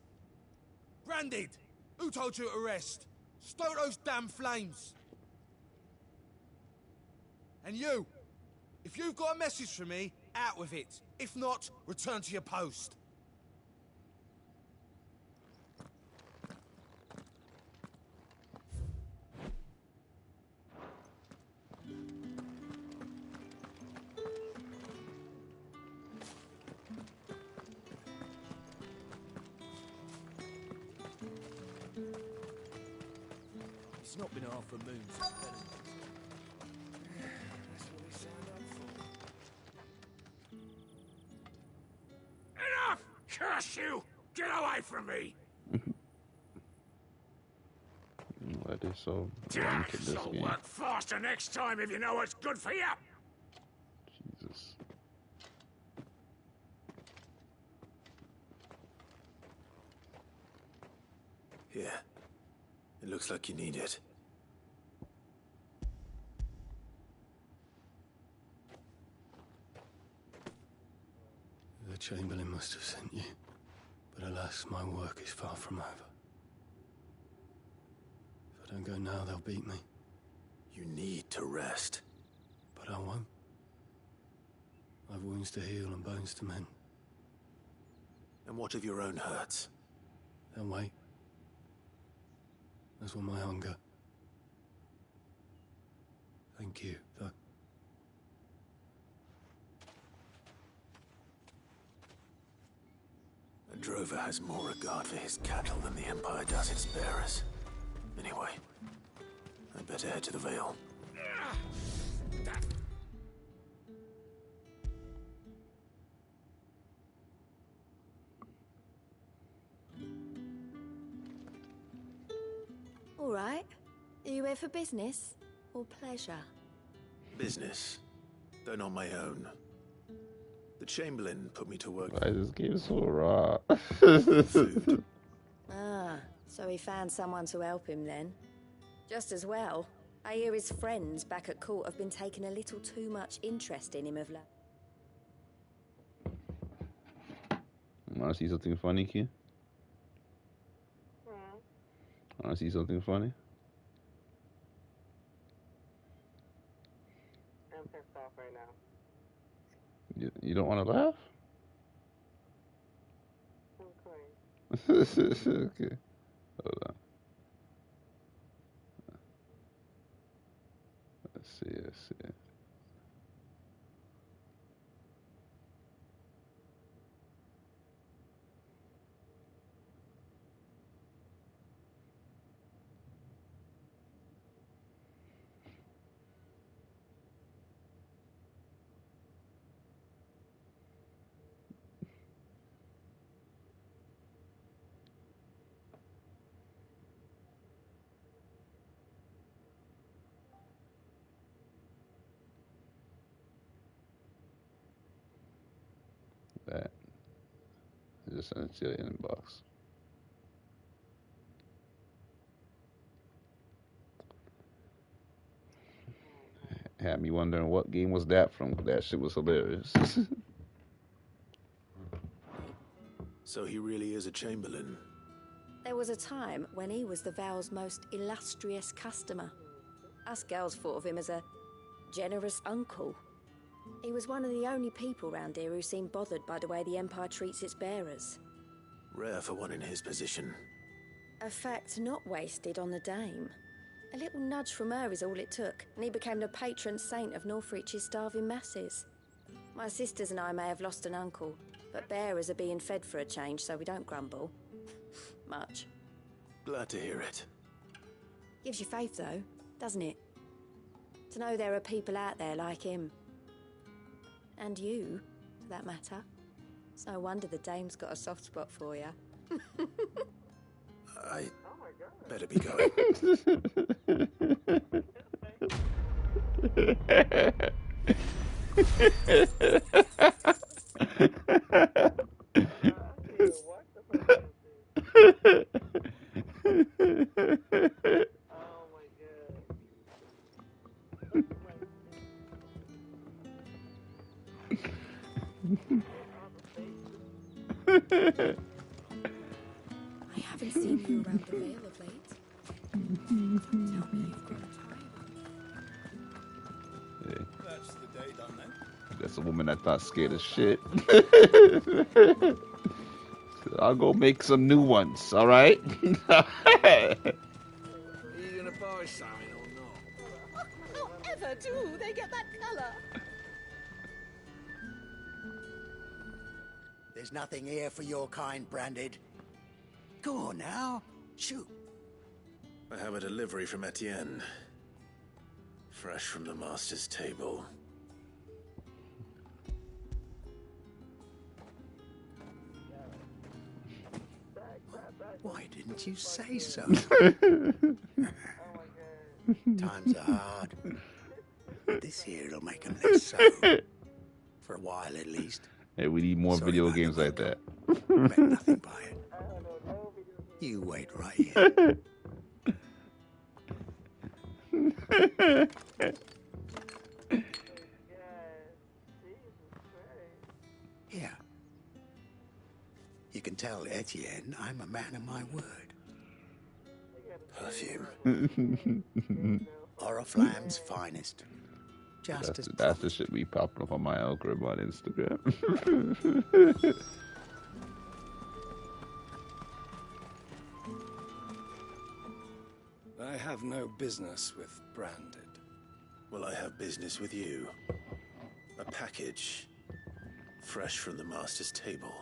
Speaker 9: Branded! Who told you to rest? Stoke those damn flames! And you! If you've got a message for me, out with it. If not, return to your post.
Speaker 1: It's not been half a moon since
Speaker 7: That's what we signed up for. Enough! Curse you! Get away from me!
Speaker 5: Why they so
Speaker 7: Damn,
Speaker 5: into this
Speaker 7: so
Speaker 5: game?
Speaker 7: work faster next time if you know what's good for you!
Speaker 5: Jesus.
Speaker 2: Here. It looks like you need it.
Speaker 16: The Chamberlain must have sent you, but alas, my work is far from over. If I don't go now, they'll beat me.
Speaker 2: You need to rest.
Speaker 16: But I won't. I've wounds to heal and bones to mend.
Speaker 2: And what of your own hurts?
Speaker 16: They'll wait. As will my hunger. Thank you, though.
Speaker 2: A drover has more regard for his cattle than the Empire does its bearers. Anyway, I'd better head to the Vale.
Speaker 10: All right. Are you here for business or pleasure?
Speaker 2: Business, though not my own. The Chamberlain put me to work.
Speaker 3: Why is this game so raw?
Speaker 2: Food.
Speaker 10: Ah, so he found someone to help him then. Just as well. I hear his friends back at court have been taking a little too much interest in him of late.
Speaker 3: Wanna see something funny, kid? Wanna see something funny?
Speaker 11: I'm pissed off right now.
Speaker 3: You don't want to laugh? Okay. Hold on. Let's see. That. I just sent it to your inbox. Had me wondering what game was that from. That shit was hilarious.
Speaker 2: So he really is a Chamberlain.
Speaker 10: There was a time when he was the Vale's most illustrious customer. Us girls thought of him as a generous uncle. He was one of the only people round here who seemed bothered by the way the Empire treats its bearers.
Speaker 2: Rare for one in his position.
Speaker 10: A fact not wasted on the dame. A little nudge from her is all it took, and he became the patron saint of Northreach's starving masses. My sisters and I may have lost an uncle, but bearers are being fed for a change, so we don't grumble. Much.
Speaker 2: Glad to hear it.
Speaker 10: Gives you faith, though, doesn't it? To know there are people out there like him. And you, for that matter. It's no wonder the dame's got a soft spot for you.
Speaker 2: I better be going.
Speaker 12: I haven't seen you around the Vale of late. Tell me you've grown tired.
Speaker 3: Yeah.
Speaker 23: That's the day done then.
Speaker 3: That's a woman I thought scared as shit. I'll go make some new ones, alright?
Speaker 7: Are you gonna buy something or not?
Speaker 12: However do they get that colour?
Speaker 9: There's nothing here for your kind, Branded. Go on now. Shoot.
Speaker 2: I have a delivery from Etienne. Fresh from the master's table.
Speaker 9: Why didn't you say so? Times are hard. This here'll make them less so. For a while, at least.
Speaker 3: Hey, we need more video games like that.
Speaker 9: Bet nothing by it. You wait right here. Here. You can tell Etienne I'm a man of my word.
Speaker 2: Perfume.
Speaker 9: Oriflamme's finest. Just as
Speaker 3: That's the shit be popping up on my algorithm on Instagram.
Speaker 16: I have no business with Branded.
Speaker 2: Well, I have business with you. A package. Fresh from the master's table.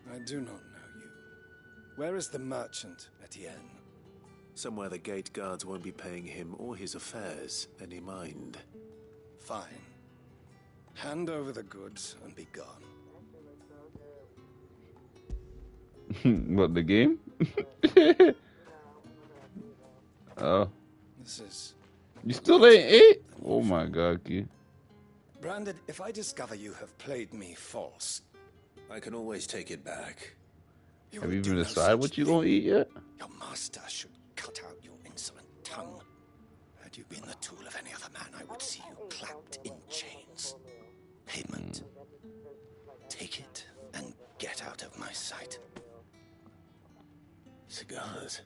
Speaker 16: I do not know you. Where is the merchant, Etienne?
Speaker 2: Somewhere the gate guards won't be paying him or his affairs any mind.
Speaker 8: Fine. Hand over the goods and be gone.
Speaker 5: What, the game? Oh.
Speaker 8: This is...
Speaker 5: You still ain't it? Oh my god, Key.
Speaker 8: Branded, if I discover you have played me false...
Speaker 2: I can always take it back.
Speaker 5: Have you even decided what you gonna eat yet?
Speaker 8: Your master should cut out your insolent tongue. Had you been the tool of any other man, I would see you clapped in chains. Payment. Take it and get out of my sight.
Speaker 2: Cigars.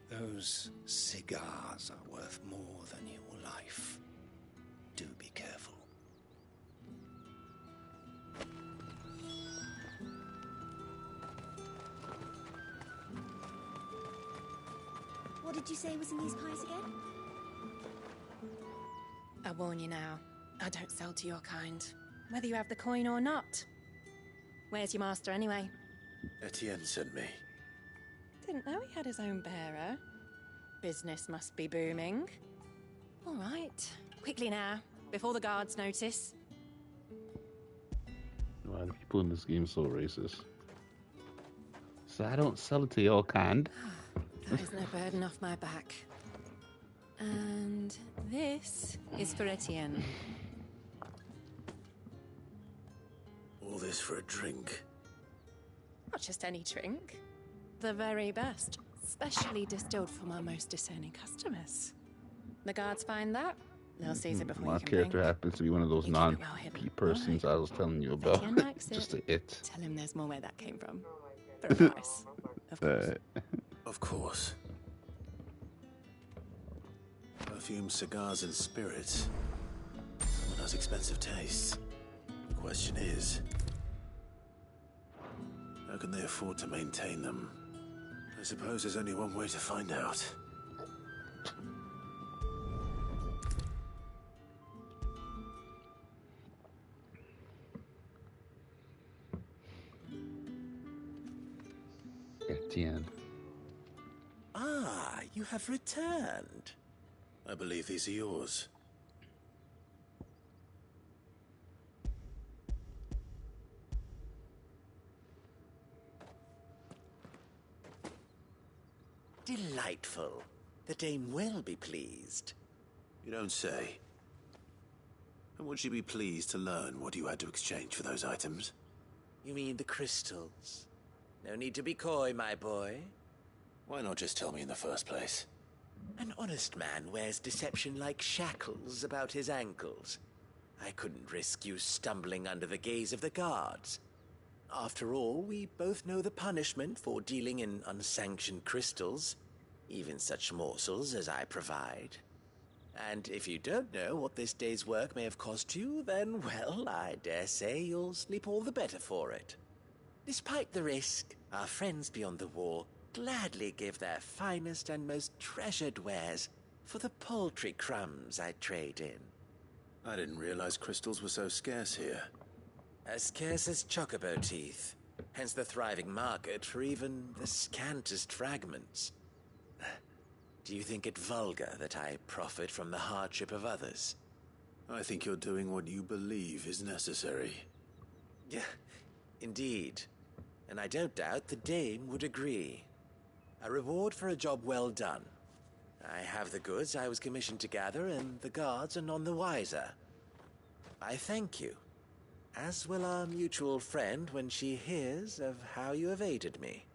Speaker 8: Those cigars are worth more than your life. Do be careful.
Speaker 10: What did you say was in these pies again?
Speaker 12: I warn you now, I don't sell to your kind, whether you have the coin or not. Where's your master anyway?
Speaker 2: Etienne sent me.
Speaker 12: Didn't know he had his own bearer. Business must be booming. All right, quickly now, before the guards notice.
Speaker 5: Why are the people in this game so racist? So I don't sell it to your kind.
Speaker 12: That is no burden off my back. And this is for Etienne.
Speaker 2: All this for a drink.
Speaker 12: Not just any drink. The very best, specially distilled for my most discerning customers. The guards find that, they'll seize it before
Speaker 5: My
Speaker 12: you can
Speaker 5: character
Speaker 12: blink.
Speaker 5: happens to be one of those non-P persons I was telling you about.
Speaker 12: Etienne likes
Speaker 5: Just
Speaker 12: it.
Speaker 5: a it.
Speaker 12: Tell him there's more where that came from. For a price. Of course.
Speaker 2: Of course. Perfume, cigars, and spirits. Someone has expensive tastes. The question is, how can they afford to maintain them? I suppose there's only one way to find out.
Speaker 5: Etienne.
Speaker 4: Ah, you have returned.
Speaker 2: I believe these are yours.
Speaker 4: Delightful. The dame will be pleased.
Speaker 2: You don't say. And would she be pleased to learn what you had to exchange for those items?
Speaker 4: You mean the crystals? No need to be coy, my boy.
Speaker 2: Why not just tell me in the first place?
Speaker 4: An honest man wears deception like shackles about his ankles. I couldn't risk you stumbling under the gaze of the guards. After all, we both know the punishment for dealing in unsanctioned crystals, even such morsels as I provide. And if you don't know what this day's work may have cost you, then, well, I dare say you'll sleep all the better for it. Despite the risk, our friends beyond the wall gladly give their finest and most treasured wares for the paltry crumbs I trade in.
Speaker 2: I didn't realize crystals were so scarce here.
Speaker 4: As scarce as chocobo teeth, hence the thriving market for even the scantest fragments. Do you think it vulgar that I profit from the hardship of others?
Speaker 2: I think you're doing what you believe is necessary.
Speaker 4: Yeah, indeed. And I don't doubt the dame would agree. A reward for a job well done. I have the goods I was commissioned to gather, and the guards are none the wiser. I thank you, as will our mutual friend when she hears of how you have aided me.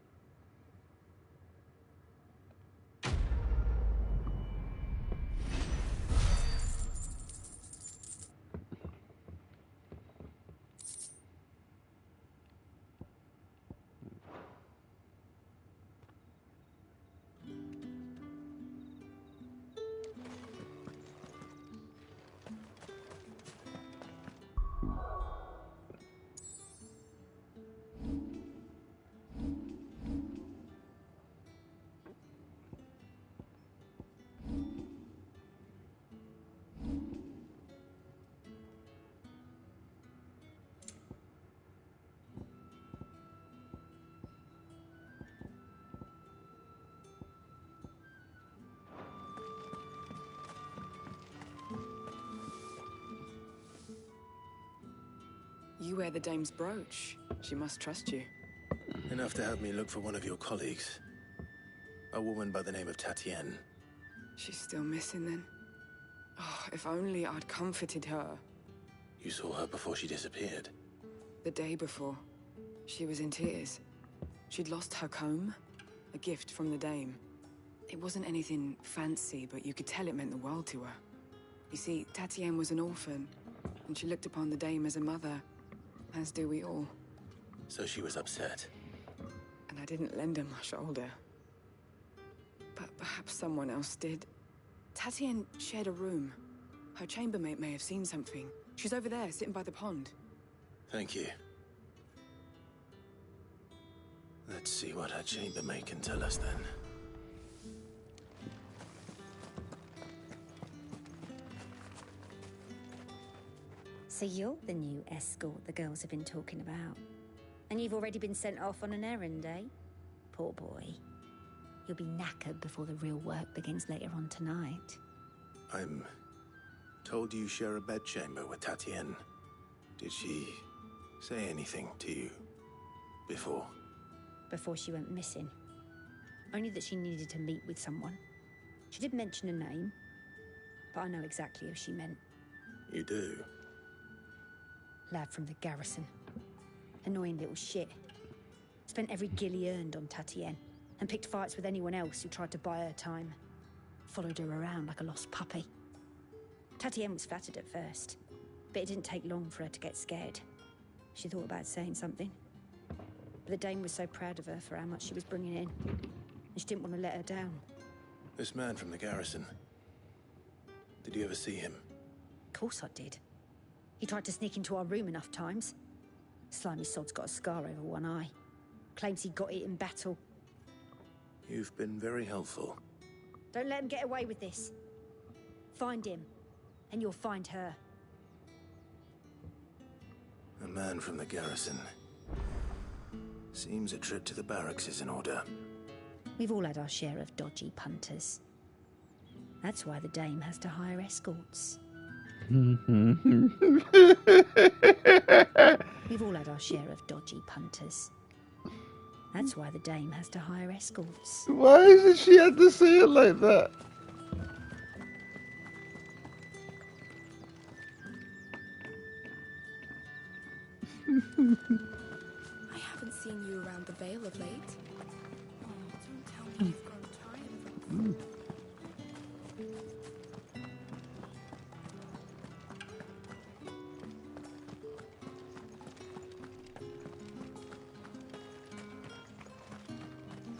Speaker 6: You wear the dame's brooch. She must trust you.
Speaker 2: Enough to help me look for one of your colleagues. A woman by the name of Tatienne.
Speaker 6: She's still missing then. Oh, if only I'd comforted her.
Speaker 2: You saw her before she disappeared.
Speaker 6: The day before, she was in tears. She'd lost her comb, a gift from the dame. It wasn't anything fancy, but you could tell it meant the world to her. You see, Tatienne was an orphan, and she looked upon the dame as a mother, as do we all.
Speaker 2: So she was upset.
Speaker 6: And I didn't lend her my shoulder. But perhaps someone else did. Tatienne shared a room. Her chambermaid may have seen something. She's over there, sitting by the pond.
Speaker 2: Thank you. Let's see what her chambermaid can tell us then.
Speaker 11: So you're the new escort the girls have been talking about. And you've already been sent off on an errand, eh? Poor boy. You'll be knackered before the real work begins later on tonight.
Speaker 2: I'm told you share a bedchamber with Tatienne. Did she say anything to you before?
Speaker 11: Before she went missing. Only that she needed to meet with someone. She did mention a name, but I know exactly who she meant.
Speaker 2: You do?
Speaker 11: Lad from the garrison. Annoying little shit. Spent every guil he earned on Tatienne, and picked fights with anyone else who tried to buy her time. Followed her around like a lost puppy. Tatienne was flattered at first, but it didn't take long for her to get scared. She thought about saying something. But the dame was so proud of her for how much she was bringing in, and she didn't want to let her down.
Speaker 2: This man from the garrison. Did you ever see him?
Speaker 11: Of course I did. He tried to sneak into our room enough times. Slimy sod's got a scar over one eye. Claims he got it in battle.
Speaker 2: You've been very helpful.
Speaker 11: Don't let him get away with this. Find him, and you'll find her.
Speaker 2: A man from the garrison. Seems a trip to the barracks is in order.
Speaker 11: We've all had our share of dodgy punters. That's why the dame has to hire escorts. We've all had our share of dodgy punters. That's why the dame has to hire escorts.
Speaker 3: Why doesn't she have to say it like that?
Speaker 12: I haven't seen you around the Vale of late. Oh, don't tell me you've grown tired of it.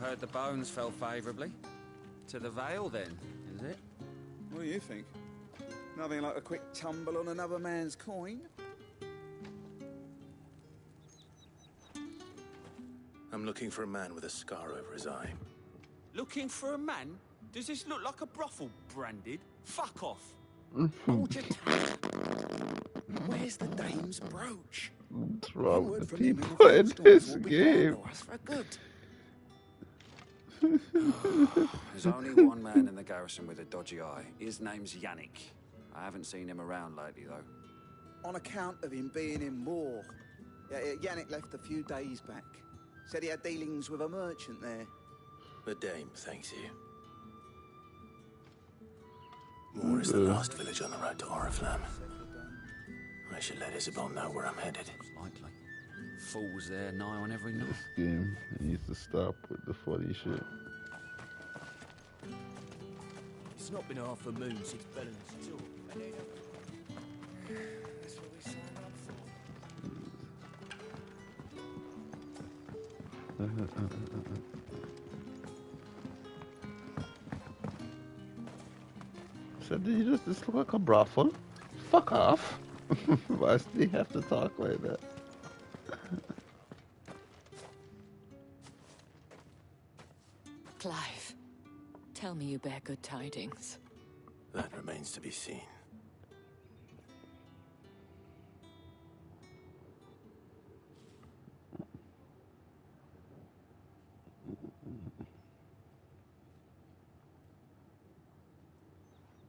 Speaker 20: Heard the bones fell favourably. To the Vale, then, is it?
Speaker 23: What do you think? Nothing like a quick tumble on another man's coin?
Speaker 2: I'm looking for a man with a scar over his eye.
Speaker 7: Looking for a man? Does this look like a brothel, Branded? Fuck off. Hold your tongue.
Speaker 8: Where's the dame's brooch?
Speaker 3: What's wrong
Speaker 8: Word
Speaker 3: with
Speaker 8: from him
Speaker 3: people
Speaker 8: and
Speaker 3: in
Speaker 8: the
Speaker 3: this
Speaker 8: storms will be
Speaker 3: game?
Speaker 8: down to us for good.
Speaker 20: There's only one man in the garrison with a dodgy eye. His name's Yannick. I haven't seen him around lately, though.
Speaker 23: On account of him being in war. Yannick left a few days back. Said he had dealings with a merchant there.
Speaker 2: The dame thanks you. Moor is the last village on the road to Oriflamme. I should let Isabel know where I'm headed.
Speaker 20: Likely. Fools there nigh on every night.
Speaker 3: This game needs to stop with the funny shit.
Speaker 1: It's not been half a moon since Bellen's tour.
Speaker 8: That's what we signed up
Speaker 3: So did you just look like a brothel? Fuck off. Why do you have to talk like that?
Speaker 19: Clive, tell me you bear good tidings.
Speaker 2: That remains to be seen.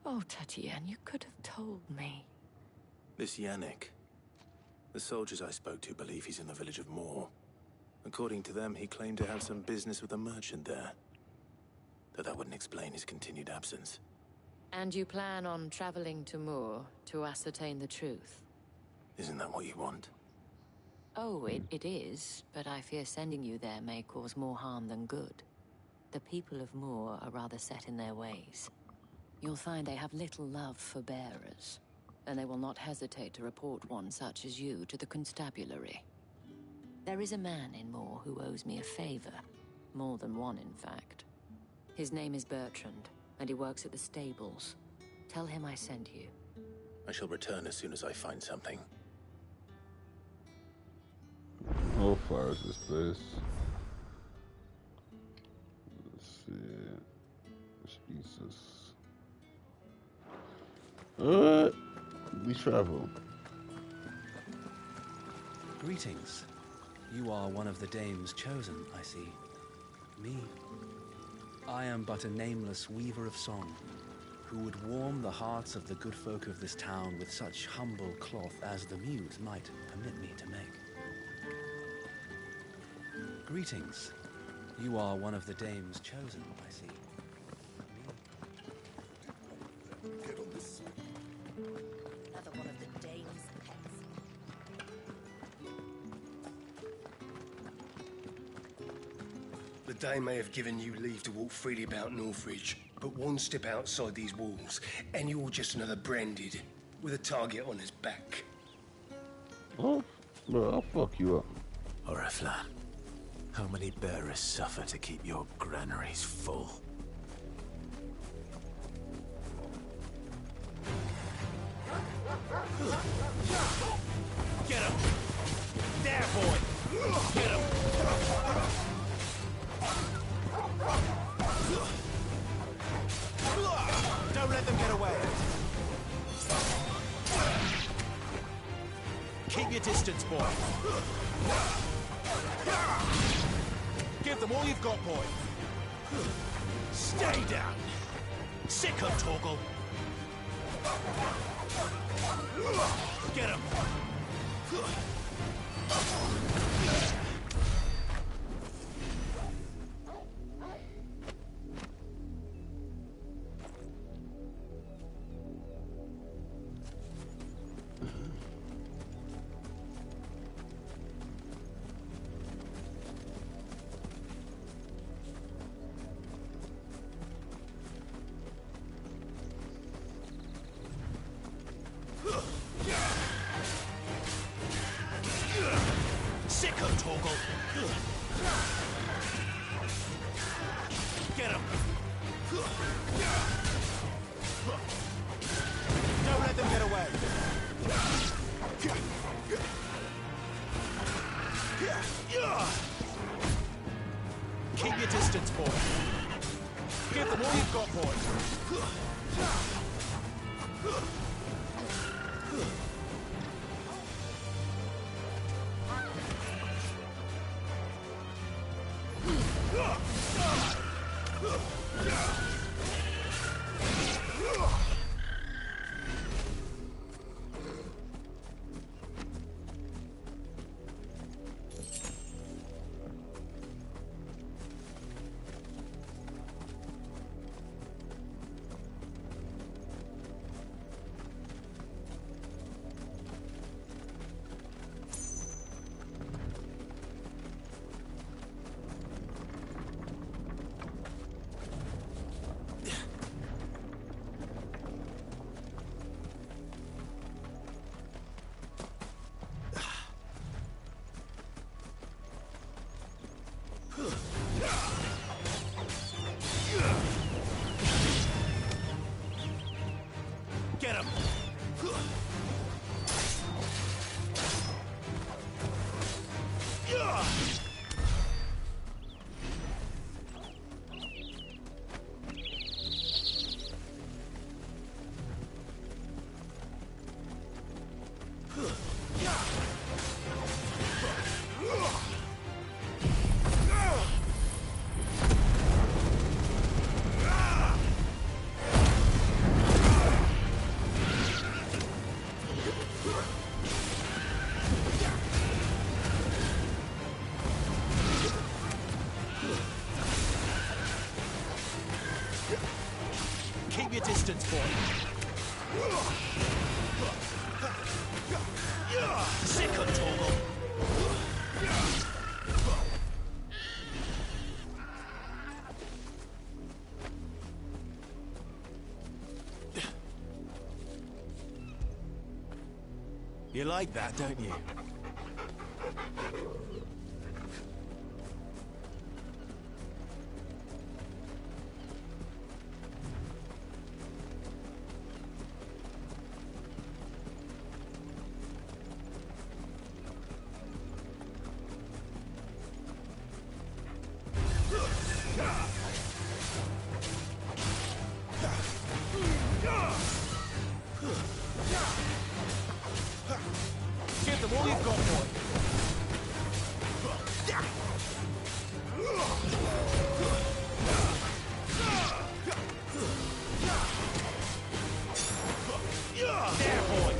Speaker 19: Oh, Tatienne, you could have told me.
Speaker 2: This Yannick. The soldiers I spoke to believe he's in the village of Moor. According to them, he claimed to have some business with a merchant there. Though that wouldn't explain his continued absence.
Speaker 19: And you plan on traveling to Moor to ascertain the truth?
Speaker 2: Isn't that what you want?
Speaker 19: Oh, it is, but I fear sending you there may cause more harm than good. The people of Moor are rather set in their ways. You'll find they have little love for bearers, and they will not hesitate to report one such as you to the constabulary. There is a man in Moor who owes me a favor. More than one, in fact. His name is Bertrand, and he works at the stables. Tell him I sent you.
Speaker 2: I shall return as soon as I find something.
Speaker 5: How far is this place? Let's see. Jesus. Alright. We travel.
Speaker 13: Greetings. You are one of the dames chosen, I see. Me? I am but a nameless weaver of song, who would warm the hearts of the good folk of this town with such humble cloth as the muse might permit me to make. Greetings. You are one of the dames chosen, I see.
Speaker 8: Get on this.
Speaker 11: Another one of the dame's pets.
Speaker 15: The Dame may have given you leave to walk freely about Northridge, but one step outside these walls, and you're just another branded with a target on his back.
Speaker 5: Oh, bro, I'll fuck you up.
Speaker 2: Oriflan, how many bearers suffer to keep your granaries full?
Speaker 9: Get him! There, boy! Get him! Don't let them get away. Keep your distance, boy. Give them all you've got, boy. Stay down. Sick of Torgal. Get him. Sick of Torgal. Get him. Don't let them get away. Keep your distance, boy. Give them all you've got, boy. distance, boy. Sick of Torgal. You like that, don't you? Give them all you've got, boy. There, boy.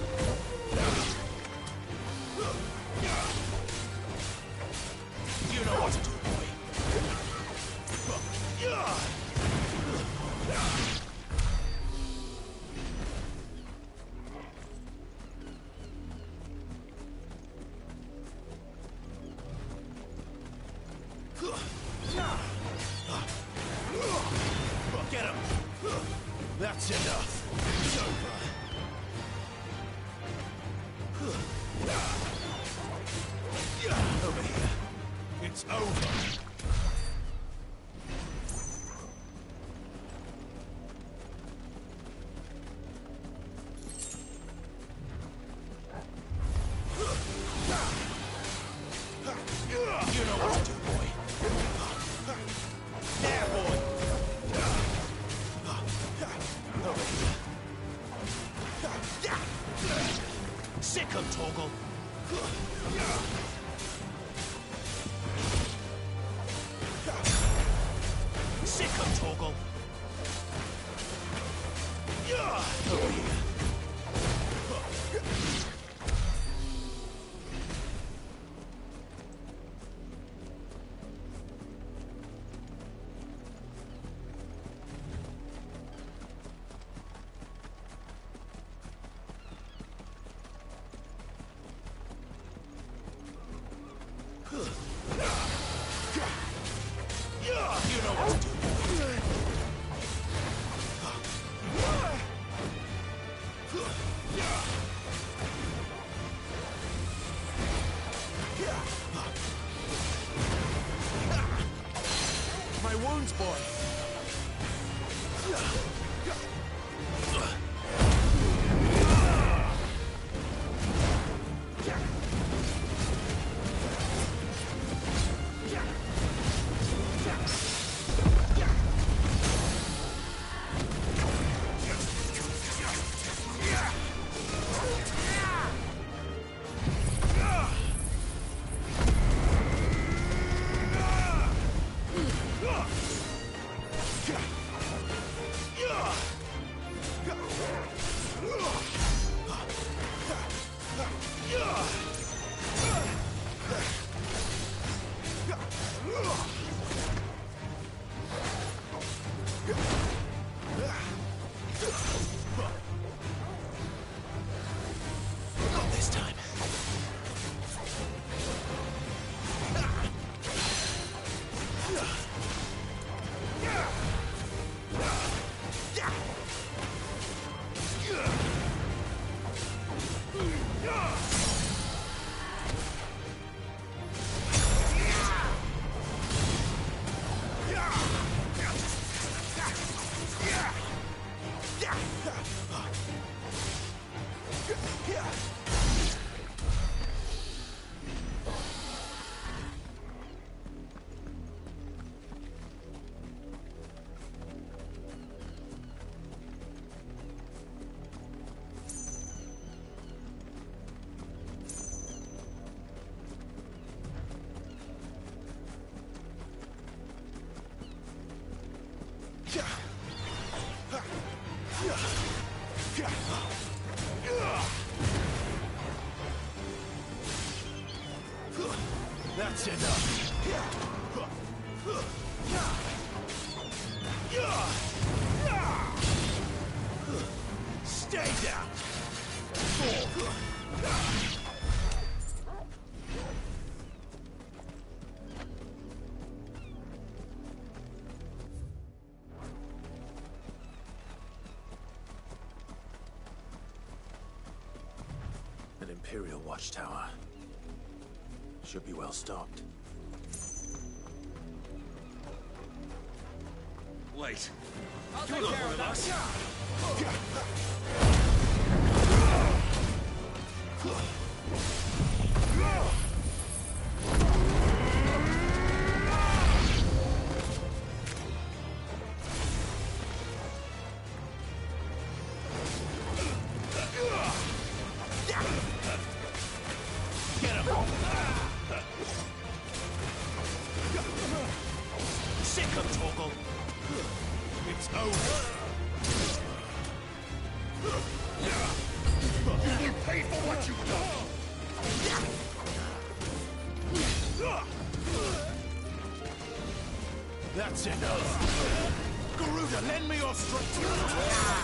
Speaker 9: You know what to do, boy. Get him. That's enough. It's over. Over here. It's over. You know what to do, boy. There, boy. Over here. Sick of Torgal. Sick of Torgal. Over here. You know what to do. My wounds, boy. Not this time.
Speaker 2: Imperial watchtower. Should be well stocked.
Speaker 9: Wait.
Speaker 7: I'll
Speaker 9: You
Speaker 7: take
Speaker 9: look
Speaker 7: care
Speaker 9: one
Speaker 7: of
Speaker 9: of
Speaker 7: that.
Speaker 9: us. Get him! Sick him, Torgal! It's over! You will pay for what you've done! That's enough! Garuda, lend me your strength!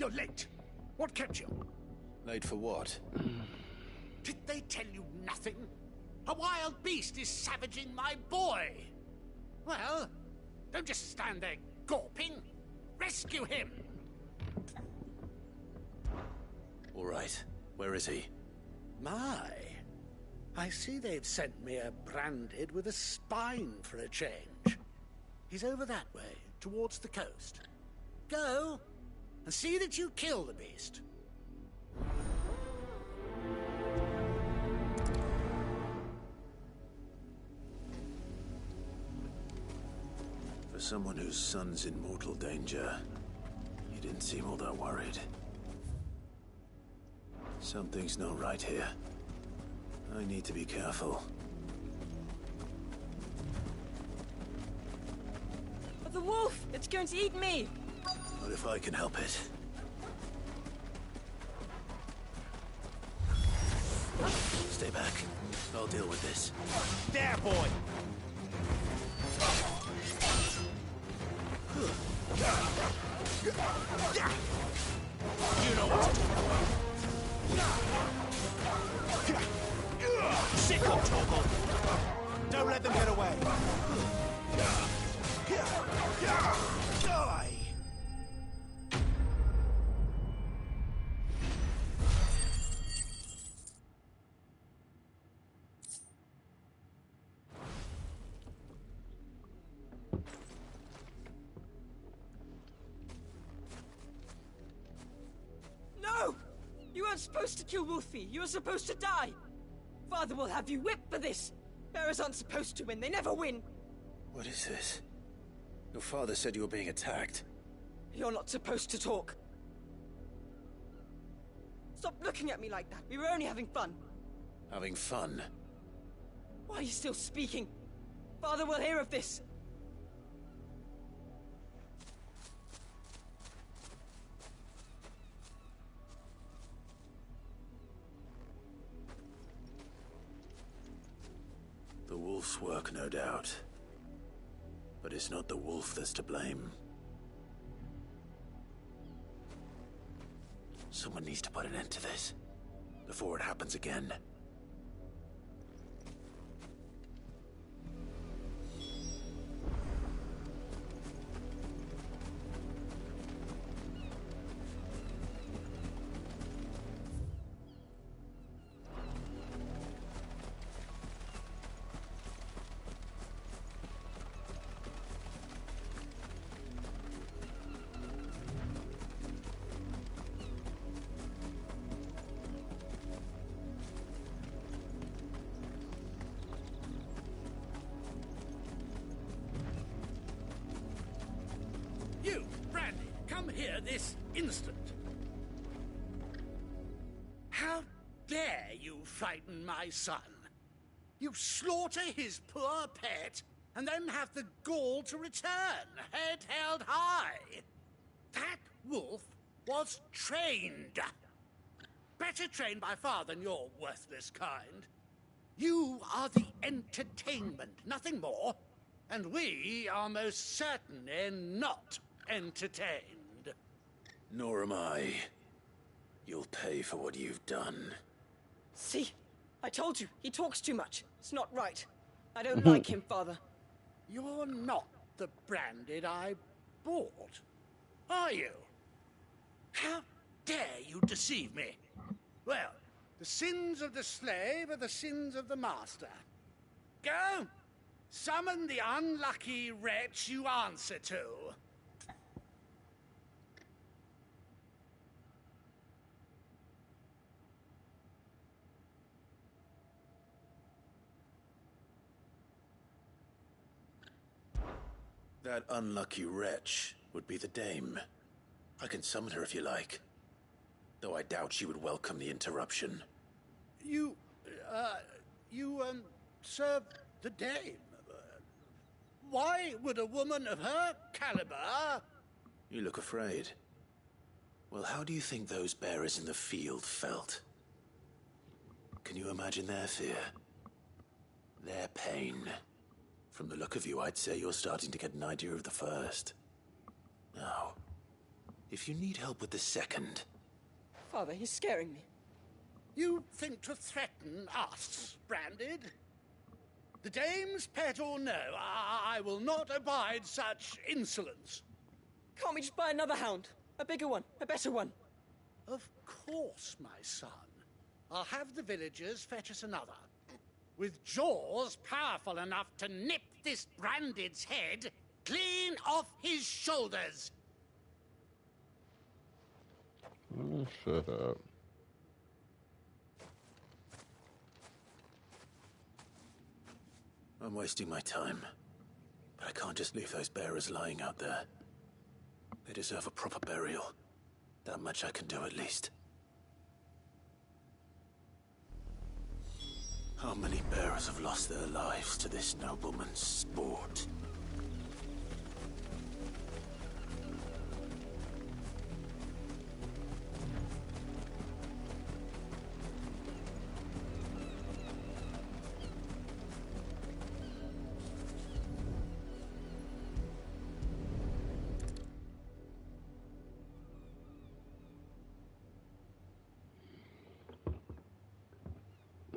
Speaker 9: You're late. What kept you?
Speaker 2: Late for what?
Speaker 9: Did they tell you nothing? A wild beast is savaging my boy. Well, don't just stand there gawping. Rescue him.
Speaker 2: All right. Where is he?
Speaker 9: My. I see they've sent me a branded with a spine for a change. He's over that way, towards the coast. Go, and see that you kill the beast.
Speaker 2: For someone whose son's in mortal danger, he didn't seem all that worried. Something's not right here. I need to be careful.
Speaker 12: But the wolf! It's going to eat me!
Speaker 2: What if I can help it? Stay back. I'll deal with this.
Speaker 9: There, boy! You know what to do. Sick of Torgal. Don't let them get away. Die!
Speaker 12: No! You weren't supposed to kill Wolfie. You were supposed to die. Father will have you whipped for this. Bearers aren't supposed to win. They never win.
Speaker 2: What is this? Your father said you were being attacked.
Speaker 12: You're not supposed to talk. Stop looking at me like that. We were only having fun.
Speaker 2: Having fun?
Speaker 12: Why are you still speaking? Father will hear of this.
Speaker 2: The wolf's work, no doubt. But it's not the wolf that's to blame. Someone needs to put an end to this, before it happens again.
Speaker 9: You, Brandy, come here this instant. How dare you frighten my son? You slaughter his poor pet, and then have the gall to return, head held high. That wolf was trained. Better trained by far than your worthless kind. You are the entertainment, nothing more. And we are most certainly not entertained.
Speaker 2: Nor am I. You'll pay for what you've done.
Speaker 12: See? I told you, he talks too much. It's not right. I don't like him, Father.
Speaker 9: You're not the branded I bought, are you? How dare you deceive me? Well, the sins of the slave are the sins of the master. Go! Summon the unlucky wretch you answer to.
Speaker 2: That unlucky wretch would be the dame. I can summon her if you like. Though I doubt she would welcome the interruption.
Speaker 9: You serve the dame. Why would a woman of her caliber...
Speaker 2: You look afraid. Well, how do you think those bearers in the field felt? Can you imagine their fear? Their pain? From the look of you, I'd say you're starting to get an idea of the first. Now, If you need help with the second...
Speaker 14: Father, he's scaring me.
Speaker 17: You think to threaten us, Branded? The dame's pet or no, I will not abide such insolence.
Speaker 14: Can't we just buy another hound? A bigger one, a better one.
Speaker 17: Of course, my son. I'll have the villagers fetch us another. With jaws powerful enough to nip this Branded's head clean off his shoulders.
Speaker 5: Oh, shut up.
Speaker 2: I'm wasting my time. But I can't just leave those bearers lying out there. They deserve a proper burial. That much I can do at least. How many bearers have lost their lives to this nobleman's sport?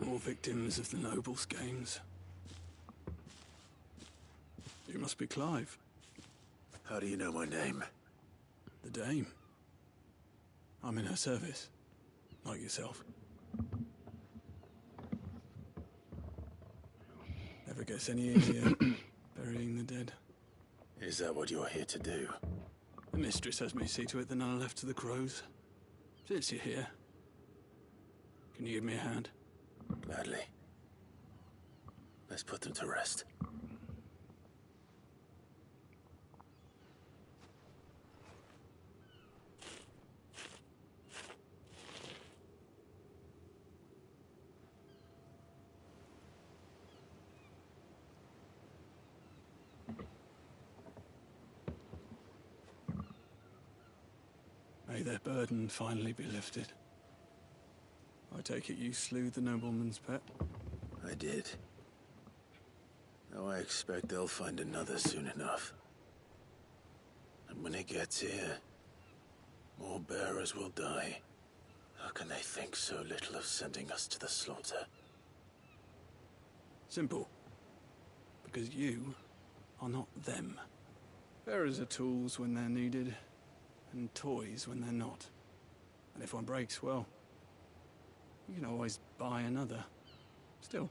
Speaker 16: More victims of the nobles' games. You must be Clive.
Speaker 2: How do you know my name?
Speaker 16: The Dame. I'm in her service, like yourself. Never gets any easier, burying the dead.
Speaker 2: Is that what you're here to do?
Speaker 16: The mistress has me see to it that none are left to the crows. Since you're here, can you give me a hand?
Speaker 2: Gladly. Let's put them to rest.
Speaker 16: May their burden finally be lifted. I take it you slew the nobleman's pet?
Speaker 2: I did. Now I expect they'll find another soon enough. And when it gets here, more bearers will die. How can they think so little of sending us to the slaughter?
Speaker 16: Simple. Because you are not them. Bearers are tools when they're needed, and toys when they're not. And if one breaks, well, you can always buy another. Still,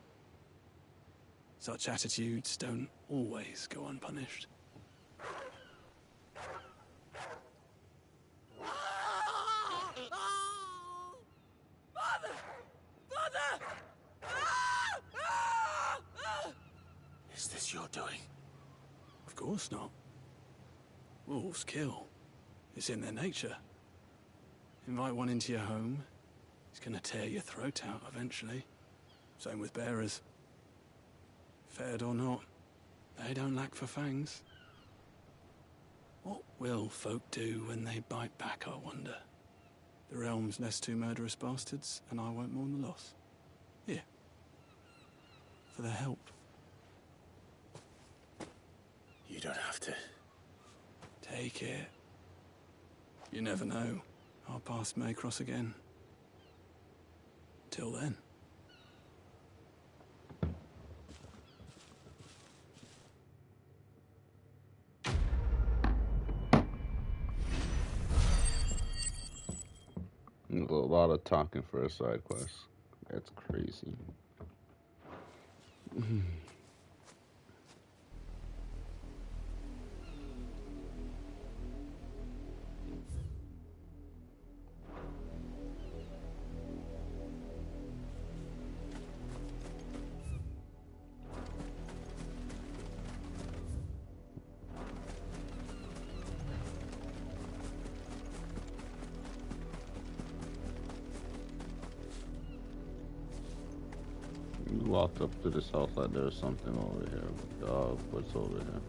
Speaker 16: such attitudes don't always go unpunished.
Speaker 14: Father! Father!
Speaker 2: Is this your doing?
Speaker 16: Of course not. Wolves kill. It's in their nature. Invite one into your home, he's gonna tear your throat out eventually. Same with bearers. Fed or not, they don't lack for fangs. What will folk do when they bite back, I wonder? The realm's nest two murderous bastards, and I won't mourn the loss. Here. For their help.
Speaker 2: You don't have to.
Speaker 16: Take it. You never know. Our paths may cross again. Till then.
Speaker 5: There's a lot of talking for a side quest. That's crazy. You walked up to this house like there's something over here. Dog, what's over here?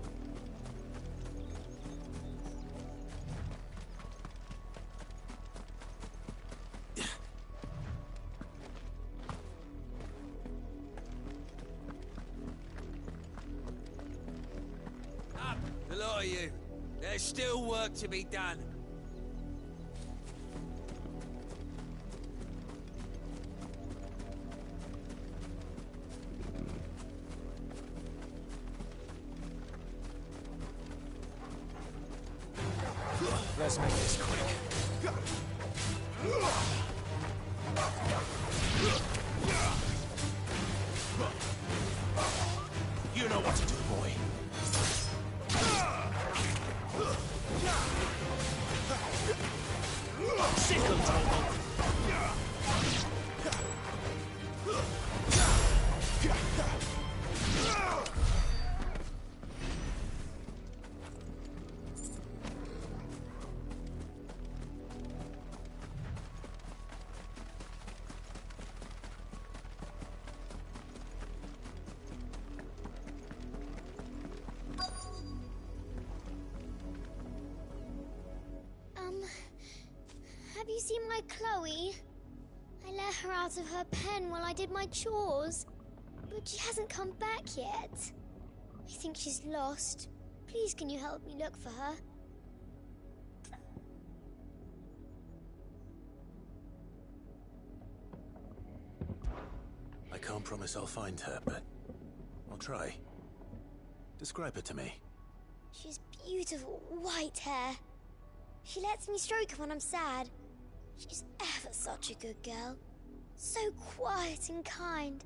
Speaker 1: Up, the lot of you. There's still work to be done.
Speaker 9: Let's make this quick. You know what to do, boy. Sick of trouble.
Speaker 18: Have you seen my Chloe? I let her out of her pen while I did my chores, but she hasn't come back yet. I think she's lost. Please, can you help me look for her?
Speaker 2: I can't promise I'll find her, but I'll try. Describe her to me.
Speaker 18: She's beautiful white hair. She lets me stroke her when I'm sad. She's ever such a good girl. So quiet and kind.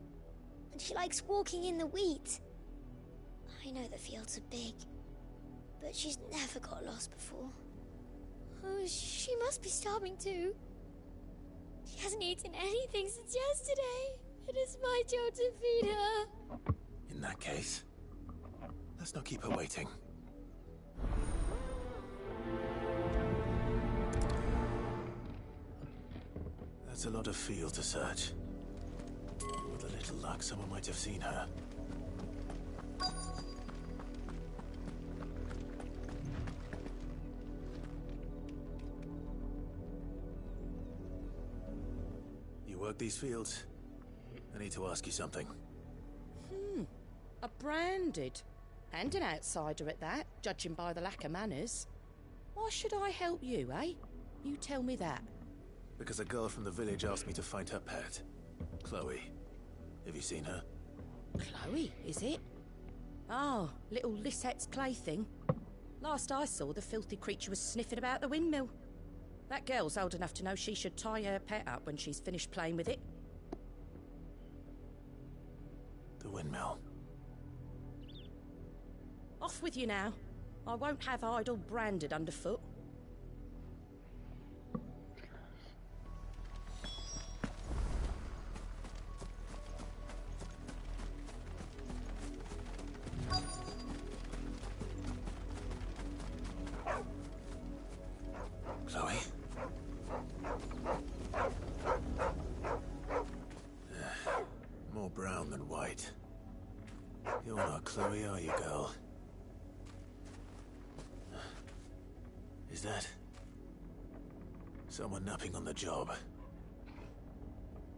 Speaker 18: And she likes walking in the wheat. I know the fields are big, but she's never got lost before. Oh, she must be starving too. She hasn't eaten anything since yesterday. It is my job to feed her.
Speaker 2: In that case, let's not keep her waiting. That's a lot of field to search. With a little luck, someone might have seen her. You work these fields? I need to ask you something.
Speaker 21: A branded. And an outsider at that, judging by the lack of manners. Why should I help you, eh? You tell me that.
Speaker 2: Because a girl from the village asked me to find her pet, Chloe. Have you seen her?
Speaker 21: Chloe, is it? Oh, little Lisette's plaything. Last I saw, the filthy creature was sniffing about the windmill. That girl's old enough to know she should tie her pet up when she's finished playing with it.
Speaker 2: The windmill.
Speaker 21: Off with you now. I won't have idle branded underfoot.
Speaker 2: Chloe? More brown than white. You're not Chloe, are you, girl? Is that someone napping on the job?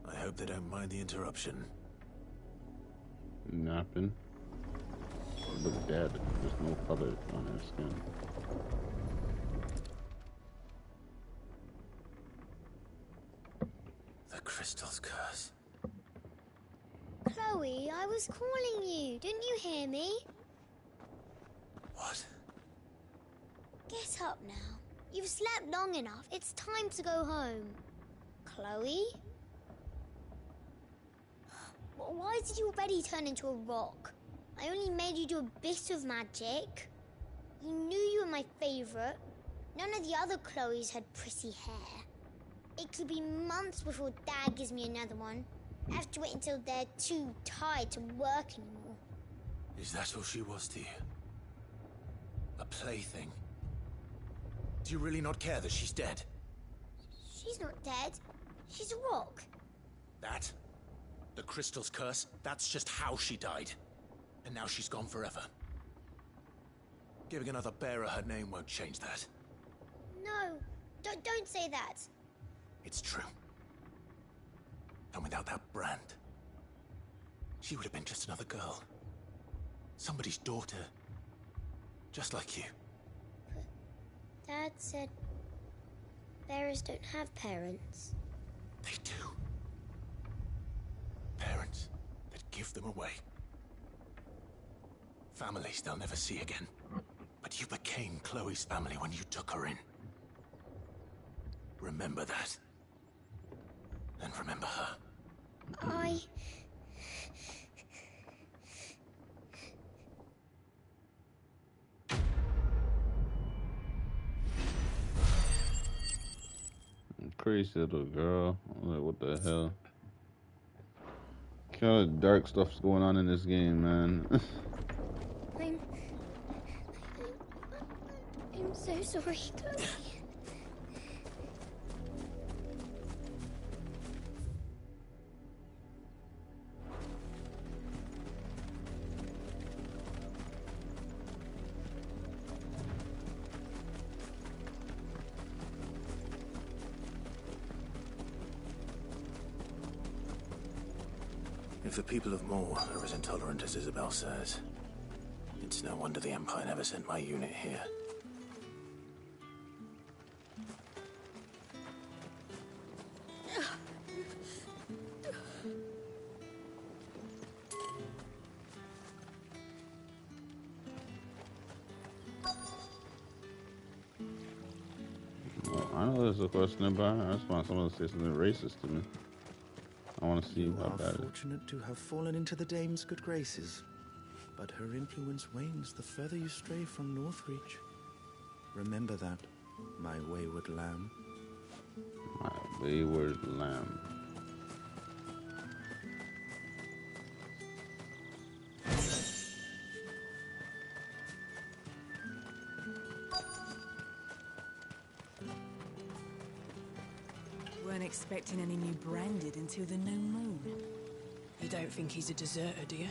Speaker 2: I hope they don't mind the interruption.
Speaker 5: Napping. They look dead. There's no color on their skin.
Speaker 2: The crystal's curse.
Speaker 18: Chloe, I was calling you. Didn't you hear me?
Speaker 2: What?
Speaker 18: Get up now. You've slept long enough. It's time to go home. Chloe? Why did you already turn into a rock? I only made you do a bit of magic. You knew you were my favorite. None of the other Chloes had pretty hair. It could be months before Dad gives me another one. I have to wait until they're too tired to work anymore.
Speaker 2: Is that all she was to you? A plaything? Do you really not care that she's dead?
Speaker 18: She's not dead. She's a rock.
Speaker 2: That? The crystal's curse? That's just how she died. And now she's gone forever. Giving another bearer her name won't change that.
Speaker 18: No, don't say that.
Speaker 2: It's true. And without that brand, she would have been just another girl. Somebody's daughter. Just like you.
Speaker 18: Dad said bearers don't have parents.
Speaker 2: They do. Parents that give them away. Families they'll never see again. But you became Chloe's family when you took her in. Remember that. And remember her.
Speaker 5: Crazy little girl. Like, what the hell? What kind of dark stuff's going on in this game, man?
Speaker 18: I'm so sorry, Chloe.
Speaker 2: If the people of Moor are as intolerant as Isabel says, it's no wonder the Empire never sent my unit here.
Speaker 5: Well, I know there's a question about her. I just want someone to say something racist to me. I want to see how bad it is.
Speaker 4: Fortunate to have fallen into the dame's good graces, but her influence wanes the further you stray from Northreach. Remember that, my wayward lamb.
Speaker 5: My wayward lamb.
Speaker 6: Weren't expecting any new branded until the new moon.
Speaker 12: You don't think he's a deserter, do you?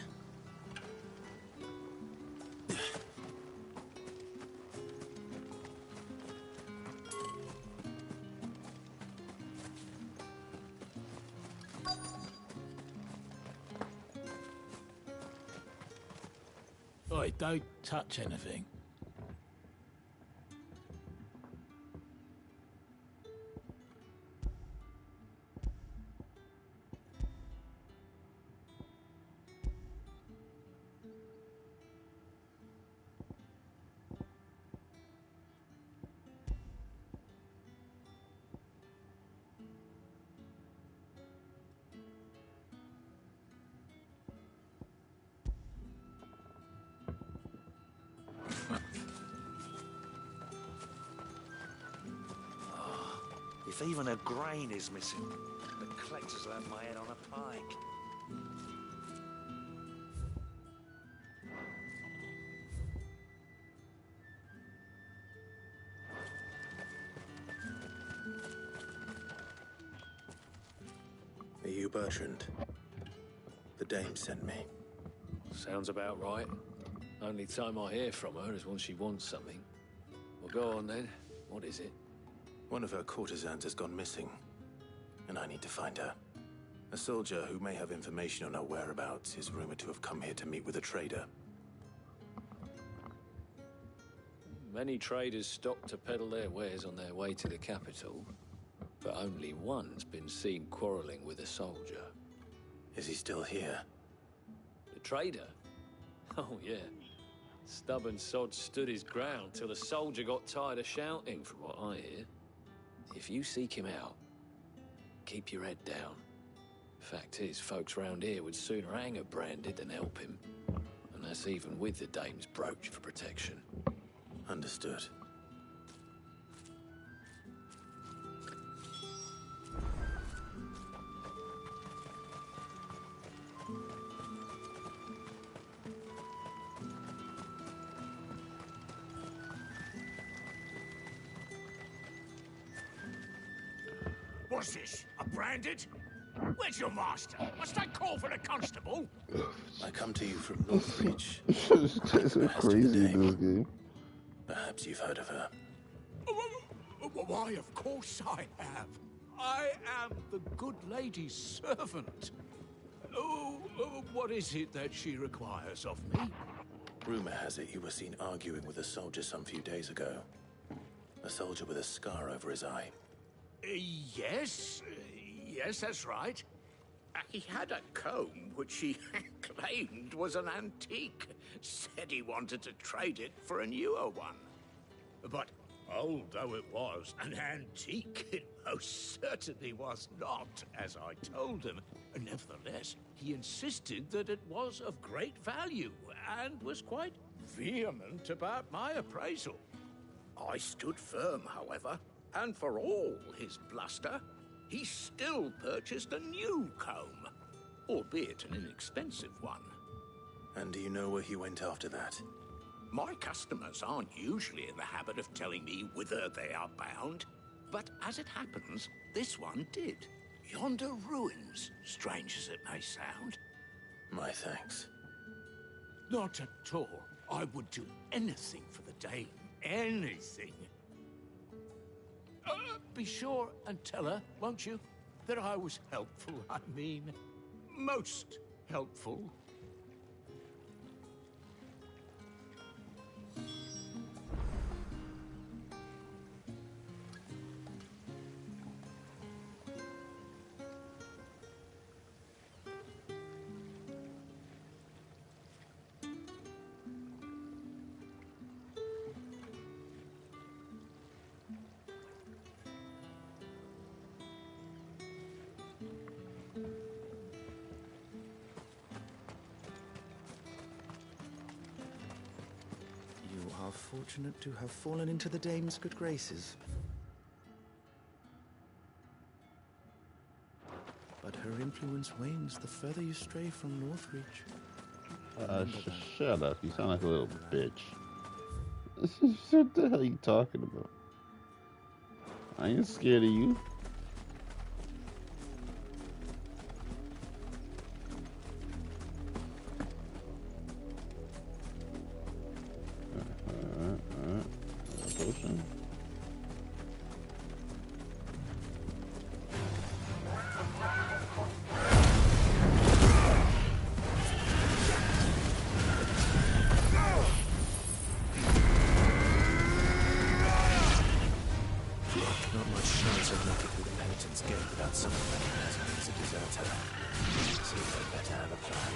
Speaker 9: Oi, don't touch anything.
Speaker 10: If even a grain is missing, the collectors will have my head on a pike.
Speaker 2: Are you Bertrand? The dame sent me.
Speaker 22: Sounds about right. Only time I hear from her is when she wants something. Well, go on then. What is it?
Speaker 2: One of her courtesans has gone missing, and I need to find her. A soldier who may have information on her whereabouts is rumored to have come here to meet with a trader.
Speaker 22: Many traders stop to peddle their wares on their way to the capital, but only one's been seen quarreling with a soldier.
Speaker 2: Is he still here?
Speaker 22: The trader? Oh, yeah. Stubborn sod stood his ground till the soldier got tired of shouting, from what I hear. If you seek him out, keep your head down. Fact is, folks round here would sooner hang a branded than help him. And that's even with the dame's brooch for protection.
Speaker 2: Understood.
Speaker 9: What's this? A branded? Where's your master? Must I call for the constable?
Speaker 2: I come to you from Northreach.
Speaker 3: This guy's so crazy in this game.
Speaker 2: Perhaps you've heard of her.
Speaker 9: Why, of course I have. I am the good lady's servant. What is it that she requires of me?
Speaker 2: Rumor has it you were seen arguing with a soldier some few days ago. A soldier with a scar over his eye.
Speaker 9: Yes, that's right. He had a comb which he claimed was an antique. Said he wanted to trade it for a newer one. But Old though it was, an antique it most certainly was not, as I told him. Nevertheless, he insisted that it was of great value, and was quite vehement about my appraisal. I stood firm, however, and for all his bluster, he still purchased a new comb, albeit an inexpensive one.
Speaker 2: And do you know where he went after that?
Speaker 9: My customers aren't usually in the habit of telling me whither they are bound, but as it happens, this one did. Yonder ruins, strange as it may sound.
Speaker 2: My thanks.
Speaker 9: Not at all. I would do anything for the Dame. Anything. Be sure and tell her, won't you, that I was helpful. I mean, most helpful.
Speaker 4: You are fortunate to have fallen into the Dame's good graces. But her influence wanes the further you stray from Northreach.
Speaker 5: Shut up. You sound like a little bitch. What the hell are you talking about? I ain't scared of you. Potion.
Speaker 4: Not much chance of making through the penitent's gate without someone recognizing me as a deserter. So I'd better have a plan.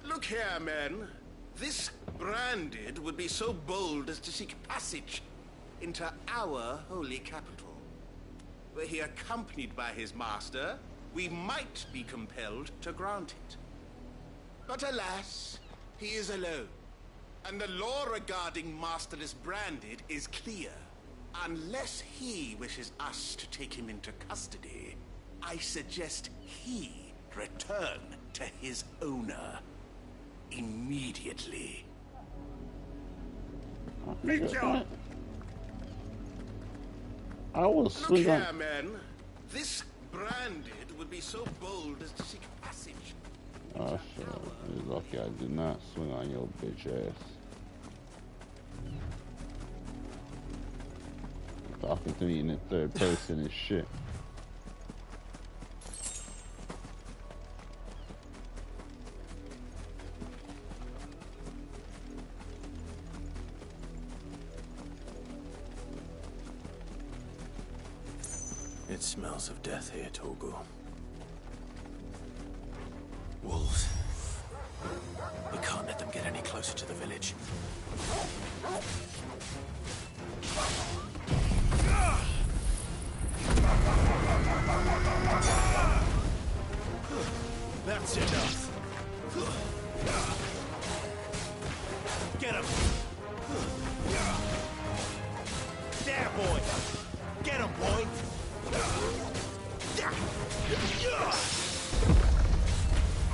Speaker 15: Look here, men. This branded would be so bold as to seek passage into our holy capital. Were he accompanied by his master, we might be compelled to grant it. But alas, he is alone. And the law regarding masterless branded is clear. Unless he wishes us to take him into custody, I suggest he return to his owner. Immediately.
Speaker 5: Victor! I will swing
Speaker 15: Look
Speaker 5: on.
Speaker 15: here, men. This branded would be so bold as to seek passage.
Speaker 5: Oh shit. You're lucky I did not swing on your bitch ass. Talking to me in the third person is shit.
Speaker 2: It smells of death here, Torgal. Wolves. We can't let them get any closer to the village.
Speaker 9: That's enough. Get him. There, boy. Get him, boy.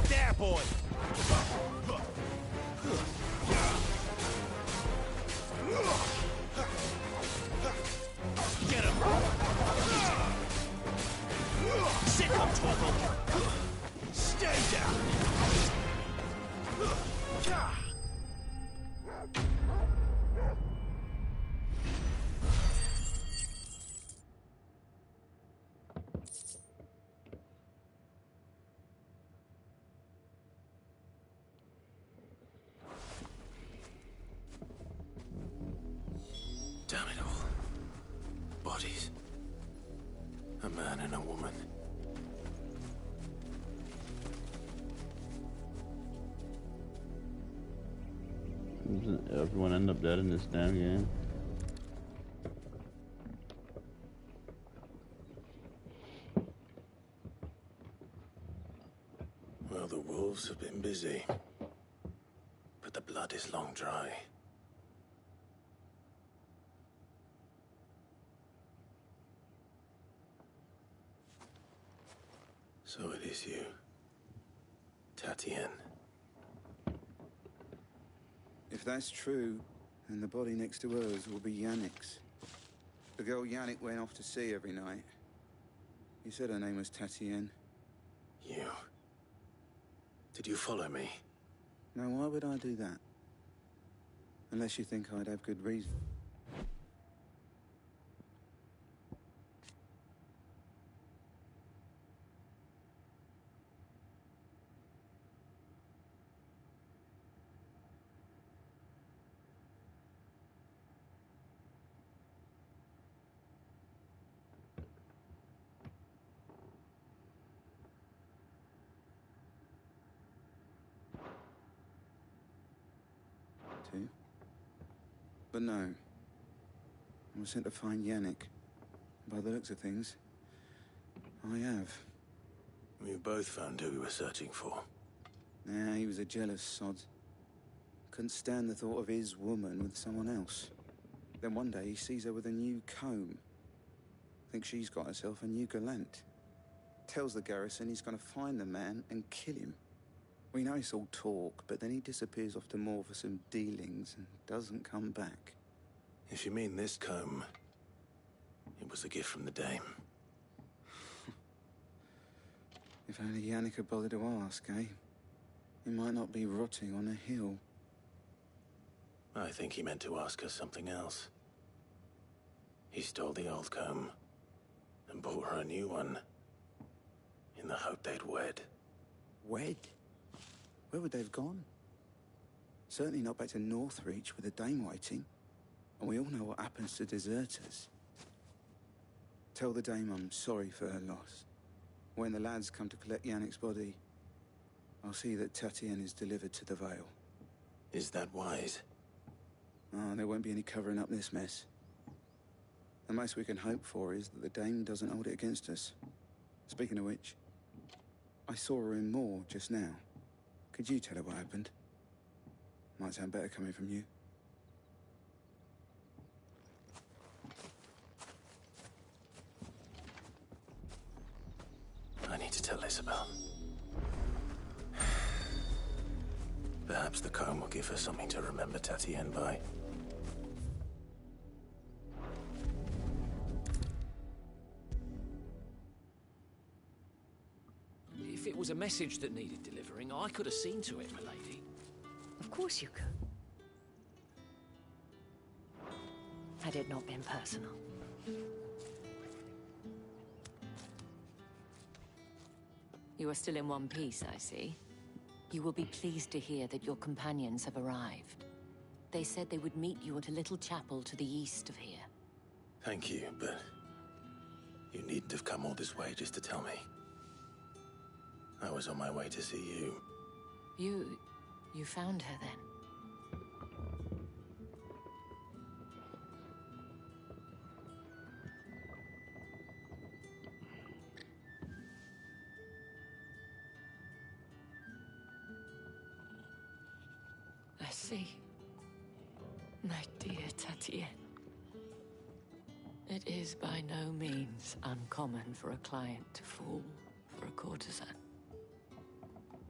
Speaker 9: There, boy. Get him. Sick 'em, Torgal! Stay down!
Speaker 2: Damn it all. Bodies. A man and a woman.
Speaker 5: Doesn't everyone end up dead in this damn game?
Speaker 2: Well, the wolves have been busy. But the blood is long dry. So it is you, Tatienne.
Speaker 19: If that's true, then the body next to hers will be Yannick's. The girl Yannick went off to sea every night. You said her name was Tatienne.
Speaker 2: You. Did you follow me?
Speaker 19: Now, why would I do that? Unless you think I'd have good reason. To? But no. I was sent to find Yannick. By the looks of things, I have.
Speaker 2: We both found who we were searching for.
Speaker 19: Yeah, he was a jealous sod. Couldn't stand the thought of his woman with someone else. Then one day he sees her with a new comb. Thinks she's got herself a new gallant. Tells the garrison he's gonna find the man and kill him. We know it's all talk, but then he disappears off to Moor for some dealings and doesn't come back.
Speaker 2: If you mean this comb, it was a gift from the dame.
Speaker 19: If only Yannick had bothered to ask, eh? He might not be rotting on a hill.
Speaker 2: I think he meant to ask her something else. He stole the old comb and bought her a new one in the hope they'd wed.
Speaker 19: Wed? Where would they have gone? Certainly not back to Northreach with a dame waiting. And we all know what happens to deserters. Tell the dame I'm sorry for her loss. When the lads come to collect Yannick's body, I'll see that Tatienne is delivered to the Vale.
Speaker 2: Is that wise?
Speaker 19: Oh, there won't be any covering up this mess. The most we can hope for is that the dame doesn't hold it against us. Speaking of which, I saw her in Moor just now. Could you tell her what happened? Might sound better coming from you.
Speaker 2: I need to tell Isabel. Perhaps the comb will give her something to remember Tatienne by.
Speaker 22: If it was a message that needed delivering, I could have seen to it, milady.
Speaker 20: Of course you could. Had it not been personal. You are still in one piece, I see. You will be pleased to hear that your companions have arrived. They said they would meet you at a little chapel to the east of here.
Speaker 2: Thank you, but you needn't have come all this way just to tell me. I was on my way to see you.
Speaker 20: You found her then?
Speaker 21: I see. My dear Tatienne. It is by no means uncommon for a client to fall for a courtesan.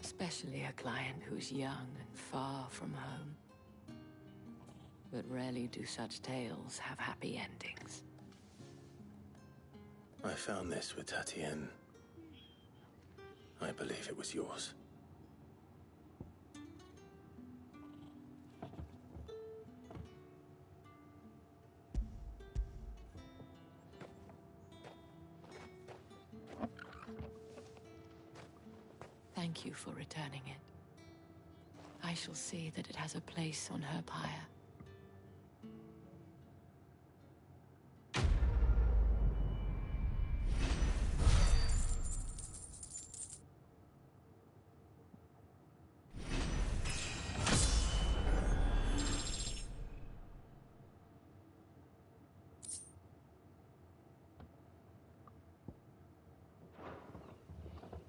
Speaker 21: Especially a client who's young and far from home. But rarely do such tales have happy endings.
Speaker 2: I found this with Tatienne I believe it was yours.
Speaker 20: Thank you for returning it. I shall see that it has a place on her pyre.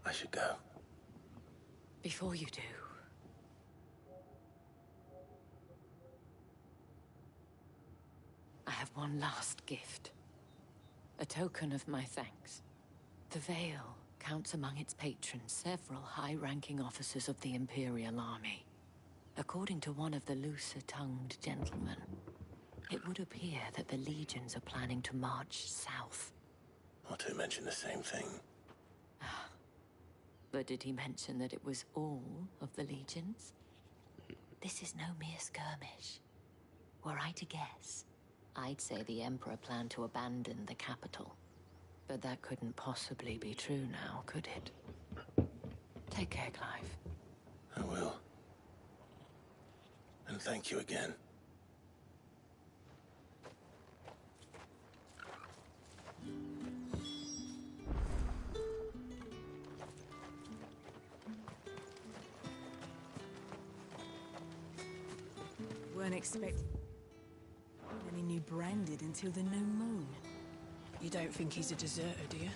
Speaker 2: I should go.
Speaker 20: Before you do, I have one last gift. A token of my thanks. The Veil counts among its patrons several high-ranking officers of the Imperial Army. According to one of the looser-tongued gentlemen, it would appear that the legions are planning to march south.
Speaker 2: Not to mention the same thing.
Speaker 20: But did he mention that it was all of the legions? This is no mere skirmish. Were I to guess, I'd say the Emperor planned to abandon the capital. But that couldn't possibly be true now, could it? Take care, Clive.
Speaker 2: I will. And thank you again.
Speaker 6: Weren't expecting any new branded until the new moon.
Speaker 12: You don't think he's a deserter, do you?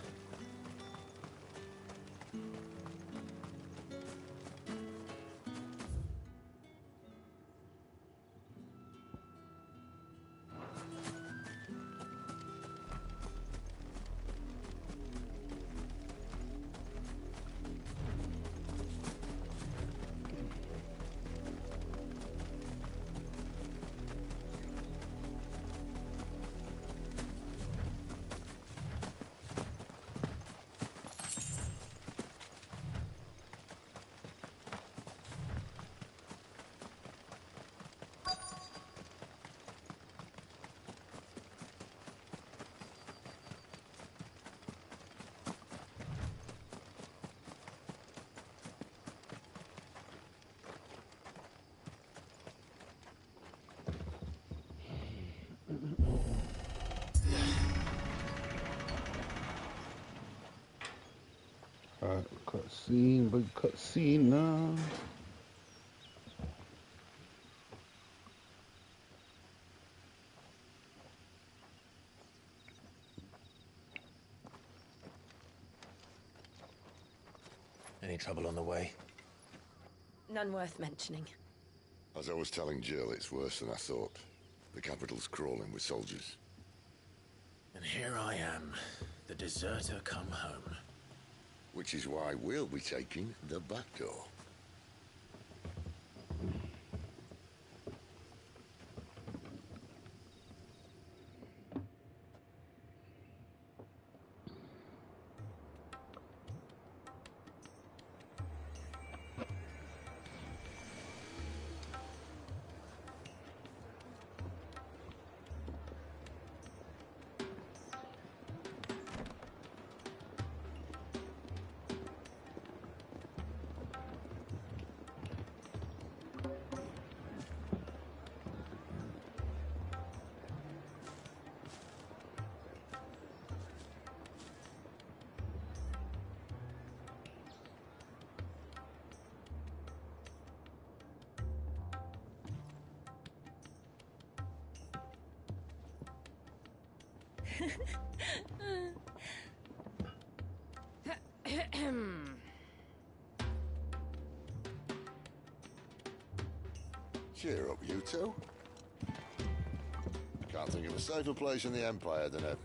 Speaker 5: Alright, cutscene, big cutscene now.
Speaker 2: Any trouble on the way?
Speaker 21: None worth mentioning.
Speaker 8: As I was telling Jill, it's worse than I thought. The capital's crawling with soldiers.
Speaker 2: And here I am, the deserter come home.
Speaker 8: Which is why we'll be taking the back door. Cheer up, you two. Can't think of a safer place in the Empire than a...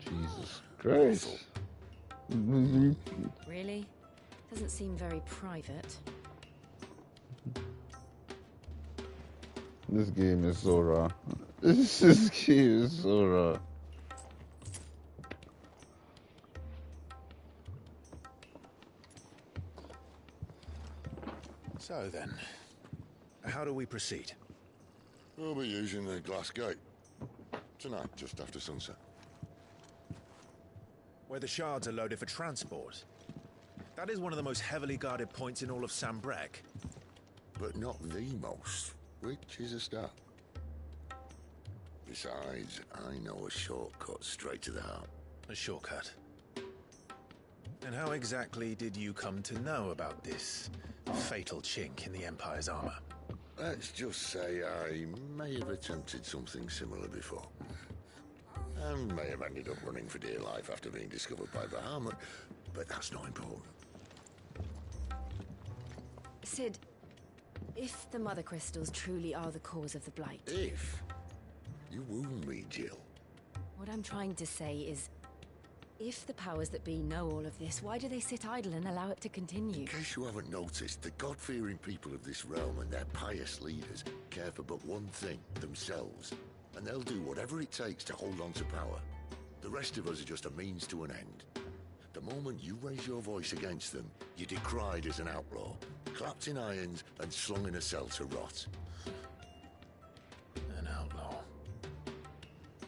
Speaker 5: Jesus Christ.
Speaker 11: Really? Doesn't seem very private.
Speaker 5: This game is so raw. This game is so raw.
Speaker 2: So then, how do we proceed?
Speaker 8: We'll be using the glass gate. Tonight, just after sunset.
Speaker 2: Where the shards are loaded for transport. That is one of the most heavily guarded points in all of Sambrek.
Speaker 8: But not the most, which is a start. Besides, I know a shortcut straight to the heart.
Speaker 2: A shortcut? And how exactly did you come to know about this fatal chink in the Empire's armor?
Speaker 8: Let's just say I may have attempted something similar before. And may have ended up running for dear life after being discovered by Bahamut, but that's not important.
Speaker 11: Sid, if the Mother Crystals truly are the cause of the Blight...
Speaker 8: If? You wound me, Jill.
Speaker 11: What I'm trying to say is, if the powers that be know all of this, why do they sit idle and allow it to continue?
Speaker 8: In case you haven't noticed, the God-fearing people of this realm and their pious leaders care for but one thing, themselves. And they'll do whatever it takes to hold on to power. The rest of us are just a means to an end. The moment you raise your voice against them, you're decried as an outlaw, clapped in irons and slung in a cell to rot.
Speaker 2: An outlaw.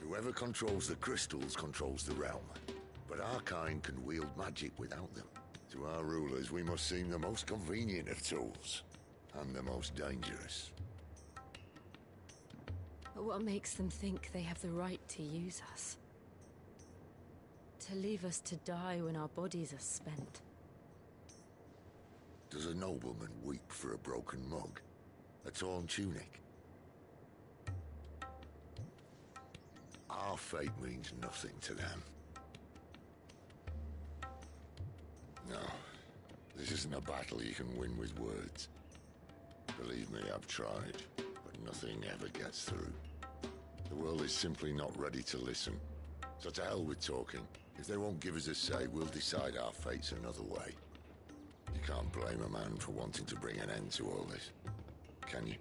Speaker 8: Whoever controls the crystals controls the realm. But our kind can wield magic without them. To our rulers, we must seem the most convenient of tools. And the most dangerous.
Speaker 11: But what makes them think they have the right to use us? To leave us to die when our bodies are spent?
Speaker 8: Does a nobleman weep for a broken mug? A torn tunic? Our fate means nothing to them. No, this isn't a battle you can win with words. Believe me, I've tried, but nothing ever gets through. The world is simply not ready to listen. So to hell with talking. If they won't give us a say, we'll decide our fates another way. You can't blame a man for wanting to bring an end to all this, can you?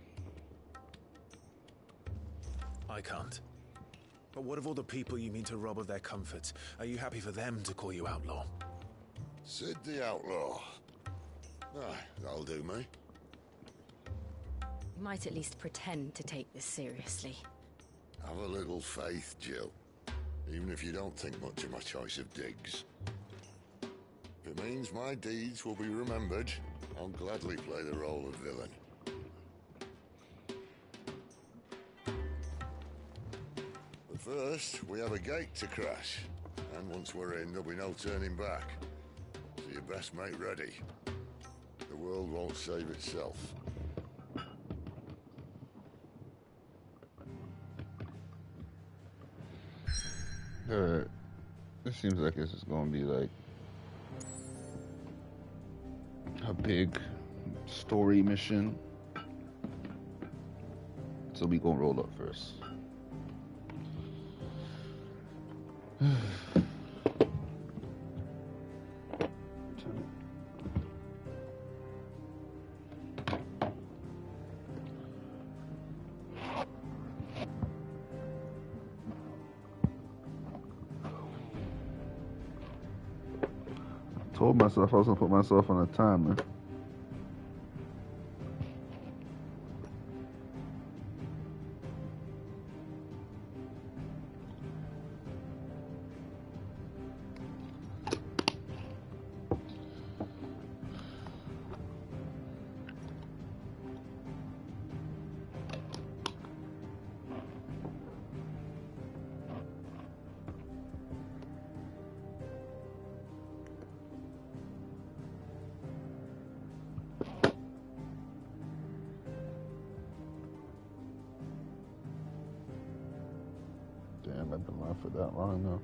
Speaker 2: I can't. But what of all the people you mean to rob of their comforts? Are you happy for them to call you outlaw?
Speaker 8: Sid the Outlaw. Ah, that'll do me.
Speaker 11: You might at least pretend to take this seriously.
Speaker 8: Have a little faith, Jill. Even if you don't think much of my choice of digs. If it means my deeds will be remembered, I'll gladly play the role of villain. But first, we have a gate to crash. And once we're in, there'll be no turning back. So you best make ready. The world won't save itself.
Speaker 3: Alright. This seems like this is gonna be like a big story mission. So we gonna roll up first. Told myself I was gonna put myself on a timer. Damn, I've been live for that long now.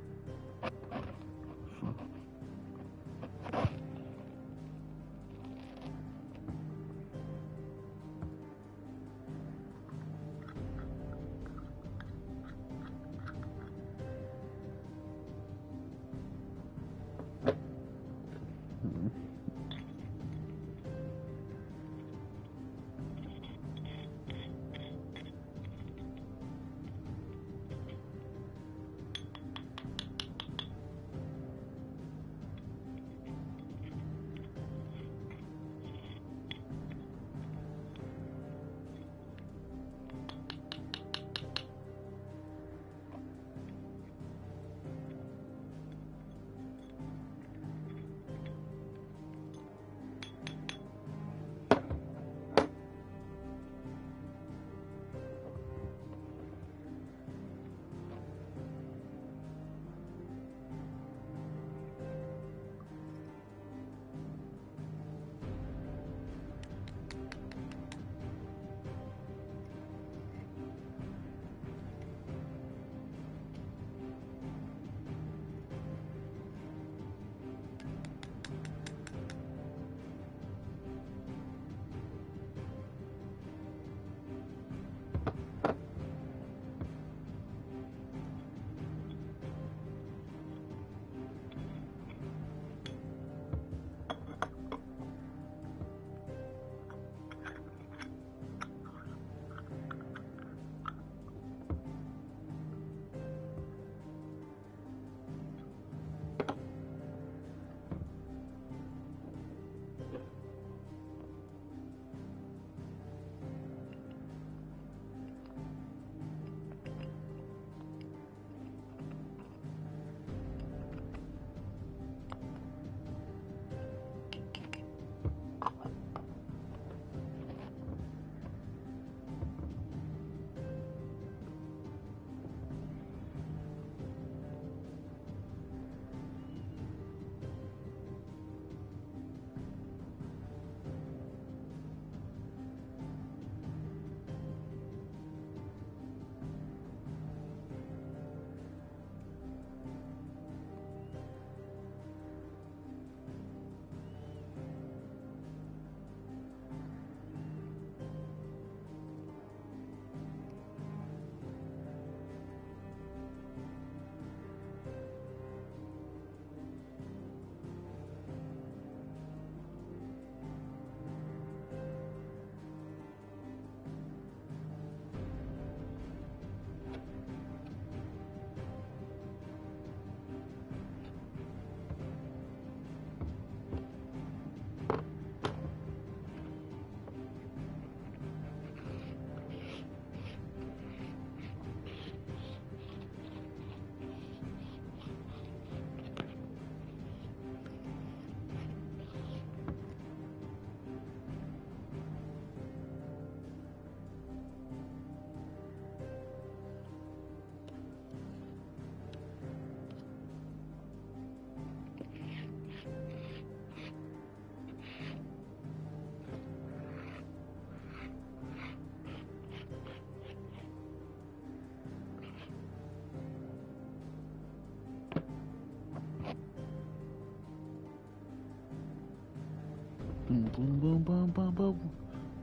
Speaker 5: Boom, boom, boom, boom, boom.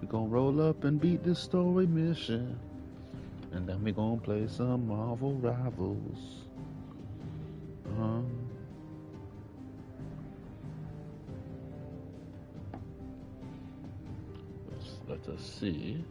Speaker 5: We gonna roll up and beat this story mission. And then we gonna play some Marvel Rivals. Let us see.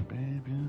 Speaker 5: Baby.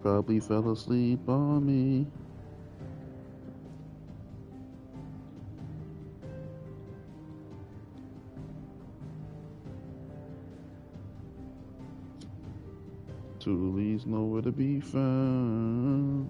Speaker 5: probably fell asleep on me. Toolies nowhere to be found.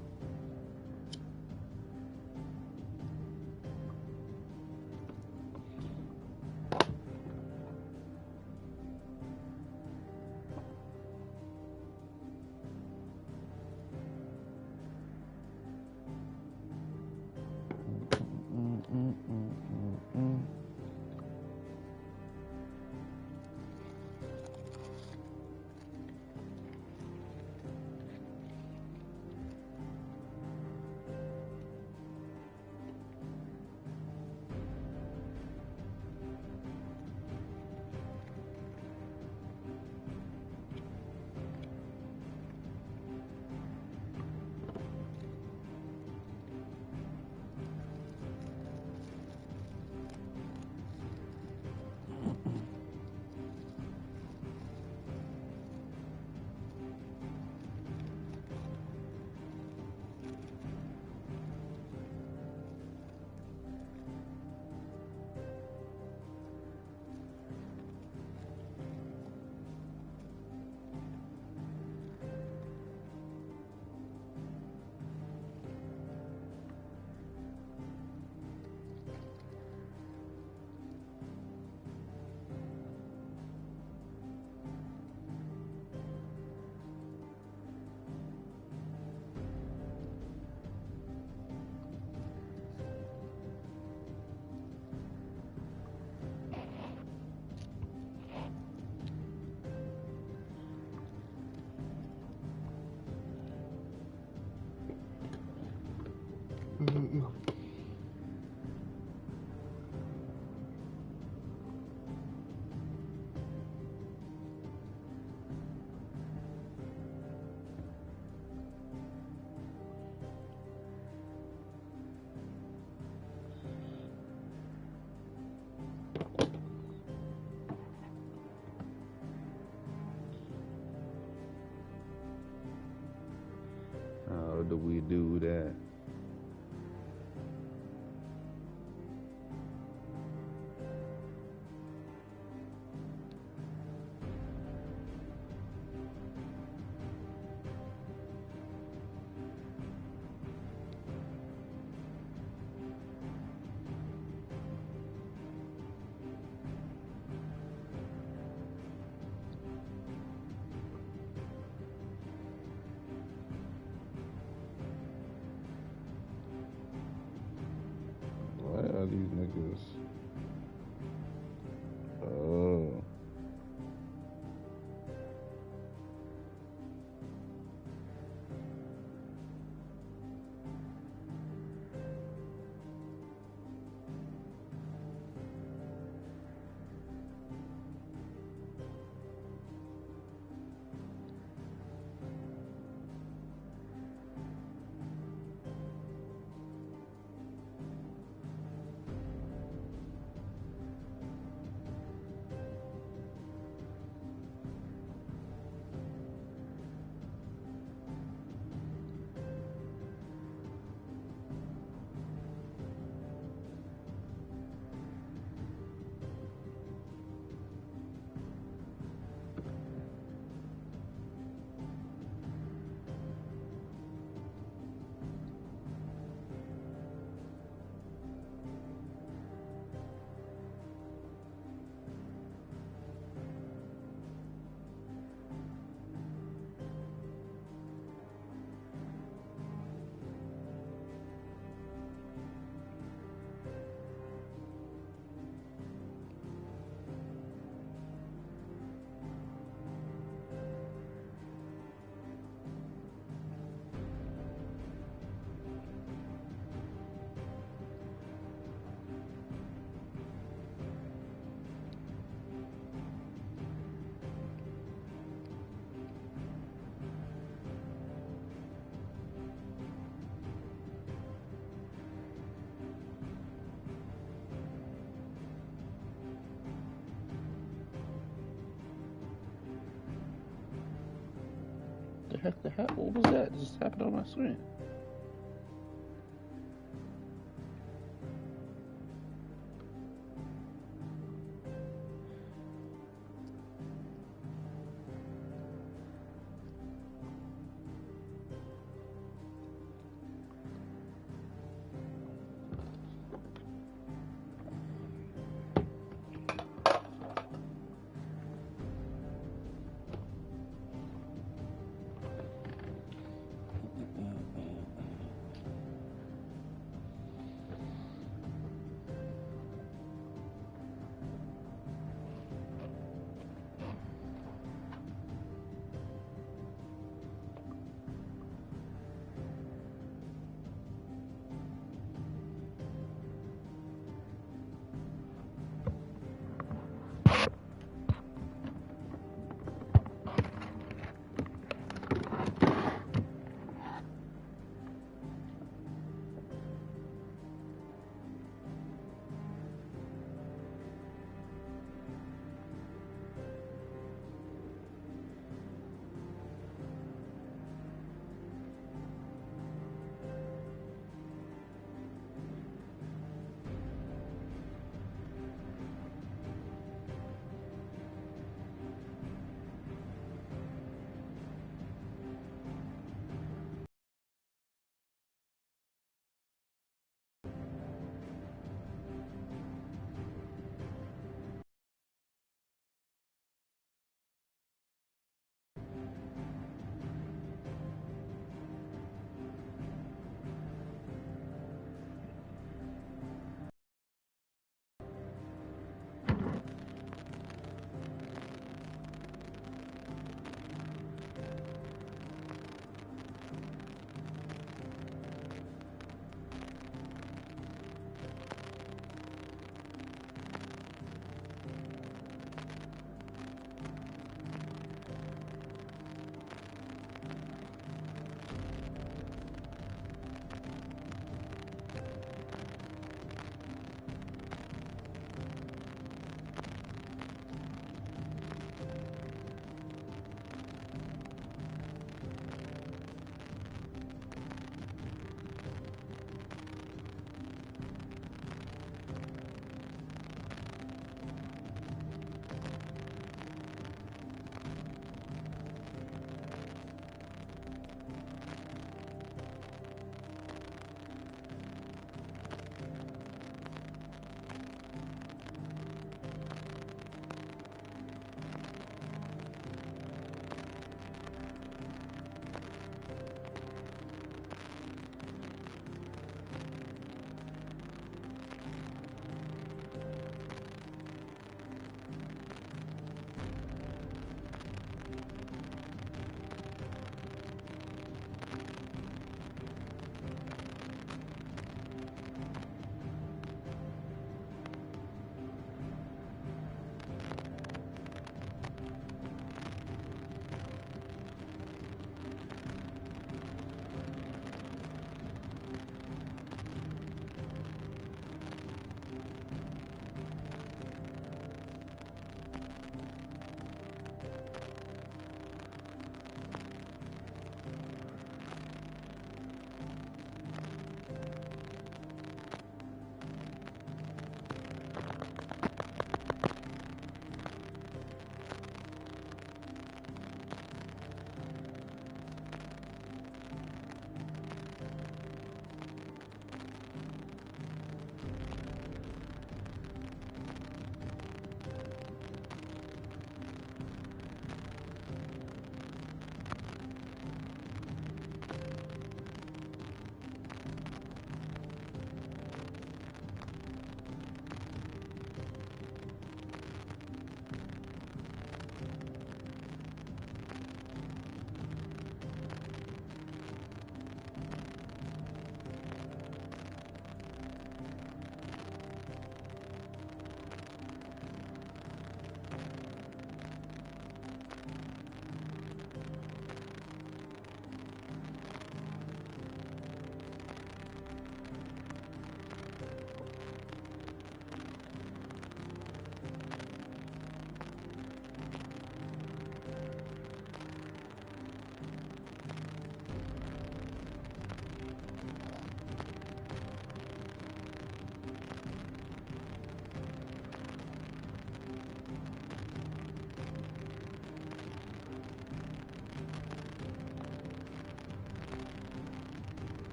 Speaker 5: How do we do that? Why are these niggas? Oh. heck the heck? What was that? It just happened on my screen.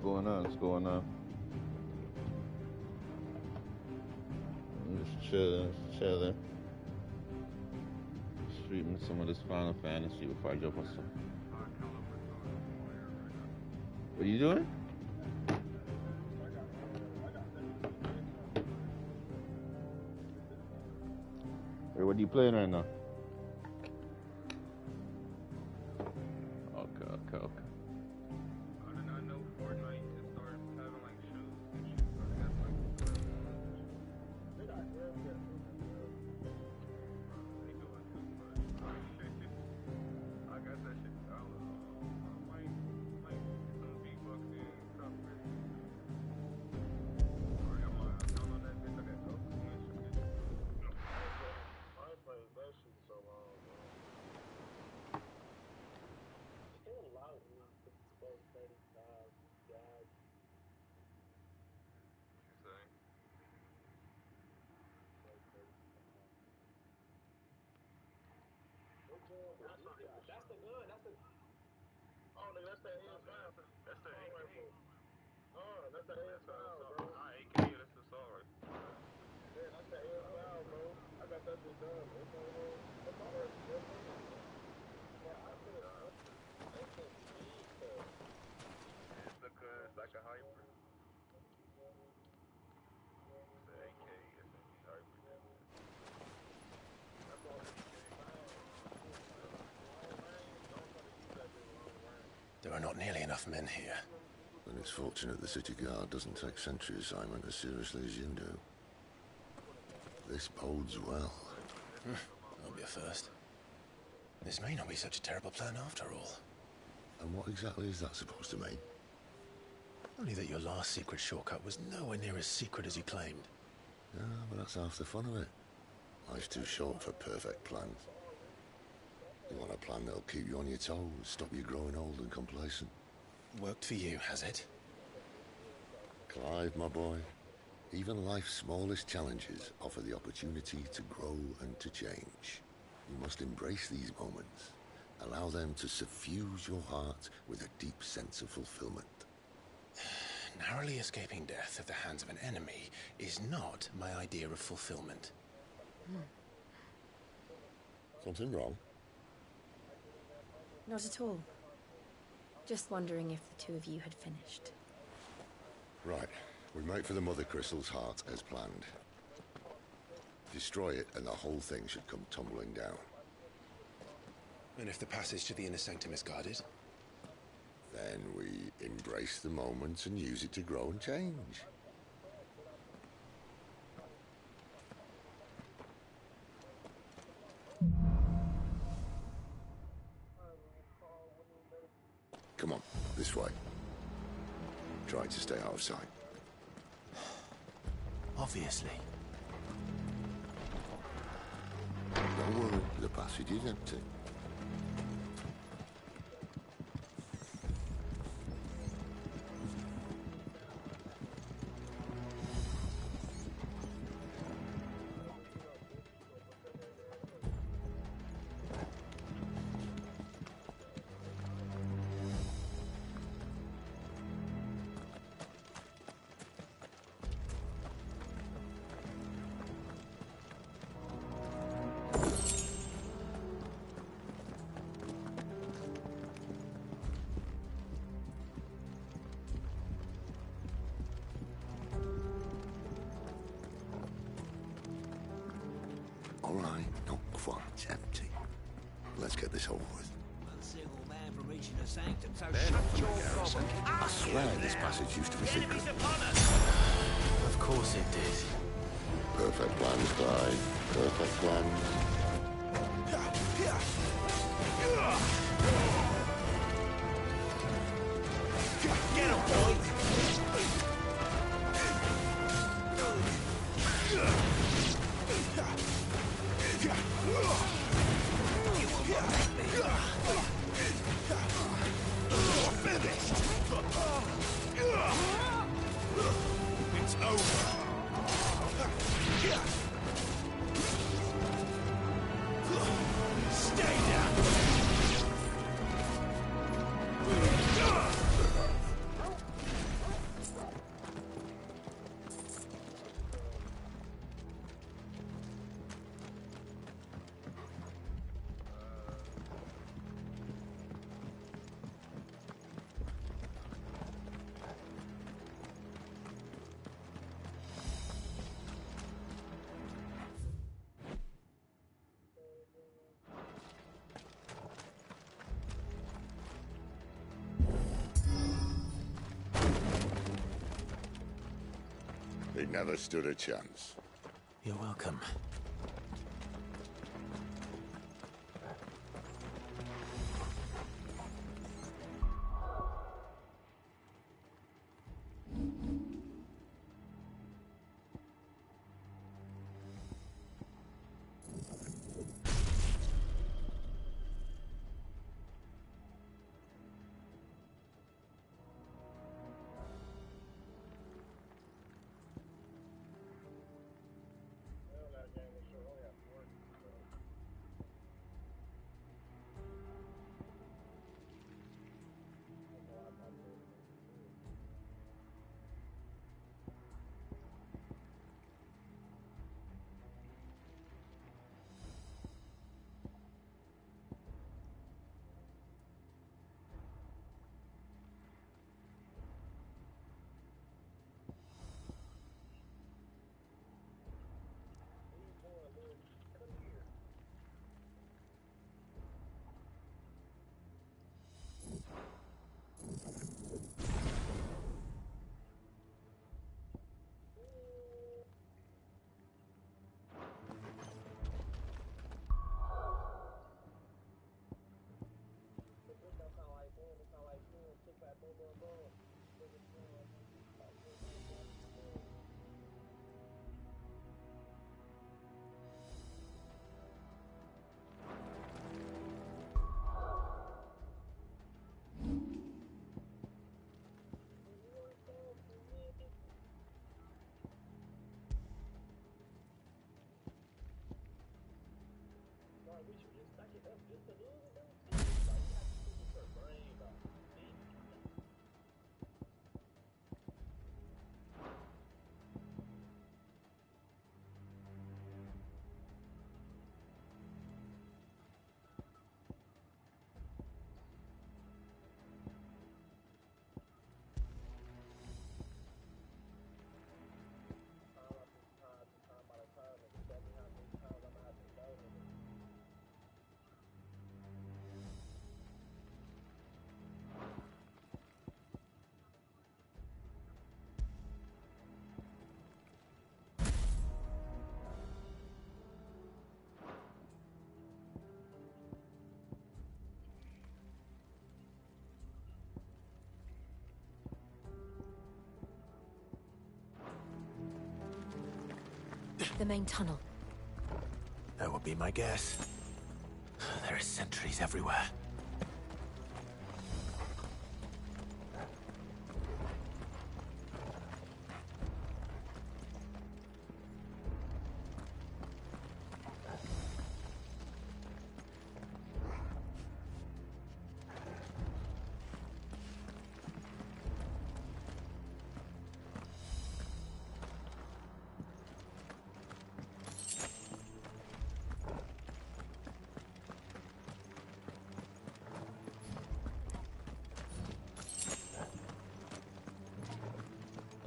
Speaker 5: going on? What's going on? I'm just chilling. Streaming some of this Final Fantasy before I jump on some. What are you doing? Or what are you playing right now? Okay.
Speaker 2: There are not nearly enough men here.
Speaker 8: And it's fortunate the city guard doesn't take sentry assignment as seriously as you do. This bodes well.
Speaker 2: That'll be a first. This may not be such a terrible plan after all.
Speaker 8: And what exactly is that supposed to mean?
Speaker 2: Only that your last secret shortcut was nowhere near as secret as you claimed.
Speaker 8: Yeah, but that's half the fun of it. Life's too short for perfect plans. You want a plan that'll keep you on your toes, stop you growing old and complacent.
Speaker 2: Worked for you, has it?
Speaker 8: Clive, my boy, even life's smallest challenges offer the opportunity to grow and to change. You must embrace these moments. Allow them to suffuse your heart with a deep sense of fulfillment.
Speaker 2: Narrowly escaping death at the hands of an enemy is not my idea of fulfillment.
Speaker 8: Something wrong?
Speaker 11: Not at all. Just wondering if the two of you had finished.
Speaker 8: Right. We make for the Mother Crystal's heart as planned. Destroy it and the whole thing should come tumbling down.
Speaker 2: And if the passage to the inner sanctum is guarded?
Speaker 8: Then we embrace the moment and use it to grow and change. Come on, this way. Try to stay out of sight.
Speaker 2: Obviously.
Speaker 8: Don't worry, the passage is empty. All right, not quite empty. Let's get this over with.
Speaker 9: One single man from reaching the sanctum, so shut your gob.
Speaker 8: I swear this passage used to be secret.
Speaker 2: Of course it did.
Speaker 8: Perfect plans, Clive. Perfect plans.
Speaker 9: Get him, boy! It's over. Stay down.
Speaker 8: never stood a chance.
Speaker 2: You're welcome.
Speaker 20: The main tunnel.
Speaker 2: That would be my guess. There are sentries everywhere.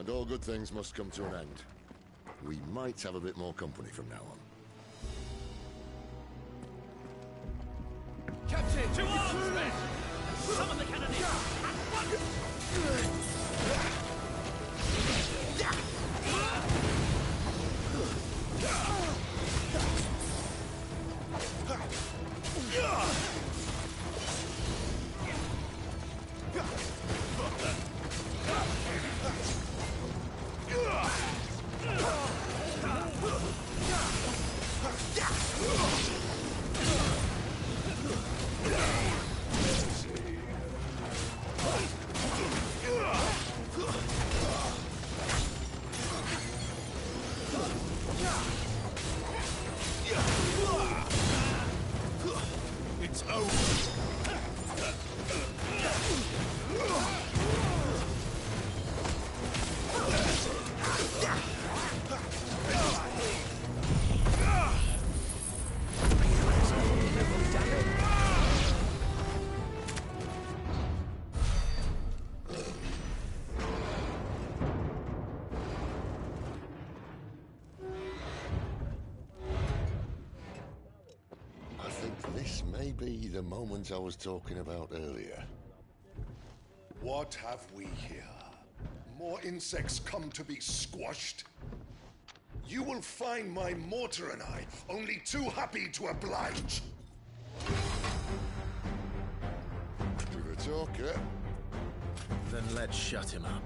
Speaker 8: And all good things must come to an end. We might have a bit more company from now on.
Speaker 9: Captain! To arms, men! Summon the cannoneers! At It's over.
Speaker 8: This may be the moment I was talking about earlier.
Speaker 7: What have we here? More insects come to be squashed?
Speaker 8: You will find my mortar and I only too happy to oblige. With a talker.
Speaker 2: Then let's shut him up.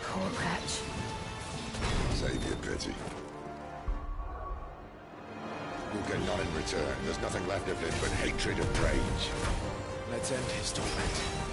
Speaker 20: Poor wretch.
Speaker 8: Save your pity. You'll get none in return. There's nothing left of him but hatred and rage.
Speaker 4: Let's end his torment.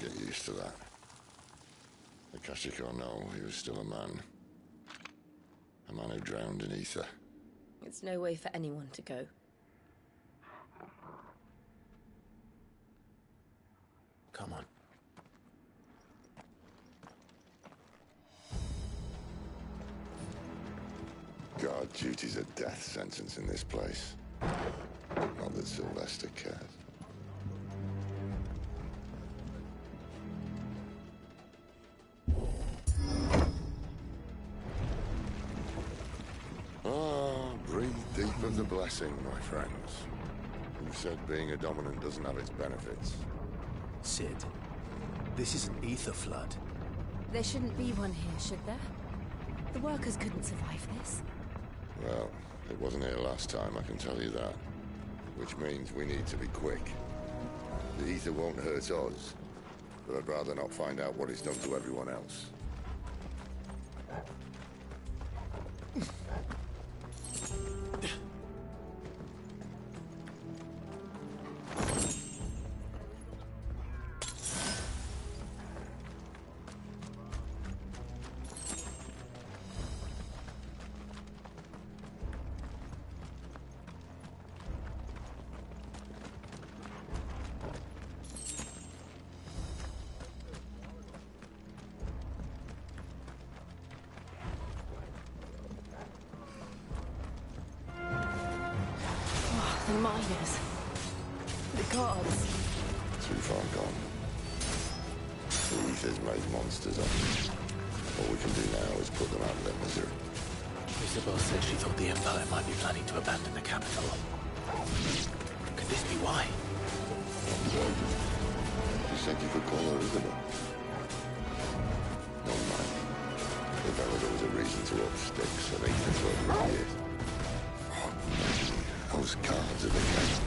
Speaker 8: get used to that. Akashic or no, he was still a man. A man who drowned in ether.
Speaker 21: It's no way for anyone to go.
Speaker 2: Come on.
Speaker 8: Guard duty's a death sentence in this place. Not that Sylvester cares. Breathe deep of the blessing, my friends. Who said being a dominant doesn't have its benefits?
Speaker 2: Sid, this is an ether flood.
Speaker 11: There shouldn't be one here, should there? The workers couldn't survive this.
Speaker 8: Well, it wasn't here last time, I can tell you that. Which means we need to be quick. The ether won't hurt us, but I'd rather not find out what it's done to everyone else.
Speaker 21: The miners. The gods.
Speaker 8: Too far gone. The ether's made monsters of them. All we can do now is put them out of their misery.
Speaker 2: Isabel said she thought the Empire might be planning to abandon the capital. Could this be why?
Speaker 8: You said you could call her Isabel. Never mind. If ever there was a reason to up sticks, an ether flood would be it. Those guards at the gate.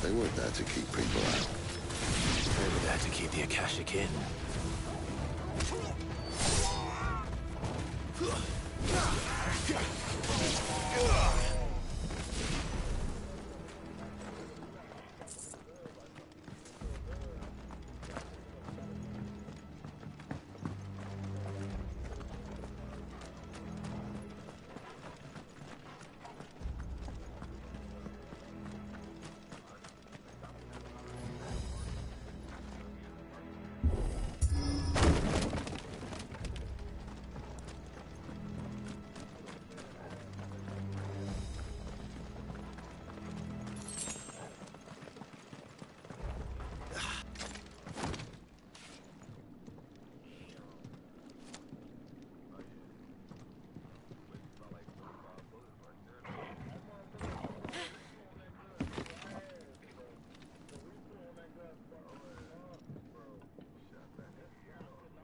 Speaker 8: They weren't there to keep people out.
Speaker 2: They were there to keep the Akashic in.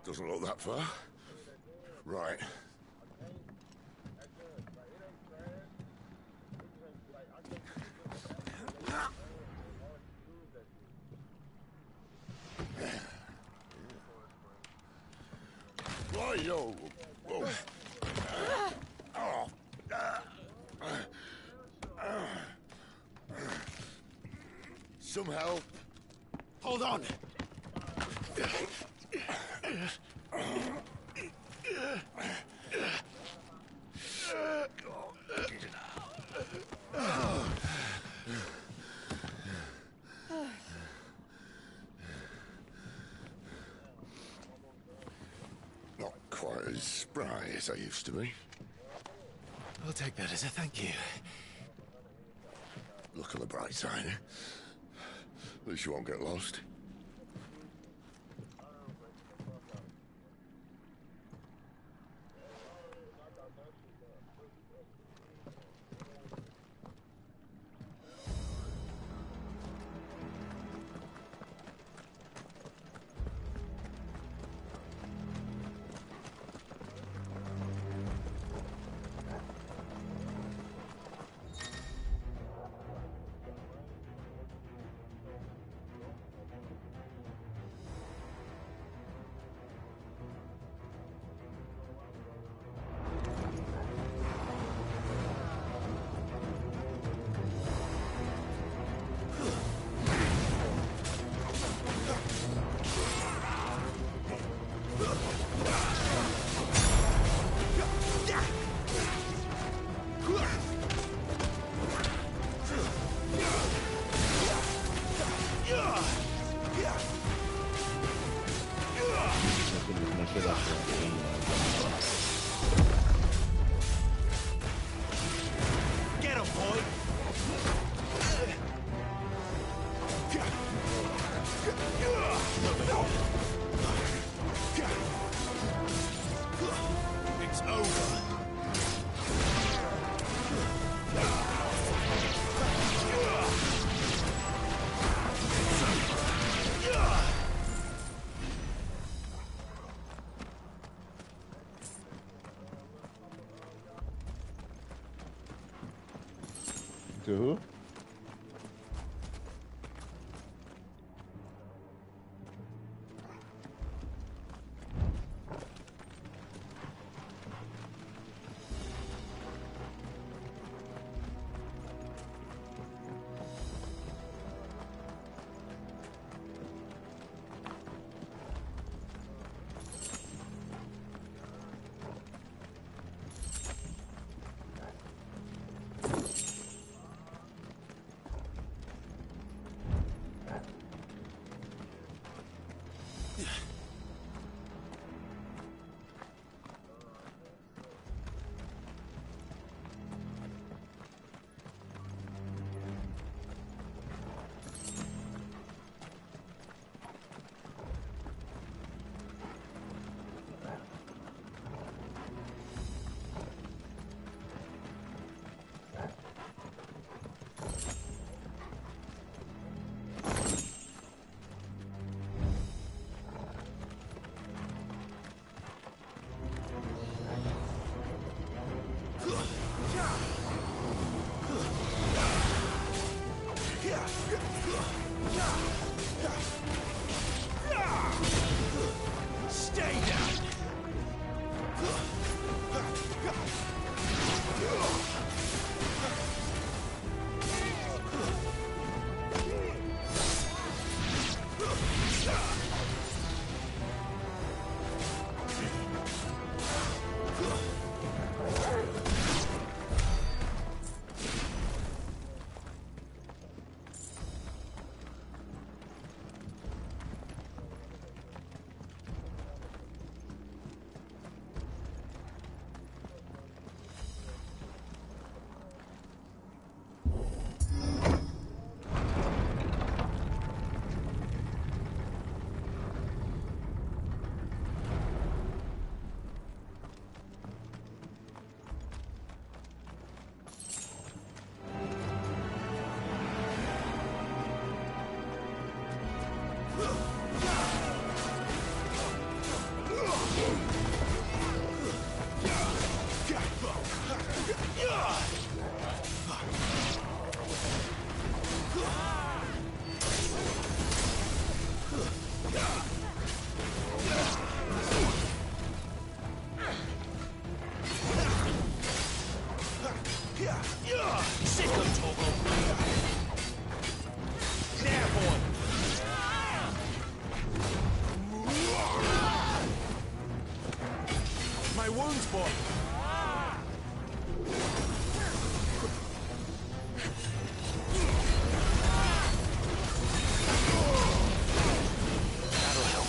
Speaker 8: Doesn't look that far. Right. Whoa, whoa. Some help.
Speaker 2: Hold on.
Speaker 8: Not quite as spry as I used to be.
Speaker 2: I'll take that as a thank you.
Speaker 8: Look on the bright side, eh? At least you won't get lost.
Speaker 5: say that shit.
Speaker 9: Get him, boy! It's over.
Speaker 3: To who?
Speaker 9: Stay down! Sick of Toggle! There, boy! My wounds, boy! That'll help.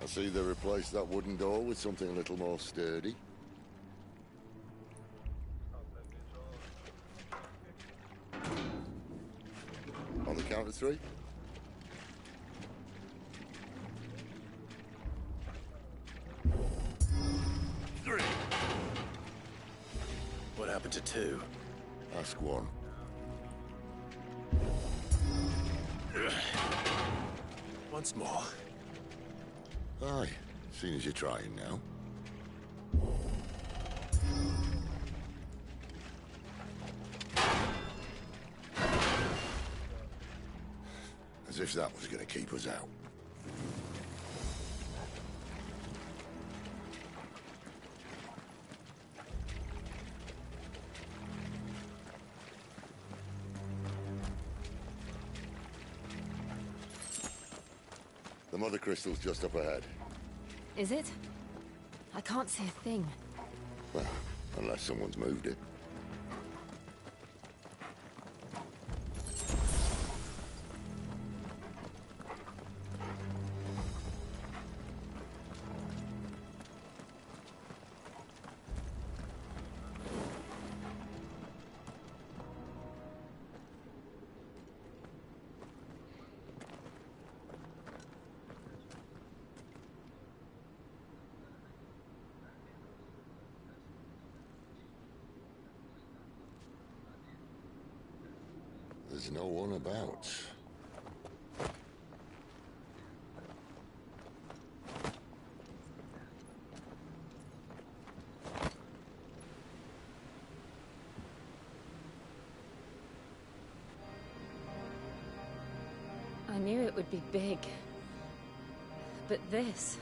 Speaker 8: see they replaced that wooden door with something a little more sturdy. On the count of 3.
Speaker 2: What happened to 2?
Speaker 8: Ask 1.
Speaker 2: Once more.
Speaker 8: Aye, seeing as you're trying now. As if that was going to keep us out. The mother crystal's just up ahead.
Speaker 7: Is it? I can't see a thing.
Speaker 8: Well, unless someone's moved it. There's no one about.
Speaker 7: I knew it would be big. But this...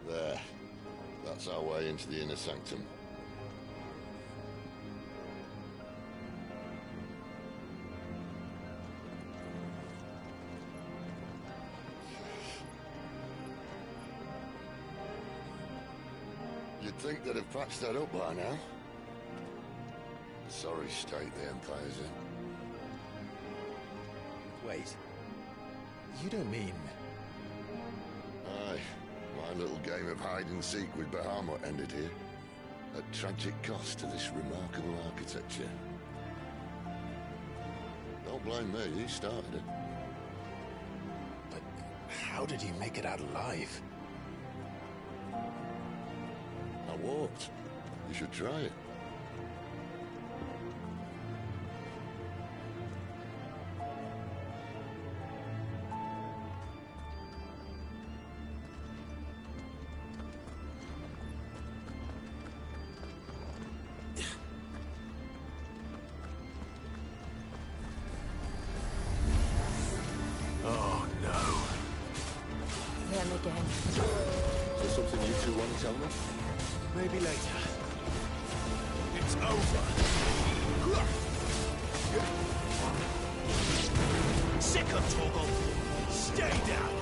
Speaker 8: There. That's our way into the inner sanctum. You'd think they'd have patched that up by now. Sorry state the Empire's in.
Speaker 2: Wait. You don't mean...
Speaker 8: Aye. My little game of hide-and-seek with Bahamut ended here. At tragic cost to this remarkable architecture. Don't blame me, he started it.
Speaker 2: But how did he make it out alive?
Speaker 8: I walked. You should try it.
Speaker 2: Oh, no.
Speaker 7: Them again.
Speaker 8: Is there something you two want to tell me?
Speaker 2: Maybe later. It's over.
Speaker 9: Sick of Torgal. Stay down.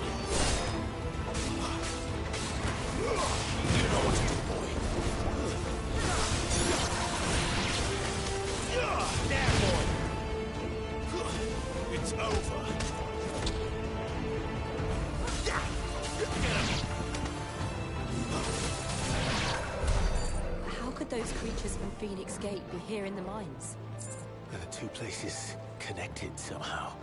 Speaker 9: You know what to do, boy. There, boy. It's over. Get him.
Speaker 7: How could those creatures from Phoenix Gate be here in the mines?
Speaker 2: Are the two places connected somehow?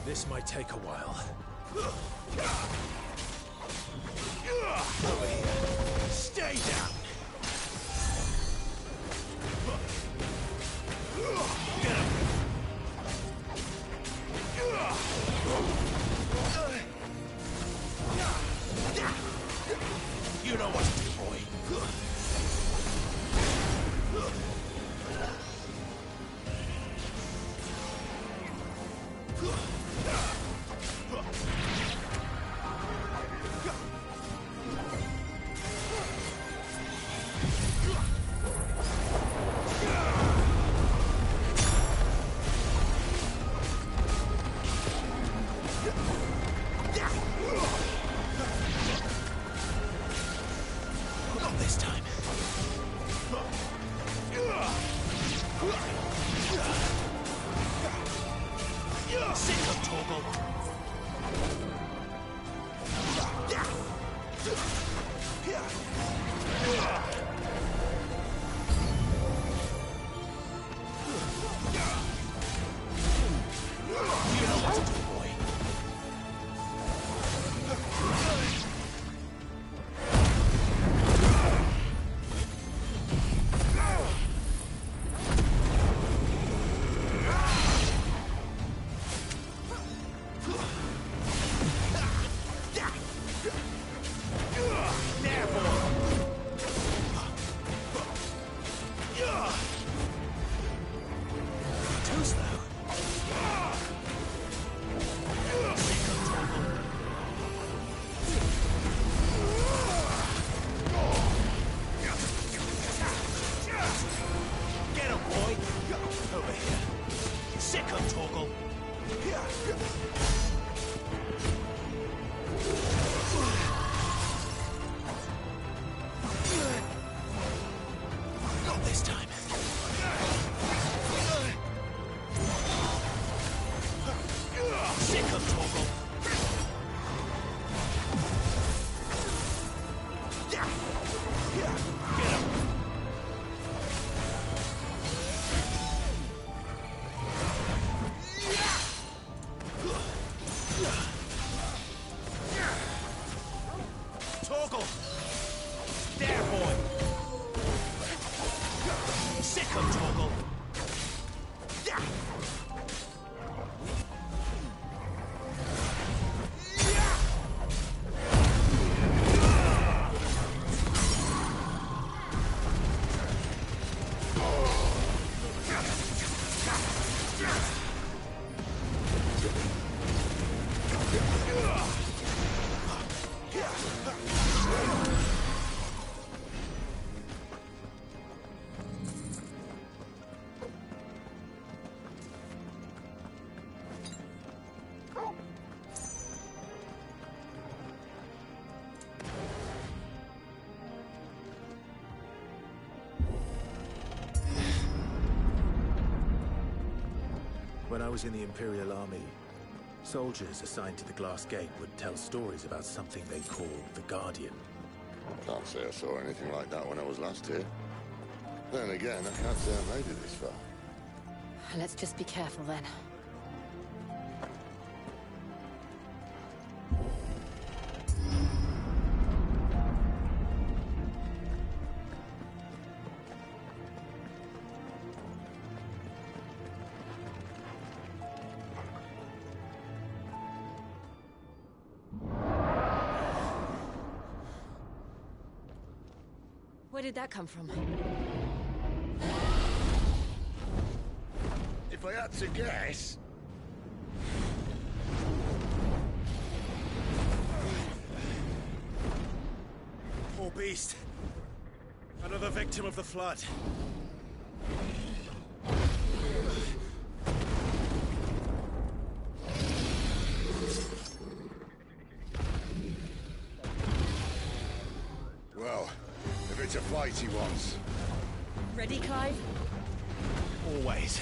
Speaker 2: This might take a while.
Speaker 9: Over here. Stay down. Get him. You know what to do, boy.
Speaker 2: When I was in the Imperial Army, soldiers assigned to the Glass Gate would tell stories about something they called the Guardian.
Speaker 8: Can't say I saw anything like that when I was last here. Then again, I can't say I made it this far.
Speaker 7: Let's just be careful then. Where did that come from?
Speaker 8: If I had to guess...
Speaker 9: Poor beast. Another victim of the flood.
Speaker 8: Well, if it's a fight he wants.
Speaker 7: Ready, Clive?
Speaker 9: Always.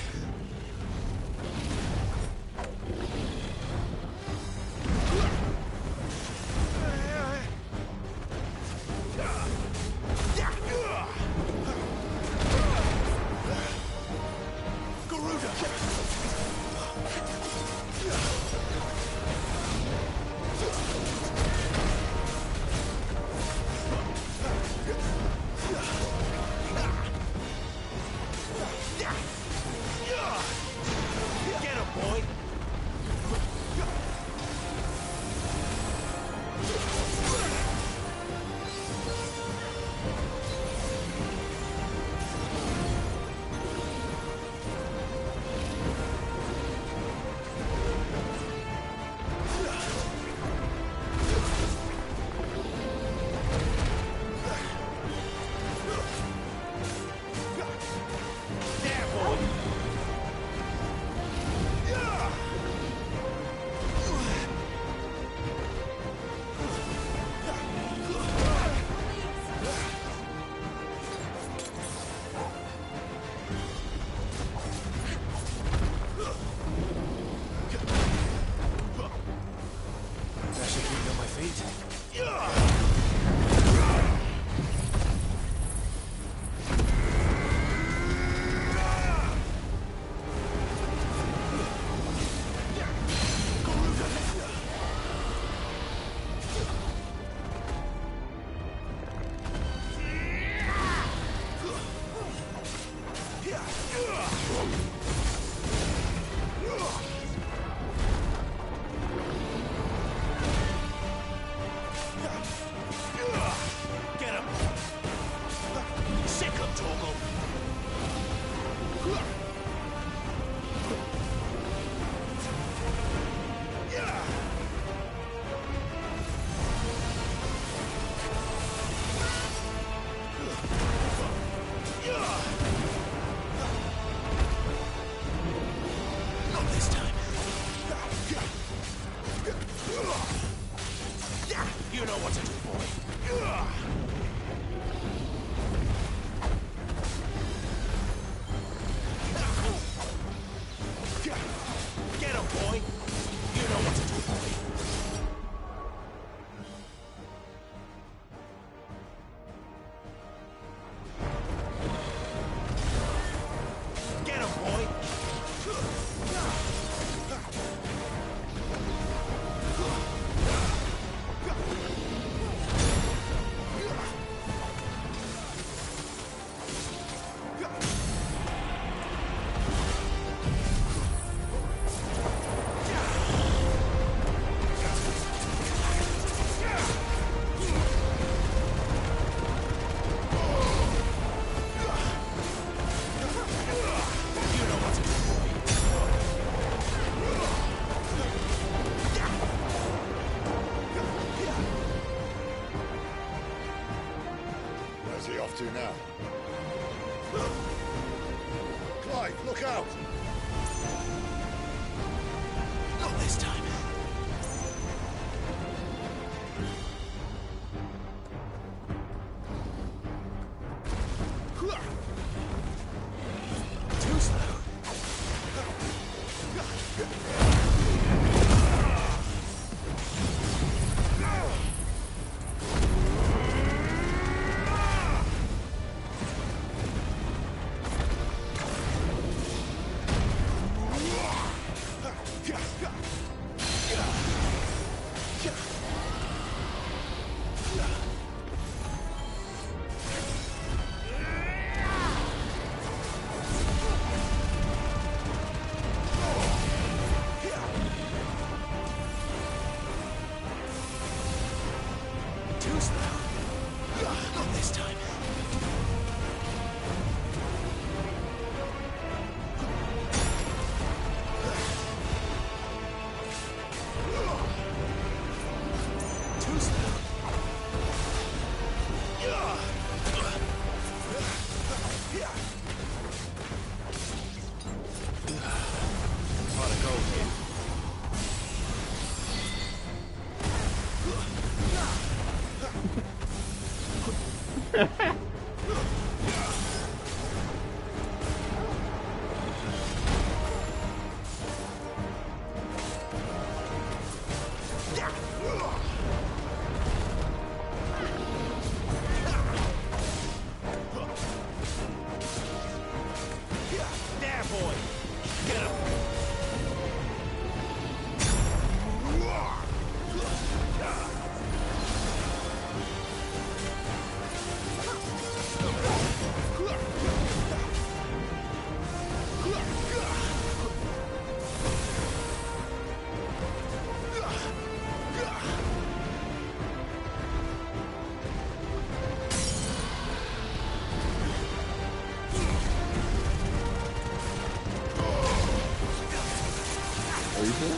Speaker 8: To now. Clive, look out!
Speaker 9: Not this time. Too slow. Too slow. Not this time. Too slow.
Speaker 1: Pot of gold here.
Speaker 9: There, boy. Get him.
Speaker 3: Are you sure?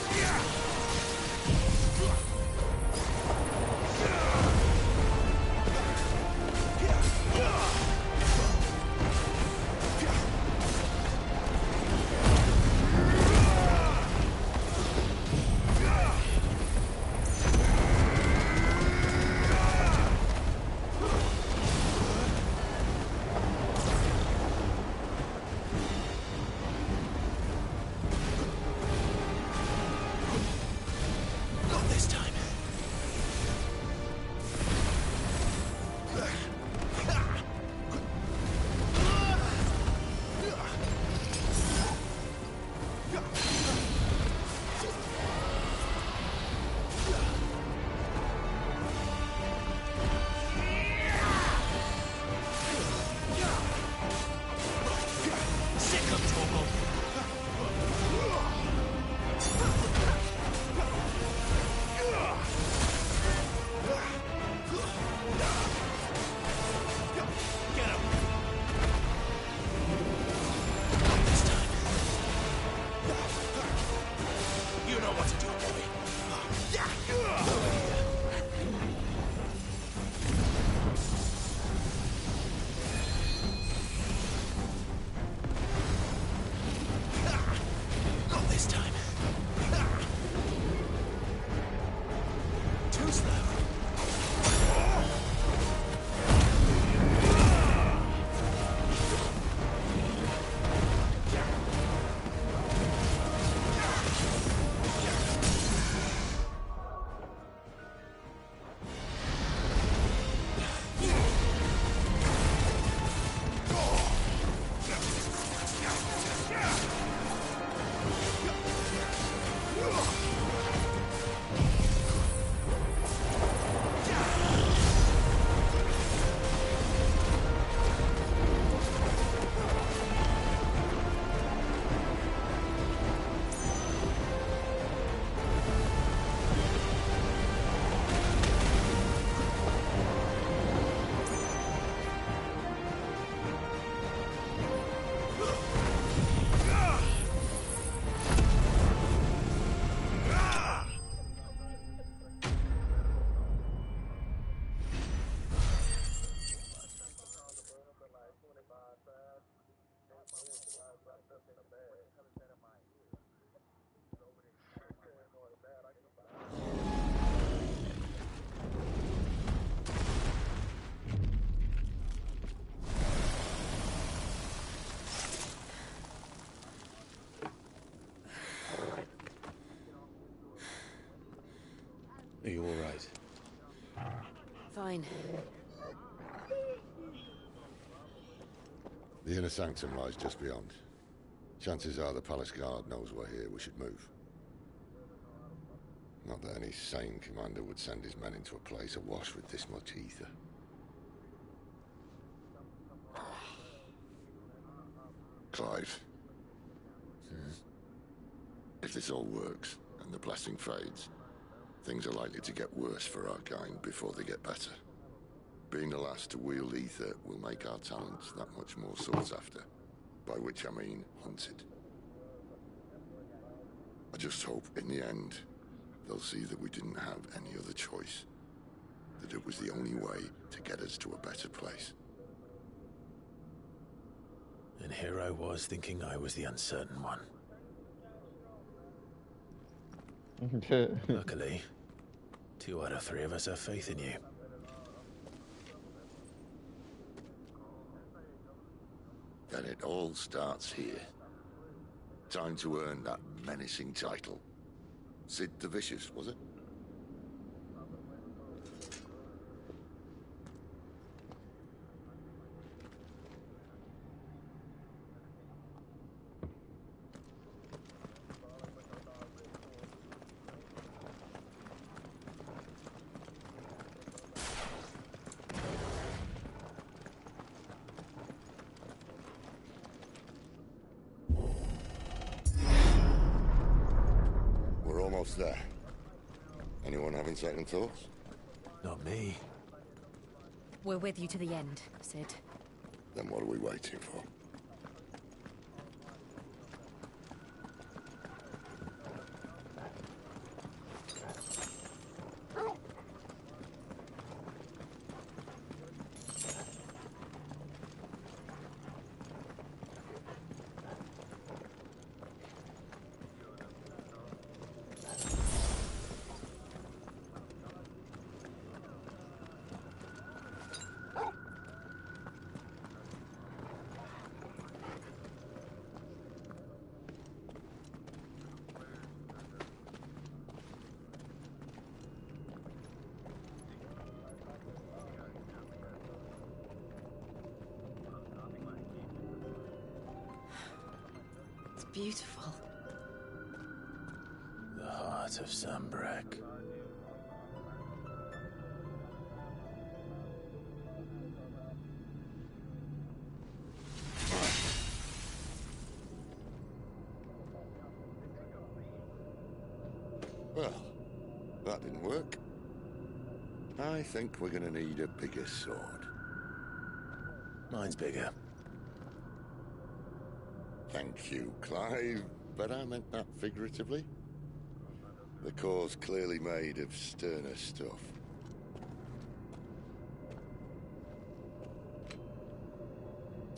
Speaker 9: Not this time. Sick of Torgal. Get him. Not this time. You know what to do, boy. Over here. Not this time. Too slow.
Speaker 1: Are you all right?
Speaker 21: Fine.
Speaker 8: The inner sanctum lies just beyond. Chances are the palace guard knows we're here. We should move. Not that any sane commander would send his men into a place awash with this much ether. Clive. If this all works, and the blessing fades, Things are likely to get worse for our kind before they get better. Being the last to wield ether will make our talents that much more sought after. By which I mean hunted. I just hope, in the end, they'll see that we didn't have any other choice. That it was the only way to get us to a better place.
Speaker 2: And here I was thinking I was the uncertain one. Luckily, 2 out of 3 of us have faith in you.
Speaker 8: Then it all starts here. Time to earn that menacing title. Sid the Vicious, was it? We're almost there. Anyone having second thoughts?
Speaker 2: Not me.
Speaker 11: We're with you to the end, Sid.
Speaker 8: Then what are we waiting for?
Speaker 20: Beautiful.
Speaker 2: The heart of Sambrek.
Speaker 8: Well, that didn't work. I think we're gonna need a bigger sword.
Speaker 2: Mine's bigger.
Speaker 8: Thank you, Clive, but I meant that figuratively. The core's clearly made of sterner stuff.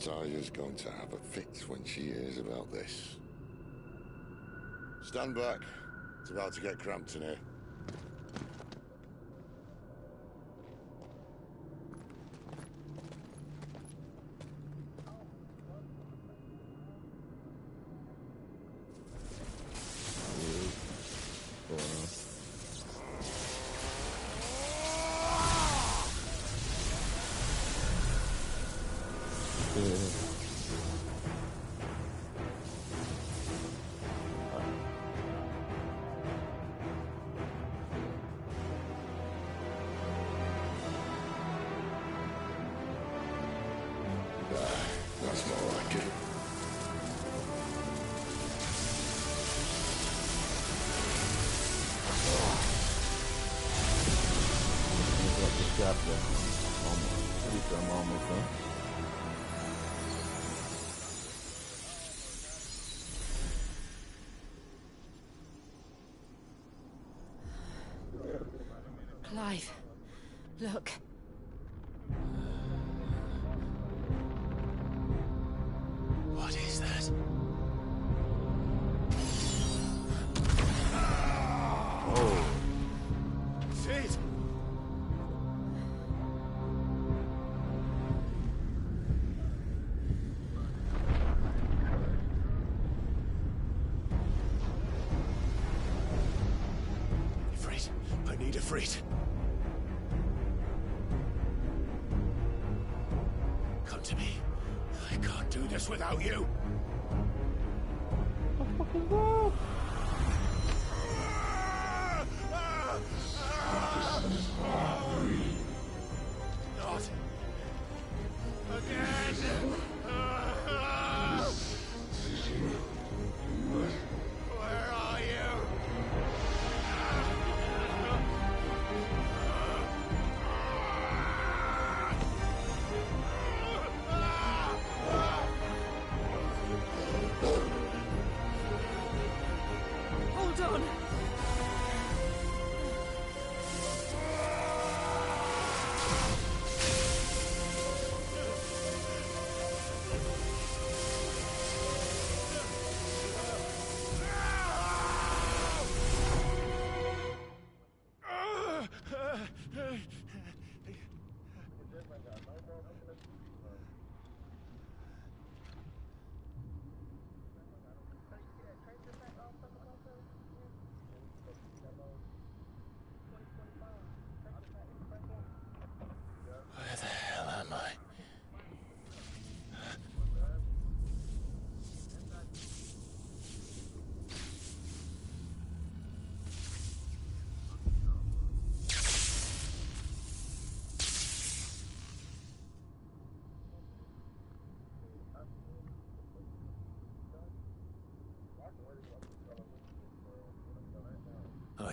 Speaker 8: Taya's going to have a fit when she hears about this. Stand back. It's about to get cramped in here. That's more like it.
Speaker 3: Chapter. Almost. Pretty sure I'm almost done.
Speaker 20: Clive, look.
Speaker 2: What is that?
Speaker 3: Oh.
Speaker 2: Sid! Ifrit, I need Ifrit. Come to me. I can't do this without you. Not again. Where are you?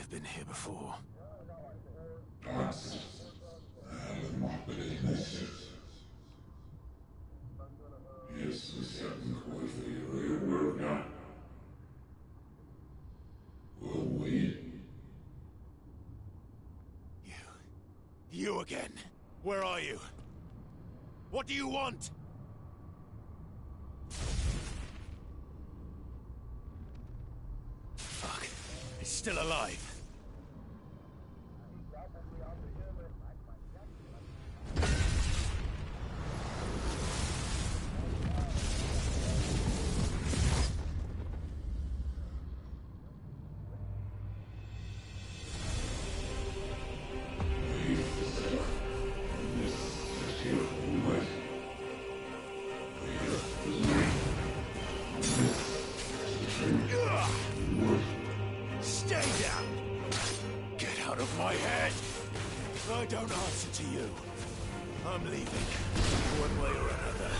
Speaker 9: I've been here before. You again. Where are you? What do you want? Fuck. He's still alive. Stay down! Get out of my head! I don't answer to you. I'm leaving, one way or another.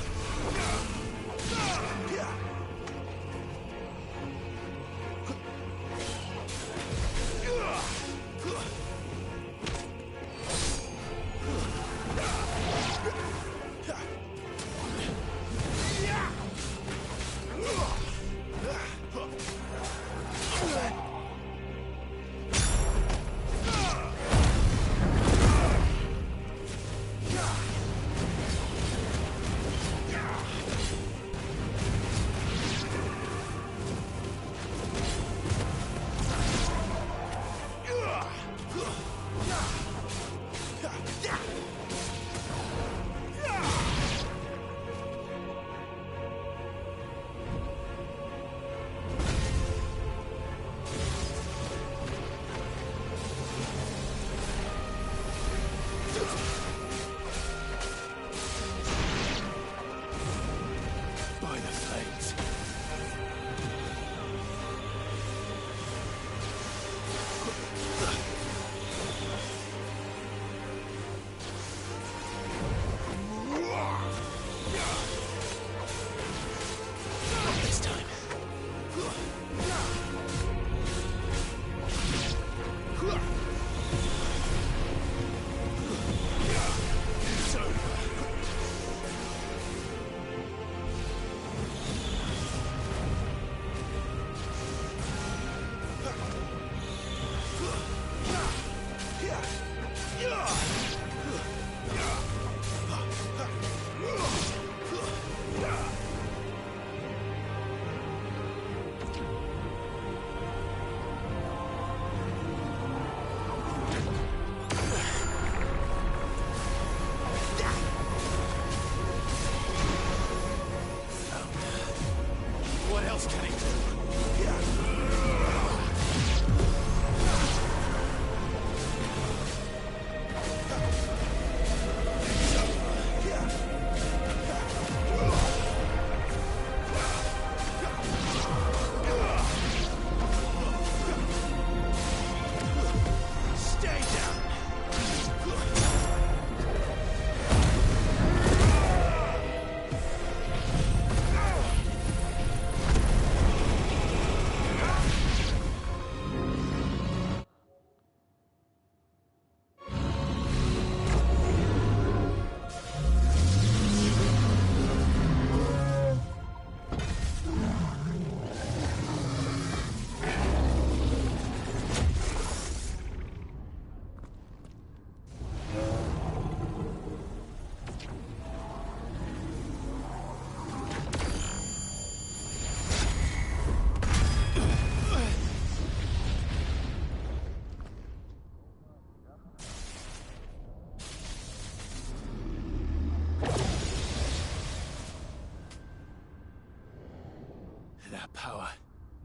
Speaker 9: That power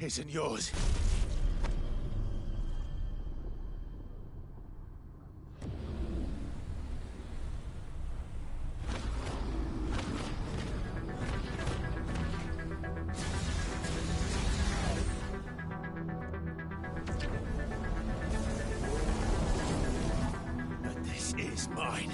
Speaker 9: isn't yours. But this is mine.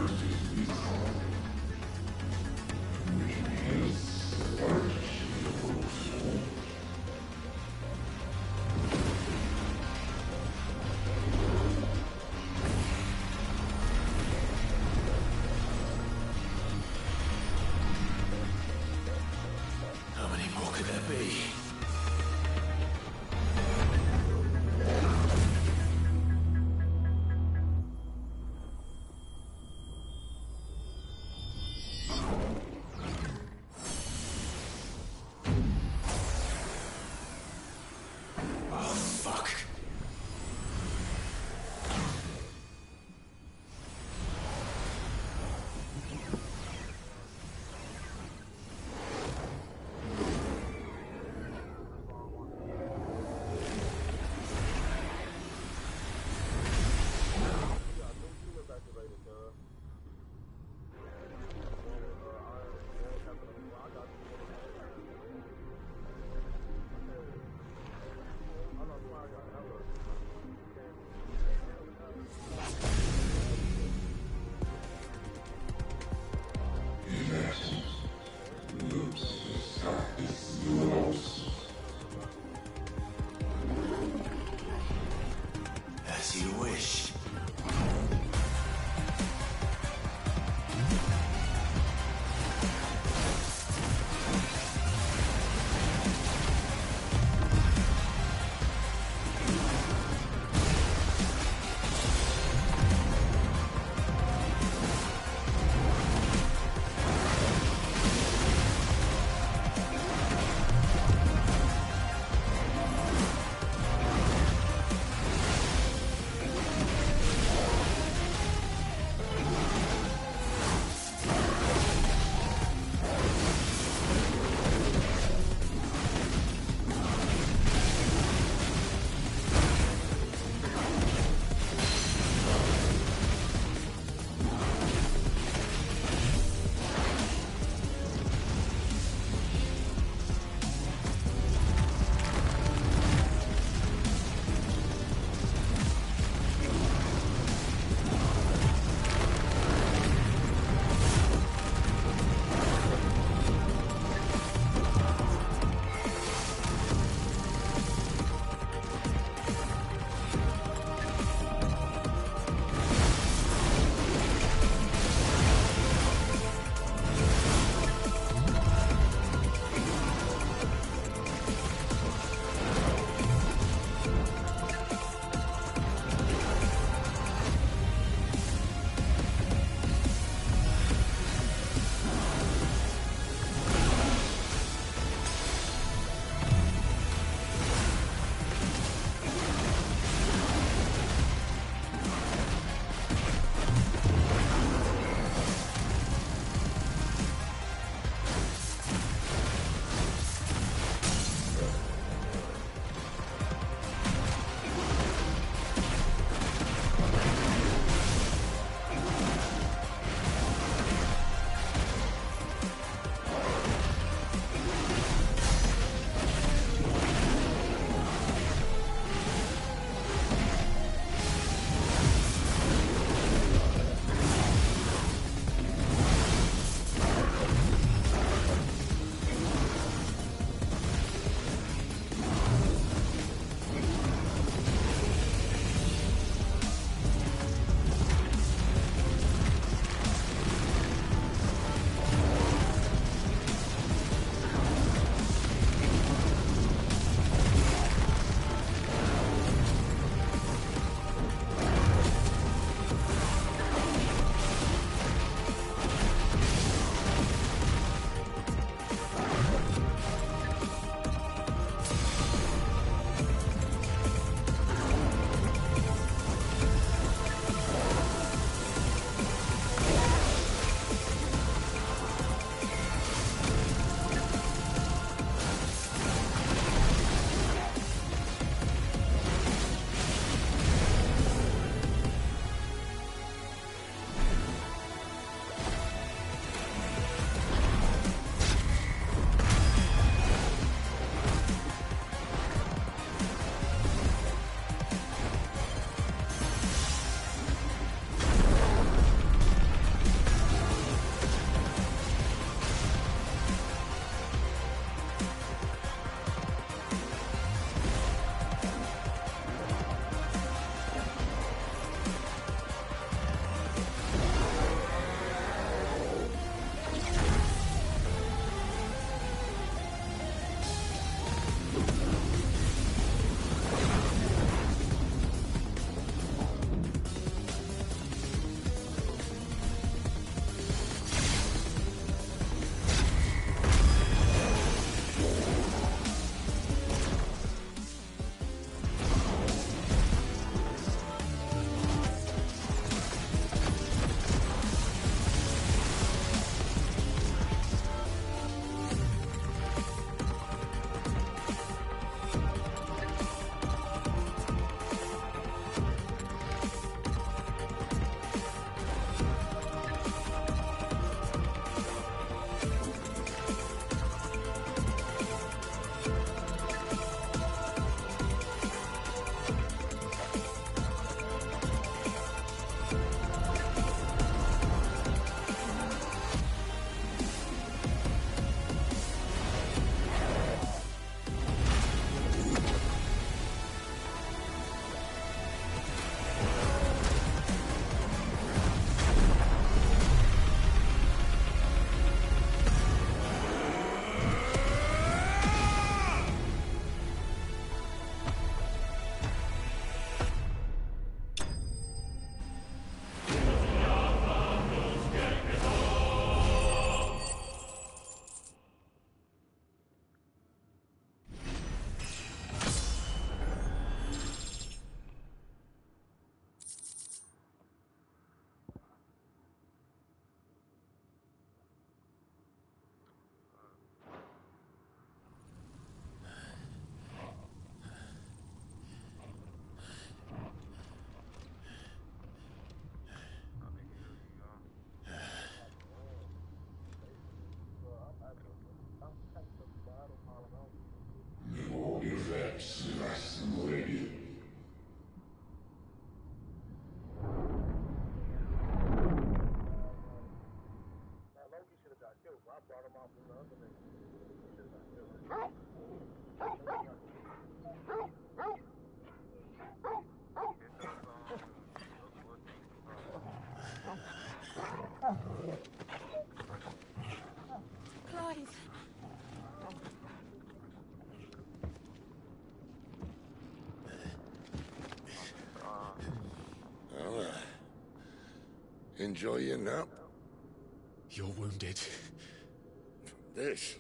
Speaker 9: How many more could there be?
Speaker 12: Clive.
Speaker 8: Well, enjoy your nap.
Speaker 9: You're wounded.
Speaker 8: This?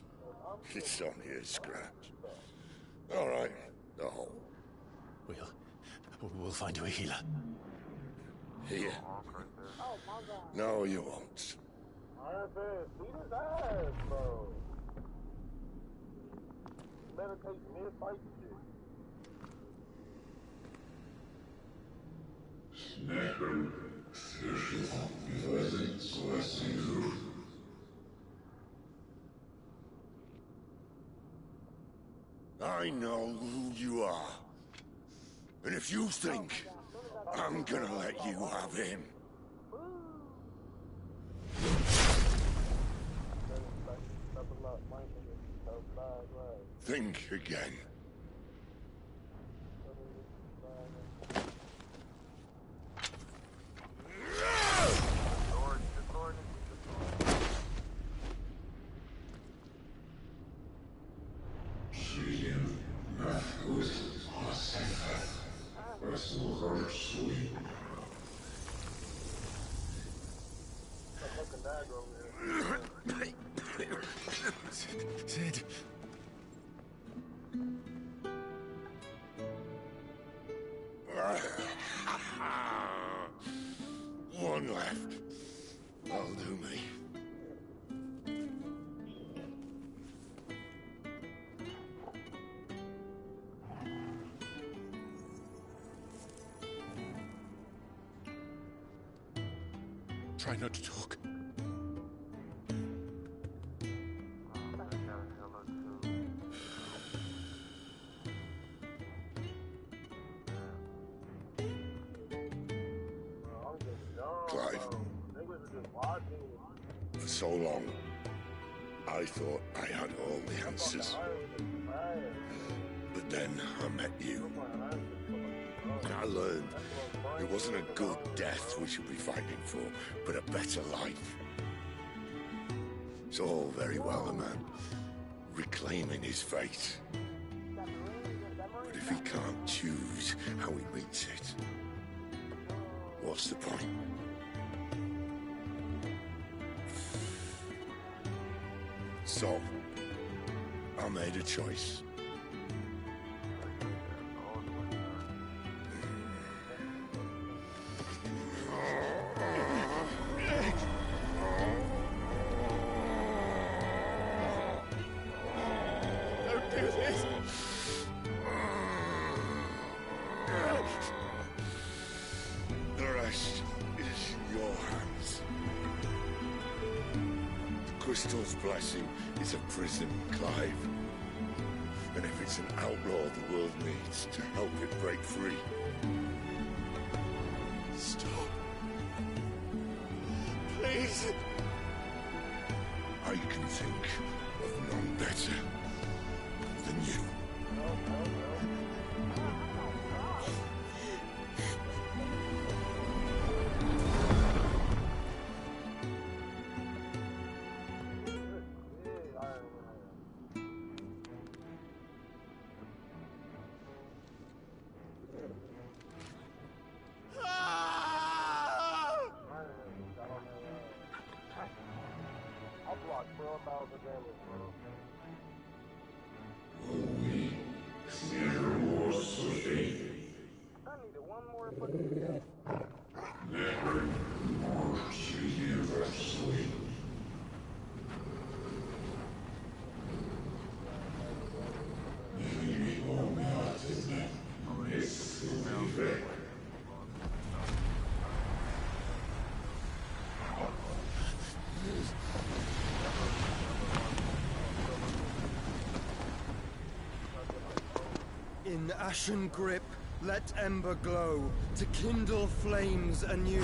Speaker 8: It's only a scratch. All right, the hole.
Speaker 9: We'll find you a healer.
Speaker 8: Here. No, you won't. I know who you are. And if you think I'm gonna let you have him... Think again.
Speaker 9: Sid.
Speaker 8: One left. That'll do me.
Speaker 9: Try not to talk.
Speaker 8: Clive. For so long, I thought I had all the answers. But then I met you. And I learned it wasn't a good death we should be fighting for, but a better life. It's all very well, a man reclaiming his fate. But if he can't choose how he meets it, what's the point? So, I made a choice.
Speaker 9: Don't do this!
Speaker 8: The rest is in your hands. The Crystal's blessing is a prison, Clive. And if it's an outlaw the world needs to help it break free...
Speaker 9: Stop. Please.
Speaker 8: I can think of none better than you.
Speaker 13: In ashen grip, let ember glow, to kindle flames anew.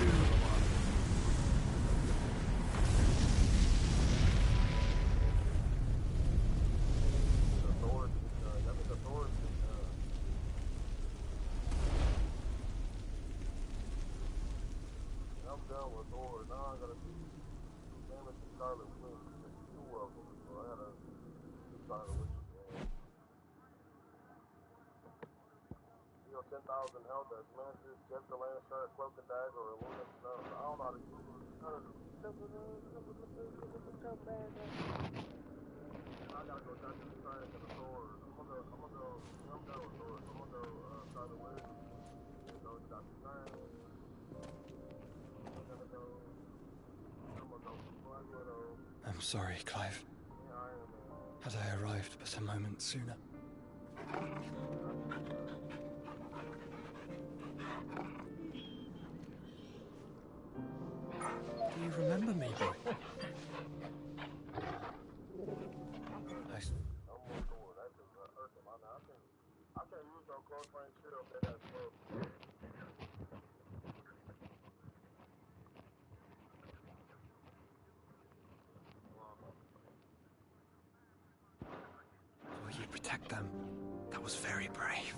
Speaker 14: done with Thor. Now I gotta do damage to Scarlet Witch. There's two of them, so I gotta do Scarlet Witch again. Heal 10,000 health as Mantis, Jet the Landshark, Cloak and Dagger, or Illumine Spell. I don't know how to do it. I gotta go Doctor Strange and the Thor. I'm gonna go with Thor. I'm gonna go Scarlet Witch. And go Doctor Strange.
Speaker 13: I'm sorry, Clive. Had I arrived but a moment sooner. Do you remember me, boy?
Speaker 14: I can't use no close range shield that has close.
Speaker 13: Will you protect them? That was very brave.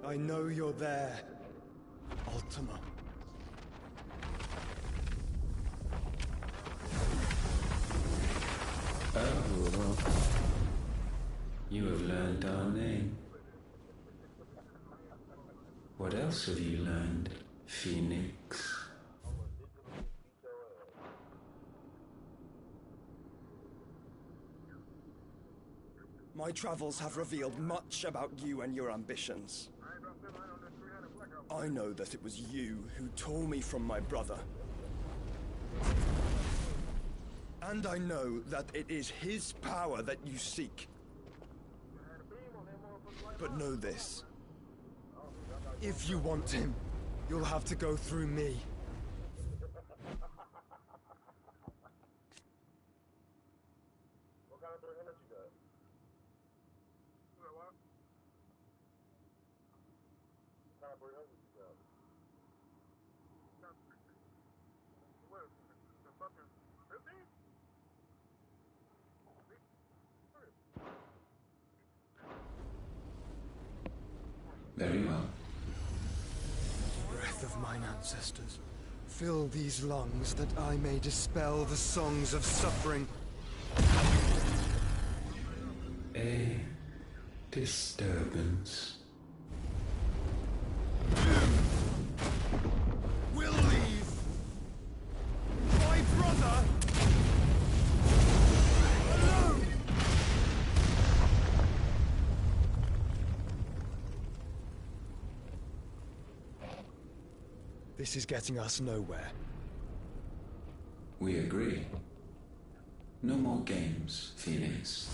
Speaker 13: I know you're there, Ultima.
Speaker 17: Oh, you have learned our name. What else have you learned, Phoenix?
Speaker 13: My travels have revealed much about you and your ambitions. I know that it was you who tore me from my brother. And I know that it is his power that you seek. But know this. If you want him, you'll have to go through me.
Speaker 14: What kind of energy you got? What? What kind of energy you got? What? The fucking 50?
Speaker 17: Very well.
Speaker 13: Breath of mine ancestors, fill these lungs that I may dispel the songs of suffering.
Speaker 17: A disturbance.
Speaker 13: We'll leave. My brother alone. This is getting us nowhere.
Speaker 17: We agree. No more games, Phoenix.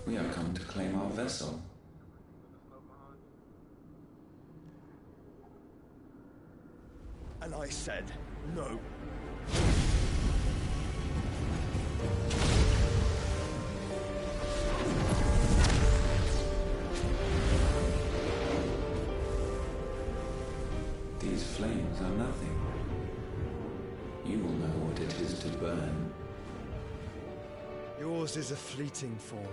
Speaker 17: We have come to claim our vessel.
Speaker 13: And I said no.
Speaker 17: These flames are nothing. You will know what it is to burn.
Speaker 13: Yours is a fleeting form.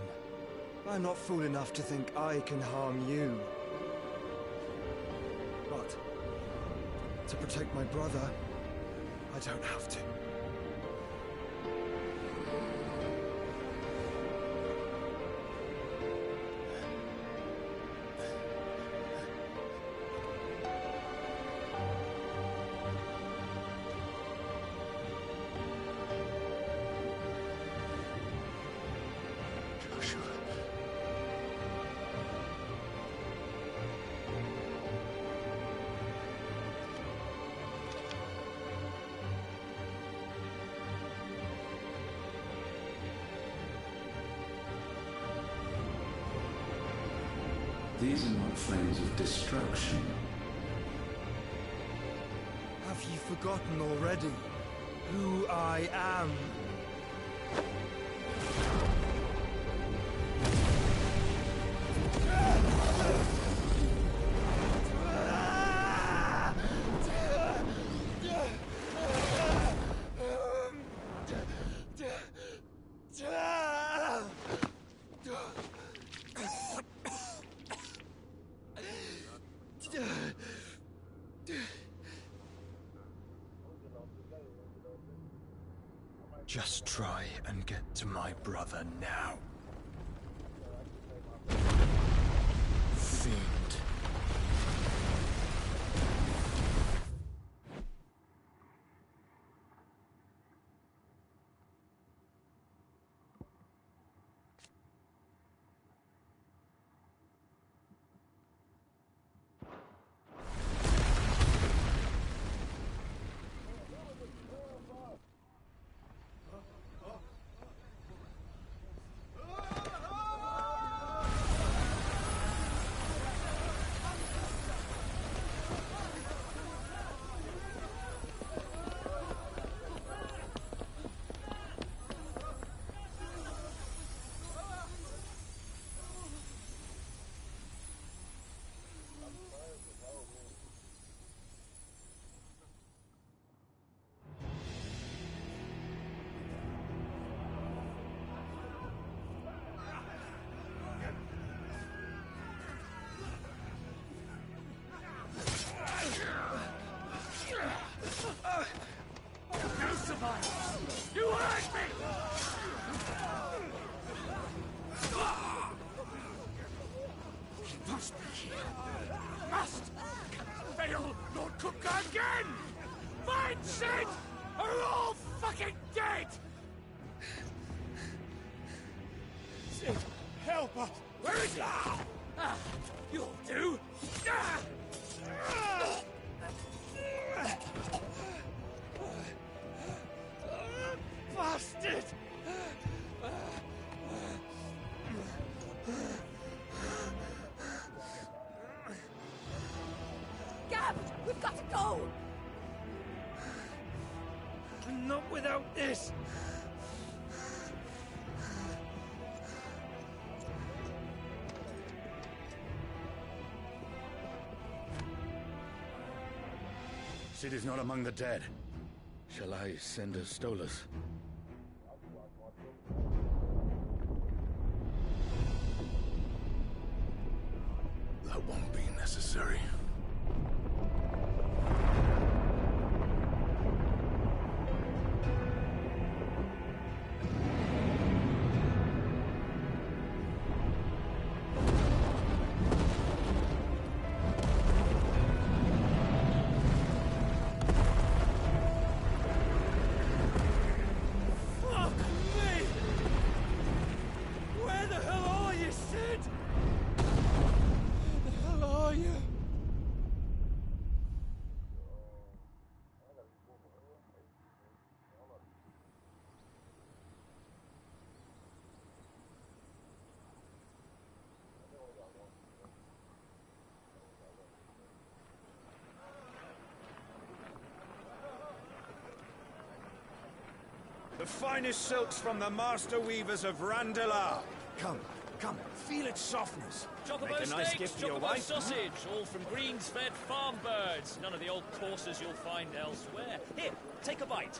Speaker 13: I'm not fool enough to think I can harm you. But to protect my brother, I don't have to.
Speaker 17: These are not flames of destruction.
Speaker 13: Have you forgotten already who I am?
Speaker 9: Just try and get to my brother now. Fiend. You hurt me! He must be here. Must! Cannot fail Lord Cook again! Find Sid! Or we're all fucking dead! Sid, help us! Where is he? You'll do! Bastard!
Speaker 21: Gab, we've got to go!
Speaker 9: Not without this! Sid is not among the dead. Shall I send a Stolas? That won't be necessary. Fuck me! Where the hell are you, Sid? Where the hell are you? The finest silks from the master weavers of Randalar. Come, come, feel its softness.
Speaker 16: Chocobo
Speaker 9: Make a nice
Speaker 16: steaks,
Speaker 9: gift for your
Speaker 16: chocobo
Speaker 9: wife.
Speaker 16: sausage, all from greens-fed farm birds. None of the old courses you'll find elsewhere. Here, take a bite.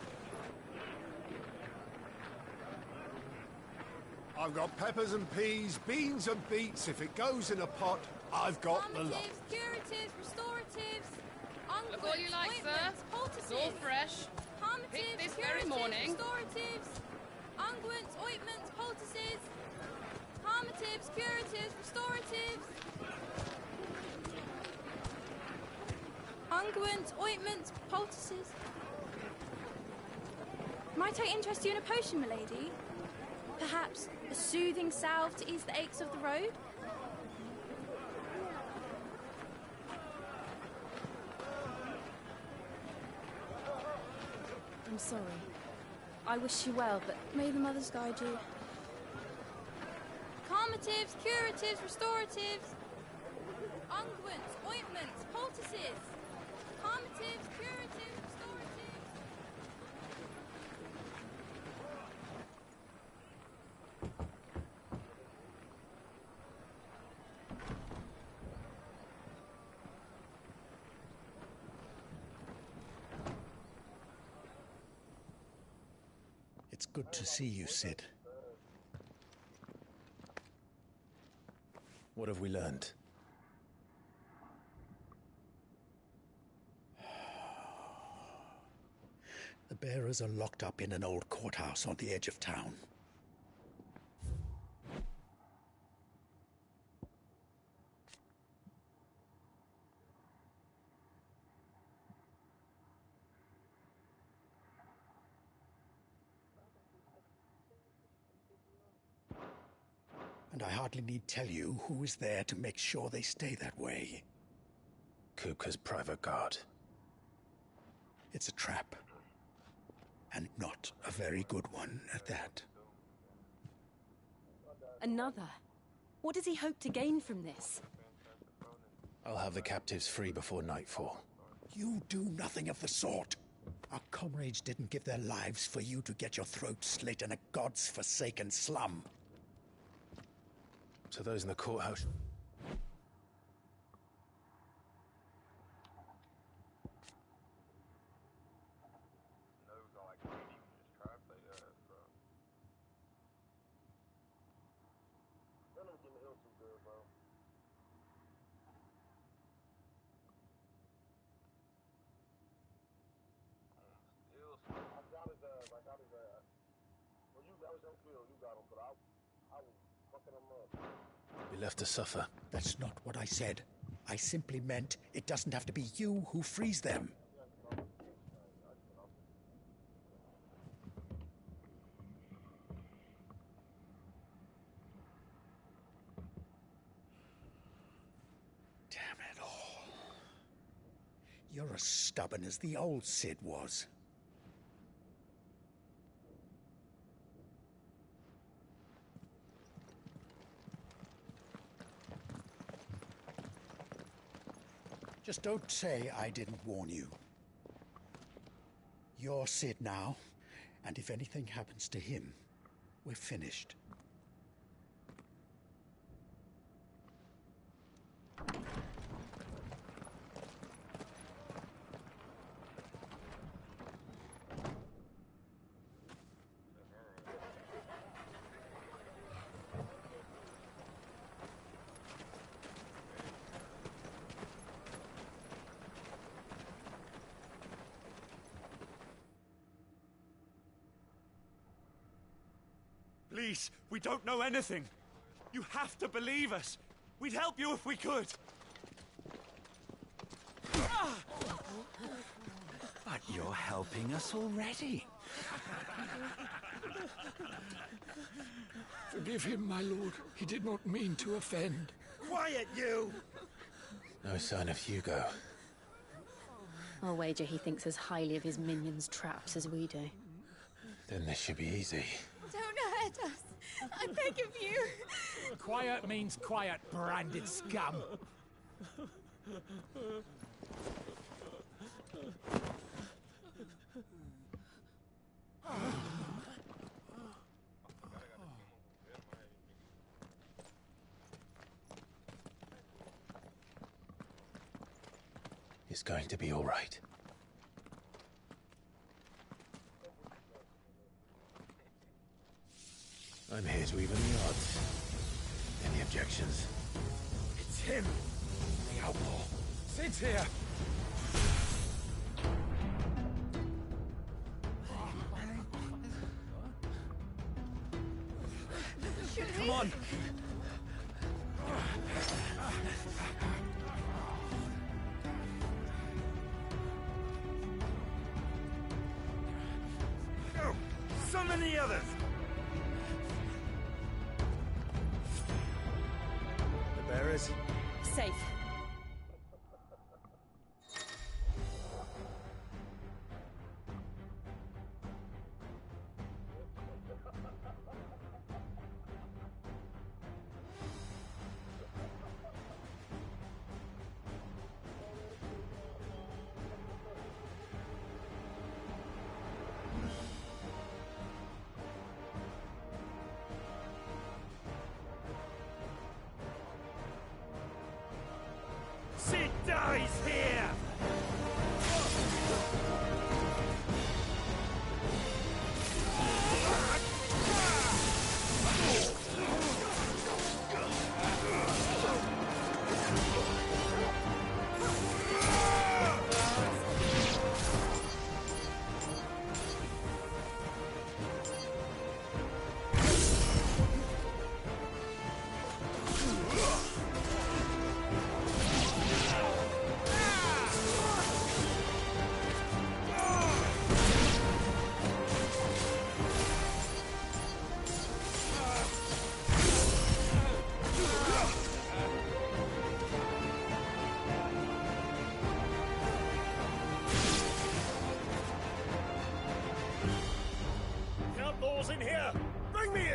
Speaker 18: I've got peppers and peas, beans and beets. If it goes in a pot, I've got the lot.
Speaker 12: Calmatives, curatives, restoratives,
Speaker 23: Look all you like, sir. It's all fresh. Picked this very morning.
Speaker 12: Restoratives, unguents, ointments, poultices, calmatives, curatives, restoratives. Unguents, ointments, poultices. Might I interest you in a potion, milady? Perhaps a soothing salve to ease the aches of the road? I'm sorry. I wish you well, but may the mothers guide you. Calmatives, curatives, restoratives, unguents, ointments, poultices. Calmatives, curatives, restoratives.
Speaker 9: It's good to see you, Sid. What have we learned?
Speaker 10: The bearers are locked up in an old courthouse on the edge of town. And I hardly need tell you who is there to make sure they stay that way.
Speaker 2: Kupka's private guard.
Speaker 10: It's a trap. And not a very good one at that.
Speaker 7: Another? What does he hope to gain from this?
Speaker 2: I'll have the captives free before nightfall.
Speaker 10: You do nothing of the sort. Our comrades didn't give their lives for you to get your throat slit in a god's forsaken slum.
Speaker 2: So those in the courthouse... Be left to suffer.
Speaker 10: That's not what I said. I simply meant it doesn't have to be you who frees them. Damn it all. You're as stubborn as the old Cid was. Just don't say I didn't warn you. You're Cid now, and if anything happens to him, we're finished.
Speaker 9: Please, we don't know anything. You have to believe us. We'd help you if we could.
Speaker 4: But you're helping us already.
Speaker 18: Forgive him, my lord. He did not mean to offend.
Speaker 9: Quiet, you!
Speaker 2: No sign of Hugo.
Speaker 7: I'll wager he thinks as highly of his minions' traps as we do.
Speaker 2: Then this should be easy.
Speaker 12: Don't hurt us. I beg of you.
Speaker 9: Quiet means quiet, branded scum.
Speaker 2: It's going to be all right. I'm here to even the odds. Any objections?
Speaker 9: It's him, the outlaw. Sid's here.
Speaker 4: Come on.
Speaker 9: Go! Summon the others!
Speaker 4: The bearers?
Speaker 7: Safe.
Speaker 9: Sid dies here!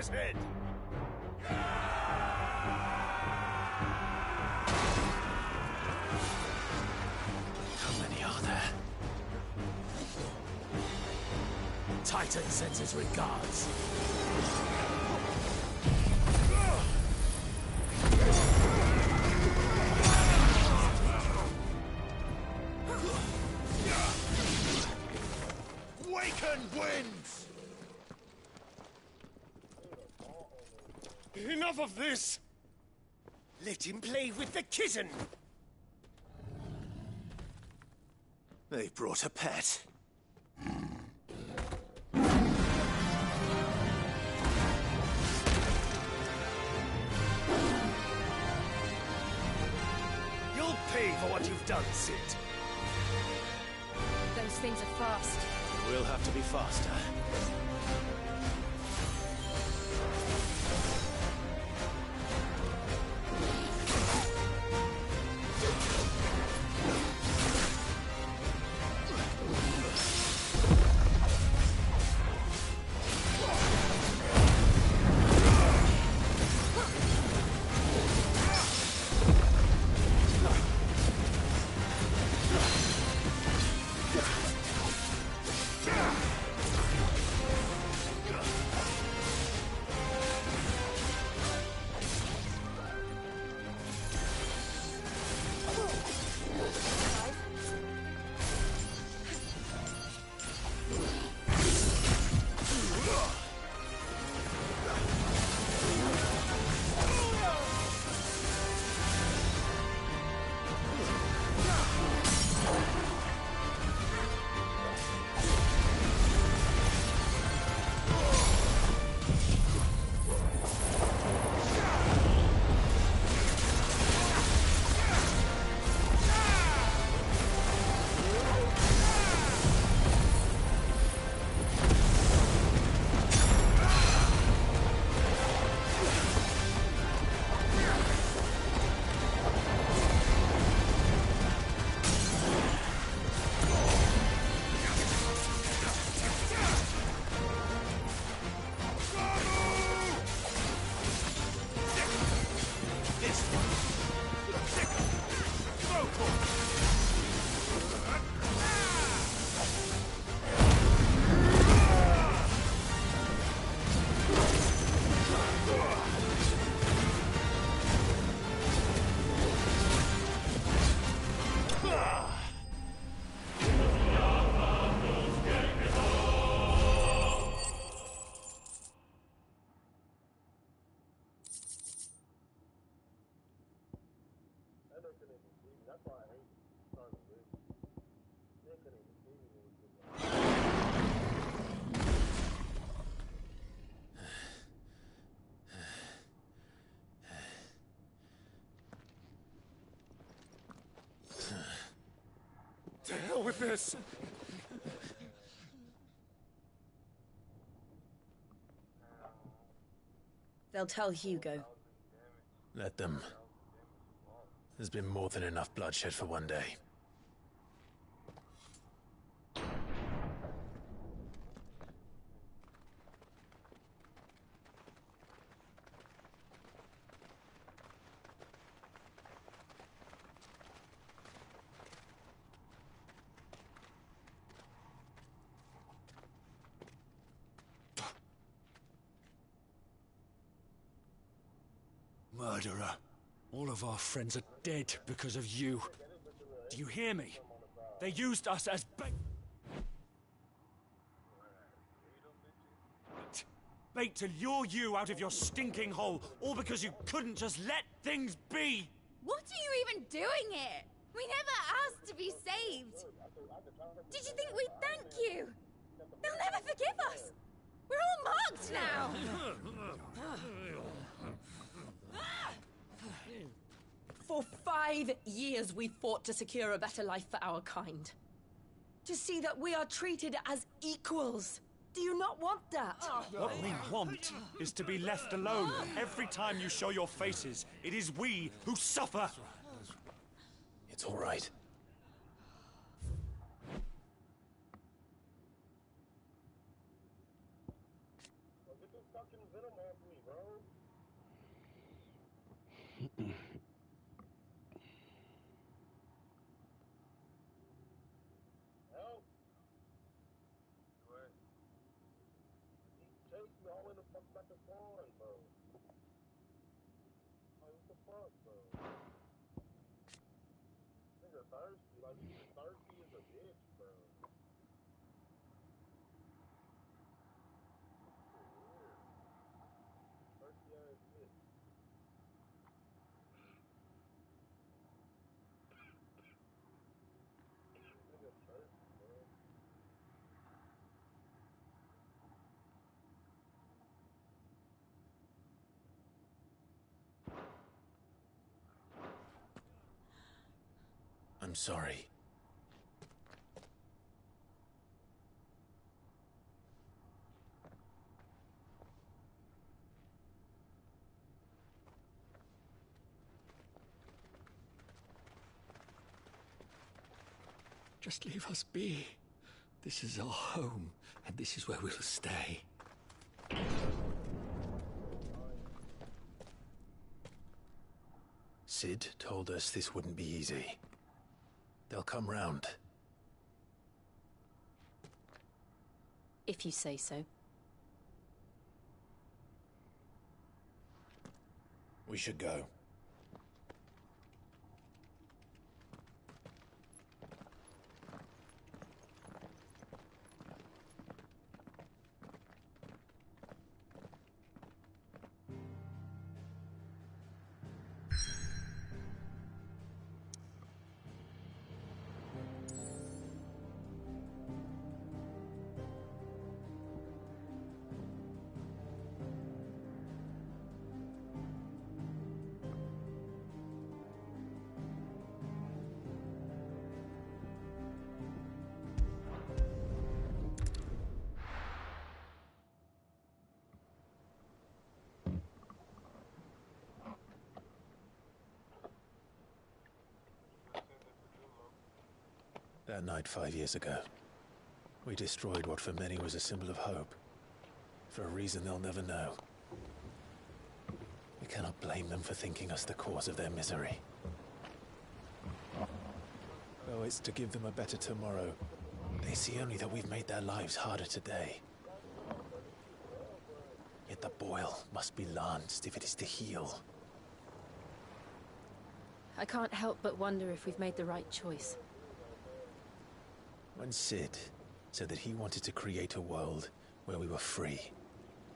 Speaker 9: his head!
Speaker 2: How many are there?
Speaker 9: Titan sends his regards.
Speaker 18: Waken wins!
Speaker 9: Enough of this! Let him play with the kitten!
Speaker 2: They brought a pet.
Speaker 9: You'll pay for what you've done, Sid.
Speaker 21: Those things are fast.
Speaker 2: We'll have to be faster.
Speaker 9: To hell with this!
Speaker 21: They'll tell Hugo.
Speaker 2: Let them. There's been more than enough bloodshed for one day.
Speaker 9: Murderer. All of our friends are dead because of you. Do you hear me? They used us as bait. Bait to lure you out of your stinking hole, all because you couldn't just let things be!
Speaker 15: What are you even doing here? We never asked to be saved. Did you think we'd thank you? They'll never forgive us. We're all marked now.
Speaker 21: For 5 years we fought to secure a better life for our kind. To see that we are treated as equals. Do you not want that?
Speaker 9: What we want is to be left alone. Every time you show your faces, it is we who suffer.
Speaker 2: It's all right.
Speaker 14: like, he's thirsty as a bitch, bro. Weird. Thirsty ass bitch. Nigga thirsty, bro.
Speaker 2: I'm sorry.
Speaker 4: Just leave us be. This is our home, and this is where we'll stay.
Speaker 2: Sid told us this wouldn't be easy. They'll come round.
Speaker 7: If you say so.
Speaker 2: We should go. That night 5 years ago, we destroyed what for many was a symbol of hope. For a reason they'll never know. We cannot blame them for thinking us the cause of their misery. Though it's to give them a better tomorrow, they see only that we've made their lives harder today. Yet the boil must be lanced if it is to heal.
Speaker 7: I can't help but wonder if we've made the right choice.
Speaker 2: When Sid said that he wanted to create a world where we were free.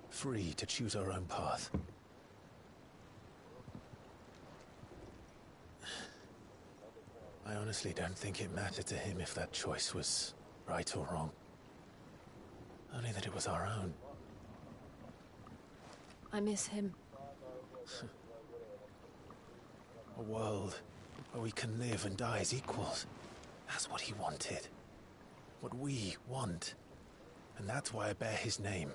Speaker 2: Free to choose our own path. I honestly don't think it mattered to him if that choice was right or wrong. Only that it was our own.
Speaker 7: I miss him.
Speaker 2: A world where we can live and die as equals. That's what he wanted. What we want. And that's why I bear his name.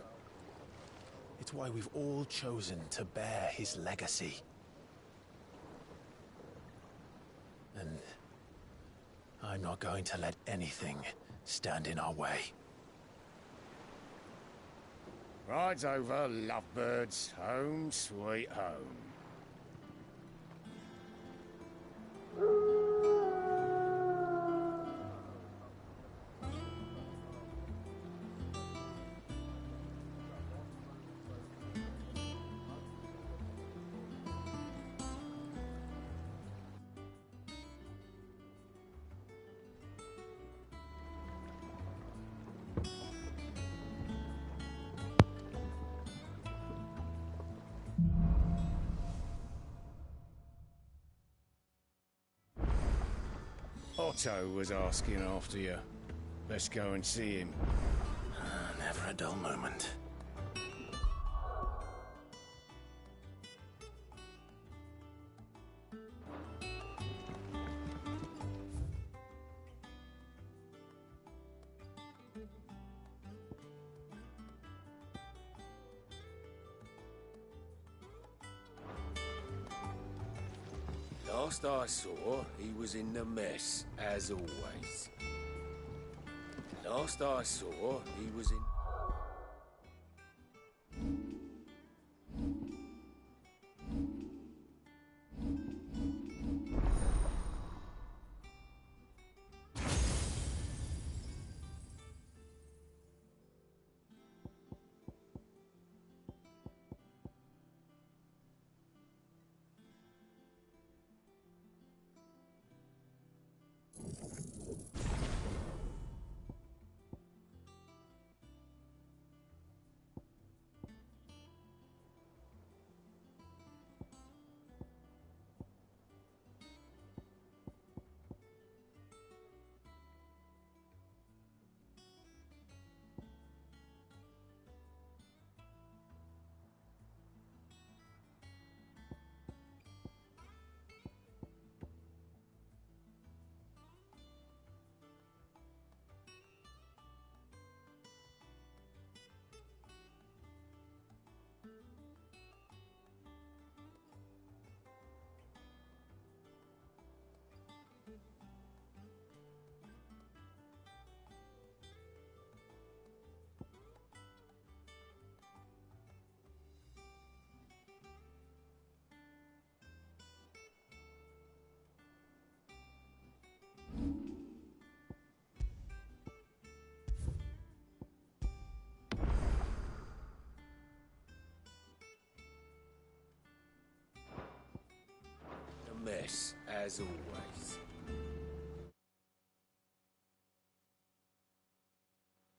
Speaker 2: It's why we've all chosen to bear his legacy. And I'm not going to let anything stand in our way.
Speaker 6: Ride's over, lovebirds. Home sweet home. Otto was asking after you. Let's go and see him.
Speaker 2: Never a dull moment.
Speaker 19: Last I saw, he was in the mess, as always. Last I saw, he was in... mess, as always.